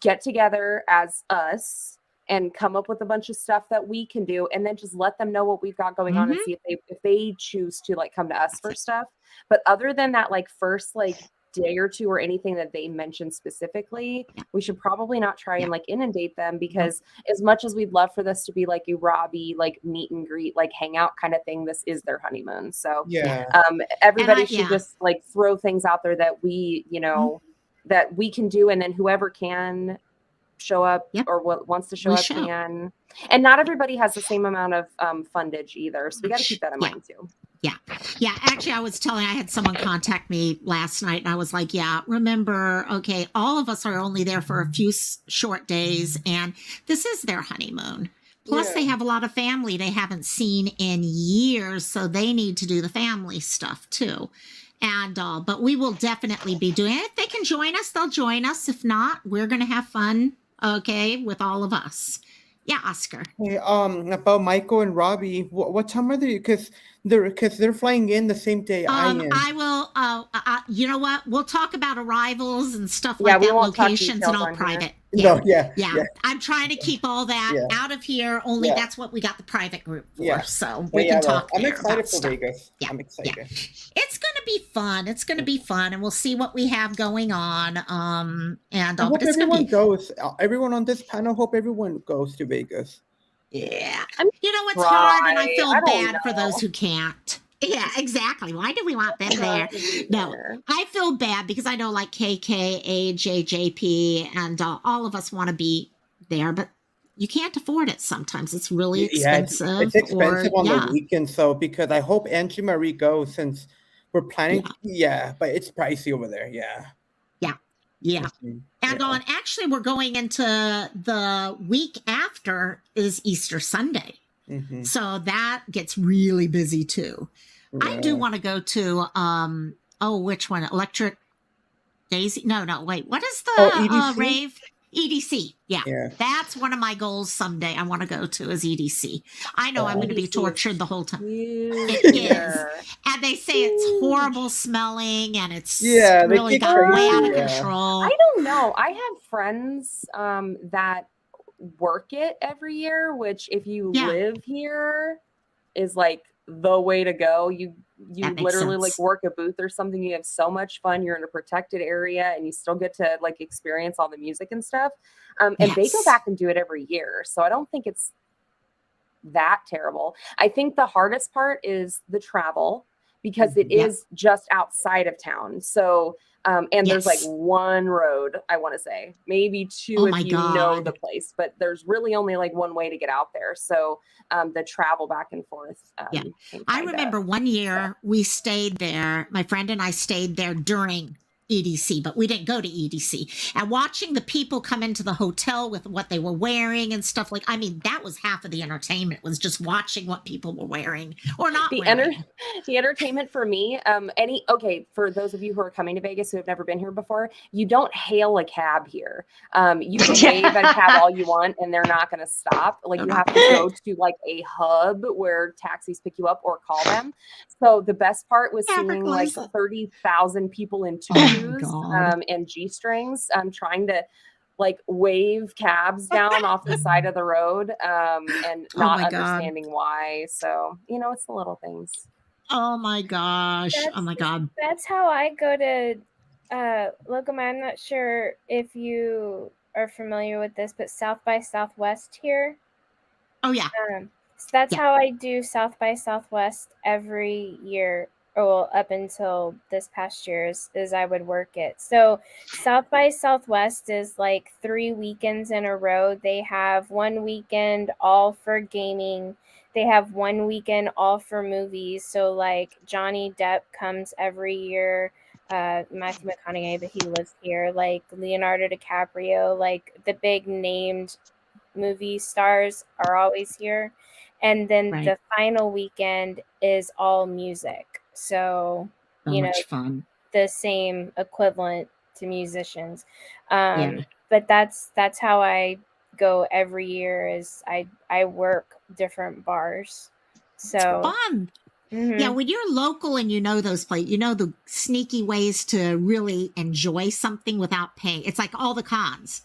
[SPEAKER 13] get together as us and come up with a bunch of stuff that we can do, and then just let them know what we've got going on and see if they choose to come to us for stuff. But other than that, first day or two or anything that they mentioned specifically, we should probably not try and inundate them, because as much as we'd love for this to be a Robbie meet and greet hangout kind of thing, this is their honeymoon. So everybody should just throw things out there that we that we can do, and then whoever can show up or what wants to show up can. And not everybody has the same amount of fundage either, so we got to keep that in mind too.
[SPEAKER 1] Yeah. Actually, I had someone contact me last night, and I was like, remember, okay, all of us are only there for a few short days, and this is their honeymoon. Plus, they have a lot of family they haven't seen in years, so they need to do the family stuff too. And but we will definitely be doing it. If they can join us, they'll join us. If not, we're going to have fun, okay, with all of us. Yeah, Oscar.
[SPEAKER 6] Hey, about Michael and Robbie, what time are they? Because they're flying in the same day I am.
[SPEAKER 1] I will. You know what? We'll talk about arrivals and stuff like that, locations and all private. Yeah. I'm trying to keep all that out of here. Only that's what we got the private group for. So we can talk.
[SPEAKER 6] I'm excited for Vegas. I'm excited.
[SPEAKER 1] It's going to be fun. It's going to be fun, and we'll see what we have going on. And
[SPEAKER 6] I hope everyone goes. Everyone on this panel. Hope everyone goes to Vegas.
[SPEAKER 1] Yeah. It's hard, and I feel bad for those who can't. Yeah, exactly. Why do we want them there? No, I feel bad because I know KK, AJ, JP, and all of us want to be there, but you can't afford it sometimes. It's really expensive.
[SPEAKER 6] Yeah, it's expensive on the weekend, so because I hope Angie Marie goes, since we're planning. Yeah, but it's pricey over there. Yeah.
[SPEAKER 1] And actually, we're going into the week after is Easter Sunday. So that gets really busy too. I do want to go to which one? Electric Daisy? No, wait. What is the rave? EDC. Yeah. That's one of my goals someday. I want to go to is EDC. I know I'm going to be tortured the whole time. It is. And they say it's horrible smelling and it's really got way out of control.
[SPEAKER 13] I don't know. I have friends that work it every year, which if you live here is like the way to go. You literally like work a booth or something. You have so much fun. You're in a protected area and you still get to like experience all the music and stuff. And they go back and do it every year. So I don't think it's that terrible. I think the hardest part is the travel because it is just outside of town. So and there's like one road, I want to say, maybe two if you know the place, but there's really only like one way to get out there. So the travel back and forth.
[SPEAKER 1] I remember one year we stayed there. My friend and I stayed there during EDC, but we didn't go to EDC. And watching the people come into the hotel with what they were wearing and stuff I mean, that was half of the entertainment was just watching what people were wearing or not wearing.
[SPEAKER 13] The entertainment for me, for those of you who are coming to Vegas who have never been here before, you don't hail a cab here. You can wave at a cab all you want and they're not going to stop. Like you have to go to like a hub where taxis pick you up or call them. So the best part was seeing like 30,000 people in tutus and G-strings trying to like wave cabs down off the side of the road and not understanding why. So, it's the little things.
[SPEAKER 1] Oh my gosh. Oh my God.
[SPEAKER 7] That's how I go to Lokomai. I'm not sure if you are familiar with this, but South by Southwest here.
[SPEAKER 1] Oh yeah.
[SPEAKER 7] So that's how I do South by Southwest every year. Well, up until this past year is I would work it. So South by Southwest is like 3 weekends in a row. They have one weekend all for gaming. They have one weekend all for movies. So like Johnny Depp comes every year. Matthew McConaughey, but he lives here. Like Leonardo DiCaprio, like the big named movie stars are always here. And then the final weekend is all music. So,
[SPEAKER 1] much fun.
[SPEAKER 7] The same equivalent to musicians. But that's how I go every year is I work different bars. So
[SPEAKER 1] it's fun. Mm-hmm. Yeah, when you're local and you know those places, you know the sneaky ways to really enjoy something without paying. It's like all the cons.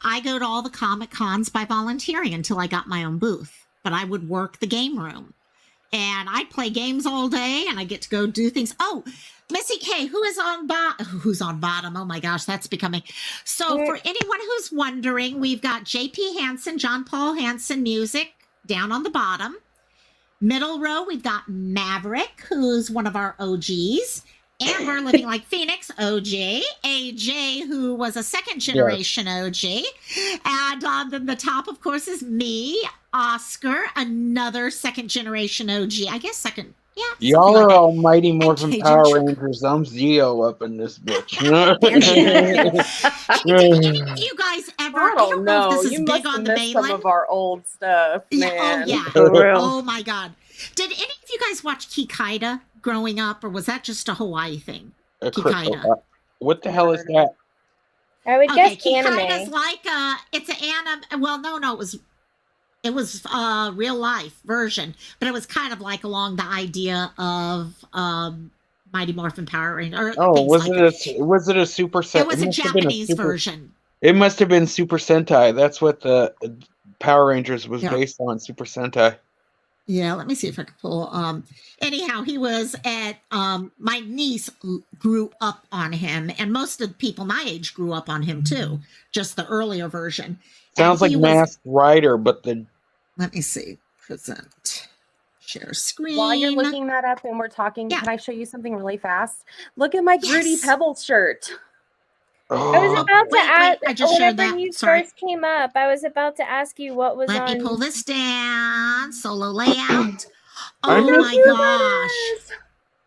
[SPEAKER 1] I go to all the Comic Cons by volunteering until I got my own booth, but I would work the game room. And I play games all day and I get to go do things. Oh, Missy K, who's on bottom? Oh my gosh, that's becoming. So for anyone who's wondering, we've got JP Hansen, John Paul Hansen music down on the bottom. Middle row, we've got Maverick, who's one of our OGs. Amber, Living Like Phoenix, OG. AJ, who was a second generation OG. And then the top, of course, is me, Oscar, another second generation OG. I guess second. Yeah.
[SPEAKER 5] Y'all are all Mighty Morphin Power Rangers. I'm Zeo up in this bitch.
[SPEAKER 1] Did you guys ever? I don't know if this is big on the mainland.
[SPEAKER 13] Some of our old stuff, man.
[SPEAKER 1] Oh my God. Did any of you guys watch Kikaida growing up, or was that just a Hawaii thing? Kikaida.
[SPEAKER 5] What the hell is that?
[SPEAKER 7] I would guess
[SPEAKER 1] Kikaida's like it's an anime. Well, no, it was real life version, but it was kind of like along the idea of Mighty Morphin Power Rangers.
[SPEAKER 5] Was it a Super Sentai?
[SPEAKER 1] It was a Japanese version.
[SPEAKER 5] It must have been Super Sentai. That's what the Power Rangers was based on. Super Sentai.
[SPEAKER 1] Yeah, let me see if I can pull. Anyhow, he was at, my niece grew up on him, and most of the people my age grew up on him too, just the earlier version.
[SPEAKER 5] Sounds like Masked Rider, but
[SPEAKER 1] let me see, present, share screen.
[SPEAKER 13] While you're looking that up and we're talking, can I show you something really fast? Look at my Fruity Pebbles shirt.
[SPEAKER 7] I was about to ask. I just shared that. When you first came up, I was about to ask you what was on.
[SPEAKER 1] Let me pull this down. Solo layout. Oh my gosh!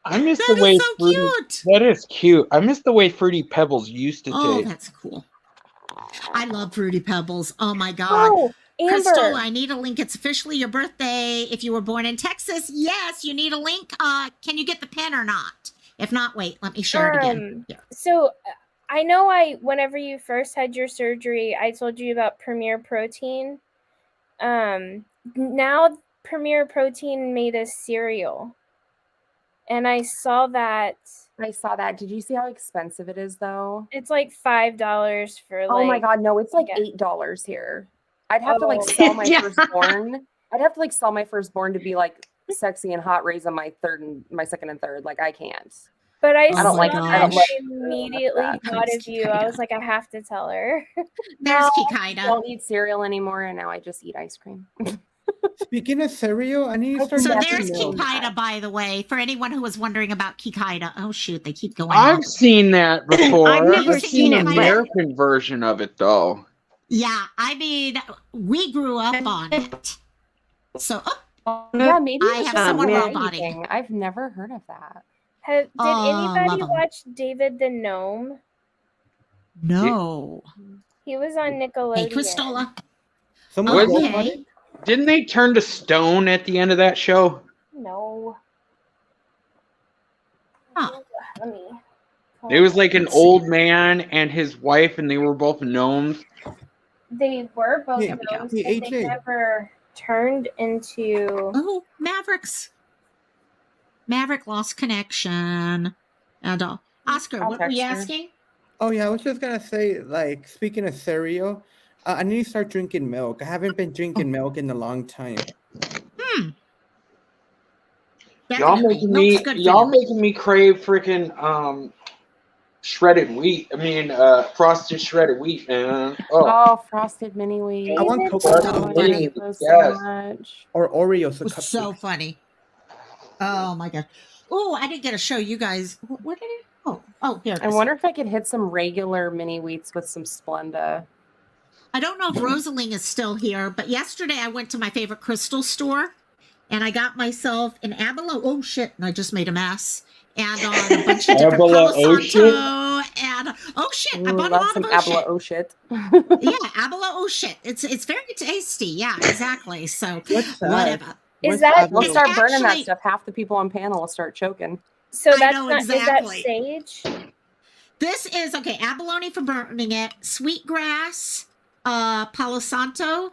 [SPEAKER 5] I miss the way Fruity. That is cute. I miss the way Fruity Pebbles used to taste.
[SPEAKER 1] Oh, that's cool. I love Fruity Pebbles. Oh my God.
[SPEAKER 7] Oh,
[SPEAKER 1] Crystal, I need a link. It's officially your birthday. If you were born in Texas, yes, you need a link. Can you get the pen or not? If not, wait, let me share it again.
[SPEAKER 7] So I know whenever you first had your surgery, I told you about Premier Protein. Now Premier Protein made a cereal. And I saw that.
[SPEAKER 13] Did you see how expensive it is though?
[SPEAKER 7] It's like $5 for
[SPEAKER 13] Oh my god, no, it's like $8 here. I'd have to like sell my firstborn. I'd have to like sell my firstborn to be like sexy and hot, raising my second and third. Like I can't.
[SPEAKER 7] But I immediately thought of you. I was like, I have to tell her.
[SPEAKER 1] There's
[SPEAKER 13] I
[SPEAKER 1] Kikaida.
[SPEAKER 13] don't eat cereal anymore, and now I just eat ice cream.
[SPEAKER 6] Speaking of cereal, I need to start.
[SPEAKER 1] So there's Kikaida, by the way, for anyone who was wondering about Kikaida. Oh shoot, they keep going.
[SPEAKER 5] I've seen that before.
[SPEAKER 10] I've never seen it,
[SPEAKER 5] an American version of it though.
[SPEAKER 1] Yeah, I mean, we grew up on it. So
[SPEAKER 13] yeah, maybe
[SPEAKER 1] I have someone roboting.
[SPEAKER 13] I've never heard of that.
[SPEAKER 7] Did anybody watch David the Gnome?
[SPEAKER 1] No.
[SPEAKER 7] He was on Nickelodeon.
[SPEAKER 1] Hey, Kristola.
[SPEAKER 5] Didn't they turn to stone at the end of that show?
[SPEAKER 7] No.
[SPEAKER 1] Huh.
[SPEAKER 7] Let me.
[SPEAKER 5] It was like an old man and his wife, and they were both gnomes.
[SPEAKER 7] They were both gnomes, but they never turned into.
[SPEAKER 1] Oh, Mavericks. Maverick lost connection. And Oscar, what were you asking?
[SPEAKER 6] Oh yeah, I was just gonna say, like, speaking of cereal, I need to start drinking milk. I haven't been drinking milk in a long time.
[SPEAKER 5] Y'all making me crave freaking shredded wheat. I mean, frosted shredded wheat, man.
[SPEAKER 13] Oh, frosted mini wheat.
[SPEAKER 6] I want coconut mini wheat.
[SPEAKER 13] So much.
[SPEAKER 6] Or Oreos.
[SPEAKER 1] It's so funny. Oh my god. Oh, I didn't get to show you guys. What did it? Oh, here it is.
[SPEAKER 13] I wonder if I could hit some regular mini wheats with some Splenda.
[SPEAKER 1] I don't know if Rosalie is still here, but yesterday I went to my favorite crystal store and I got myself an Abalone. Oh shit! And I just made a mess. And a bunch of different Palo Santo. And oh shit! I bought a lot of
[SPEAKER 13] Abla shit.
[SPEAKER 1] Yeah, Abala shit. It's very tasty. Yeah, exactly. So whatever.
[SPEAKER 13] We'll start burning that stuff. Half the people on panel will start choking.
[SPEAKER 7] So that's
[SPEAKER 1] exactly.
[SPEAKER 7] Is that sage?
[SPEAKER 1] This is abalone for burning it, sweetgrass, Palo Santo,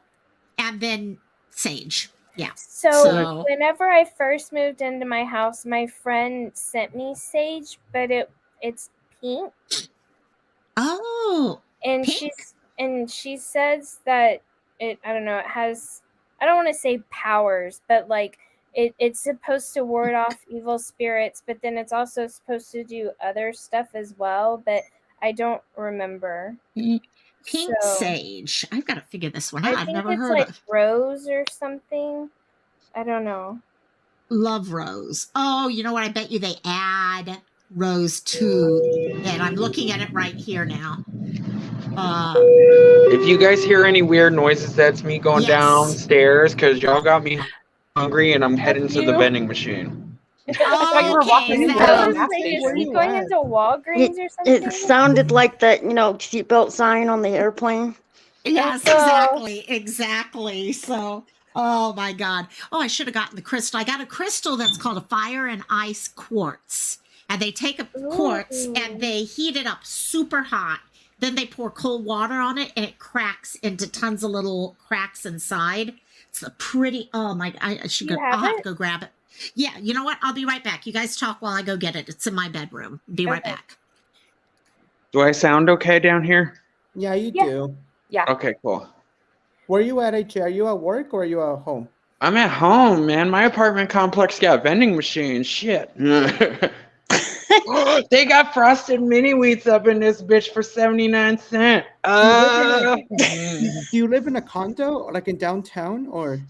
[SPEAKER 1] and then sage. Yeah.
[SPEAKER 7] So whenever I first moved into my house, my friend sent me sage, but it's pink.
[SPEAKER 1] Oh.
[SPEAKER 7] And she says that it it has, I don't want to say powers, but like it's supposed to ward off evil spirits, but then it's also supposed to do other stuff as well, but I don't remember.
[SPEAKER 1] Pink sage. I've got to figure this one out. I've never heard
[SPEAKER 7] of rose or something. I don't know.
[SPEAKER 1] Love rose. Oh, you know what? I bet you they add rose to, and I'm looking at it right here now.
[SPEAKER 5] If you guys hear any weird noises, that's me going downstairs because y'all got me hungry and I'm heading to the vending machine.
[SPEAKER 7] Is he going into Walgreens or something?
[SPEAKER 10] It sounded like that, seatbelt sign on the airplane.
[SPEAKER 1] Yes, exactly. So, oh my God. Oh, I should have gotten the crystal. I got a crystal that's called a fire and ice quartz. And they take a quartz and they heat it up super hot. Then they pour cold water on it and it cracks into tons of little cracks inside. It's a pretty, oh my, I should go, I'll have to go grab it. Yeah, you know what? I'll be right back. You guys talk while I go get it. It's in my bedroom. Be right back.
[SPEAKER 5] Do I sound okay down here?
[SPEAKER 6] Yeah, you do.
[SPEAKER 13] Yeah.
[SPEAKER 5] Okay, cool.
[SPEAKER 6] Where are you at, AJ? Are you at work or are you at home?
[SPEAKER 5] I'm at home, man. My apartment complex got vending machines. Shit. They got frosted mini wheats up in this bitch for 79 cents.
[SPEAKER 6] Do you live in a condo, or like in downtown, or?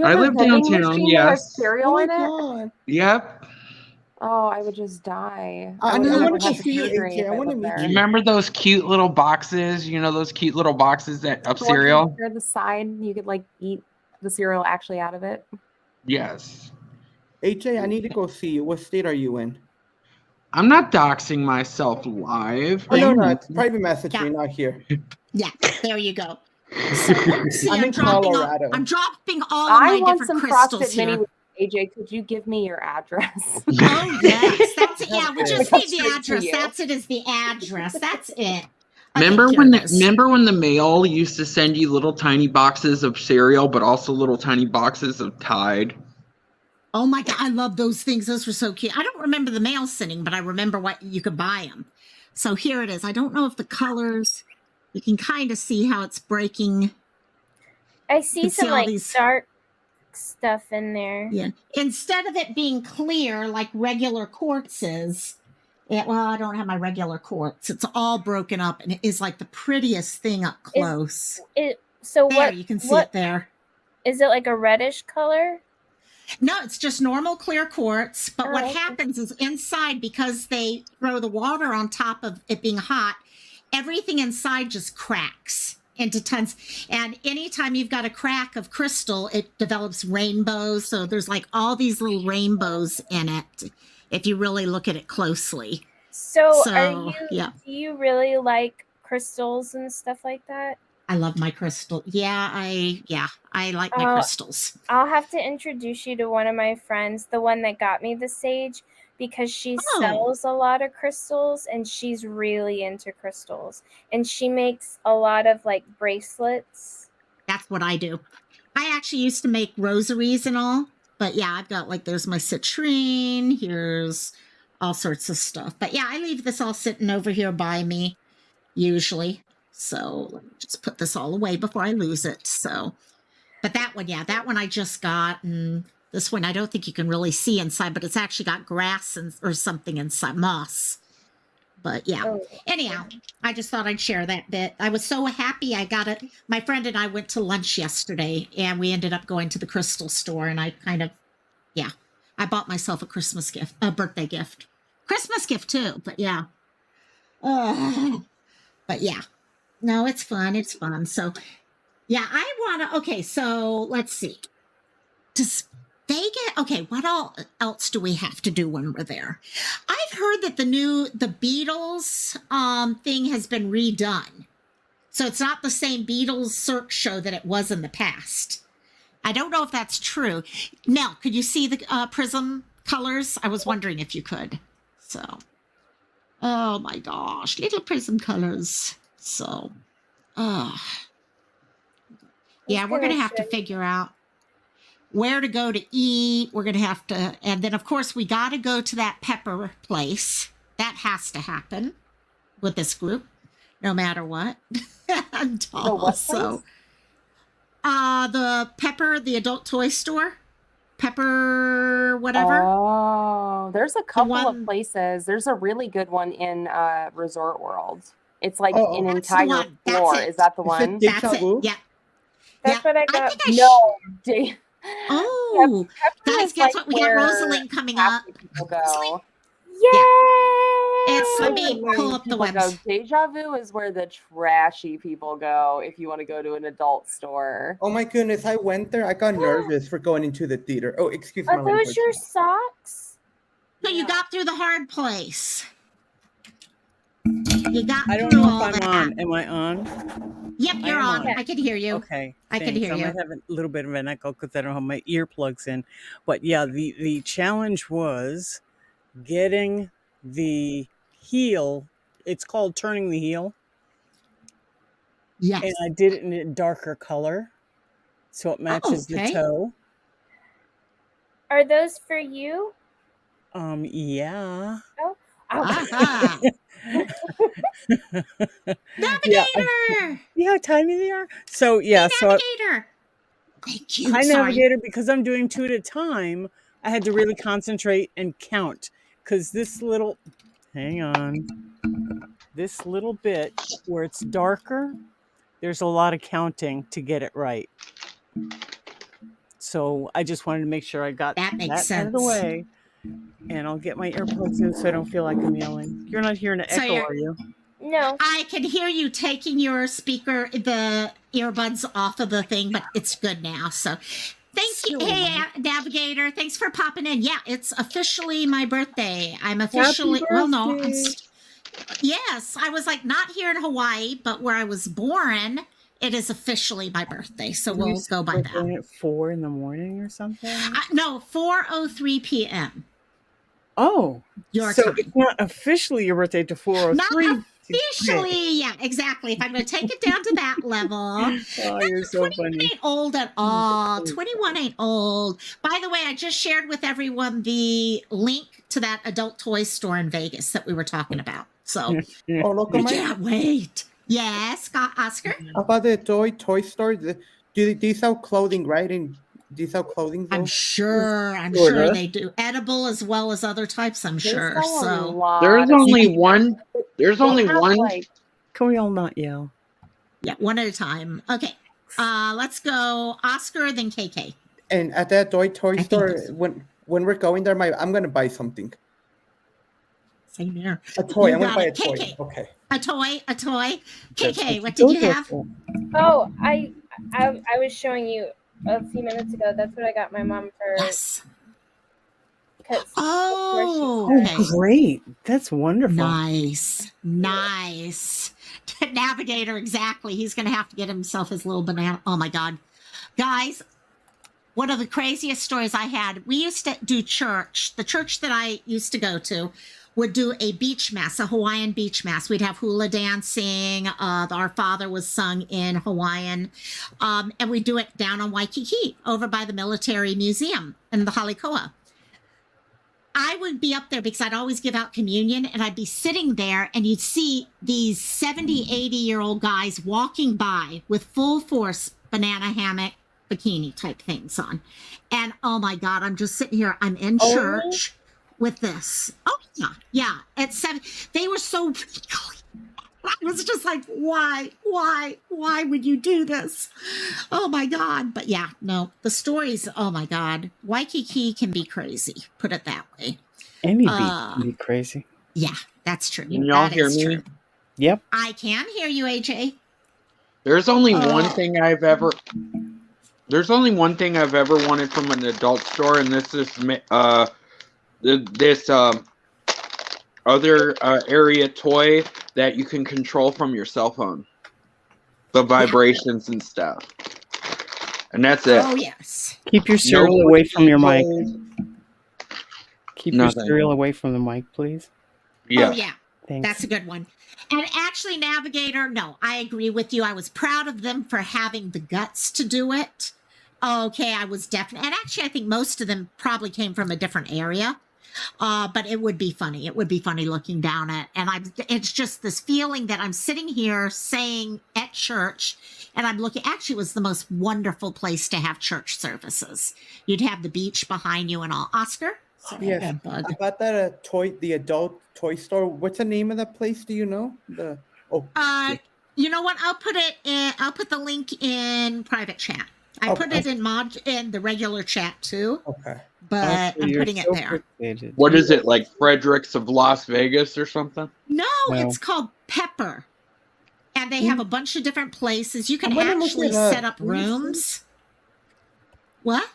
[SPEAKER 5] I live downtown. Yes.
[SPEAKER 13] Cereal in it.
[SPEAKER 5] Yep.
[SPEAKER 13] Oh, I would just die.
[SPEAKER 6] I want to see it, AJ. I want to meet you.
[SPEAKER 5] Remember those cute little boxes? You know those cute little boxes that of cereal?
[SPEAKER 13] The side, you could like eat the cereal actually out of it.
[SPEAKER 5] Yes.
[SPEAKER 6] AJ, I need to go see you. What state are you in?
[SPEAKER 5] I'm not doxing myself live.
[SPEAKER 6] Oh, no, it's private message me, not here.
[SPEAKER 1] Yeah, there you go. So, see,
[SPEAKER 6] I'm in Colorado.
[SPEAKER 1] I'm dropping all of my different crystals here.
[SPEAKER 13] AJ, could you give me your address?
[SPEAKER 1] Oh yes, that's it. Yeah, we
[SPEAKER 6] Okay.
[SPEAKER 1] just
[SPEAKER 13] Come
[SPEAKER 1] need the
[SPEAKER 13] straight to
[SPEAKER 1] address.
[SPEAKER 13] you.
[SPEAKER 1] That's it. Is the address? That's it. Okay,
[SPEAKER 5] Remember
[SPEAKER 1] here
[SPEAKER 5] when
[SPEAKER 1] it is.
[SPEAKER 5] the mail used to send you little tiny boxes of cereal, but also little tiny boxes of Tide?
[SPEAKER 1] Oh my God, I love those things. Those were so cute. I don't remember the mail sending, but I remember what you could buy them. So here it is. I don't know if the colors. You can kind of see how it's breaking.
[SPEAKER 7] I
[SPEAKER 1] You
[SPEAKER 7] see
[SPEAKER 1] can
[SPEAKER 7] some
[SPEAKER 1] see all
[SPEAKER 7] like
[SPEAKER 1] these.
[SPEAKER 7] dark stuff in there.
[SPEAKER 1] Yeah. Instead of it being clear like regular quartz is, well, I don't have my regular quartz. It's all broken up and it is like the prettiest thing up close.
[SPEAKER 7] So
[SPEAKER 1] there,
[SPEAKER 7] what?
[SPEAKER 1] you can see
[SPEAKER 7] what
[SPEAKER 1] it there.
[SPEAKER 7] is it like a reddish color?
[SPEAKER 1] No, it's just normal clear quartz. But what
[SPEAKER 7] okay.
[SPEAKER 1] happens is inside, because they throw the water on top of it being hot, everything inside just cracks into tons. And anytime you've got a crack of crystal, it develops rainbows. So there's like all these little rainbows in it if you really look at it closely.
[SPEAKER 7] So
[SPEAKER 1] yeah.
[SPEAKER 7] do you really like crystals and stuff like that?
[SPEAKER 1] I love my crystal. I like my crystals.
[SPEAKER 7] I'll have to introduce you to one of my friends, the one that got me the sage, because she sells a lot of crystals and she's really into crystals. And she makes a lot of like bracelets.
[SPEAKER 1] That's what I do. I actually used to make rosaries and all, but yeah, I've got like, there's my citrine, here's all sorts of stuff. But yeah, I leave this all sitting over here by me usually. So let me just put this all away before I lose it. So, but that one I just got, and this one I don't think you can really see inside, but it's actually got grass or something inside, moss. But yeah, anyhow, I just thought I'd share that bit. I was so happy I got it. My friend and I went to lunch yesterday and we ended up going to the crystal store and I I bought myself a Christmas gift, a birthday gift, Christmas gift too. But yeah. No, it's fun. It's fun. So, yeah, I want to. Okay, so let's see. Does Vegas? Okay, what else do we have to do when we're there? I've heard that the Beatles thing has been redone, so it's not the same Beatles Cirque show that it was in the past. I don't know if that's true. Nell, could you see the prism colors? I was wondering if you could. So, oh my gosh, little prism colors. So, yeah, we're going to have to figure out where to go to eat. We're going to have to, and then of course we got to go to that pepper place. That has to happen with this group, no matter what. The Pepper, the adult toy store. Pepper, whatever.
[SPEAKER 13] Oh, there's a couple of places. There's a really good one in Resort World. It's like an entire floor. Is that the one?
[SPEAKER 1] That's it. Yeah.
[SPEAKER 7] That's what I got.
[SPEAKER 1] Oh, guys, guess what? We got Rosalind coming up.
[SPEAKER 13] Go.
[SPEAKER 7] Yay!
[SPEAKER 1] Let me pull up the website.
[SPEAKER 13] Deja Vu is where the trashy people go if you want to go to an adult store.
[SPEAKER 6] Oh my goodness, I went there. I got nervous for going into the theater. Oh, excuse me.
[SPEAKER 7] Are those your socks?
[SPEAKER 1] So you got through the hard place. You got
[SPEAKER 14] I don't
[SPEAKER 1] through
[SPEAKER 14] know
[SPEAKER 1] all
[SPEAKER 14] if I'm
[SPEAKER 1] that.
[SPEAKER 14] on. Am I on?
[SPEAKER 1] Yep, you're on. I can hear you.
[SPEAKER 14] Okay.
[SPEAKER 1] I can hear you.
[SPEAKER 14] I might have a little bit of an echo because I don't have my earplugs in. But yeah, the challenge was getting the heel. It's called turning the heel.
[SPEAKER 1] Yes.
[SPEAKER 14] And I did it in a darker color, so it matches the toe.
[SPEAKER 7] Are those for you?
[SPEAKER 14] Yeah.
[SPEAKER 7] Oh.
[SPEAKER 1] Navigator!
[SPEAKER 14] Yeah, how tiny they are. So yeah,
[SPEAKER 1] Navigator. Thank you.
[SPEAKER 14] Hi,
[SPEAKER 1] Sorry.
[SPEAKER 14] Navigator, because I'm doing 2 at a time, I had to really concentrate and count. Because this little, hang on, this little bit where it's darker, there's a lot of counting to get it right. So I just wanted to make sure I got that out of the way. And I'll get my earplugs in so I don't feel like I'm yelling. You're not hearing an echo, are you?
[SPEAKER 7] No.
[SPEAKER 1] I can hear you taking your speaker, the earbuds off of the thing, but it's good now. So thank you. Hey, Navigator. Thanks for popping in. Yeah, it's officially my birthday. I'm officially, yes, I was like not here in Hawaii, but where I was born it is officially my birthday, so
[SPEAKER 14] You
[SPEAKER 1] we'll
[SPEAKER 14] said
[SPEAKER 1] go by
[SPEAKER 14] we're
[SPEAKER 1] that.
[SPEAKER 14] going at 4 in the morning or something?
[SPEAKER 1] No, 4:03 p.m.
[SPEAKER 14] Oh,
[SPEAKER 1] your
[SPEAKER 14] so
[SPEAKER 1] time.
[SPEAKER 14] it's not officially your birthday to 4:03.
[SPEAKER 1] Not officially, yeah, exactly. If I'm going to take it down to that level.
[SPEAKER 14] Oh, you're so
[SPEAKER 1] 21
[SPEAKER 14] funny.
[SPEAKER 1] ain't old at all. 21 ain't old. By the way, I just shared with everyone the link to that adult toy store in Vegas that we were talking about. So,
[SPEAKER 6] Oh, Lokomai?
[SPEAKER 1] can't wait. Yes, Oscar?
[SPEAKER 6] About the toy store, do they sell clothing, right? And do you sell clothing?
[SPEAKER 1] I'm
[SPEAKER 6] though?
[SPEAKER 1] sure they do. Edible as well as other types, I'm sure.
[SPEAKER 13] sell a
[SPEAKER 1] So
[SPEAKER 13] lot
[SPEAKER 5] There's
[SPEAKER 13] of
[SPEAKER 5] only
[SPEAKER 13] stuff.
[SPEAKER 5] one. There's
[SPEAKER 13] They
[SPEAKER 5] only
[SPEAKER 13] have,
[SPEAKER 5] one.
[SPEAKER 13] like,
[SPEAKER 14] Can we all not yell?
[SPEAKER 1] yeah, one at a time. Okay. Let's go Oscar, then KK.
[SPEAKER 6] And at that toy store, when we're going there, I'm gonna buy something.
[SPEAKER 1] Same here.
[SPEAKER 6] A toy.
[SPEAKER 1] You
[SPEAKER 6] I'm gonna
[SPEAKER 1] got
[SPEAKER 6] buy a
[SPEAKER 1] it.
[SPEAKER 6] toy.
[SPEAKER 1] KK.
[SPEAKER 6] Okay.
[SPEAKER 1] A toy.
[SPEAKER 14] That's
[SPEAKER 1] KK, what
[SPEAKER 14] you
[SPEAKER 1] did you
[SPEAKER 14] go there
[SPEAKER 1] have?
[SPEAKER 14] for.
[SPEAKER 7] Oh, I was showing you a few minutes ago. That's what I got my mom for.
[SPEAKER 1] Yes.
[SPEAKER 7] Oh,
[SPEAKER 1] okay.
[SPEAKER 14] Great. That's wonderful.
[SPEAKER 1] Nice. Navigator, exactly. He's going to have to get himself his little banana. Oh, my God. Guys, one of the craziest stories I had, we used to do church. The church that I used to go to would do a beach mass, a Hawaiian beach mass. We'd have hula dancing. Our Father was sung in Hawaiian. And we'd do it down on Waikiki over by the Military Museum in the Halikoa. I would be up there because I'd always give out communion, and I'd be sitting there and you'd see these 70, 80-year-old guys walking by with full force banana hammock bikini type things on. And oh my God, I'm just sitting here. I'm in church with this. Oh yeah. At 7, they were so, I was just like, why would you do this? Oh my God. But yeah, no, the stories, oh my God. Waikiki can be crazy, put it that way.
[SPEAKER 14] Any beat can be crazy.
[SPEAKER 1] Yeah, that's true.
[SPEAKER 5] Can y'all
[SPEAKER 1] That
[SPEAKER 5] hear
[SPEAKER 1] is
[SPEAKER 5] me?
[SPEAKER 1] true.
[SPEAKER 14] Yep.
[SPEAKER 1] I can hear you, AJ.
[SPEAKER 5] There's only one thing I've ever wanted from an adult store, and this is this other area toy that you can control from your cell phone, the vibrations and stuff, and that's it.
[SPEAKER 1] Oh yes.
[SPEAKER 14] Keep your cereal away from your mic. Keep
[SPEAKER 5] Nothing.
[SPEAKER 14] your cereal away from the mic, please.
[SPEAKER 5] Yeah.
[SPEAKER 1] Oh yeah.
[SPEAKER 14] Thanks.
[SPEAKER 1] That's a good one. And actually, Navigator, no, I agree with you. I was proud of them for having the guts to do it. Okay, I was definitely, and actually, I think most of them probably came from a different area. But it would be funny. It would be funny looking down at, and it's just this feeling that I'm sitting here saying at church, and I'm looking. Actually, it was the most wonderful place to have church services. You'd have the beach behind you and all. Oscar. Sorry,
[SPEAKER 6] Yes.
[SPEAKER 1] bug.
[SPEAKER 6] About that the adult toy store. What's the name of that place? Do you know?
[SPEAKER 1] You know what? I'll put it in. I'll put the link in private chat. I put it in the regular chat too.
[SPEAKER 6] Okay.
[SPEAKER 1] But I'm putting it there.
[SPEAKER 5] What is it, like Fredericks of Las Vegas or something?
[SPEAKER 1] No, it's called Pepper. And they have a bunch of different places. You can actually set up rooms. What?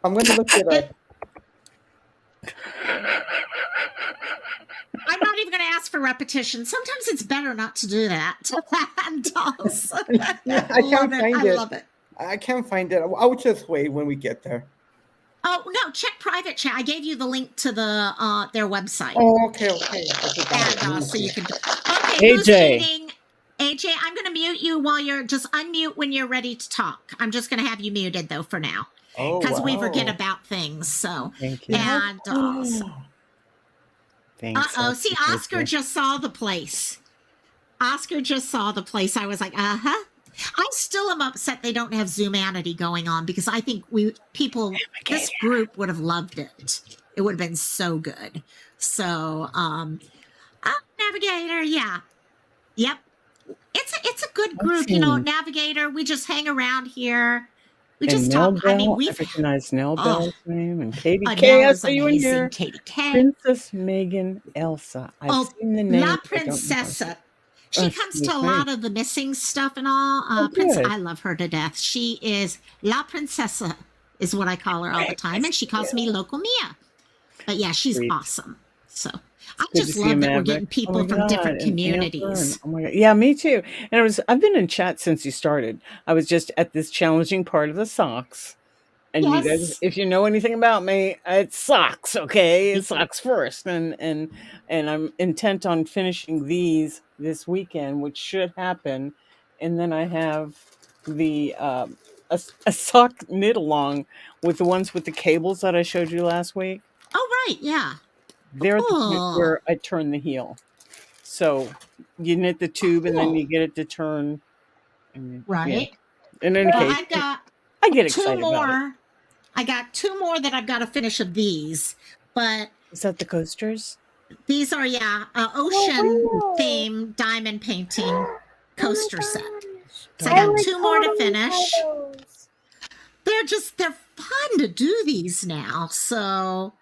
[SPEAKER 6] I'm going to look it up.
[SPEAKER 1] I'm not even going to ask for repetition. Sometimes it's better not to do that.
[SPEAKER 6] I can't find it.
[SPEAKER 1] I love it.
[SPEAKER 6] I can't find it. I'll just wait when we get there.
[SPEAKER 1] Oh no! Check private chat. I gave you the link to the their website.
[SPEAKER 6] Oh, okay.
[SPEAKER 1] And, so you can. Okay, who's muting? AJ, I'm going to mute you while you're just unmute when you're ready to talk. I'm just going to have you muted though for now, because we forget about things. So
[SPEAKER 14] thank you.
[SPEAKER 1] And
[SPEAKER 14] Thanks.
[SPEAKER 1] see, Oscar just saw the place. Oscar just saw the place. I was like, I still am upset they don't have Zoomanity going on, because I think this group would have loved it. It would have been so good. So, Navigator, yeah. Yep. It's a good group, Navigator. We just hang around here. We just talk. I mean,
[SPEAKER 14] I recognize Nell Bell's name, and Katie
[SPEAKER 1] Nell
[SPEAKER 14] K. I
[SPEAKER 1] is
[SPEAKER 14] saw you in
[SPEAKER 1] amazing.
[SPEAKER 14] here.
[SPEAKER 1] Katie K.
[SPEAKER 14] Princess Megan Elsa. I've seen the name.
[SPEAKER 1] La
[SPEAKER 14] but I don't know her.
[SPEAKER 1] Princessa. She comes to a lot of the missing stuff and all. I love her to death. She is La Princessa, is what I call her all the time, and she calls me Lokomai. But yeah, she's awesome. So I
[SPEAKER 14] Good to
[SPEAKER 1] just
[SPEAKER 14] see you,
[SPEAKER 1] love that we're
[SPEAKER 14] Maverick.
[SPEAKER 1] getting people from different
[SPEAKER 14] And Amber,
[SPEAKER 1] communities.
[SPEAKER 14] oh my god, yeah, me too. And I've been in chat since you started. I was just at this challenging part of the socks. And you guys,
[SPEAKER 1] Yes.
[SPEAKER 14] if you know anything about me, it sucks. Okay, it sucks first, and I'm intent on finishing these this weekend, which should happen. And then I have the a sock knit along with the ones with the cables that I showed you last week.
[SPEAKER 1] Oh, right. Yeah.
[SPEAKER 14] They're at the point
[SPEAKER 1] Cool.
[SPEAKER 14] where I turn the heel. So you knit the tube and then you get it to turn. And, yeah.
[SPEAKER 1] Right.
[SPEAKER 14] In any
[SPEAKER 1] Well,
[SPEAKER 14] case,
[SPEAKER 1] I've got
[SPEAKER 14] I get
[SPEAKER 1] two
[SPEAKER 14] excited about it.
[SPEAKER 1] more. I got two more that I've got to finish of these, but
[SPEAKER 14] Is that the coasters?
[SPEAKER 1] these are ocean theme diamond painting coaster set. So I got two more to finish. They're fun to do these now. So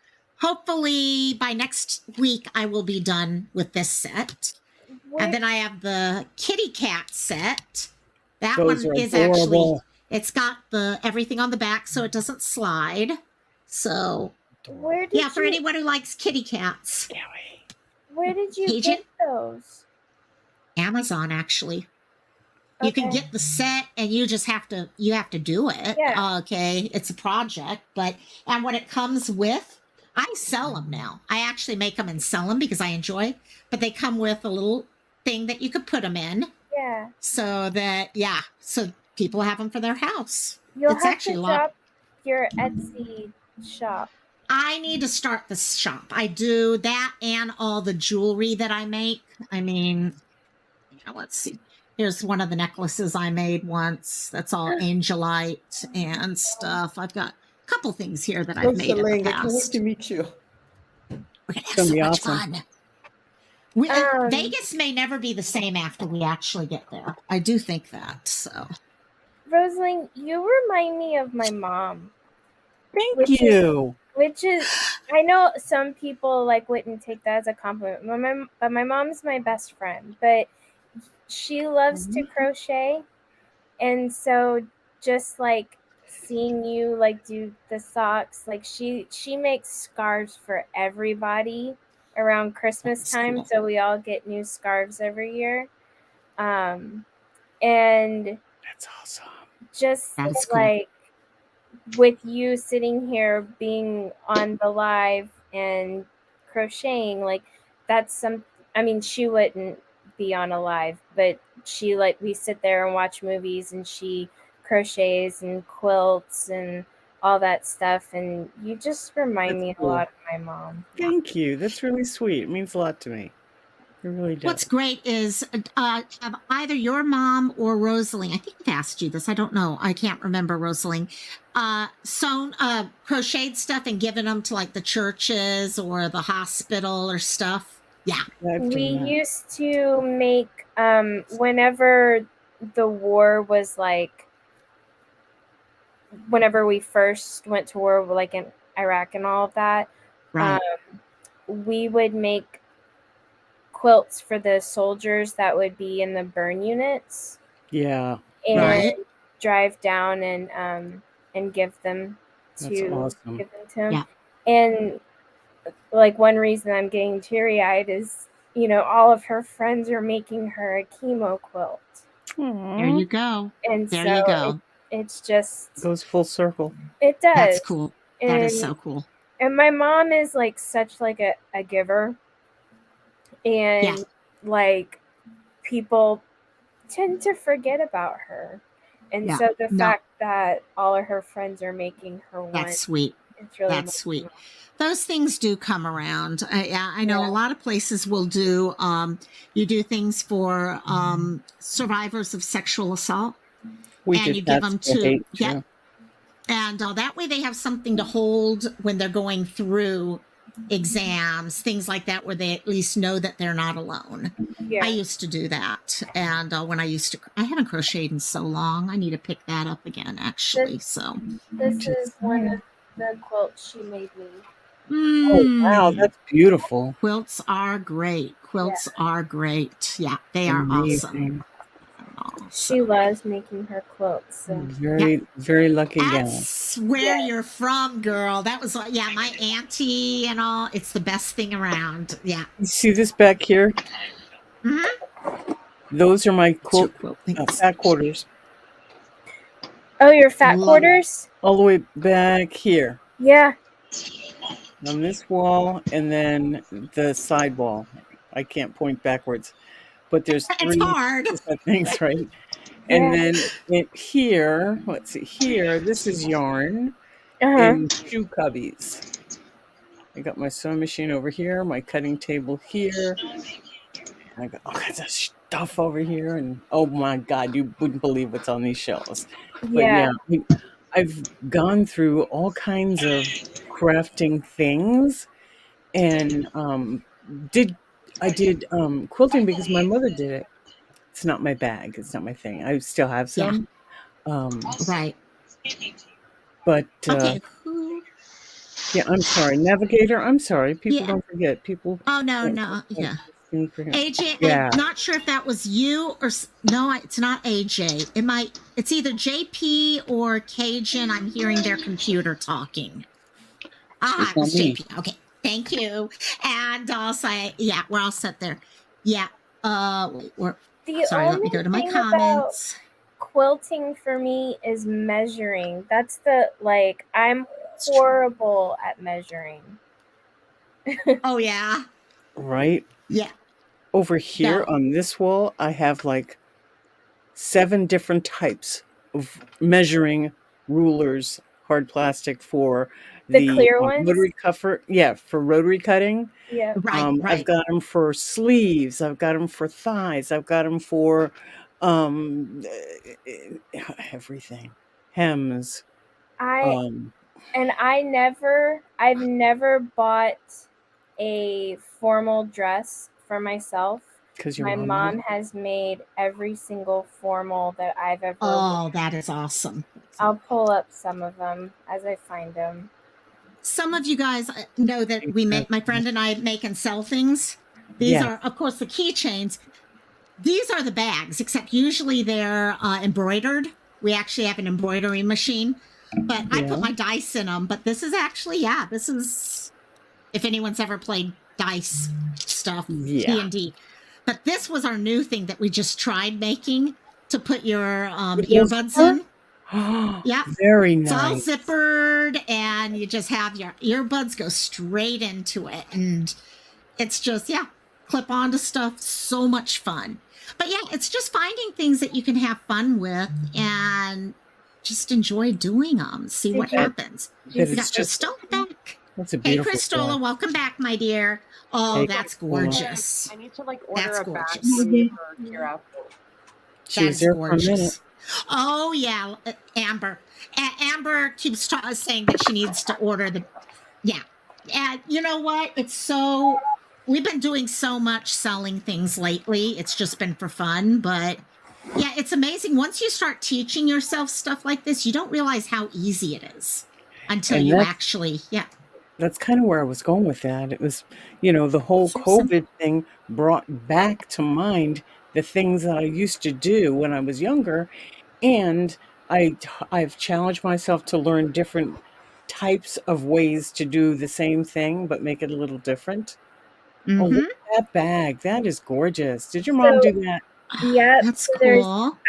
[SPEAKER 1] hopefully by next week I will be done with this set. And then I have the kitty cat set. That
[SPEAKER 14] Those
[SPEAKER 1] one
[SPEAKER 14] are
[SPEAKER 1] is actually,
[SPEAKER 14] adorable.
[SPEAKER 1] it's got the everything on the back so it doesn't slide. So for anyone who likes kitty cats.
[SPEAKER 7] Where did you
[SPEAKER 1] Agent?
[SPEAKER 7] get those?
[SPEAKER 1] Amazon, actually. You can get the set and you just have to do it.
[SPEAKER 7] Yeah.
[SPEAKER 1] Okay. It's a project, and what it comes with, I sell them now. I actually make them and sell them because I enjoy, but they come with a little thing that you could put them in.
[SPEAKER 7] Yeah.
[SPEAKER 1] So so people have them for their house.
[SPEAKER 7] You'll
[SPEAKER 1] It's
[SPEAKER 7] have
[SPEAKER 1] actually
[SPEAKER 7] to
[SPEAKER 1] a lot.
[SPEAKER 7] drop your Etsy shop.
[SPEAKER 1] I need to start the shop. I do that and all the jewelry that I make. I mean, let's see. Here's one of the necklaces I made once. That's all angelite and stuff. I've got a couple things here that I've made in the
[SPEAKER 6] I can't wait
[SPEAKER 1] past.
[SPEAKER 6] to meet you.
[SPEAKER 1] We're gonna have so much fun. Vegas may never be the same after we actually get there. I do think that. So,
[SPEAKER 7] Rosalind, you remind me of my mom.
[SPEAKER 14] Thank you.
[SPEAKER 7] Which is, I know some people wouldn't take that as a compliment. But my mom's my best friend, but she loves to crochet, and so just seeing you do the socks, she makes scarves for everybody around Christmas time. Cool. So we all get new scarves every year. And
[SPEAKER 14] that's awesome.
[SPEAKER 7] Just cool. With you sitting here being on the live and crocheting, that's some, I mean, she wouldn't be on a live, but she we sit there and watch movies and she crochets and quilts and all that stuff, and you just remind me a lot of my mom.
[SPEAKER 14] Thank you. That's really sweet. It means a lot to me. It really does.
[SPEAKER 1] What's great is have either your mom or Rosalie, I think I've asked you this, I don't know, I can't remember, Rosalie, sewn crocheted stuff and given them to the churches or the hospital or stuff. Yeah.
[SPEAKER 7] We used to make whenever the war was whenever we first went to war in Iraq and all of that,
[SPEAKER 1] right.
[SPEAKER 7] We would make quilts for the soldiers that would be in the burn units.
[SPEAKER 14] Yeah.
[SPEAKER 7] And drive down and give them to
[SPEAKER 14] awesome.
[SPEAKER 7] give them to him.
[SPEAKER 1] Yeah.
[SPEAKER 7] And one reason I'm getting teary-eyed is, all of her friends are making her a chemo quilt.
[SPEAKER 14] Aww.
[SPEAKER 1] There you go.
[SPEAKER 7] And
[SPEAKER 1] there
[SPEAKER 7] so
[SPEAKER 1] you go.
[SPEAKER 7] It's just
[SPEAKER 14] goes full circle.
[SPEAKER 7] It does.
[SPEAKER 1] That's cool. That is so cool.
[SPEAKER 7] And my mom is such a giver. And people tend to forget about her. And so the fact that all of her friends are making her one,
[SPEAKER 1] that's sweet.
[SPEAKER 7] It's really
[SPEAKER 1] that's sweet. Those things do come around. I know a lot of places will do, you do things for survivors of sexual assault. And you give them to, and that way they have something to hold when they're going through exams, things like that, where they at least know that they're not alone. I used to do that. And when I haven't crocheted in so long, I need to pick that up again, actually.
[SPEAKER 7] This is one of the quilts she made me.
[SPEAKER 14] Oh, wow, that's beautiful.
[SPEAKER 1] Quilts are great. Quilts are great. Yeah, they are awesome.
[SPEAKER 7] She loves making her quilts. So.
[SPEAKER 14] Very lucky gal.
[SPEAKER 1] That's where you're from, girl. That was my auntie and all. It's the best thing around. Yeah.
[SPEAKER 14] You see this back here?
[SPEAKER 1] Mm-hmm.
[SPEAKER 14] Those are my fat quarters.
[SPEAKER 7] Oh, your fat quarters?
[SPEAKER 14] All the way back here.
[SPEAKER 7] Yeah.
[SPEAKER 14] On this wall and then the side wall. I can't point backwards. But there's 3 things, right? And then here, let's see, here, this is yarn in shoe cubbies. I got my sewing machine over here, my cutting table here. I got all kinds of stuff over here. And oh my God, you wouldn't believe what's on these shelves. But yeah, I've gone through all kinds of crafting things and I did quilting because my mother did it. It's not my bag. It's not my thing. I still have some.
[SPEAKER 1] Right.
[SPEAKER 14] But
[SPEAKER 1] okay.
[SPEAKER 14] Yeah, I'm sorry. Navigator, I'm sorry. People don't forget. People.
[SPEAKER 1] Oh, no. Yeah. AJ,
[SPEAKER 14] yeah.
[SPEAKER 1] I'm not sure if that was you or no, it's not AJ. It's either JP or Cajun. I'm hearing their computer talking. It was JP. Okay. Thank you. And also, we're all set there. Yeah. Sorry, let me go to my comments.
[SPEAKER 7] Quilting for me is measuring. That's I'm horrible at measuring.
[SPEAKER 1] Oh, yeah.
[SPEAKER 14] Right?
[SPEAKER 1] Yeah.
[SPEAKER 14] Over here on this wall, I have 7 different types of measuring rulers, hard plastic for
[SPEAKER 7] the clear ones?
[SPEAKER 14] Rotary cuffer. Yeah, for rotary cutting.
[SPEAKER 7] Yeah.
[SPEAKER 1] Right.
[SPEAKER 14] I've got them for sleeves. I've got them for thighs. I've got them for everything. Hems.
[SPEAKER 7] I've never bought a formal dress for myself.
[SPEAKER 14] Because
[SPEAKER 7] my mom has made every single formal that I've ever.
[SPEAKER 1] Oh, that is awesome.
[SPEAKER 7] I'll pull up some of them as I find them.
[SPEAKER 1] Some of you guys know that my friend and I make and sell things. These are, of course, the keychains. These are the bags, except usually they're embroidered. We actually have an embroidery machine, but I put my dice in them. But this is actually, this is, if anyone's ever played dice stuff, D&D. But this was our new thing that we just tried making to put your earbuds in. Yeah,
[SPEAKER 14] very nice.
[SPEAKER 1] It's all zippered, and you just have your earbuds go straight into it, and it's just clip onto stuff. So much fun. But it's just finding things that you can have fun with and just enjoy doing them. See what happens. You got Christola back.
[SPEAKER 14] That's a beautiful.
[SPEAKER 1] Hey, Christola, welcome back, my dear. Oh, that's gorgeous.
[SPEAKER 13] I need to order a bag for Kira.
[SPEAKER 14] She was there for a minute.
[SPEAKER 1] Oh, yeah, Amber. Amber keeps saying that she needs to order the... Yeah. And you know what? We've been doing so much selling things lately. It's just been for fun. But, it's amazing. Once you start teaching yourself stuff like this, you don't realize how easy it is until you actually...
[SPEAKER 14] That's kind of where I was going with that. It was, the whole COVID thing brought back to mind the things that I used to do when I was younger. And I've challenged myself to learn different types of ways to do the same thing, but make it a little different.
[SPEAKER 1] Mm-hmm.
[SPEAKER 14] Oh, look at that bag. That is gorgeous. Did your mom do that?
[SPEAKER 7] Yeah,
[SPEAKER 1] that's cool.
[SPEAKER 7] There's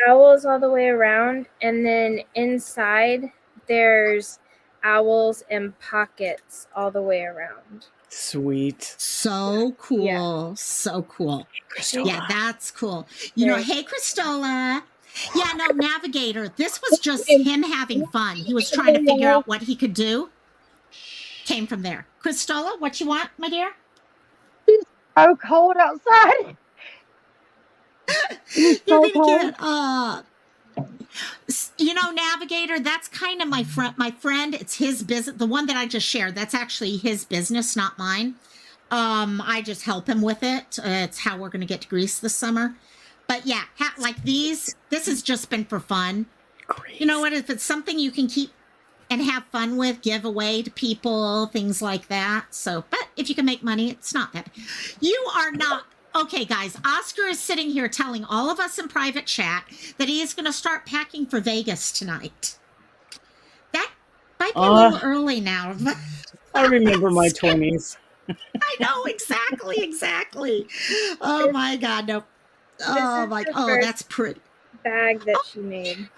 [SPEAKER 7] owls all the way around. And then inside, there's owls and pockets all the way around.
[SPEAKER 14] Sweet.
[SPEAKER 1] So cool. Yeah. So cool.
[SPEAKER 14] Christola.
[SPEAKER 1] Yeah, that's cool. Hey, Christola. Yeah, no, Navigator. This was just him having fun. He was trying to figure out what he could do. Came from there. Christola, what you want, my dear?
[SPEAKER 10] It's so cold outside.
[SPEAKER 1] You're gonna get Navigator, that's kind of my friend, it's his business. The one that I just shared, that's actually his business, not mine. I just help him with it. It's how we're going to get to Greece this summer. But this has just been for fun.
[SPEAKER 14] Great.
[SPEAKER 1] You know what? If it's something you can keep and have fun with, give away to people, things like that. So, but if you can make money, it's not that. You are not Okay, guys, Oscar is sitting here telling all of us in private chat that he is going to start packing for Vegas tonight. That might be a little early now.
[SPEAKER 14] I remember my 20s.
[SPEAKER 1] I know, exactly. Oh my God, no. Oh my, that's pretty.
[SPEAKER 7] Bag that she made.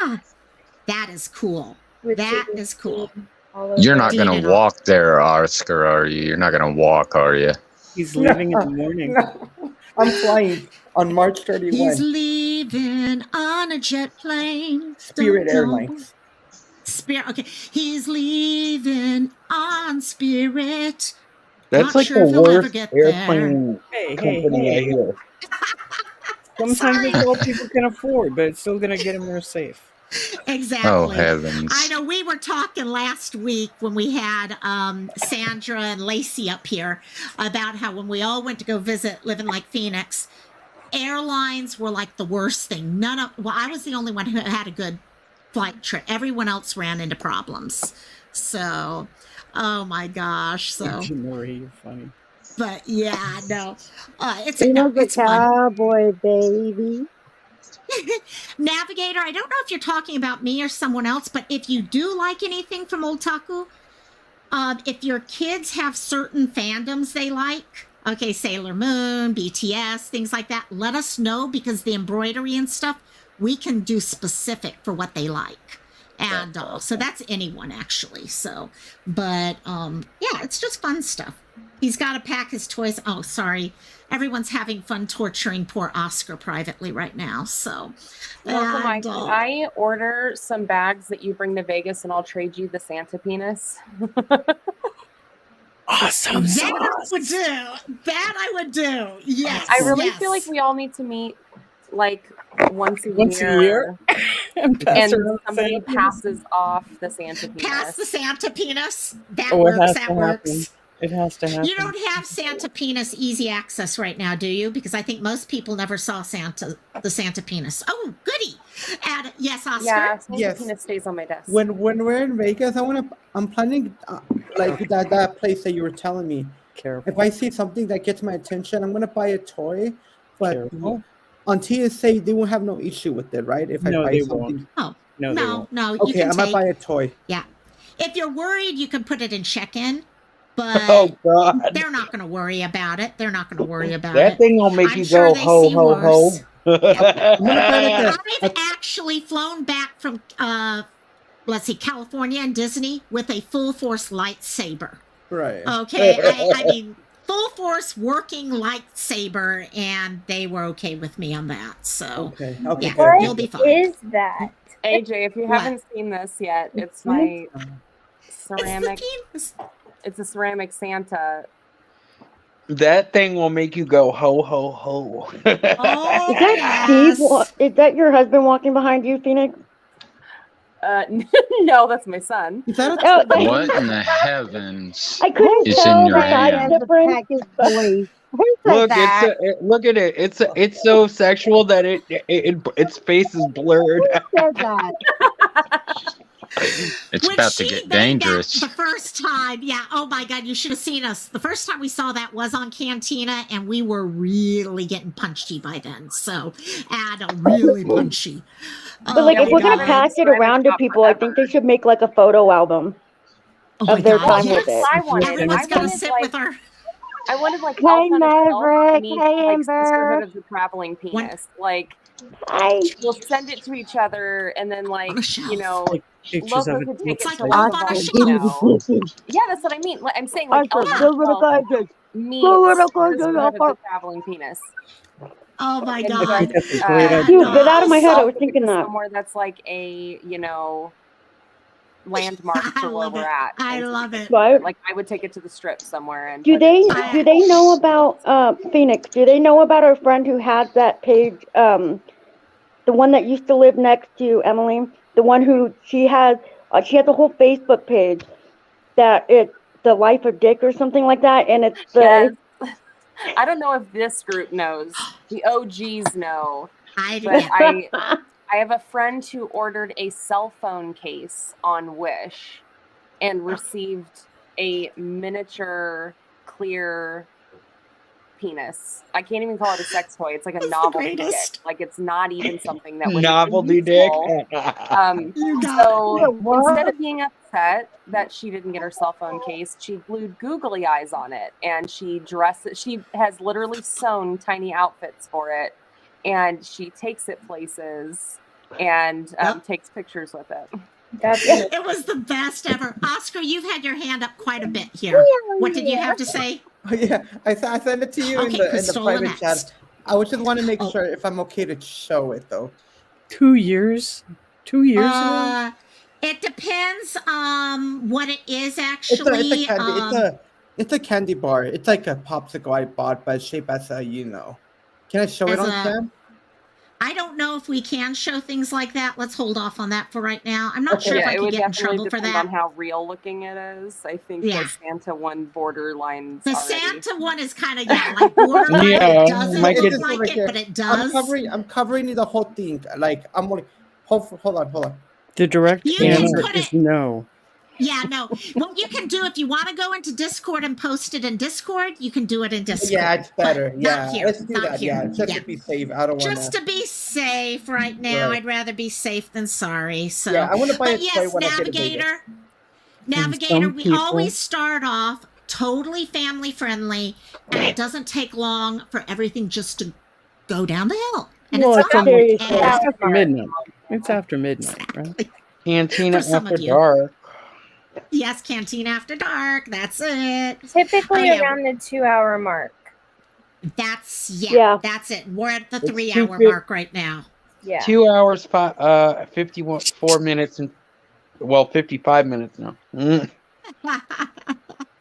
[SPEAKER 1] That is cool.
[SPEAKER 7] With
[SPEAKER 1] That
[SPEAKER 7] Dean
[SPEAKER 1] is cool.
[SPEAKER 7] all over
[SPEAKER 12] You're not
[SPEAKER 7] it.
[SPEAKER 12] gonna walk there, Oscar, are you? You're not gonna walk, are you?
[SPEAKER 14] He's leaving in the morning.
[SPEAKER 6] No, I'm flying on March 31.
[SPEAKER 1] He's leaving on a jet plane.
[SPEAKER 6] Spirit Airlines.
[SPEAKER 1] Spirit. Okay, he's leaving on Spirit.
[SPEAKER 5] That's
[SPEAKER 1] Not
[SPEAKER 5] like
[SPEAKER 1] sure if
[SPEAKER 5] the
[SPEAKER 1] he'll ever
[SPEAKER 5] worst
[SPEAKER 1] get there.
[SPEAKER 5] airplane company I hear.
[SPEAKER 14] Sometimes it's all people can afford, but it's still going to get them there safe.
[SPEAKER 1] Exactly.
[SPEAKER 12] Oh, heavens.
[SPEAKER 1] I know we were talking last week when we had Sandra and Lacey up here about how when we all went to go visit Living Like Phoenix, airlines were like the worst thing. I was the only one who had a good flight trip. Everyone else ran into problems. So, oh my gosh. So,
[SPEAKER 14] Marie, you're funny.
[SPEAKER 1] But yeah, no, it's
[SPEAKER 10] a
[SPEAKER 1] fun.
[SPEAKER 10] cowboy, baby.
[SPEAKER 1] Navigator, I don't know if you're talking about me or someone else, but if you do like anything from Otaku, if your kids have certain fandoms they like, okay, Sailor Moon, BTS, things like that, let us know, because the embroidery and stuff, we can do specific for what they like. And so that's anyone actually. So, but yeah, it's just fun stuff. He's got to pack his toys. Oh, sorry. Everyone's having fun torturing poor Oscar privately right now. So,
[SPEAKER 13] Lokomai, can I order some bags that you bring to Vegas and I'll trade you the Santa penis?
[SPEAKER 14] Awesome.
[SPEAKER 1] That I would do. Yes.
[SPEAKER 13] I really feel like we all need to meet like once a year.
[SPEAKER 14] And
[SPEAKER 13] somebody passes off the Santa penis.
[SPEAKER 1] Pass the Santa penis. That
[SPEAKER 14] It
[SPEAKER 1] works.
[SPEAKER 14] has
[SPEAKER 1] That
[SPEAKER 14] to
[SPEAKER 1] works.
[SPEAKER 14] happen. It has to happen.
[SPEAKER 1] You don't have Santa penis easy access right now, do you? Because I think most people never saw the Santa penis. Oh, goody! And yes, Oscar.
[SPEAKER 13] Yeah, Santa penis stays on my desk.
[SPEAKER 6] When we're in Vegas, I'm planning like that place that you were telling me.
[SPEAKER 14] Careful.
[SPEAKER 6] If I see something that gets my attention, I'm gonna buy a toy. But
[SPEAKER 14] Careful.
[SPEAKER 6] on TSA, they will have no issue with it, right? If I
[SPEAKER 14] No,
[SPEAKER 6] buy
[SPEAKER 14] they
[SPEAKER 6] something.
[SPEAKER 14] won't.
[SPEAKER 1] No,
[SPEAKER 14] No, they won't.
[SPEAKER 1] no. You
[SPEAKER 6] Okay,
[SPEAKER 1] can
[SPEAKER 6] I'm gonna buy a toy.
[SPEAKER 1] Yeah. If you're worried, you can put it in check-in, but
[SPEAKER 5] Oh God.
[SPEAKER 1] they're not going to worry about it. They're not going to worry about
[SPEAKER 5] That
[SPEAKER 1] it.
[SPEAKER 5] thing will make
[SPEAKER 1] I'm
[SPEAKER 5] you
[SPEAKER 1] sure
[SPEAKER 5] go
[SPEAKER 1] they
[SPEAKER 5] ho
[SPEAKER 1] see
[SPEAKER 5] ho ho.
[SPEAKER 1] worse. I've actually flown back from California and Disney with a full force lightsaber.
[SPEAKER 6] Right.
[SPEAKER 1] Okay, I mean full force working lightsaber, and they were okay with me on that. So
[SPEAKER 6] Okay,
[SPEAKER 1] yeah,
[SPEAKER 6] good.
[SPEAKER 1] you'll be fine.
[SPEAKER 7] Is that?
[SPEAKER 13] AJ, if you
[SPEAKER 1] What?
[SPEAKER 13] haven't seen this yet, it's my ceramic.
[SPEAKER 1] It's
[SPEAKER 13] It's a ceramic Santa.
[SPEAKER 5] That thing will make you go ho ho ho.
[SPEAKER 1] Oh,
[SPEAKER 10] Is that Steve? Is that your husband walking behind you, Phoenix?
[SPEAKER 13] No, that's my son.
[SPEAKER 6] Is that
[SPEAKER 12] What in the heavens
[SPEAKER 10] I couldn't
[SPEAKER 12] is
[SPEAKER 10] tell
[SPEAKER 12] in your
[SPEAKER 10] the size
[SPEAKER 12] hand?
[SPEAKER 10] difference.
[SPEAKER 5] Look, look at it. It's so sexual that its face is blurred.
[SPEAKER 10] Who said that?
[SPEAKER 12] It's
[SPEAKER 1] When
[SPEAKER 12] about to
[SPEAKER 1] she
[SPEAKER 12] get
[SPEAKER 1] made
[SPEAKER 12] dangerous.
[SPEAKER 1] that the first time, yeah. Oh my God, you should have seen us. The first time we saw that was on Cantina, and we were really getting punchy by then. So, really punchy.
[SPEAKER 10] But like, if we're gonna pass it around to people, I think they should make like a photo album of their time with it.
[SPEAKER 13] I wanted.
[SPEAKER 1] Everyone's gonna sit with her.
[SPEAKER 13] I wanted like
[SPEAKER 10] Hey,
[SPEAKER 13] Elf on a Shelf
[SPEAKER 10] Maverick.
[SPEAKER 13] meets,
[SPEAKER 10] Hey,
[SPEAKER 13] like
[SPEAKER 10] Amber.
[SPEAKER 13] Sisterhood of the Traveling Penis. Like we'll send it to each other, and then like
[SPEAKER 14] Pictures of
[SPEAKER 13] Loco
[SPEAKER 14] it.
[SPEAKER 13] could take it
[SPEAKER 1] Like
[SPEAKER 13] to
[SPEAKER 1] Elf
[SPEAKER 13] like
[SPEAKER 1] on a
[SPEAKER 13] a
[SPEAKER 1] Shelf.
[SPEAKER 13] volcano. Yeah, that's what I mean. Like, I'm saying like Elf on a Shelf meets Sisterhood of the Traveling Penis.
[SPEAKER 1] Oh my
[SPEAKER 13] And
[SPEAKER 1] God.
[SPEAKER 13] like,
[SPEAKER 10] Dude, get out of my head. I was thinking that.
[SPEAKER 13] somewhere that's like a landmark for where we're at.
[SPEAKER 1] I love it.
[SPEAKER 10] Right.
[SPEAKER 13] Like I would take it to the strip somewhere and
[SPEAKER 10] Do
[SPEAKER 13] put
[SPEAKER 10] they
[SPEAKER 13] it
[SPEAKER 10] know about Phoenix? Do they know about our friend who has that page? The one that used to live next to Emily, the one who she has a whole Facebook page that it's the life of Dick or something like that, and it's the.
[SPEAKER 13] Yes. I don't know if this group knows. The OGs know.
[SPEAKER 1] I
[SPEAKER 13] have a friend who ordered a cell phone case on Wish and received a miniature clear penis. I can't even call it a sex toy. It's like a
[SPEAKER 1] That's the
[SPEAKER 13] novelty dick.
[SPEAKER 1] greatest.
[SPEAKER 13] Like it's not even something that would
[SPEAKER 5] Novelty dick.
[SPEAKER 1] You got
[SPEAKER 13] So
[SPEAKER 10] What?
[SPEAKER 13] instead of being upset that she didn't get her cell phone case, she glued googly eyes on it, and she has literally sewn tiny outfits for it, and she takes it places and takes pictures with it.
[SPEAKER 1] It was the best ever. Oscar, you've had your hand up quite a bit here. What did you have to say?
[SPEAKER 6] Oh, yeah, I sent it to you in the private chat. I would just want to make sure if I'm okay to show it though.
[SPEAKER 14] 2 years? 2 years ago?
[SPEAKER 1] It depends what it is actually.
[SPEAKER 6] It's a candy. It's a candy bar. It's like a popsicle I bought, but shaped as a Can I show it on cam?
[SPEAKER 1] I don't know if we can show things like that. Let's hold off on that for right now. I'm not sure if I could get in trouble for that.
[SPEAKER 13] On how real looking it is. I think the Santa one borderlines.
[SPEAKER 1] The Santa one is kind of like borderline. It doesn't look like it, but it does.
[SPEAKER 6] I'm covering the whole thing. Like I'm only. Hold on.
[SPEAKER 14] The direct answer is no.
[SPEAKER 1] Yeah, no. What you can do if you want to go into Discord and post it in Discord, you can do it in Discord.
[SPEAKER 6] Yeah, it's better. Yeah,
[SPEAKER 1] here,
[SPEAKER 6] let's do that.
[SPEAKER 1] Here.
[SPEAKER 6] Yeah, just to be safe. I don't want
[SPEAKER 1] just to be safe right now. Right. I'd rather be safe than sorry. So
[SPEAKER 6] yeah, I want to buy a toy when
[SPEAKER 1] Navigator. We always start off totally family friendly, and it doesn't take long for everything just to go down the hill. And
[SPEAKER 14] it's after midnight. It's after midnight, right?
[SPEAKER 5] Cantina after dark.
[SPEAKER 1] Yes, Cantina after dark. That's it.
[SPEAKER 7] Typically around the 2-hour mark.
[SPEAKER 1] That's that's it. We're at the 3-hour mark right now.
[SPEAKER 7] Yeah.
[SPEAKER 5] 2 hours, 54 minutes, and 55 minutes now.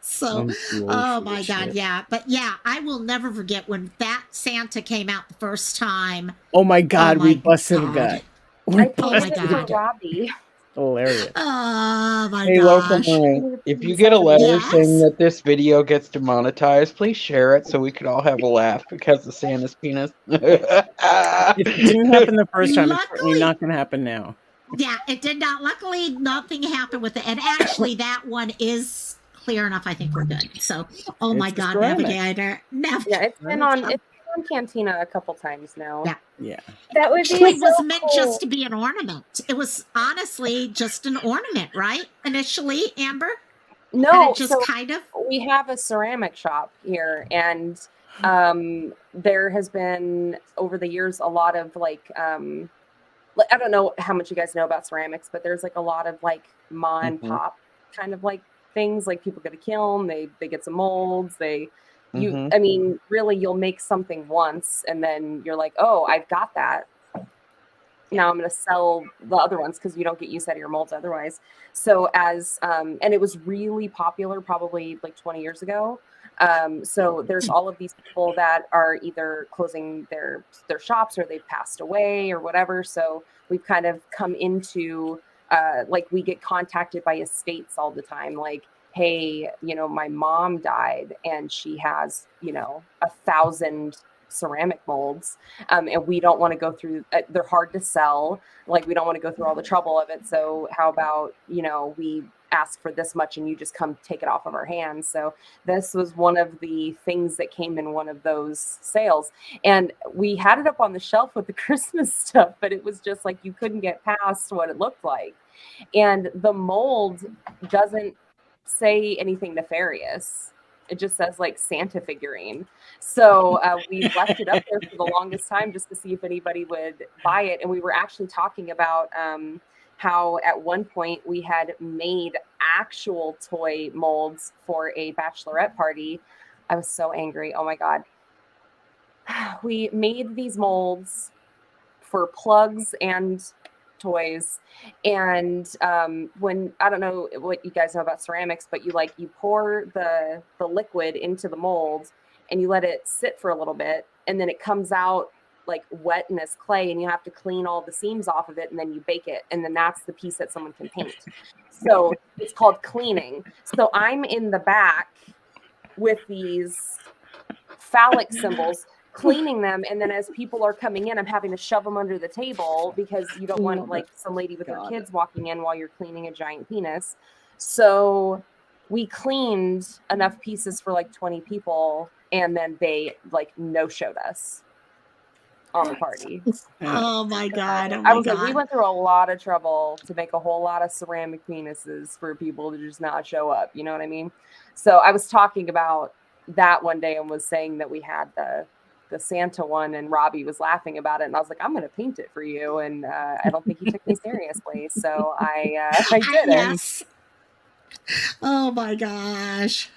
[SPEAKER 1] So, oh my God, yeah. But yeah, I will never forget when that Santa came out the first time.
[SPEAKER 14] Oh my God, we busted a gut.
[SPEAKER 13] Oh my God. Robbie.
[SPEAKER 14] Hilarious.
[SPEAKER 1] Oh my
[SPEAKER 5] hey,
[SPEAKER 1] gosh.
[SPEAKER 5] Lokomai, if you get a letter saying that this video gets demonetized, please share it so we could all have a laugh because of Santa's penis.
[SPEAKER 14] It didn't happen the first time. It's certainly not going to happen now.
[SPEAKER 1] Yeah, it did not. Luckily, nothing happened with it. And actually, that one is clear enough. I think we're good. So, oh my God, Navigator.
[SPEAKER 13] Yeah, it's been on Cantina a couple times now.
[SPEAKER 14] Yeah.
[SPEAKER 7] That would be
[SPEAKER 1] it was meant just to be an ornament. It was honestly just an ornament, right? Initially, Amber?
[SPEAKER 13] No,
[SPEAKER 1] just kind of.
[SPEAKER 13] We have a ceramic shop here, and there has been over the years a lot of like I don't know how much you guys know about ceramics, but there's like a lot of like ma and pop kind of like things. Like people get a kiln, they get some molds, I mean, really, you'll make something once, and then you're like, oh, I've got that. Now I'm going to sell the other ones because you don't get use out of your molds otherwise. So and it was really popular probably like 20 years ago. So there's all of these people that are either closing their shops or they've passed away or whatever. So we've kind of come into like we get contacted by estates all the time, like, hey, my mom died and she has, 1,000 ceramic molds, and we don't want to go through, they're hard to sell. Like, we don't want to go through all the trouble of it. So how about, we ask for this much and you just come take it off of our hands. So this was one of the things that came in one of those sales. And we had it up on the shelf with the Christmas stuff, but it was just like, you couldn't get past what it looked like. And the mold doesn't say anything nefarious. It just says like Santa figurine. So we left it up there for the longest time just to see if anybody would buy it. And we were actually talking about how at one point we had made actual toy molds for a bachelorette party. I was so angry. Oh my God. We made these molds for plugs and toys, and when, I don't know what you guys know about ceramics, but you pour the liquid into the mold and you let it sit for a little bit, and then it comes out like wet and as clay, and you have to clean all the seams off of it, and then you bake it, and then that's the piece that someone can paint. So it's called cleaning. So I'm in the back with these phallic symbols cleaning them, and then as people are coming in, I'm having to shove them under the table because you don't want like some lady with her kids walking in while you're cleaning a giant penis. So we cleaned enough pieces for like 20 people, and then they like no-showed us on the party.
[SPEAKER 1] Oh my God. Oh
[SPEAKER 13] I
[SPEAKER 1] my
[SPEAKER 13] was like, we
[SPEAKER 1] God.
[SPEAKER 13] went through a lot of trouble to make a whole lot of ceramic penises for people to just not show up. You know what I mean? So I was talking about that one day and was saying that we had the Santa one, and Robbie was laughing about it, and I was like, I'm gonna paint it for you, and I don't think he took me seriously, so I did it.
[SPEAKER 1] Yes. Oh my gosh.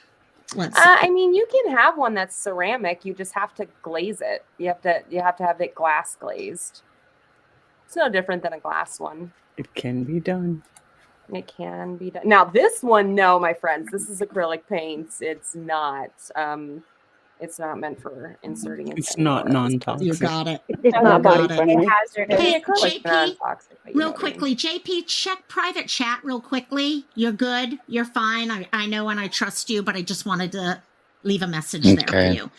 [SPEAKER 13] I mean, you can have one that's ceramic. You just have to glaze it. You have to have it glass glazed. It's no different than a glass one.
[SPEAKER 14] It can be done.
[SPEAKER 13] It can be done. Now this one, no, my friends, this is acrylic paints. It's not meant for inserting.
[SPEAKER 14] It's not non-toxic.
[SPEAKER 1] You got it.
[SPEAKER 10] It's not body friendly.
[SPEAKER 1] Hey,
[SPEAKER 13] Acrylic
[SPEAKER 1] JP,
[SPEAKER 13] non-toxic, but you know
[SPEAKER 1] real
[SPEAKER 13] what I mean.
[SPEAKER 1] quickly, JP, check private chat real quickly. You're good. You're fine. I know and I trust you, but I just wanted to leave a message there for
[SPEAKER 12] Okay.
[SPEAKER 1] you.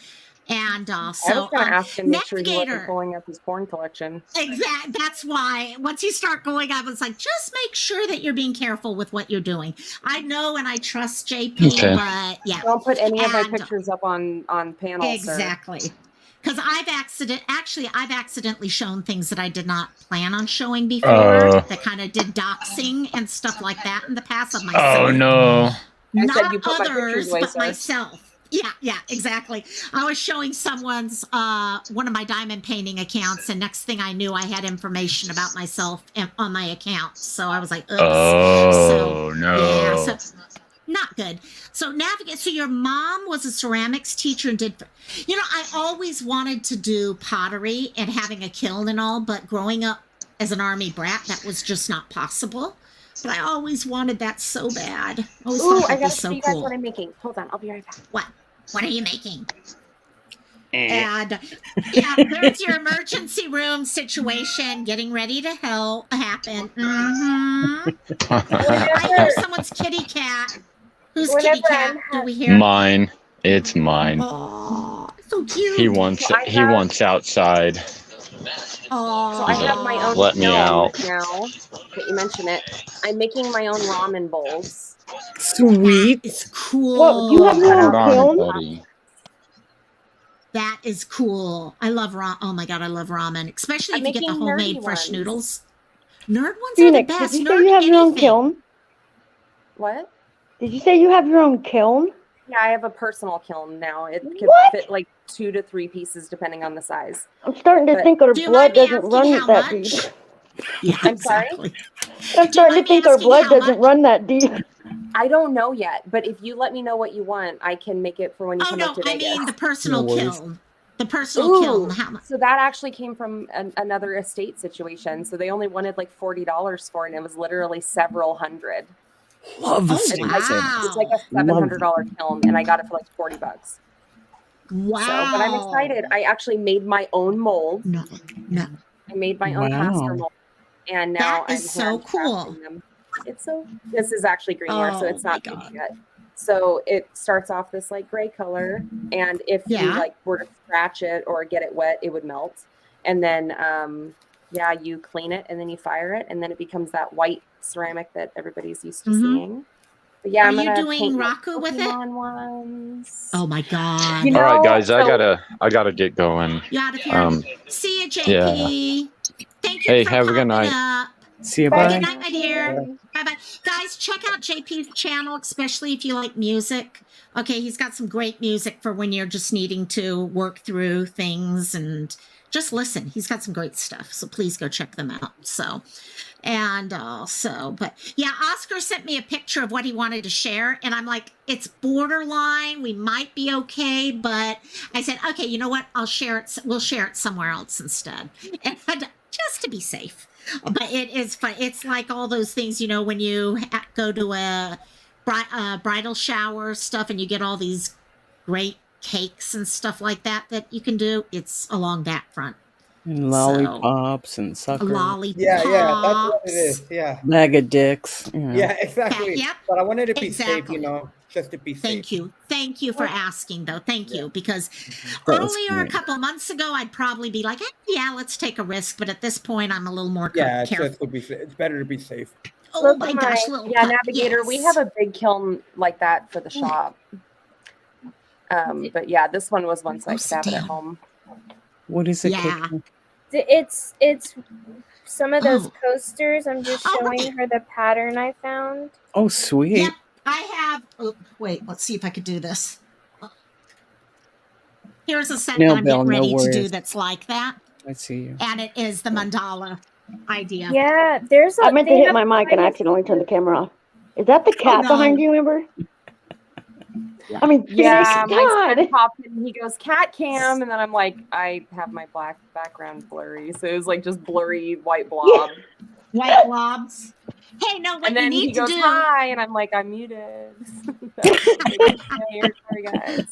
[SPEAKER 1] And
[SPEAKER 13] I was
[SPEAKER 1] so,
[SPEAKER 13] going to ask him to make sure he wasn't
[SPEAKER 1] Navigator.
[SPEAKER 13] pulling up his porn collection.
[SPEAKER 1] Exactly. That's why once you start going, I was like, just make sure that you're being careful with what you're doing. I know and I trust JP,
[SPEAKER 12] Okay.
[SPEAKER 1] but yeah.
[SPEAKER 13] Don't put any of my
[SPEAKER 1] And-
[SPEAKER 13] pictures up on panels.
[SPEAKER 1] Exactly. Because I've accidentally shown things that I did not plan on showing before.
[SPEAKER 12] Oh.
[SPEAKER 1] That kind of did doxing and stuff like that in the past of myself.
[SPEAKER 12] Oh no.
[SPEAKER 13] I
[SPEAKER 1] Not
[SPEAKER 13] said you put my pictures
[SPEAKER 1] others,
[SPEAKER 13] away,
[SPEAKER 1] but
[SPEAKER 13] sir.
[SPEAKER 1] myself. Yeah, exactly. I was showing someone's one of my diamond painting accounts, and next thing I knew, I had information about myself on my account. So I was like, oops.
[SPEAKER 12] Oh no.
[SPEAKER 1] Yeah, so not good. So navigate. So your mom was a ceramics teacher and did. You know, I always wanted to do pottery and having a kiln and all, but growing up as an army brat, that was just not possible. But I always wanted that so bad. Always
[SPEAKER 13] Ooh,
[SPEAKER 1] thought
[SPEAKER 13] I
[SPEAKER 1] that'd
[SPEAKER 13] gotta
[SPEAKER 1] be so
[SPEAKER 13] show you guys
[SPEAKER 1] cool.
[SPEAKER 13] what I'm making. Hold on, I'll be right back.
[SPEAKER 1] What are you making? And yeah, there's your emergency room situation getting ready to happen. Mm-hmm. I hear someone's kitty cat. Whose kitty cat do we hear?
[SPEAKER 12] Mine. It's mine.
[SPEAKER 1] Oh, so cute.
[SPEAKER 12] He wants outside.
[SPEAKER 1] Oh,
[SPEAKER 13] So I have my own
[SPEAKER 12] Let me
[SPEAKER 13] kiln
[SPEAKER 12] out.
[SPEAKER 13] now that you mention it. I'm making my own ramen bowls.
[SPEAKER 14] Sweet.
[SPEAKER 1] It's cool.
[SPEAKER 10] Whoa, you have your
[SPEAKER 12] Hold
[SPEAKER 10] own
[SPEAKER 12] on,
[SPEAKER 10] kiln?
[SPEAKER 12] buddy.
[SPEAKER 1] That is cool. I love ramen. Oh my God, I love ramen, especially
[SPEAKER 13] I'm
[SPEAKER 1] if you get the
[SPEAKER 13] making
[SPEAKER 1] homemade
[SPEAKER 13] nerdy
[SPEAKER 1] fresh
[SPEAKER 13] ones.
[SPEAKER 1] noodles. Nerd ones are the
[SPEAKER 10] Phoenix,
[SPEAKER 1] best.
[SPEAKER 10] did you
[SPEAKER 1] Nerd
[SPEAKER 10] say you have your own
[SPEAKER 1] anything.
[SPEAKER 10] kiln?
[SPEAKER 13] What?
[SPEAKER 10] Did you say you have your own kiln?
[SPEAKER 13] Yeah, I have a personal kiln now. It could
[SPEAKER 10] What?
[SPEAKER 13] fit like 2 to 3 pieces depending on the size.
[SPEAKER 10] I'm starting to
[SPEAKER 13] But-
[SPEAKER 10] think our
[SPEAKER 1] Do you
[SPEAKER 10] blood
[SPEAKER 1] mind me
[SPEAKER 10] doesn't
[SPEAKER 1] asking
[SPEAKER 10] run
[SPEAKER 1] how
[SPEAKER 10] that deep.
[SPEAKER 1] much? Yeah,
[SPEAKER 13] I'm sorry?
[SPEAKER 1] exactly.
[SPEAKER 10] I'm
[SPEAKER 1] Do you
[SPEAKER 10] starting to
[SPEAKER 1] mind me
[SPEAKER 10] think our
[SPEAKER 1] asking
[SPEAKER 10] blood
[SPEAKER 1] how
[SPEAKER 10] doesn't
[SPEAKER 1] much?
[SPEAKER 10] run that deep.
[SPEAKER 13] I don't know yet, but if you let me know what you want, I can make it for when you
[SPEAKER 1] Oh
[SPEAKER 13] come
[SPEAKER 1] no,
[SPEAKER 13] up to
[SPEAKER 1] I
[SPEAKER 13] Vegas.
[SPEAKER 1] mean the personal
[SPEAKER 14] No worries.
[SPEAKER 1] kiln. The personal
[SPEAKER 13] Ooh,
[SPEAKER 1] kiln. How much?
[SPEAKER 13] so that actually came from another estate situation. So they only wanted like $40 for it, and it was literally several hundred.
[SPEAKER 14] Love
[SPEAKER 1] Oh
[SPEAKER 14] estate sales.
[SPEAKER 13] It's like
[SPEAKER 1] wow!
[SPEAKER 13] a $700 kiln, and I got it for like $40.
[SPEAKER 1] Wow!
[SPEAKER 13] So, but I'm excited. I actually made my own mold.
[SPEAKER 1] No.
[SPEAKER 13] I made my own plaster
[SPEAKER 14] Wow.
[SPEAKER 13] mold, and now
[SPEAKER 1] That is
[SPEAKER 13] I'm
[SPEAKER 1] so cool.
[SPEAKER 13] handcrafting them. It's so. This is actually greenware, so
[SPEAKER 1] Oh
[SPEAKER 13] it's
[SPEAKER 1] my
[SPEAKER 13] not
[SPEAKER 1] God.
[SPEAKER 13] pink yet. So it starts off this like gray color, and if you
[SPEAKER 1] Yeah.
[SPEAKER 13] like were to scratch it or get it wet, it would melt. And then yeah, you clean it and then you fire it, and then it becomes that white ceramic that everybody's used to
[SPEAKER 1] Mhm.
[SPEAKER 13] seeing. But yeah,
[SPEAKER 1] Are
[SPEAKER 13] I'm
[SPEAKER 1] you
[SPEAKER 13] gonna
[SPEAKER 1] doing
[SPEAKER 13] paint my
[SPEAKER 1] Raku with it?
[SPEAKER 13] Pokemon ones.
[SPEAKER 1] Oh my God!
[SPEAKER 13] You
[SPEAKER 12] All right,
[SPEAKER 13] know,
[SPEAKER 12] guys, I
[SPEAKER 13] so-
[SPEAKER 12] gotta get going.
[SPEAKER 1] You out of here? See you, JP.
[SPEAKER 12] Yeah.
[SPEAKER 1] Thank you
[SPEAKER 12] Hey,
[SPEAKER 1] for
[SPEAKER 12] have a good
[SPEAKER 1] popping
[SPEAKER 12] night.
[SPEAKER 1] up.
[SPEAKER 14] See you.
[SPEAKER 1] Good
[SPEAKER 14] Bye.
[SPEAKER 1] night, my dear. Bye bye. Guys, check out JP's channel, especially if you like music. Okay, he's got some great music for when you're just needing to work through things and just listen. He's got some great stuff. So please go check them out. So, and also, but yeah, Oscar sent me a picture of what he wanted to share. And I'm like, it's borderline. We might be okay. But I said, okay, you know what? I'll share it. We'll share it somewhere else instead. And just to be safe. But it is fun. It's like all those things, you know, when you go to a bridal shower stuff and you get all these great cakes and stuff like that you can do. It's along that front.
[SPEAKER 14] And lollipops and suckers.
[SPEAKER 1] Lollipops.
[SPEAKER 6] Yeah, that's what it is. Yeah.
[SPEAKER 14] Bag of dicks. You know.
[SPEAKER 6] Yeah, exactly.
[SPEAKER 1] Yep.
[SPEAKER 6] But I wanted to be safe,
[SPEAKER 1] Exactly.
[SPEAKER 6] you know, just to be safe.
[SPEAKER 1] Thank you. Thank you for asking, though. Thank you. Because
[SPEAKER 14] That was
[SPEAKER 1] earlier, a
[SPEAKER 14] great.
[SPEAKER 1] couple months ago, I'd probably be like, yeah, let's take a risk. But at this point, I'm a little more
[SPEAKER 6] Yeah, it's
[SPEAKER 1] careful.
[SPEAKER 6] just to be safe. It's better to be safe.
[SPEAKER 1] Oh my gosh, little
[SPEAKER 13] yeah,
[SPEAKER 1] pup.
[SPEAKER 13] Navigator. We
[SPEAKER 1] Yes.
[SPEAKER 13] have a big kiln like that for the shop. But yeah, this one was one size to have it at home.
[SPEAKER 14] What is it?
[SPEAKER 1] Yeah.
[SPEAKER 7] It's some of those coasters. I'm just showing her the pattern I found.
[SPEAKER 14] Oh, sweet.
[SPEAKER 1] Yep, I have. Oh, wait, let's see if I could do this. Here's a set that I'm getting ready to do that's like that.
[SPEAKER 14] I see you.
[SPEAKER 1] And it is the mandala idea.
[SPEAKER 7] Yeah, there's.
[SPEAKER 10] I meant to hit my mic and I accidentally turned the camera off. Is that the cat behind you, Amber? I mean,
[SPEAKER 13] Yeah, my
[SPEAKER 10] God.
[SPEAKER 13] son popped in, he goes, cat cam, and then I'm like, I have my black background blurry, so it was like just blurry white blob.
[SPEAKER 1] White blobs. Hey, no, what
[SPEAKER 13] And then
[SPEAKER 1] you need
[SPEAKER 13] he goes,
[SPEAKER 1] to do.
[SPEAKER 13] hi, and I'm like, I'm muted. Sorry, guys.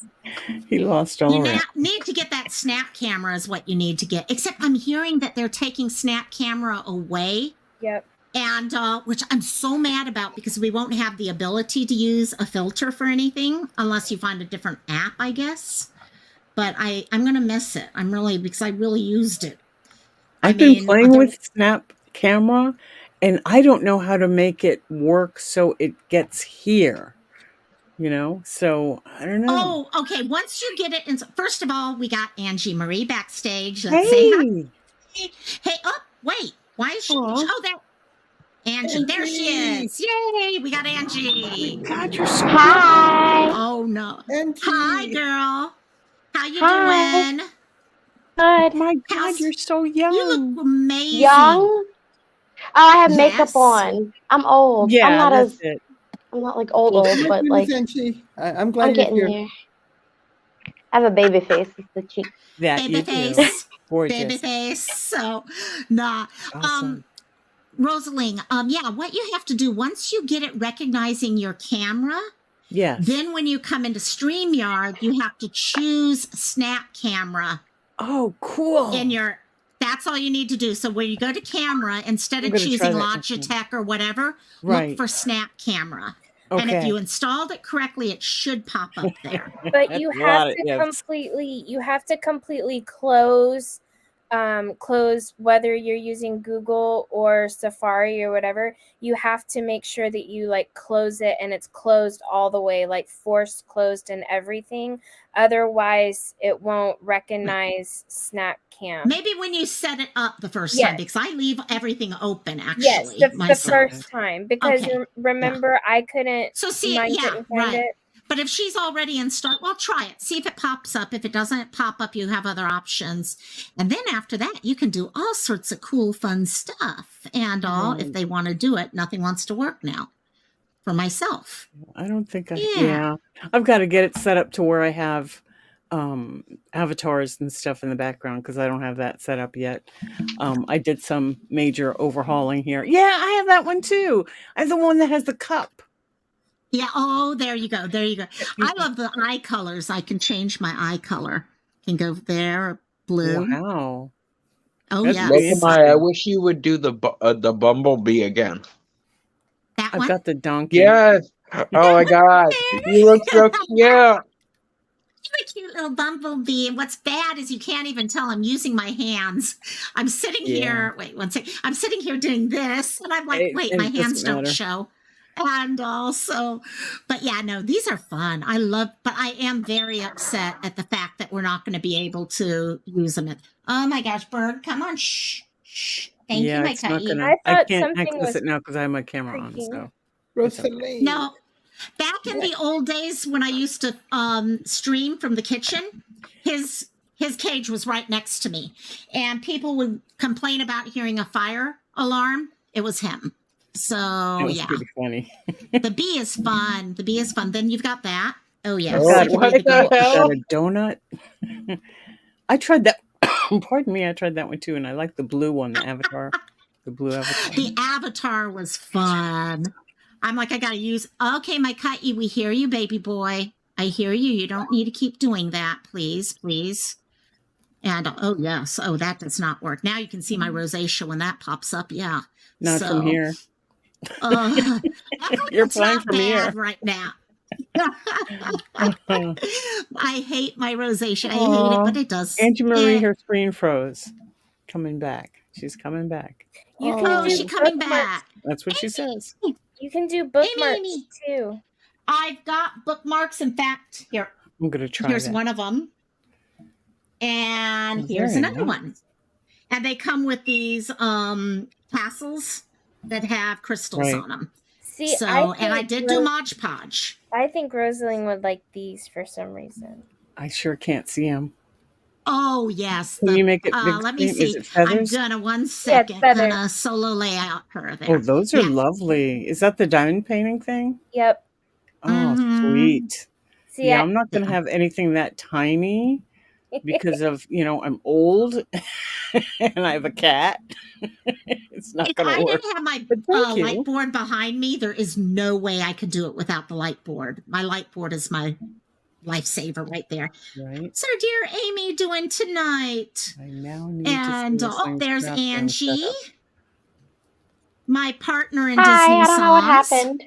[SPEAKER 14] He lost all
[SPEAKER 1] You
[SPEAKER 14] of it.
[SPEAKER 1] need to get that snap camera is what you need to get. Except I'm hearing that they're taking snap camera away.
[SPEAKER 7] Yep.
[SPEAKER 1] And which I'm so mad about because we won't have the ability to use a filter for anything unless you find a different app, I guess. But I'm going to miss it. Because I really used it.
[SPEAKER 14] I've been playing with Snap Camera, and I don't know how to make it work so it gets here. So I don't know.
[SPEAKER 1] Oh, okay. Once you get it, first of all, we got Angie Marie backstage.
[SPEAKER 14] Hey.
[SPEAKER 1] Say hi. Hey, oh, wait. Why is she? Oh, there. Angie, there she is. Yay, we got Angie.
[SPEAKER 14] God, you're so
[SPEAKER 10] Hi.
[SPEAKER 1] Oh, no.
[SPEAKER 6] Angie.
[SPEAKER 1] Hi, girl. How you
[SPEAKER 10] Hi.
[SPEAKER 1] doing?
[SPEAKER 10] Good.
[SPEAKER 14] Oh my God, you're so young.
[SPEAKER 1] You look amazing.
[SPEAKER 10] Young? Oh, I have makeup on. I'm old.
[SPEAKER 14] Yeah,
[SPEAKER 10] I'm not
[SPEAKER 14] that's it.
[SPEAKER 10] I'm not like old, but like
[SPEAKER 6] Angie. I'm
[SPEAKER 10] I'm
[SPEAKER 6] glad you're
[SPEAKER 10] getting
[SPEAKER 6] here.
[SPEAKER 10] there. I have a baby face. It's the cheek.
[SPEAKER 14] That
[SPEAKER 1] Baby
[SPEAKER 14] you
[SPEAKER 1] face.
[SPEAKER 14] do. Gorgeous.
[SPEAKER 1] Baby face. So, nah.
[SPEAKER 14] Awesome.
[SPEAKER 1] Rosalie, yeah, what you have to do once you get it recognizing your camera,
[SPEAKER 14] Yes.
[SPEAKER 1] then when you come into StreamYard, you have to choose Snap Camera.
[SPEAKER 14] Oh, cool.
[SPEAKER 1] That's all you need to do. So when you go to camera, instead
[SPEAKER 14] I'm
[SPEAKER 1] of
[SPEAKER 14] gonna
[SPEAKER 1] choosing
[SPEAKER 14] try that.
[SPEAKER 1] Logitech or whatever,
[SPEAKER 14] Right.
[SPEAKER 1] look for Snap Camera. And if
[SPEAKER 14] Okay.
[SPEAKER 1] you installed it correctly, it should pop up there.
[SPEAKER 7] But you have to completely close whether you're using Google or Safari or whatever. You have to make sure that you like close it and it's closed all the way, like forced closed and everything. Otherwise it won't recognize Snap Cam.
[SPEAKER 1] Maybe when you set it up the first
[SPEAKER 7] Yes.
[SPEAKER 1] time, because I leave everything open actually.
[SPEAKER 7] Yes, the
[SPEAKER 1] myself.
[SPEAKER 7] first time, because
[SPEAKER 1] Okay.
[SPEAKER 7] Remember I couldn't.
[SPEAKER 1] So see,
[SPEAKER 7] mine
[SPEAKER 1] yeah,
[SPEAKER 7] couldn't find
[SPEAKER 1] right.
[SPEAKER 7] it.
[SPEAKER 1] But if she's already installed, well, try it. See if it pops up. If it doesn't pop up, you have other options. And then after that, you can do all sorts of cool, fun stuff. And if they want to do it, nothing wants to work now for myself.
[SPEAKER 14] I don't think
[SPEAKER 1] Yeah.
[SPEAKER 14] I've got to get it set up to where I have avatars and stuff in the background because I don't have that set up yet. I did some major overhauling here. Yeah, I have that one too. I have the one that has the cup.
[SPEAKER 1] Yeah. Oh, there you go. There you go. I love the eye colors. I can change my eye color. Can go there, blue.
[SPEAKER 14] Wow.
[SPEAKER 1] Oh,
[SPEAKER 14] That's
[SPEAKER 1] yeah.
[SPEAKER 12] Lokomai, I wish you would do the bumblebee again.
[SPEAKER 1] That
[SPEAKER 14] I've
[SPEAKER 1] one?
[SPEAKER 14] got the donkey.
[SPEAKER 12] Yes. Oh my God, you look so cute.
[SPEAKER 1] You're a cute little bumblebee. And what's bad is you can't even tell I'm using my hands. I'm sitting here. Wait, one second. I'm sitting here doing this. And I'm like, wait, my hands don't show. And also, but yeah, no, these are fun. But I am very upset at the fact that we're not going to be able to use them. Oh my gosh, Bird, come on. Shh. Thank you, my
[SPEAKER 14] it's not
[SPEAKER 1] Cutty.
[SPEAKER 14] gonna, I
[SPEAKER 7] thought
[SPEAKER 14] can't
[SPEAKER 7] something
[SPEAKER 14] access
[SPEAKER 7] was
[SPEAKER 14] it now because I have my camera on.
[SPEAKER 7] creaking.
[SPEAKER 14] So
[SPEAKER 6] Rosalie.
[SPEAKER 1] No, back in the old days when I used to stream from the kitchen, his cage was right next to me, and people would complain about hearing a fire alarm. It was him. So
[SPEAKER 14] that was
[SPEAKER 1] yeah,
[SPEAKER 14] pretty funny.
[SPEAKER 1] the bee is fun. The bee is fun. Then you've got that. Oh yes,
[SPEAKER 12] Oh,
[SPEAKER 1] I can
[SPEAKER 12] what
[SPEAKER 1] read the
[SPEAKER 12] the
[SPEAKER 1] goat.
[SPEAKER 12] hell?
[SPEAKER 14] Is that a donut? I tried that. Pardon me, I tried that one too, and I like the blue one, the avatar. The blue avatar.
[SPEAKER 1] The avatar was fun. I'm like, I gotta use. Okay, my Cutty, we hear you, baby boy. I hear you. You don't need to keep doing that, please. And oh yes, oh that does not work. Now you can see my rosacea when that pops up. Yeah,
[SPEAKER 14] Not from here.
[SPEAKER 1] You're
[SPEAKER 14] flying from here
[SPEAKER 1] right now. I hate my rosacea. I hate it, but it does.
[SPEAKER 14] Angie Marie, her screen froze. Coming back. She's coming back.
[SPEAKER 7] You can do
[SPEAKER 1] she's coming
[SPEAKER 7] bookmarks.
[SPEAKER 1] back.
[SPEAKER 14] That's what she says.
[SPEAKER 7] You can do bookmarks
[SPEAKER 1] Amy.
[SPEAKER 7] too.
[SPEAKER 1] I've got bookmarks. In fact, here,
[SPEAKER 14] I'm gonna try
[SPEAKER 1] Here's
[SPEAKER 14] that.
[SPEAKER 1] one of them. And here's
[SPEAKER 14] Very
[SPEAKER 1] another one.
[SPEAKER 14] nice.
[SPEAKER 1] And they come with these tassels that have crystals
[SPEAKER 14] Right.
[SPEAKER 1] on them.
[SPEAKER 7] See,
[SPEAKER 1] So, and I did do Mod Podge.
[SPEAKER 7] I think Rosalie would like these for some reason.
[SPEAKER 14] I sure can't see him.
[SPEAKER 1] Oh, yes.
[SPEAKER 14] Can you make it big
[SPEAKER 1] let me
[SPEAKER 14] screen? Is
[SPEAKER 1] see.
[SPEAKER 14] it
[SPEAKER 1] I'm
[SPEAKER 14] feathers?
[SPEAKER 1] gonna one
[SPEAKER 7] Yeah,
[SPEAKER 1] second
[SPEAKER 7] it's feathers.
[SPEAKER 1] gonna solo layout her there.
[SPEAKER 14] Oh, those are
[SPEAKER 1] Yeah.
[SPEAKER 14] lovely. Is that the diamond painting thing?
[SPEAKER 7] Yep.
[SPEAKER 14] Oh,
[SPEAKER 1] Mhm.
[SPEAKER 14] sweet.
[SPEAKER 7] See,
[SPEAKER 14] Yeah, I'm not going to have anything that tiny because of, I'm old and I have a cat. It's not
[SPEAKER 1] If
[SPEAKER 14] going
[SPEAKER 1] I
[SPEAKER 14] to work.
[SPEAKER 1] didn't have my
[SPEAKER 14] But thank you.
[SPEAKER 1] light board behind me, there is no way I could do it without the light board. My light board is my lifesaver right there.
[SPEAKER 14] Right.
[SPEAKER 1] So, dear Amy, doing tonight?
[SPEAKER 14] I now need
[SPEAKER 1] And
[SPEAKER 14] to see this thing
[SPEAKER 1] there's
[SPEAKER 14] strapped and set
[SPEAKER 1] Angie,
[SPEAKER 14] up.
[SPEAKER 1] my partner in
[SPEAKER 2] Hi,
[SPEAKER 1] Disney
[SPEAKER 2] I don't know what
[SPEAKER 1] songs.
[SPEAKER 2] happened.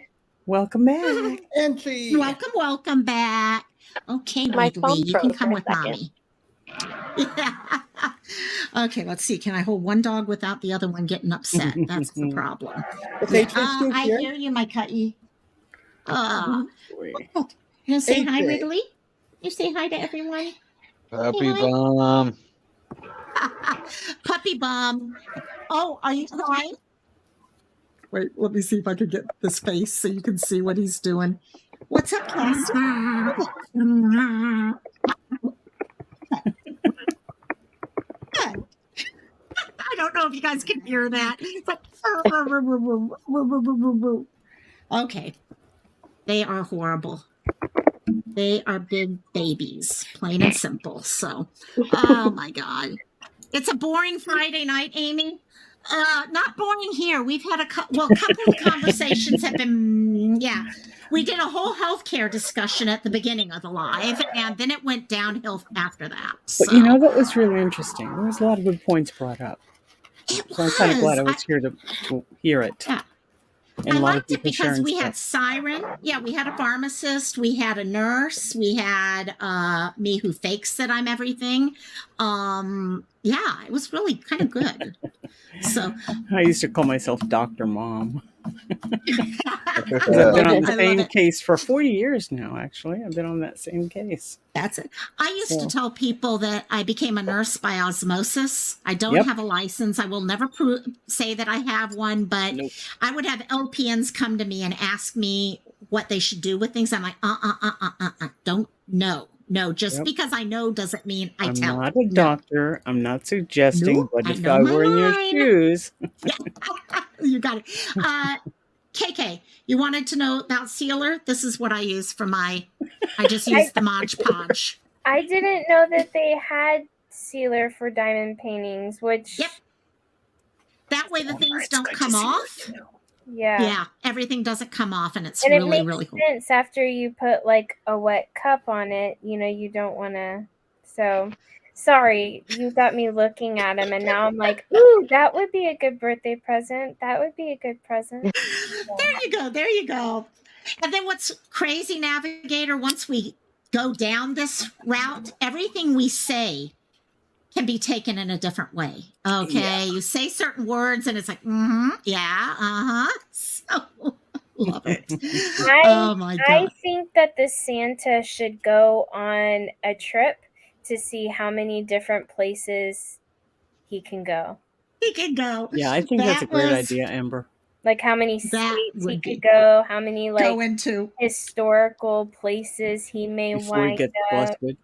[SPEAKER 14] Welcome back.
[SPEAKER 6] Angie.
[SPEAKER 1] Welcome back. Okay,
[SPEAKER 2] My
[SPEAKER 1] Wiggly,
[SPEAKER 2] phone
[SPEAKER 1] you can
[SPEAKER 2] froze
[SPEAKER 1] come
[SPEAKER 2] for a
[SPEAKER 1] with
[SPEAKER 2] second.
[SPEAKER 1] mommy. Okay, let's see. Can I hold one dog without the other one getting upset? That's the problem.
[SPEAKER 6] Is AJ still
[SPEAKER 1] I
[SPEAKER 6] here?
[SPEAKER 1] hear you, my cutty.
[SPEAKER 14] Boy.
[SPEAKER 1] You say hi,
[SPEAKER 6] AJ.
[SPEAKER 1] Wrigley? You say hi to everyone?
[SPEAKER 12] Puppy
[SPEAKER 1] hi.
[SPEAKER 12] bomb.
[SPEAKER 1] Puppy bomb. Oh, are you crying? Wait, let me see if I can get this face so you can see what he's doing. What's up, Cass? I don't know if you guys can hear that, but okay. They are horrible. They are big babies, plain and simple. So, oh my God. It's a boring Friday night, Amy. Not boring here. We've had a couple of conversations have been, we did a whole healthcare discussion at the beginning of the live, and then it went downhill after that. So.
[SPEAKER 14] But that was really interesting. There was a lot of good points brought up. So I'm kind of glad I was here to hear it.
[SPEAKER 1] Yeah.
[SPEAKER 14] And
[SPEAKER 1] I
[SPEAKER 14] a lot of
[SPEAKER 1] liked it
[SPEAKER 14] people
[SPEAKER 1] because
[SPEAKER 14] sharing
[SPEAKER 1] we had
[SPEAKER 14] stuff.
[SPEAKER 1] Siren. Yeah, we had a pharmacist. We had a nurse. We had me who fakes that I'm everything. Yeah, it was really kind of good. So
[SPEAKER 14] I used to call myself Dr. Mom. Because I've been on the same case for 40 years now, actually. I've been on that same case.
[SPEAKER 1] That's it. I used to tell people that I became a nurse by osmosis. I don't have a license. I will never say that I have one, but I would have LPNs come to me and ask me what they should do with things. I'm like, don't know. No, just because I know doesn't mean I tell.
[SPEAKER 14] I'm not a doctor. I'm not suggesting,
[SPEAKER 1] Nope,
[SPEAKER 14] but
[SPEAKER 1] I
[SPEAKER 14] if
[SPEAKER 1] know
[SPEAKER 14] I
[SPEAKER 1] my
[SPEAKER 14] were in your
[SPEAKER 1] line.
[SPEAKER 14] shoes.
[SPEAKER 1] You got it. KK, you wanted to know about sealer? This is what I use for I just use the Mod Podge.
[SPEAKER 7] I didn't know that they had sealer for diamond paintings, which...
[SPEAKER 1] Yep. That way the things don't come off.
[SPEAKER 7] Yeah,
[SPEAKER 1] everything doesn't come off, and it's
[SPEAKER 7] and
[SPEAKER 1] really,
[SPEAKER 7] it makes
[SPEAKER 1] really cool.
[SPEAKER 7] sense after you put like a wet cup on it. You don't want to. So, sorry, you got me looking at him, and now I'm like, ooh, that would be a good birthday present. That would be a good present.
[SPEAKER 1] There you go. And then what's crazy, Navigator? Once we go down this route, everything we say can be taken in a different way. Okay, you say certain words and it's like, so love it. Oh my God.
[SPEAKER 7] I think that the Santa should go on a trip to see how many different places he can go.
[SPEAKER 14] Yeah, I think that's a great idea, Amber.
[SPEAKER 7] Like how many states he could go, how many
[SPEAKER 1] go into
[SPEAKER 7] historical places he may
[SPEAKER 14] Before he
[SPEAKER 7] wind
[SPEAKER 14] gets
[SPEAKER 7] up.
[SPEAKER 14] busted.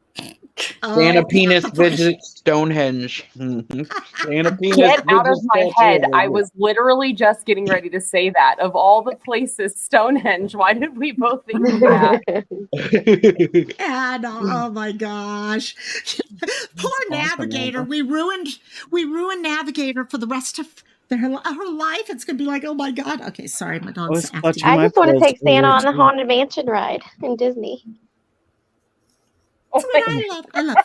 [SPEAKER 12] Santa Penis visits Stonehenge. Santa Penis
[SPEAKER 13] Get out of
[SPEAKER 12] visits
[SPEAKER 13] my head.
[SPEAKER 12] Stonehenge.
[SPEAKER 13] I was literally just getting ready to say that. Of all the places, Stonehenge, why did we both think of that?
[SPEAKER 1] And oh my gosh. Poor Navigator.
[SPEAKER 14] Amber.
[SPEAKER 1] We ruined Navigator for the rest of her life. It's gonna be like, oh my God. Okay, sorry, my dog's acting.
[SPEAKER 2] I just want to take Santa on the Haunted Mansion ride in Disney.
[SPEAKER 1] That's what I love.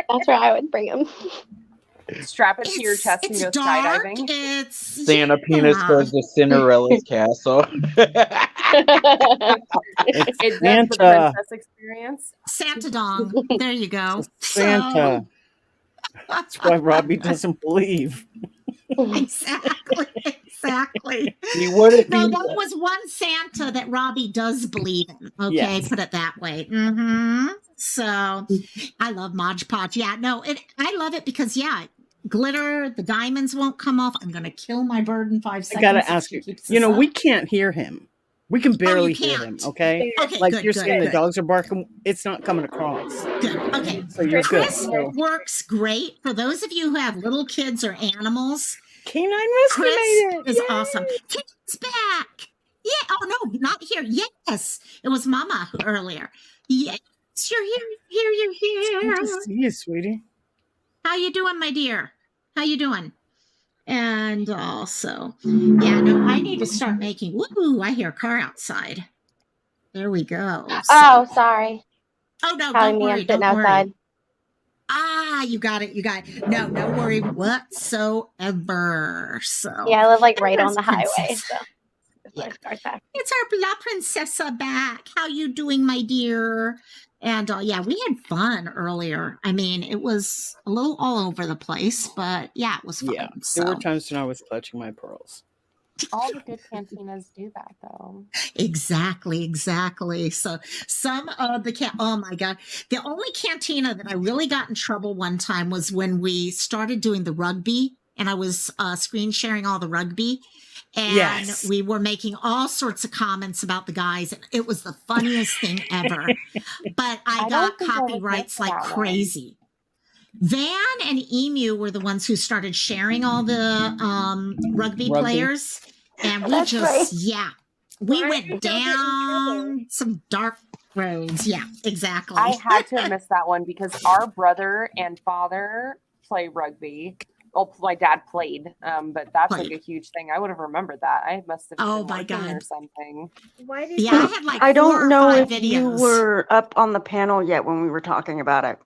[SPEAKER 2] That's where I would bring him.
[SPEAKER 13] Strap it to your chest and go
[SPEAKER 1] dark.
[SPEAKER 13] skydiving.
[SPEAKER 1] It's
[SPEAKER 12] Santa Penis goes to Cinderella's castle.
[SPEAKER 13] It does the princess experience.
[SPEAKER 1] Santa Dong. There you go.
[SPEAKER 14] Santa. That's why Robbie doesn't believe.
[SPEAKER 1] Exactly.
[SPEAKER 12] He wouldn't
[SPEAKER 1] No,
[SPEAKER 12] be-
[SPEAKER 1] that was one Santa that Robbie does believe in. Okay,
[SPEAKER 14] Yes.
[SPEAKER 1] put it that way. Mm-hmm. So I love Mod Podge. Yeah, no, I love it because glitter, the diamonds won't come off. I'm gonna kill my bird in 5 seconds.
[SPEAKER 14] I gotta ask you. You know, we can't hear him. We can barely hear him. Okay.
[SPEAKER 1] Okay,
[SPEAKER 14] like
[SPEAKER 1] good,
[SPEAKER 14] you're
[SPEAKER 1] good,
[SPEAKER 14] saying, the
[SPEAKER 1] good.
[SPEAKER 14] dogs are barking. It's not coming across.
[SPEAKER 1] Good. Okay.
[SPEAKER 14] So you're good.
[SPEAKER 1] Chris
[SPEAKER 14] So.
[SPEAKER 1] works great for those of you who have little kids or animals.
[SPEAKER 14] Canine Rescue
[SPEAKER 1] Chris
[SPEAKER 14] made it.
[SPEAKER 1] is
[SPEAKER 14] Yay!
[SPEAKER 1] awesome. Kitten's back. Yeah. Oh no, not here. Yes, it was Mama earlier. Yes, you're here. You're here.
[SPEAKER 14] Good to see you, sweetie.
[SPEAKER 1] How you doing, my dear? How you doing? And also, no, I need to start making. Woo! I hear a car outside. There we go.
[SPEAKER 10] Oh, sorry.
[SPEAKER 1] Oh no,
[SPEAKER 10] Calling
[SPEAKER 1] don't
[SPEAKER 10] me.
[SPEAKER 1] worry.
[SPEAKER 10] I'm sitting
[SPEAKER 1] Don't worry.
[SPEAKER 10] outside.
[SPEAKER 1] Ah, you got it. You got it. No worry whatsoever. So
[SPEAKER 10] Yeah, I live like right on
[SPEAKER 1] Yes,
[SPEAKER 10] the highway,
[SPEAKER 1] princess.
[SPEAKER 10] so it's my start back.
[SPEAKER 1] It's our La Princessa back. How you doing, my dear? And we had fun earlier. I mean, it was a little all over the place, but it was fun.
[SPEAKER 14] Yeah,
[SPEAKER 1] so.
[SPEAKER 14] there were times when I was clutching my pearls.
[SPEAKER 13] All the good cantinas do that, though.
[SPEAKER 1] Exactly. So some of the oh my God, the only cantina that I really got in trouble one time was when we started doing the rugby, and I was screen sharing all the rugby, and we were making all sorts of comments about the guys. It was the funniest thing ever, but I got copyrights like crazy. Van and Emu were the ones who started sharing all the rugby players. And we we went down some dark roads. Yeah, exactly.
[SPEAKER 13] I had to have missed that one because our brother and father play rugby. Well, my dad played, but that's like a huge thing. I would have remembered that. I must have been working or something.
[SPEAKER 7] Why did
[SPEAKER 1] I had like
[SPEAKER 10] I
[SPEAKER 1] 4
[SPEAKER 10] don't
[SPEAKER 1] or
[SPEAKER 10] know
[SPEAKER 1] 5
[SPEAKER 10] if
[SPEAKER 1] videos.
[SPEAKER 10] you were up on the panel yet when we were talking about it.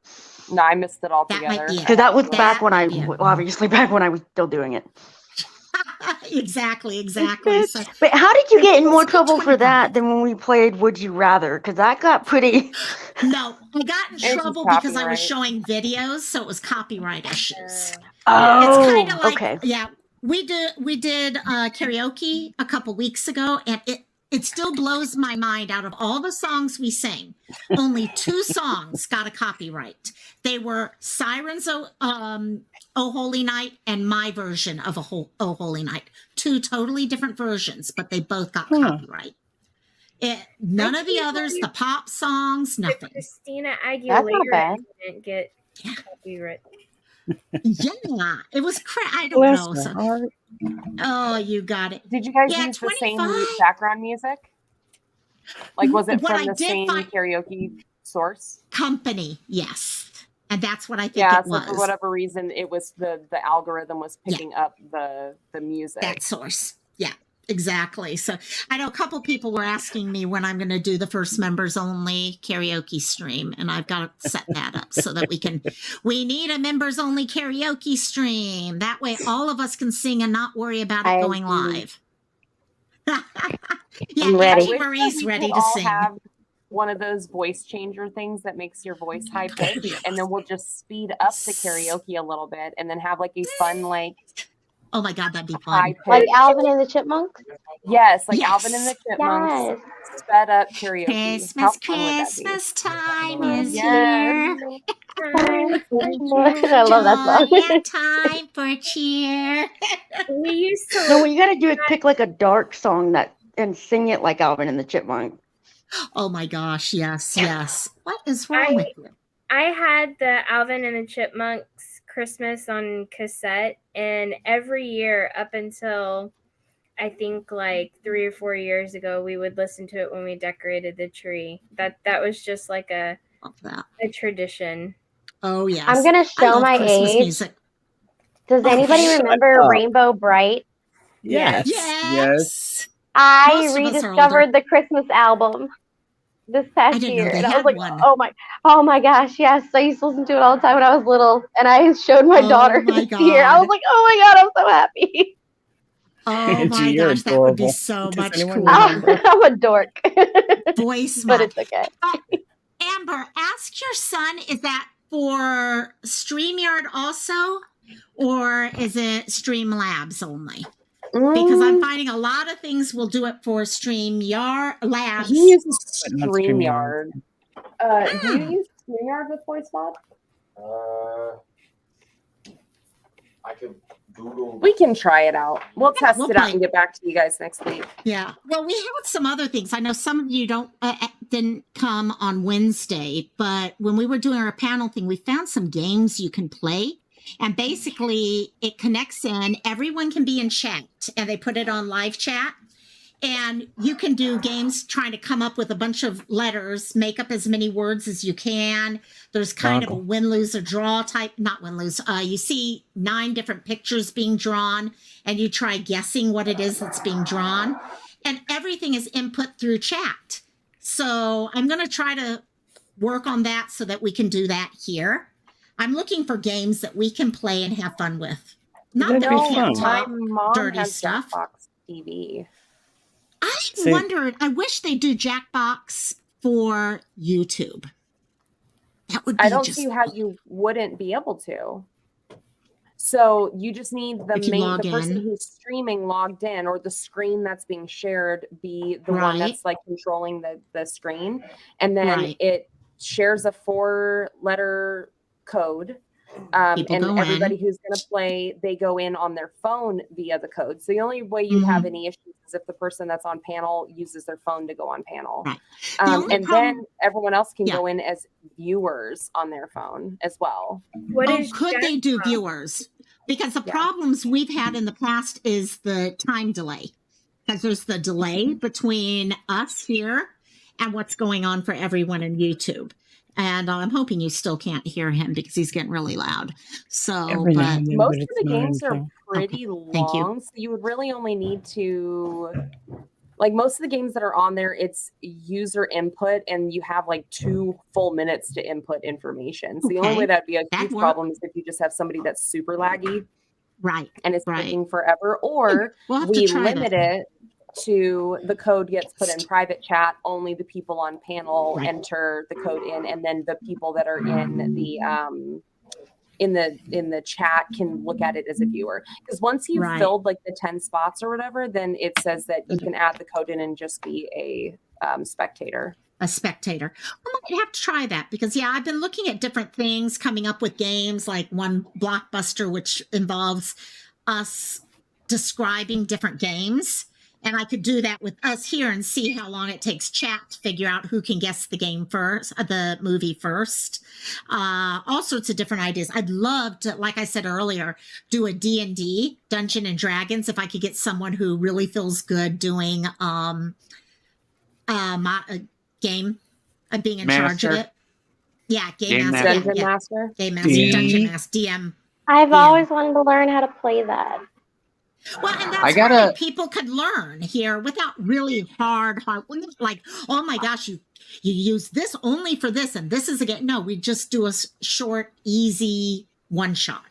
[SPEAKER 13] No, I missed it altogether.
[SPEAKER 10] Because that was back when obviously back when I was still doing it.
[SPEAKER 1] Exactly. So,
[SPEAKER 10] but how did you get in more trouble for that than when we played Would You Rather? Because that got pretty.
[SPEAKER 1] No, I got in
[SPEAKER 10] It was
[SPEAKER 1] trouble because I
[SPEAKER 10] copyright.
[SPEAKER 1] was showing videos, so it was copyright issues.
[SPEAKER 10] Oh,
[SPEAKER 1] it's kind of like
[SPEAKER 10] okay.
[SPEAKER 1] we did karaoke a couple weeks ago, and it still blows my mind. Out of all the songs we sing, only 2 songs got a copyright. They were Sirens, Oh Holy Night, and my version of Oh Holy Night. 2 totally different versions, but they both got copyright. None of the others, the pop songs, nothing.
[SPEAKER 7] Christina
[SPEAKER 1] That's not
[SPEAKER 7] Aguilera
[SPEAKER 1] bad.
[SPEAKER 7] didn't get copyright.
[SPEAKER 1] It was I don't
[SPEAKER 13] Bless
[SPEAKER 1] know.
[SPEAKER 13] my
[SPEAKER 1] So,
[SPEAKER 13] heart.
[SPEAKER 1] oh, you got it.
[SPEAKER 13] Did you guys
[SPEAKER 1] Yeah,
[SPEAKER 13] use the
[SPEAKER 1] 25.
[SPEAKER 13] same background music? Like, was it
[SPEAKER 1] What
[SPEAKER 13] from
[SPEAKER 1] I
[SPEAKER 13] the
[SPEAKER 1] did
[SPEAKER 13] same
[SPEAKER 1] find-
[SPEAKER 13] karaoke source?
[SPEAKER 1] Company, yes. And that's what I think
[SPEAKER 13] Yeah,
[SPEAKER 1] it
[SPEAKER 13] so
[SPEAKER 1] was.
[SPEAKER 13] for whatever reason, it was the algorithm was picking up the music.
[SPEAKER 1] That source. Yeah, exactly. So I know a couple people were asking me when I'm going to do the first members only karaoke stream, and I've got to set that up so that we need a members only karaoke stream. That way all of us can sing and not worry about it going live.
[SPEAKER 10] I'm ready.
[SPEAKER 1] Angie Marie's
[SPEAKER 13] We
[SPEAKER 1] ready
[SPEAKER 13] could
[SPEAKER 1] to
[SPEAKER 13] all
[SPEAKER 1] sing.
[SPEAKER 13] have one of those voice changer things that makes your voice high pitched, and then we'll just speed up the karaoke a little bit, and then have like a fun
[SPEAKER 1] Oh my God, that'd be fun.
[SPEAKER 13] high
[SPEAKER 10] Like
[SPEAKER 13] pitch.
[SPEAKER 10] Alvin and the Chipmunks?
[SPEAKER 13] Yes, like
[SPEAKER 1] Yes.
[SPEAKER 13] Alvin and the Chipmunks, sped up karaoke. How fun would that be?
[SPEAKER 1] Christmas time is
[SPEAKER 13] Yes.
[SPEAKER 1] here.
[SPEAKER 10] I love that song.
[SPEAKER 1] Joy and time for cheer.
[SPEAKER 7] We used to.
[SPEAKER 10] No, what you got to do is pick like a dark song and sing it like Alvin and the Chipmunks.
[SPEAKER 1] Oh my gosh, yes. What is wrong with you?
[SPEAKER 7] I had the Alvin and the Chipmunks Christmas on cassette, and every year up until I think like 3 or 4 years ago, we would listen to it when we decorated the tree. That was just like a tradition.
[SPEAKER 1] Oh yes.
[SPEAKER 10] I'm going to
[SPEAKER 1] I
[SPEAKER 10] show
[SPEAKER 1] love
[SPEAKER 10] my
[SPEAKER 1] Christmas
[SPEAKER 10] age.
[SPEAKER 1] music.
[SPEAKER 10] Does anybody
[SPEAKER 1] shut
[SPEAKER 10] remember
[SPEAKER 1] up.
[SPEAKER 10] Rainbow Bright?
[SPEAKER 14] Yes.
[SPEAKER 1] Yes.
[SPEAKER 10] I
[SPEAKER 1] Most of us are
[SPEAKER 10] rediscovered
[SPEAKER 1] older.
[SPEAKER 10] the Christmas album this past
[SPEAKER 1] didn't know
[SPEAKER 10] year,
[SPEAKER 1] they
[SPEAKER 10] and I
[SPEAKER 1] had
[SPEAKER 10] was like,
[SPEAKER 1] one.
[SPEAKER 10] oh my gosh, yes! I used to listen to it all the time when I was little, and I showed my daughter
[SPEAKER 1] my
[SPEAKER 10] this year. I
[SPEAKER 1] God.
[SPEAKER 10] was like, oh my God, I'm so happy.
[SPEAKER 1] Oh my
[SPEAKER 14] You're
[SPEAKER 1] gosh, that would be
[SPEAKER 14] adorable.
[SPEAKER 1] so
[SPEAKER 14] Does
[SPEAKER 1] much
[SPEAKER 14] anyone
[SPEAKER 1] cooler.
[SPEAKER 14] remember?
[SPEAKER 10] I'm a dork,
[SPEAKER 1] Voice
[SPEAKER 10] but
[SPEAKER 1] mod.
[SPEAKER 10] it's okay.
[SPEAKER 1] Amber, ask your son, is that for StreamYard also, or is it Streamlabs only? Because I'm finding a lot of things will do it for StreamYard Labs.
[SPEAKER 13] He uses
[SPEAKER 14] But not
[SPEAKER 13] StreamYard. Do you use StreamYard with voice mod?
[SPEAKER 5] I could Google.
[SPEAKER 13] We can try it out. We'll test
[SPEAKER 1] we'll
[SPEAKER 13] it out
[SPEAKER 1] play.
[SPEAKER 13] and get back to you guys next week.
[SPEAKER 1] Yeah. Well, we had some other things. I know some of you didn't come on Wednesday, but when we were doing our panel thing, we found some games you can play. And basically, it connects in. Everyone can be in chat, and they put it on live chat. And you can do games trying to come up with a bunch of letters, make up as many words as you can. There's kind of a win, lose, or draw type, not win, lose. You see 9 different pictures being drawn, and you try guessing what it is that's being drawn. And everything is input through chat. So I'm going to try to work on that so that we can do that here. I'm looking for games that we can play and have fun with. Not that we can't talk dirty stuff.
[SPEAKER 13] Jackbox TV.
[SPEAKER 1] I wondered, I wish they do Jackbox for YouTube. That would be
[SPEAKER 13] I don't see how you wouldn't be able to. So you just need the person who's streaming logged in, or the screen that's being shared be the one that's like controlling the screen. And then it shares a 4-letter code. And everybody who's going to play, they go in on their phone via the code. So the only way you'd have any issues is if the person that's on panel uses their phone to go on panel. And then everyone else can go in as viewers on their phone as well.
[SPEAKER 1] Could they do viewers? Because the problems we've had in the past is the time delay. Because there's the delay between us here and what's going on for everyone in YouTube. And I'm hoping you still can't hear him because he's getting really loud. So, but
[SPEAKER 13] most of the games are pretty long. So you would really only need to, like most of the games that are on there, it's user input and you have like 2 full minutes to input information. So the only way that'd be a huge problem is if you just have somebody that's super laggy. And it's taking forever. Or we limit it to the code gets put in private chat, only the people on panel enter the code in, and then the people that are in the chat can look at it as a viewer. Because once you've filled like the 10 spots or whatever, then it says that you can add the code in and just be a spectator.
[SPEAKER 1] A spectator. I might have to try that because I've been looking at different things, coming up with games like one Blockbuster, which involves us describing different games. And I could do that with us here and see how long it takes chat to figure out who can guess the game first, the movie first. All sorts of different ideas. I'd love to, like I said earlier, do a D&D, Dungeon and Dragons, if I could get someone who really feels good doing a game, being in charge of it. Yeah, Game Master.
[SPEAKER 13] Dungeon Master.
[SPEAKER 1] Game Master, Dungeon Master, DM.
[SPEAKER 10] I've always wanted to learn how to play that.
[SPEAKER 1] Well, and that's why people could learn here without really hard, like, oh my gosh, you use this only for this, and this is again. No, we just do a short, easy one shot.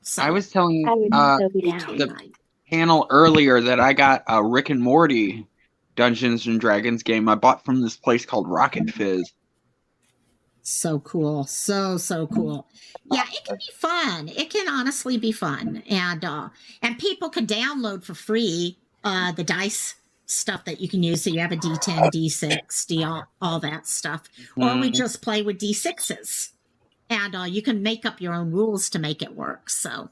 [SPEAKER 1] So
[SPEAKER 5] I was telling the panel earlier that I got a Rick and Morty Dungeons and Dragons game I bought from this place called Rocket Fizz.
[SPEAKER 1] So cool. So cool. Yeah, it can be fun. It can honestly be fun. And people can download for free the dice stuff that you can use. So you have a D10, D6, all that stuff. Or we just play with D6s. And you can make up your own rules to make it work. So,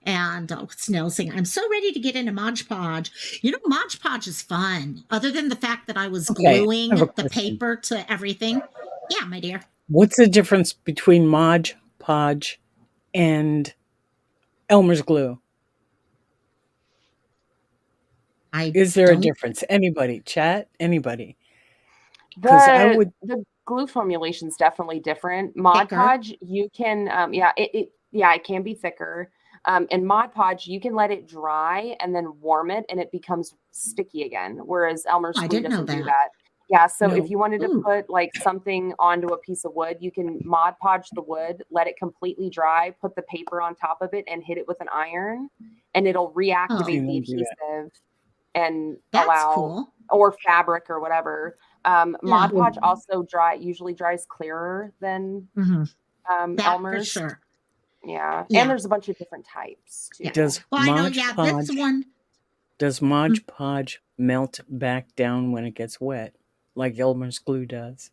[SPEAKER 1] and Snell's saying, I'm so ready to get into Mod Podge. You know, Mod Podge is fun. Other than the fact that I was gluing the paper to everything. Yeah, my dear.
[SPEAKER 14] What's the difference between Mod Podge and Elmer's glue? Is there a difference? Anybody? Chat? Anybody?
[SPEAKER 13] The glue formulation is definitely different. Mod Podge, you can, it can be thicker. And Mod Podge, you can let it dry and then warm it, and it becomes sticky again. Whereas Elmer's glue doesn't do that. Yeah, so if you wanted to put like something onto a piece of wood, you can Mod Podge the wood, let it completely dry, put the paper on top of it, and hit it with an iron, and it'll reactivate the adhesive and or fabric or whatever. Mod Podge also usually dries clearer than Elmer's. For sure. Yeah, and there's a bunch of different types too.
[SPEAKER 14] Does Mod Podge melt back down when it gets wet, like Elmer's glue does?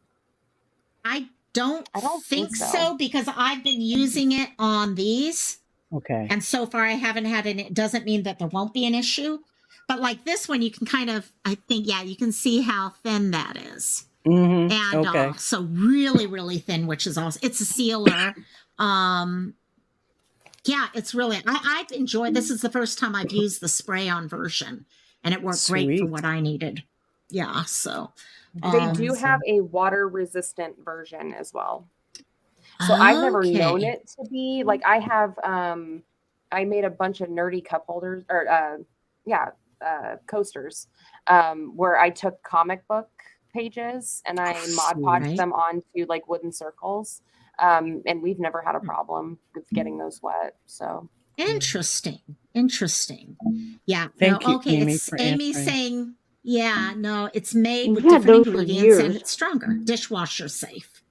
[SPEAKER 1] I don't
[SPEAKER 13] think
[SPEAKER 1] so.
[SPEAKER 13] so.
[SPEAKER 1] Because I've been using it on these.
[SPEAKER 14] Okay.
[SPEAKER 1] And so far I haven't had it doesn't mean that there won't be an issue. But like this one, you can kind of, I think, yeah, you can see how thin that is.
[SPEAKER 14] Mm-hmm.
[SPEAKER 1] And
[SPEAKER 14] Okay.
[SPEAKER 1] so really, really thin, which is awesome. It's a sealer. Yeah, it's really, I've enjoyed, this is the first time I've used the spray-on version, and it worked great for
[SPEAKER 14] Sweet.
[SPEAKER 1] what I needed. Yeah, so.
[SPEAKER 13] They do have a water resistant version as well. So I've never known
[SPEAKER 1] Okay.
[SPEAKER 13] it to be like, I have I made a bunch of nerdy cup holders or coasters where I took comic book pages and I Mod Podged
[SPEAKER 1] Right.
[SPEAKER 13] them onto like wooden circles. And we've never had a problem with getting those wet. So
[SPEAKER 1] Interesting. Interesting. Yeah.
[SPEAKER 14] Thank
[SPEAKER 1] no,
[SPEAKER 14] you,
[SPEAKER 1] okay.
[SPEAKER 14] Amy,
[SPEAKER 1] It's
[SPEAKER 14] for
[SPEAKER 1] Amy
[SPEAKER 14] answering.
[SPEAKER 1] saying, yeah, no, it's made with
[SPEAKER 10] You've had
[SPEAKER 1] different
[SPEAKER 10] those for
[SPEAKER 1] ingredients and
[SPEAKER 10] years.
[SPEAKER 1] it's stronger, dishwasher safe.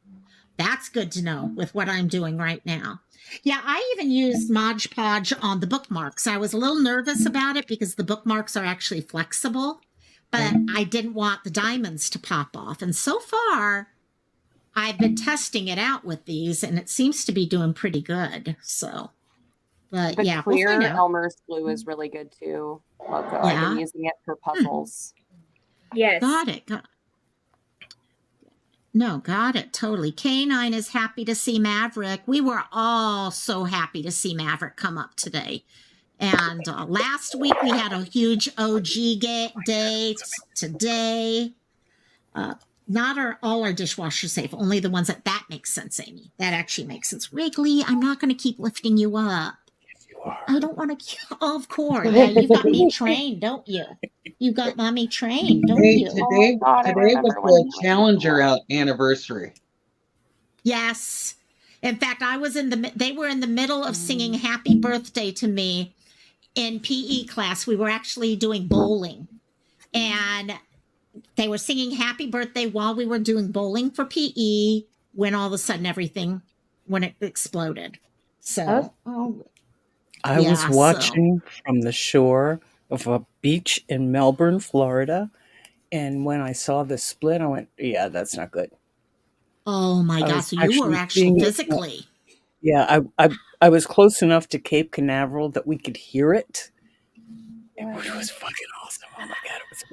[SPEAKER 1] That's good to know with what I'm doing right now. Yeah, I even used Mod Podge on the bookmarks. I was a little nervous about it because the bookmarks are actually flexible, but I didn't want the diamonds to pop off. And so far, I've been testing it out with these, and it seems to be doing pretty good. So, but
[SPEAKER 13] the
[SPEAKER 1] yeah, we'll
[SPEAKER 13] clear
[SPEAKER 1] find out.
[SPEAKER 13] Elmer's glue is really good too. Loco. I've
[SPEAKER 1] Yeah.
[SPEAKER 13] been using it for puzzles.
[SPEAKER 7] Yes.
[SPEAKER 1] Got it. No, got it. Totally. K9 is happy to see Maverick. We were all so happy to see Maverick come up today. And last week we had a huge OG day. Today, not all our dishwashers safe, only the ones that makes sense, Amy. That actually makes sense. Wrigley, I'm not going to keep lifting you up. I don't want to. Oh, of course. Yeah, you've got me trained, don't you? You got mommy trained, don't
[SPEAKER 5] Hey,
[SPEAKER 1] you?
[SPEAKER 5] today was the Challenger out anniversary.
[SPEAKER 1] Yes. In fact, they were in the middle of singing Happy Birthday to me in PE class. We were actually doing bowling. And they were singing Happy Birthday while we were doing bowling for PE when all of a sudden when it exploded. So,
[SPEAKER 14] I was watching from the shore of a beach in Melbourne, Florida. And when I saw the split, I went, yeah, that's not good.
[SPEAKER 1] Oh my God. So you were actually
[SPEAKER 14] seeing it.
[SPEAKER 1] physically.
[SPEAKER 14] Yeah, I was close enough to Cape Canaveral that we could hear it. It was fucking awesome. Oh my God, it was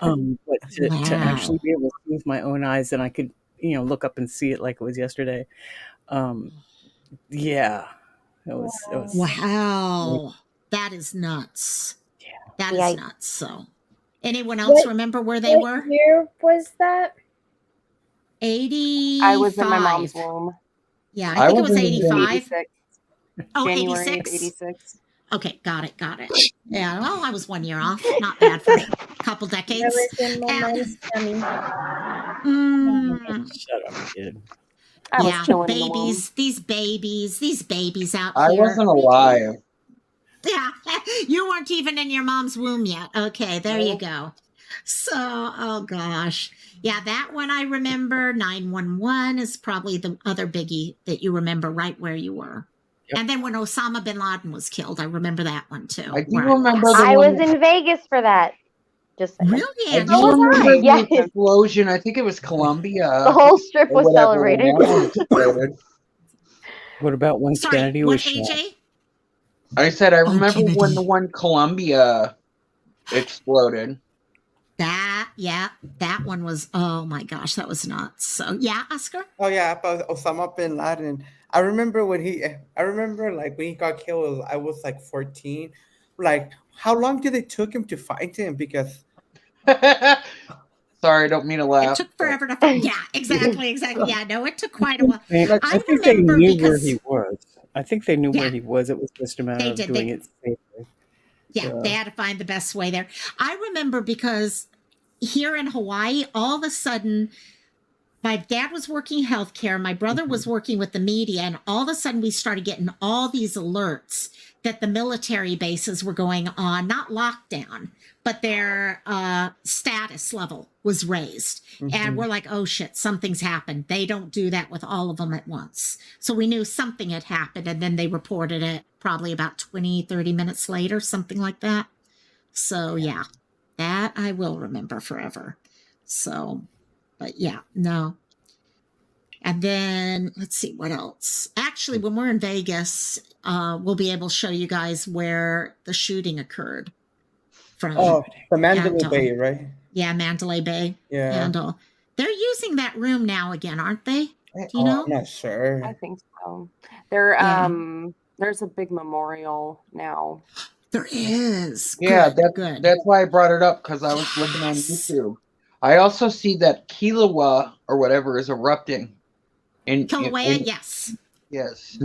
[SPEAKER 14] amazing. But to actually be able to see with my own eyes, and I could, look up and see it like it was yesterday. Yeah, it was.
[SPEAKER 1] Wow. That is nuts.
[SPEAKER 14] Yeah.
[SPEAKER 1] That is nuts. So, anyone else remember where they were?
[SPEAKER 7] What year was that?
[SPEAKER 1] 85.
[SPEAKER 13] I was in my mom's womb.
[SPEAKER 1] Yeah, I think it was 85.
[SPEAKER 13] 86.
[SPEAKER 1] Oh,
[SPEAKER 13] January
[SPEAKER 1] 86?
[SPEAKER 13] 86.
[SPEAKER 1] Okay, got it. Yeah, well, I was 1 year off. Not bad for a couple decades.
[SPEAKER 7] I was in my mom's tummy.
[SPEAKER 14] Shut up, kid.
[SPEAKER 13] I was chilling in the womb.
[SPEAKER 1] these babies out
[SPEAKER 5] I
[SPEAKER 1] here.
[SPEAKER 5] wasn't alive.
[SPEAKER 1] Yeah, you weren't even in your mom's womb yet. Okay, there you go. So, oh gosh. Yeah, that one I remember. 911 is probably the other biggie that you remember right where you were. Yep. And then when Osama bin Laden was killed, I remember that one too.
[SPEAKER 5] I do remember
[SPEAKER 10] I was in Vegas for that. Just saying.
[SPEAKER 1] Really?
[SPEAKER 5] I do remember the explosion. I think it was Columbia.
[SPEAKER 10] The whole strip was celebrating.
[SPEAKER 14] What about when Kennedy was shot?
[SPEAKER 1] AJ?
[SPEAKER 5] I said I remember when the one Columbia exploded.
[SPEAKER 1] That one was, oh my gosh, that was nuts. So yeah, Oscar?
[SPEAKER 6] Oh yeah, about Osama bin Laden. I remember when he got killed, I was like 14. Like, how long did it took him to find him? Because
[SPEAKER 5] sorry, I don't mean to laugh.
[SPEAKER 1] It took forever to find. Yeah, exactly. Yeah, no, it took quite a while.
[SPEAKER 14] I think they knew where he was. I think they knew where he was. It was just a matter of doing it safely.
[SPEAKER 1] Yeah, they had to find the best way there. I remember because here in Hawaii, all of a sudden, my dad was working healthcare, my brother was working with the media, and all of a sudden we started getting all these alerts that the military bases were going on, not lockdown, but their status level was raised. And we're like, oh shit, something's happened. They don't do that with all of them at once. So we knew something had happened, and then they reported it probably about 20, 30 minutes later, something like that. So yeah, that I will remember forever. So, but yeah, no. And then let's see what else. Actually, when we're in Vegas, we'll be able to show you guys where the shooting occurred from.
[SPEAKER 6] Oh, the Mandalay
[SPEAKER 1] And,
[SPEAKER 6] Bay, right?
[SPEAKER 1] Yeah, Mandalay Bay.
[SPEAKER 6] Yeah.
[SPEAKER 1] And they're using that room now again, aren't they? Do you know?
[SPEAKER 6] I'm not sure.
[SPEAKER 13] I think so. There,
[SPEAKER 1] Yeah.
[SPEAKER 13] there's a big memorial now.
[SPEAKER 1] There is.
[SPEAKER 5] Yeah,
[SPEAKER 1] Good.
[SPEAKER 5] that's why I brought it up, because I was looking on YouTube. I also see that Kilauea or whatever is erupting.
[SPEAKER 1] Kilauea, yes.
[SPEAKER 5] Yes.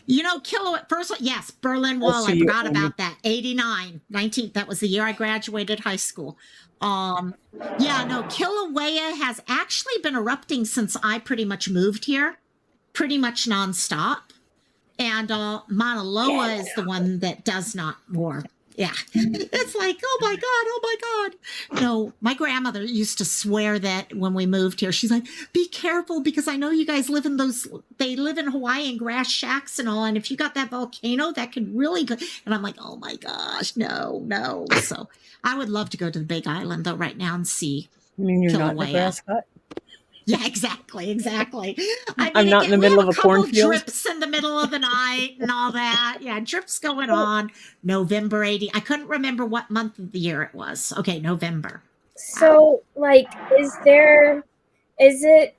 [SPEAKER 1] You know, Kilauea, first, yes, Berlin Wall. I forgot about that. 89, 19. That was the year I graduated high school. Yeah, no, Kilauea has actually been erupting since I pretty much moved here, pretty much nonstop. And Mauna Loa is the one that does not more. Yeah. It's like, oh my God. No, my grandmother used to swear that when we moved here, she's like, be careful because I know you guys live in they live in Hawaii in grass shacks and all. And if you got that volcano, that could really go. And I'm like, oh my gosh, no. So I would love to go to the Big Island though right now and see.
[SPEAKER 14] You mean you're not in a
[SPEAKER 1] Kilauea.
[SPEAKER 14] grass hut?
[SPEAKER 1] Yeah, exactly.
[SPEAKER 14] I'm not in the middle of a cornfield.
[SPEAKER 1] Drips in the middle of the night and all that. Yeah, drips going on. November 80. I couldn't remember what month of the year it was. Okay, November.
[SPEAKER 7] So, like, is it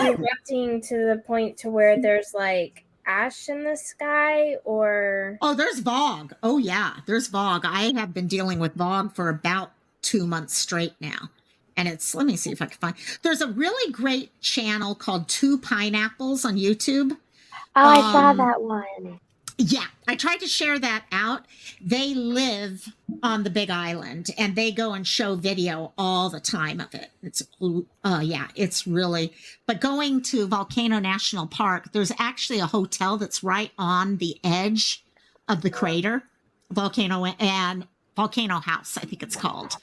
[SPEAKER 7] erupting to the point to where there's like ash in the sky, or?
[SPEAKER 1] Oh, there's fog. Oh yeah, there's fog. I have been dealing with fog for about 2 months straight now. And let me see if I can find, there's a really great channel called Two Pineapples on YouTube.
[SPEAKER 10] Oh, I saw that one.
[SPEAKER 1] Yeah, I tried to share that out. They live on the Big Island and they go and show video all the time of it. It's really, but going to Volcano National Park, there's actually a hotel that's right on the edge of the crater, Volcano House, I think it's called.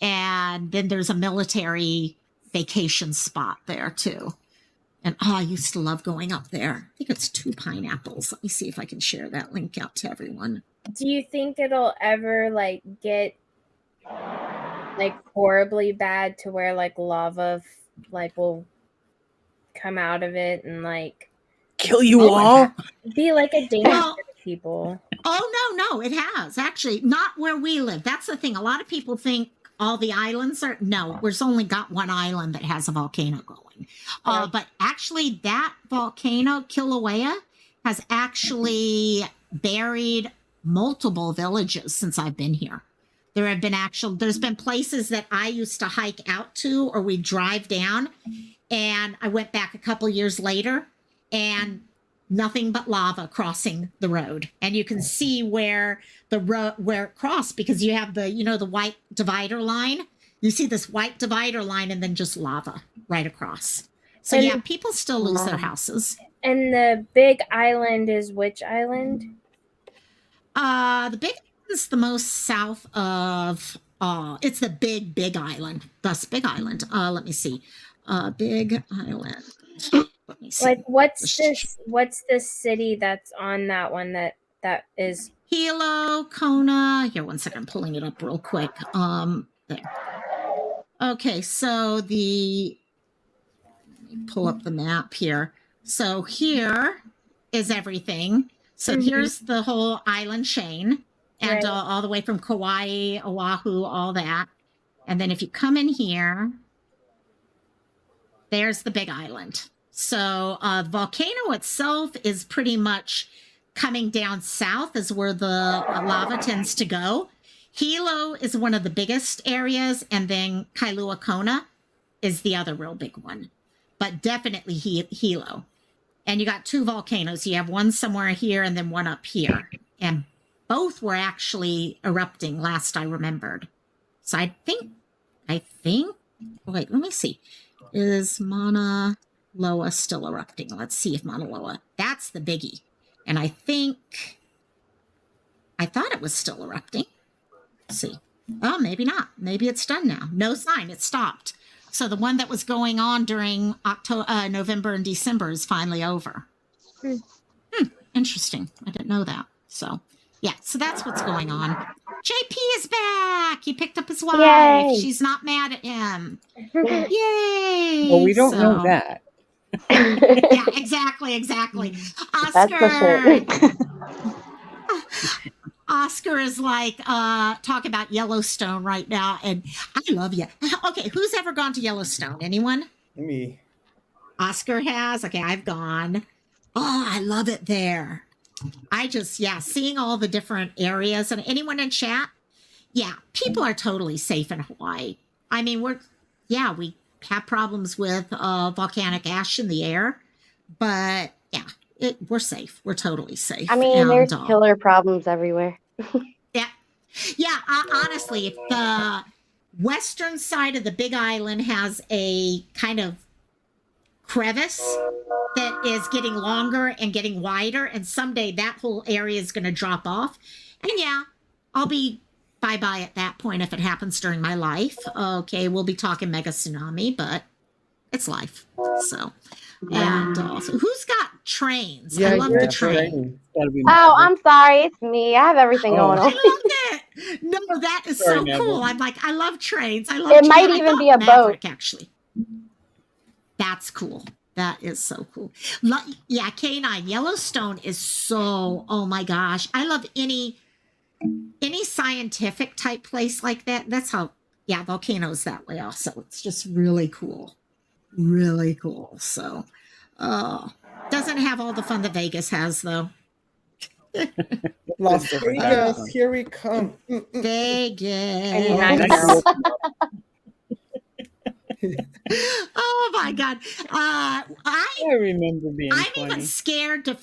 [SPEAKER 1] And then there's a military vacation spot there too. And I used to love going up there. I think it's Two Pineapples. Let me see if I can share that link out to everyone.
[SPEAKER 7] Do you think it'll ever like get like horribly bad to where like lava like will come out of it and like
[SPEAKER 14] kill you all?
[SPEAKER 7] Be like a danger to people.
[SPEAKER 1] Oh no, it has actually, not where we live. That's the thing. A lot of people think all the islands are, no, there's only got one island that has a volcano going. But actually that volcano, Kilauea, has actually buried multiple villages since I've been here. There's been places that I used to hike out to or we drive down, and I went back a couple years later and nothing but lava crossing the road. And you can see where it crossed, because you have the white divider line. You see this white divider line and then just lava right across. So yeah, people still lose their houses.
[SPEAKER 7] And the Big Island is which island?
[SPEAKER 1] The Big Island's the most south of, it's the Big Island. Thus Big Island. Let me see. Big Island. Let me see.
[SPEAKER 7] Like what's this city that's on that one that is
[SPEAKER 1] Hilo, Kona. Here, one second, I'm pulling it up real quick. There. Okay, so let me pull up the map here. So here is everything. So here's the whole island chain, and all the way from Kauai, Oahu, all that. And then if you come in here, there's the Big Island. So the volcano itself is pretty much coming down south is where the lava tends to go. Hilo is one of the biggest areas, and then Kailua Kona is the other real big one. But definitely Hilo. And you got two volcanoes. You have one somewhere here and then one up here. And both were actually erupting last I remembered. So I think, wait, let me see. Is Mauna Loa still erupting? Let's see if Mauna Loa, that's the biggie. And I thought it was still erupting. Let's see. Oh, maybe not. Maybe it's done now. No sign. It stopped. So the one that was going on during November and December is finally over. Interesting. I didn't know that. So, yeah. So that's what's going on. JP is back. He picked up his wife.
[SPEAKER 10] Yay.
[SPEAKER 1] She's not mad at him. Yay.
[SPEAKER 14] Well, we don't know that.
[SPEAKER 1] Yeah, exactly.
[SPEAKER 10] That's for sure.
[SPEAKER 1] Oscar is like talk about Yellowstone right now, and I love you. Okay, who's ever gone to Yellowstone? Anyone?
[SPEAKER 6] Me.
[SPEAKER 1] Oscar has. Okay, I've gone. Oh, I love it there. I just seeing all the different areas, and anyone in chat. Yeah, people are totally safe in Hawaii. I mean, we have problems with volcanic ash in the air, but yeah, we're safe. We're totally safe.
[SPEAKER 10] I mean,
[SPEAKER 1] and,
[SPEAKER 10] there's killer problems everywhere.
[SPEAKER 1] Yeah, honestly, if the western side of the Big Island has a kind of crevice that is getting longer and getting wider, and someday that whole area is going to drop off, and yeah, I'll be bye-bye at that point if it happens during my life. Okay, we'll be talking mega tsunami, but it's life. So, and also, who's got trains? I love the train.
[SPEAKER 10] Oh, I'm sorry. It's me. I have everything going on.
[SPEAKER 1] I love it. No, that is so cool. I'm like, I love trains. I love
[SPEAKER 10] It might even be a
[SPEAKER 1] Maverick,
[SPEAKER 10] boat.
[SPEAKER 1] actually. That's cool. That is so cool. Yeah, K9 Yellowstone is so, oh my gosh. I love any scientific type place like that. That's how, volcanoes that way also. It's just really cool. Really cool. So, doesn't have all the fun that Vegas has, though.
[SPEAKER 6] Las Vegas, here we come.
[SPEAKER 1] Vegas. Oh my God! I
[SPEAKER 14] remember being.
[SPEAKER 1] I'm
[SPEAKER 14] 20.
[SPEAKER 1] even scared to.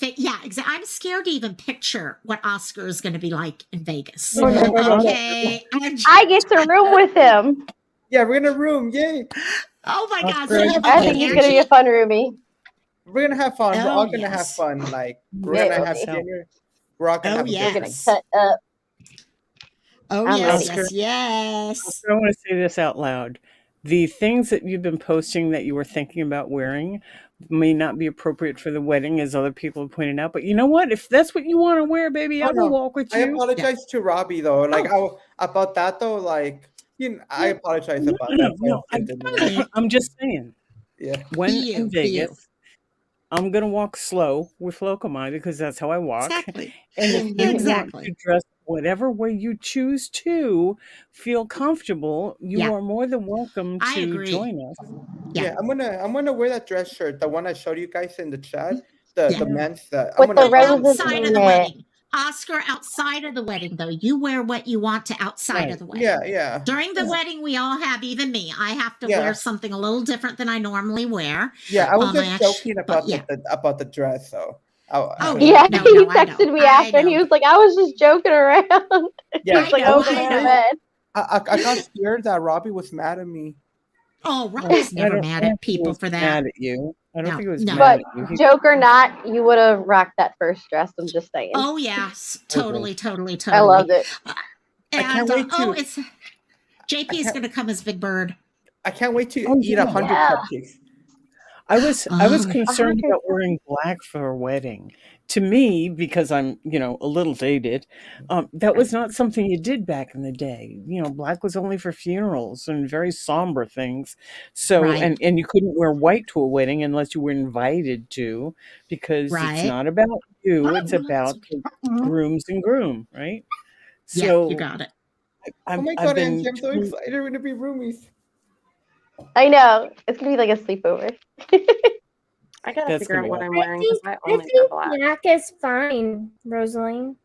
[SPEAKER 1] I'm scared to even picture what Oscar is going to be like in Vegas. Okay,
[SPEAKER 10] I get to room with him.
[SPEAKER 6] Yeah, we're in a room. Yay!
[SPEAKER 1] Oh my God!
[SPEAKER 10] I think he's gonna be a fun roomie.
[SPEAKER 6] We're gonna have fun. We're all gonna
[SPEAKER 1] yes.
[SPEAKER 6] have fun. Like we're
[SPEAKER 10] Yeah,
[SPEAKER 6] gonna have
[SPEAKER 10] okay.
[SPEAKER 6] dinner. We're all gonna have
[SPEAKER 1] yes.
[SPEAKER 10] We're gonna cut up.
[SPEAKER 1] Oh
[SPEAKER 10] I'm
[SPEAKER 1] yes,
[SPEAKER 10] ready.
[SPEAKER 1] yes.
[SPEAKER 14] I want to say this out loud. The things that you've been posting that you were thinking about wearing may not be appropriate for the wedding, as other people have pointed out. But you know what? If that's what you want to wear, baby, I will walk with you.
[SPEAKER 6] I apologize to Robbie though. Like about that though. Like I apologize about that.
[SPEAKER 14] No, I'm just saying.
[SPEAKER 6] Yeah.
[SPEAKER 14] When in Vegas, I'm gonna walk slow with Lokomai because that's how I walk.
[SPEAKER 1] Exactly.
[SPEAKER 14] And if you want to dress whatever way you choose to feel comfortable, you are more than welcome to join us.
[SPEAKER 6] Yeah, I'm gonna wear that dress shirt, the one I showed you guys in the chat, the men's that
[SPEAKER 10] With the roses
[SPEAKER 1] outside of the wedding. Oscar, outside of the wedding, though, you wear what you want to outside of the wedding.
[SPEAKER 6] Yeah.
[SPEAKER 1] During the wedding, we all have, even me, I have to wear something a little different than I normally wear.
[SPEAKER 6] Yeah, I was just joking about the dress, though.
[SPEAKER 10] He texted me after, and he was like, "I was just joking around."
[SPEAKER 6] Yeah,
[SPEAKER 10] he's like, "Opening the bed."
[SPEAKER 6] I got scared that Robbie was mad at me.
[SPEAKER 1] Oh, Robbie's never mad at people for that.
[SPEAKER 14] Mad at you. I don't think it was mad
[SPEAKER 10] But
[SPEAKER 14] at you.
[SPEAKER 10] joke or not, you would have rocked that first dress. I'm just saying.
[SPEAKER 1] Oh yes, totally.
[SPEAKER 10] I loved it.
[SPEAKER 1] And,
[SPEAKER 6] I can't wait to.
[SPEAKER 1] it's JP is going to come as Big Bird.
[SPEAKER 6] I can't wait to eat 100 cupcakes.
[SPEAKER 14] I was concerned about wearing black for a wedding. To me, because I'm, a little dated, that was not something you did back in the day. Black was only for funerals and very somber things. So, and you couldn't wear white to a wedding unless you were invited to, because it's not about you. It's about the grooms and groom, right? So
[SPEAKER 1] you got it.
[SPEAKER 6] Oh my God, Angie, I'm so excited. We're going to be roomies.
[SPEAKER 10] I know. It's going to be like a sleepover.
[SPEAKER 13] I gotta figure out what I'm wearing because I only wear black.
[SPEAKER 7] Black is fine, Rosaline.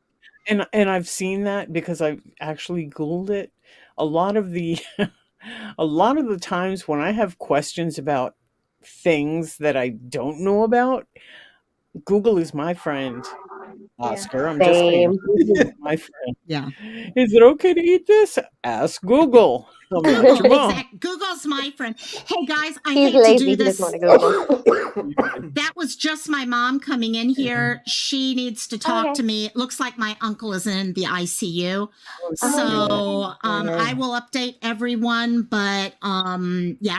[SPEAKER 14] And I've seen that because I've actually Googled it. A lot of the times when I have questions about things that I don't know about, Google is my friend. Oscar, I'm just saying, Google is my friend.
[SPEAKER 1] Yeah.
[SPEAKER 14] Is it okay to eat this? Ask Google.
[SPEAKER 1] Google's my friend. Hey guys, I hate to do this. That was just my mom coming in here. She needs to talk to me. It looks like my uncle is in the ICU. So I will update everyone, but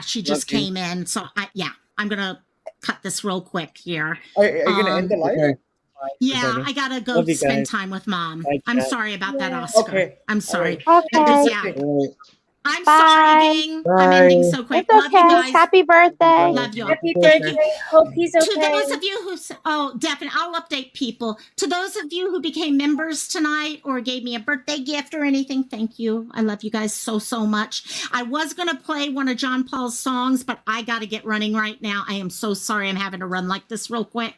[SPEAKER 1] she just came in. So I'm gonna cut this real quick here.
[SPEAKER 6] Are you gonna end the live?
[SPEAKER 14] Okay.
[SPEAKER 1] Yeah, I gotta go spend time with Mom. I'm sorry about that, Oscar.
[SPEAKER 6] Okay.
[SPEAKER 1] I'm sorry.
[SPEAKER 10] Okay.
[SPEAKER 1] I'm
[SPEAKER 10] Bye.
[SPEAKER 1] sorry, gang. I'm ending so quick.
[SPEAKER 10] It's
[SPEAKER 1] Love you
[SPEAKER 10] okay.
[SPEAKER 1] guys.
[SPEAKER 10] Happy birthday.
[SPEAKER 1] Love you all.
[SPEAKER 7] Happy
[SPEAKER 1] Thank
[SPEAKER 7] birthday.
[SPEAKER 1] you.
[SPEAKER 7] Hope he's okay.
[SPEAKER 1] To those of you who, definitely, I'll update people. To those of you who became members tonight or gave me a birthday gift or anything, thank you. I love you guys so, so much. I was going to play one of John Paul's songs, but I got to get running right now. I am so sorry I'm having to run like this real quick.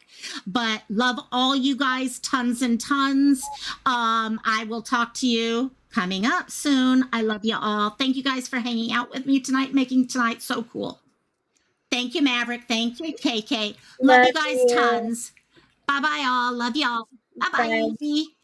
[SPEAKER 1] But love all you guys, tons and tons. I will talk to you coming up soon. I love you all. Thank you guys for hanging out with me tonight, making tonight so cool. Thank you, Maverick. Thank you, KK. Love you guys tons. Bye-bye, all. Love y'all. Bye-bye.
[SPEAKER 7] Bye.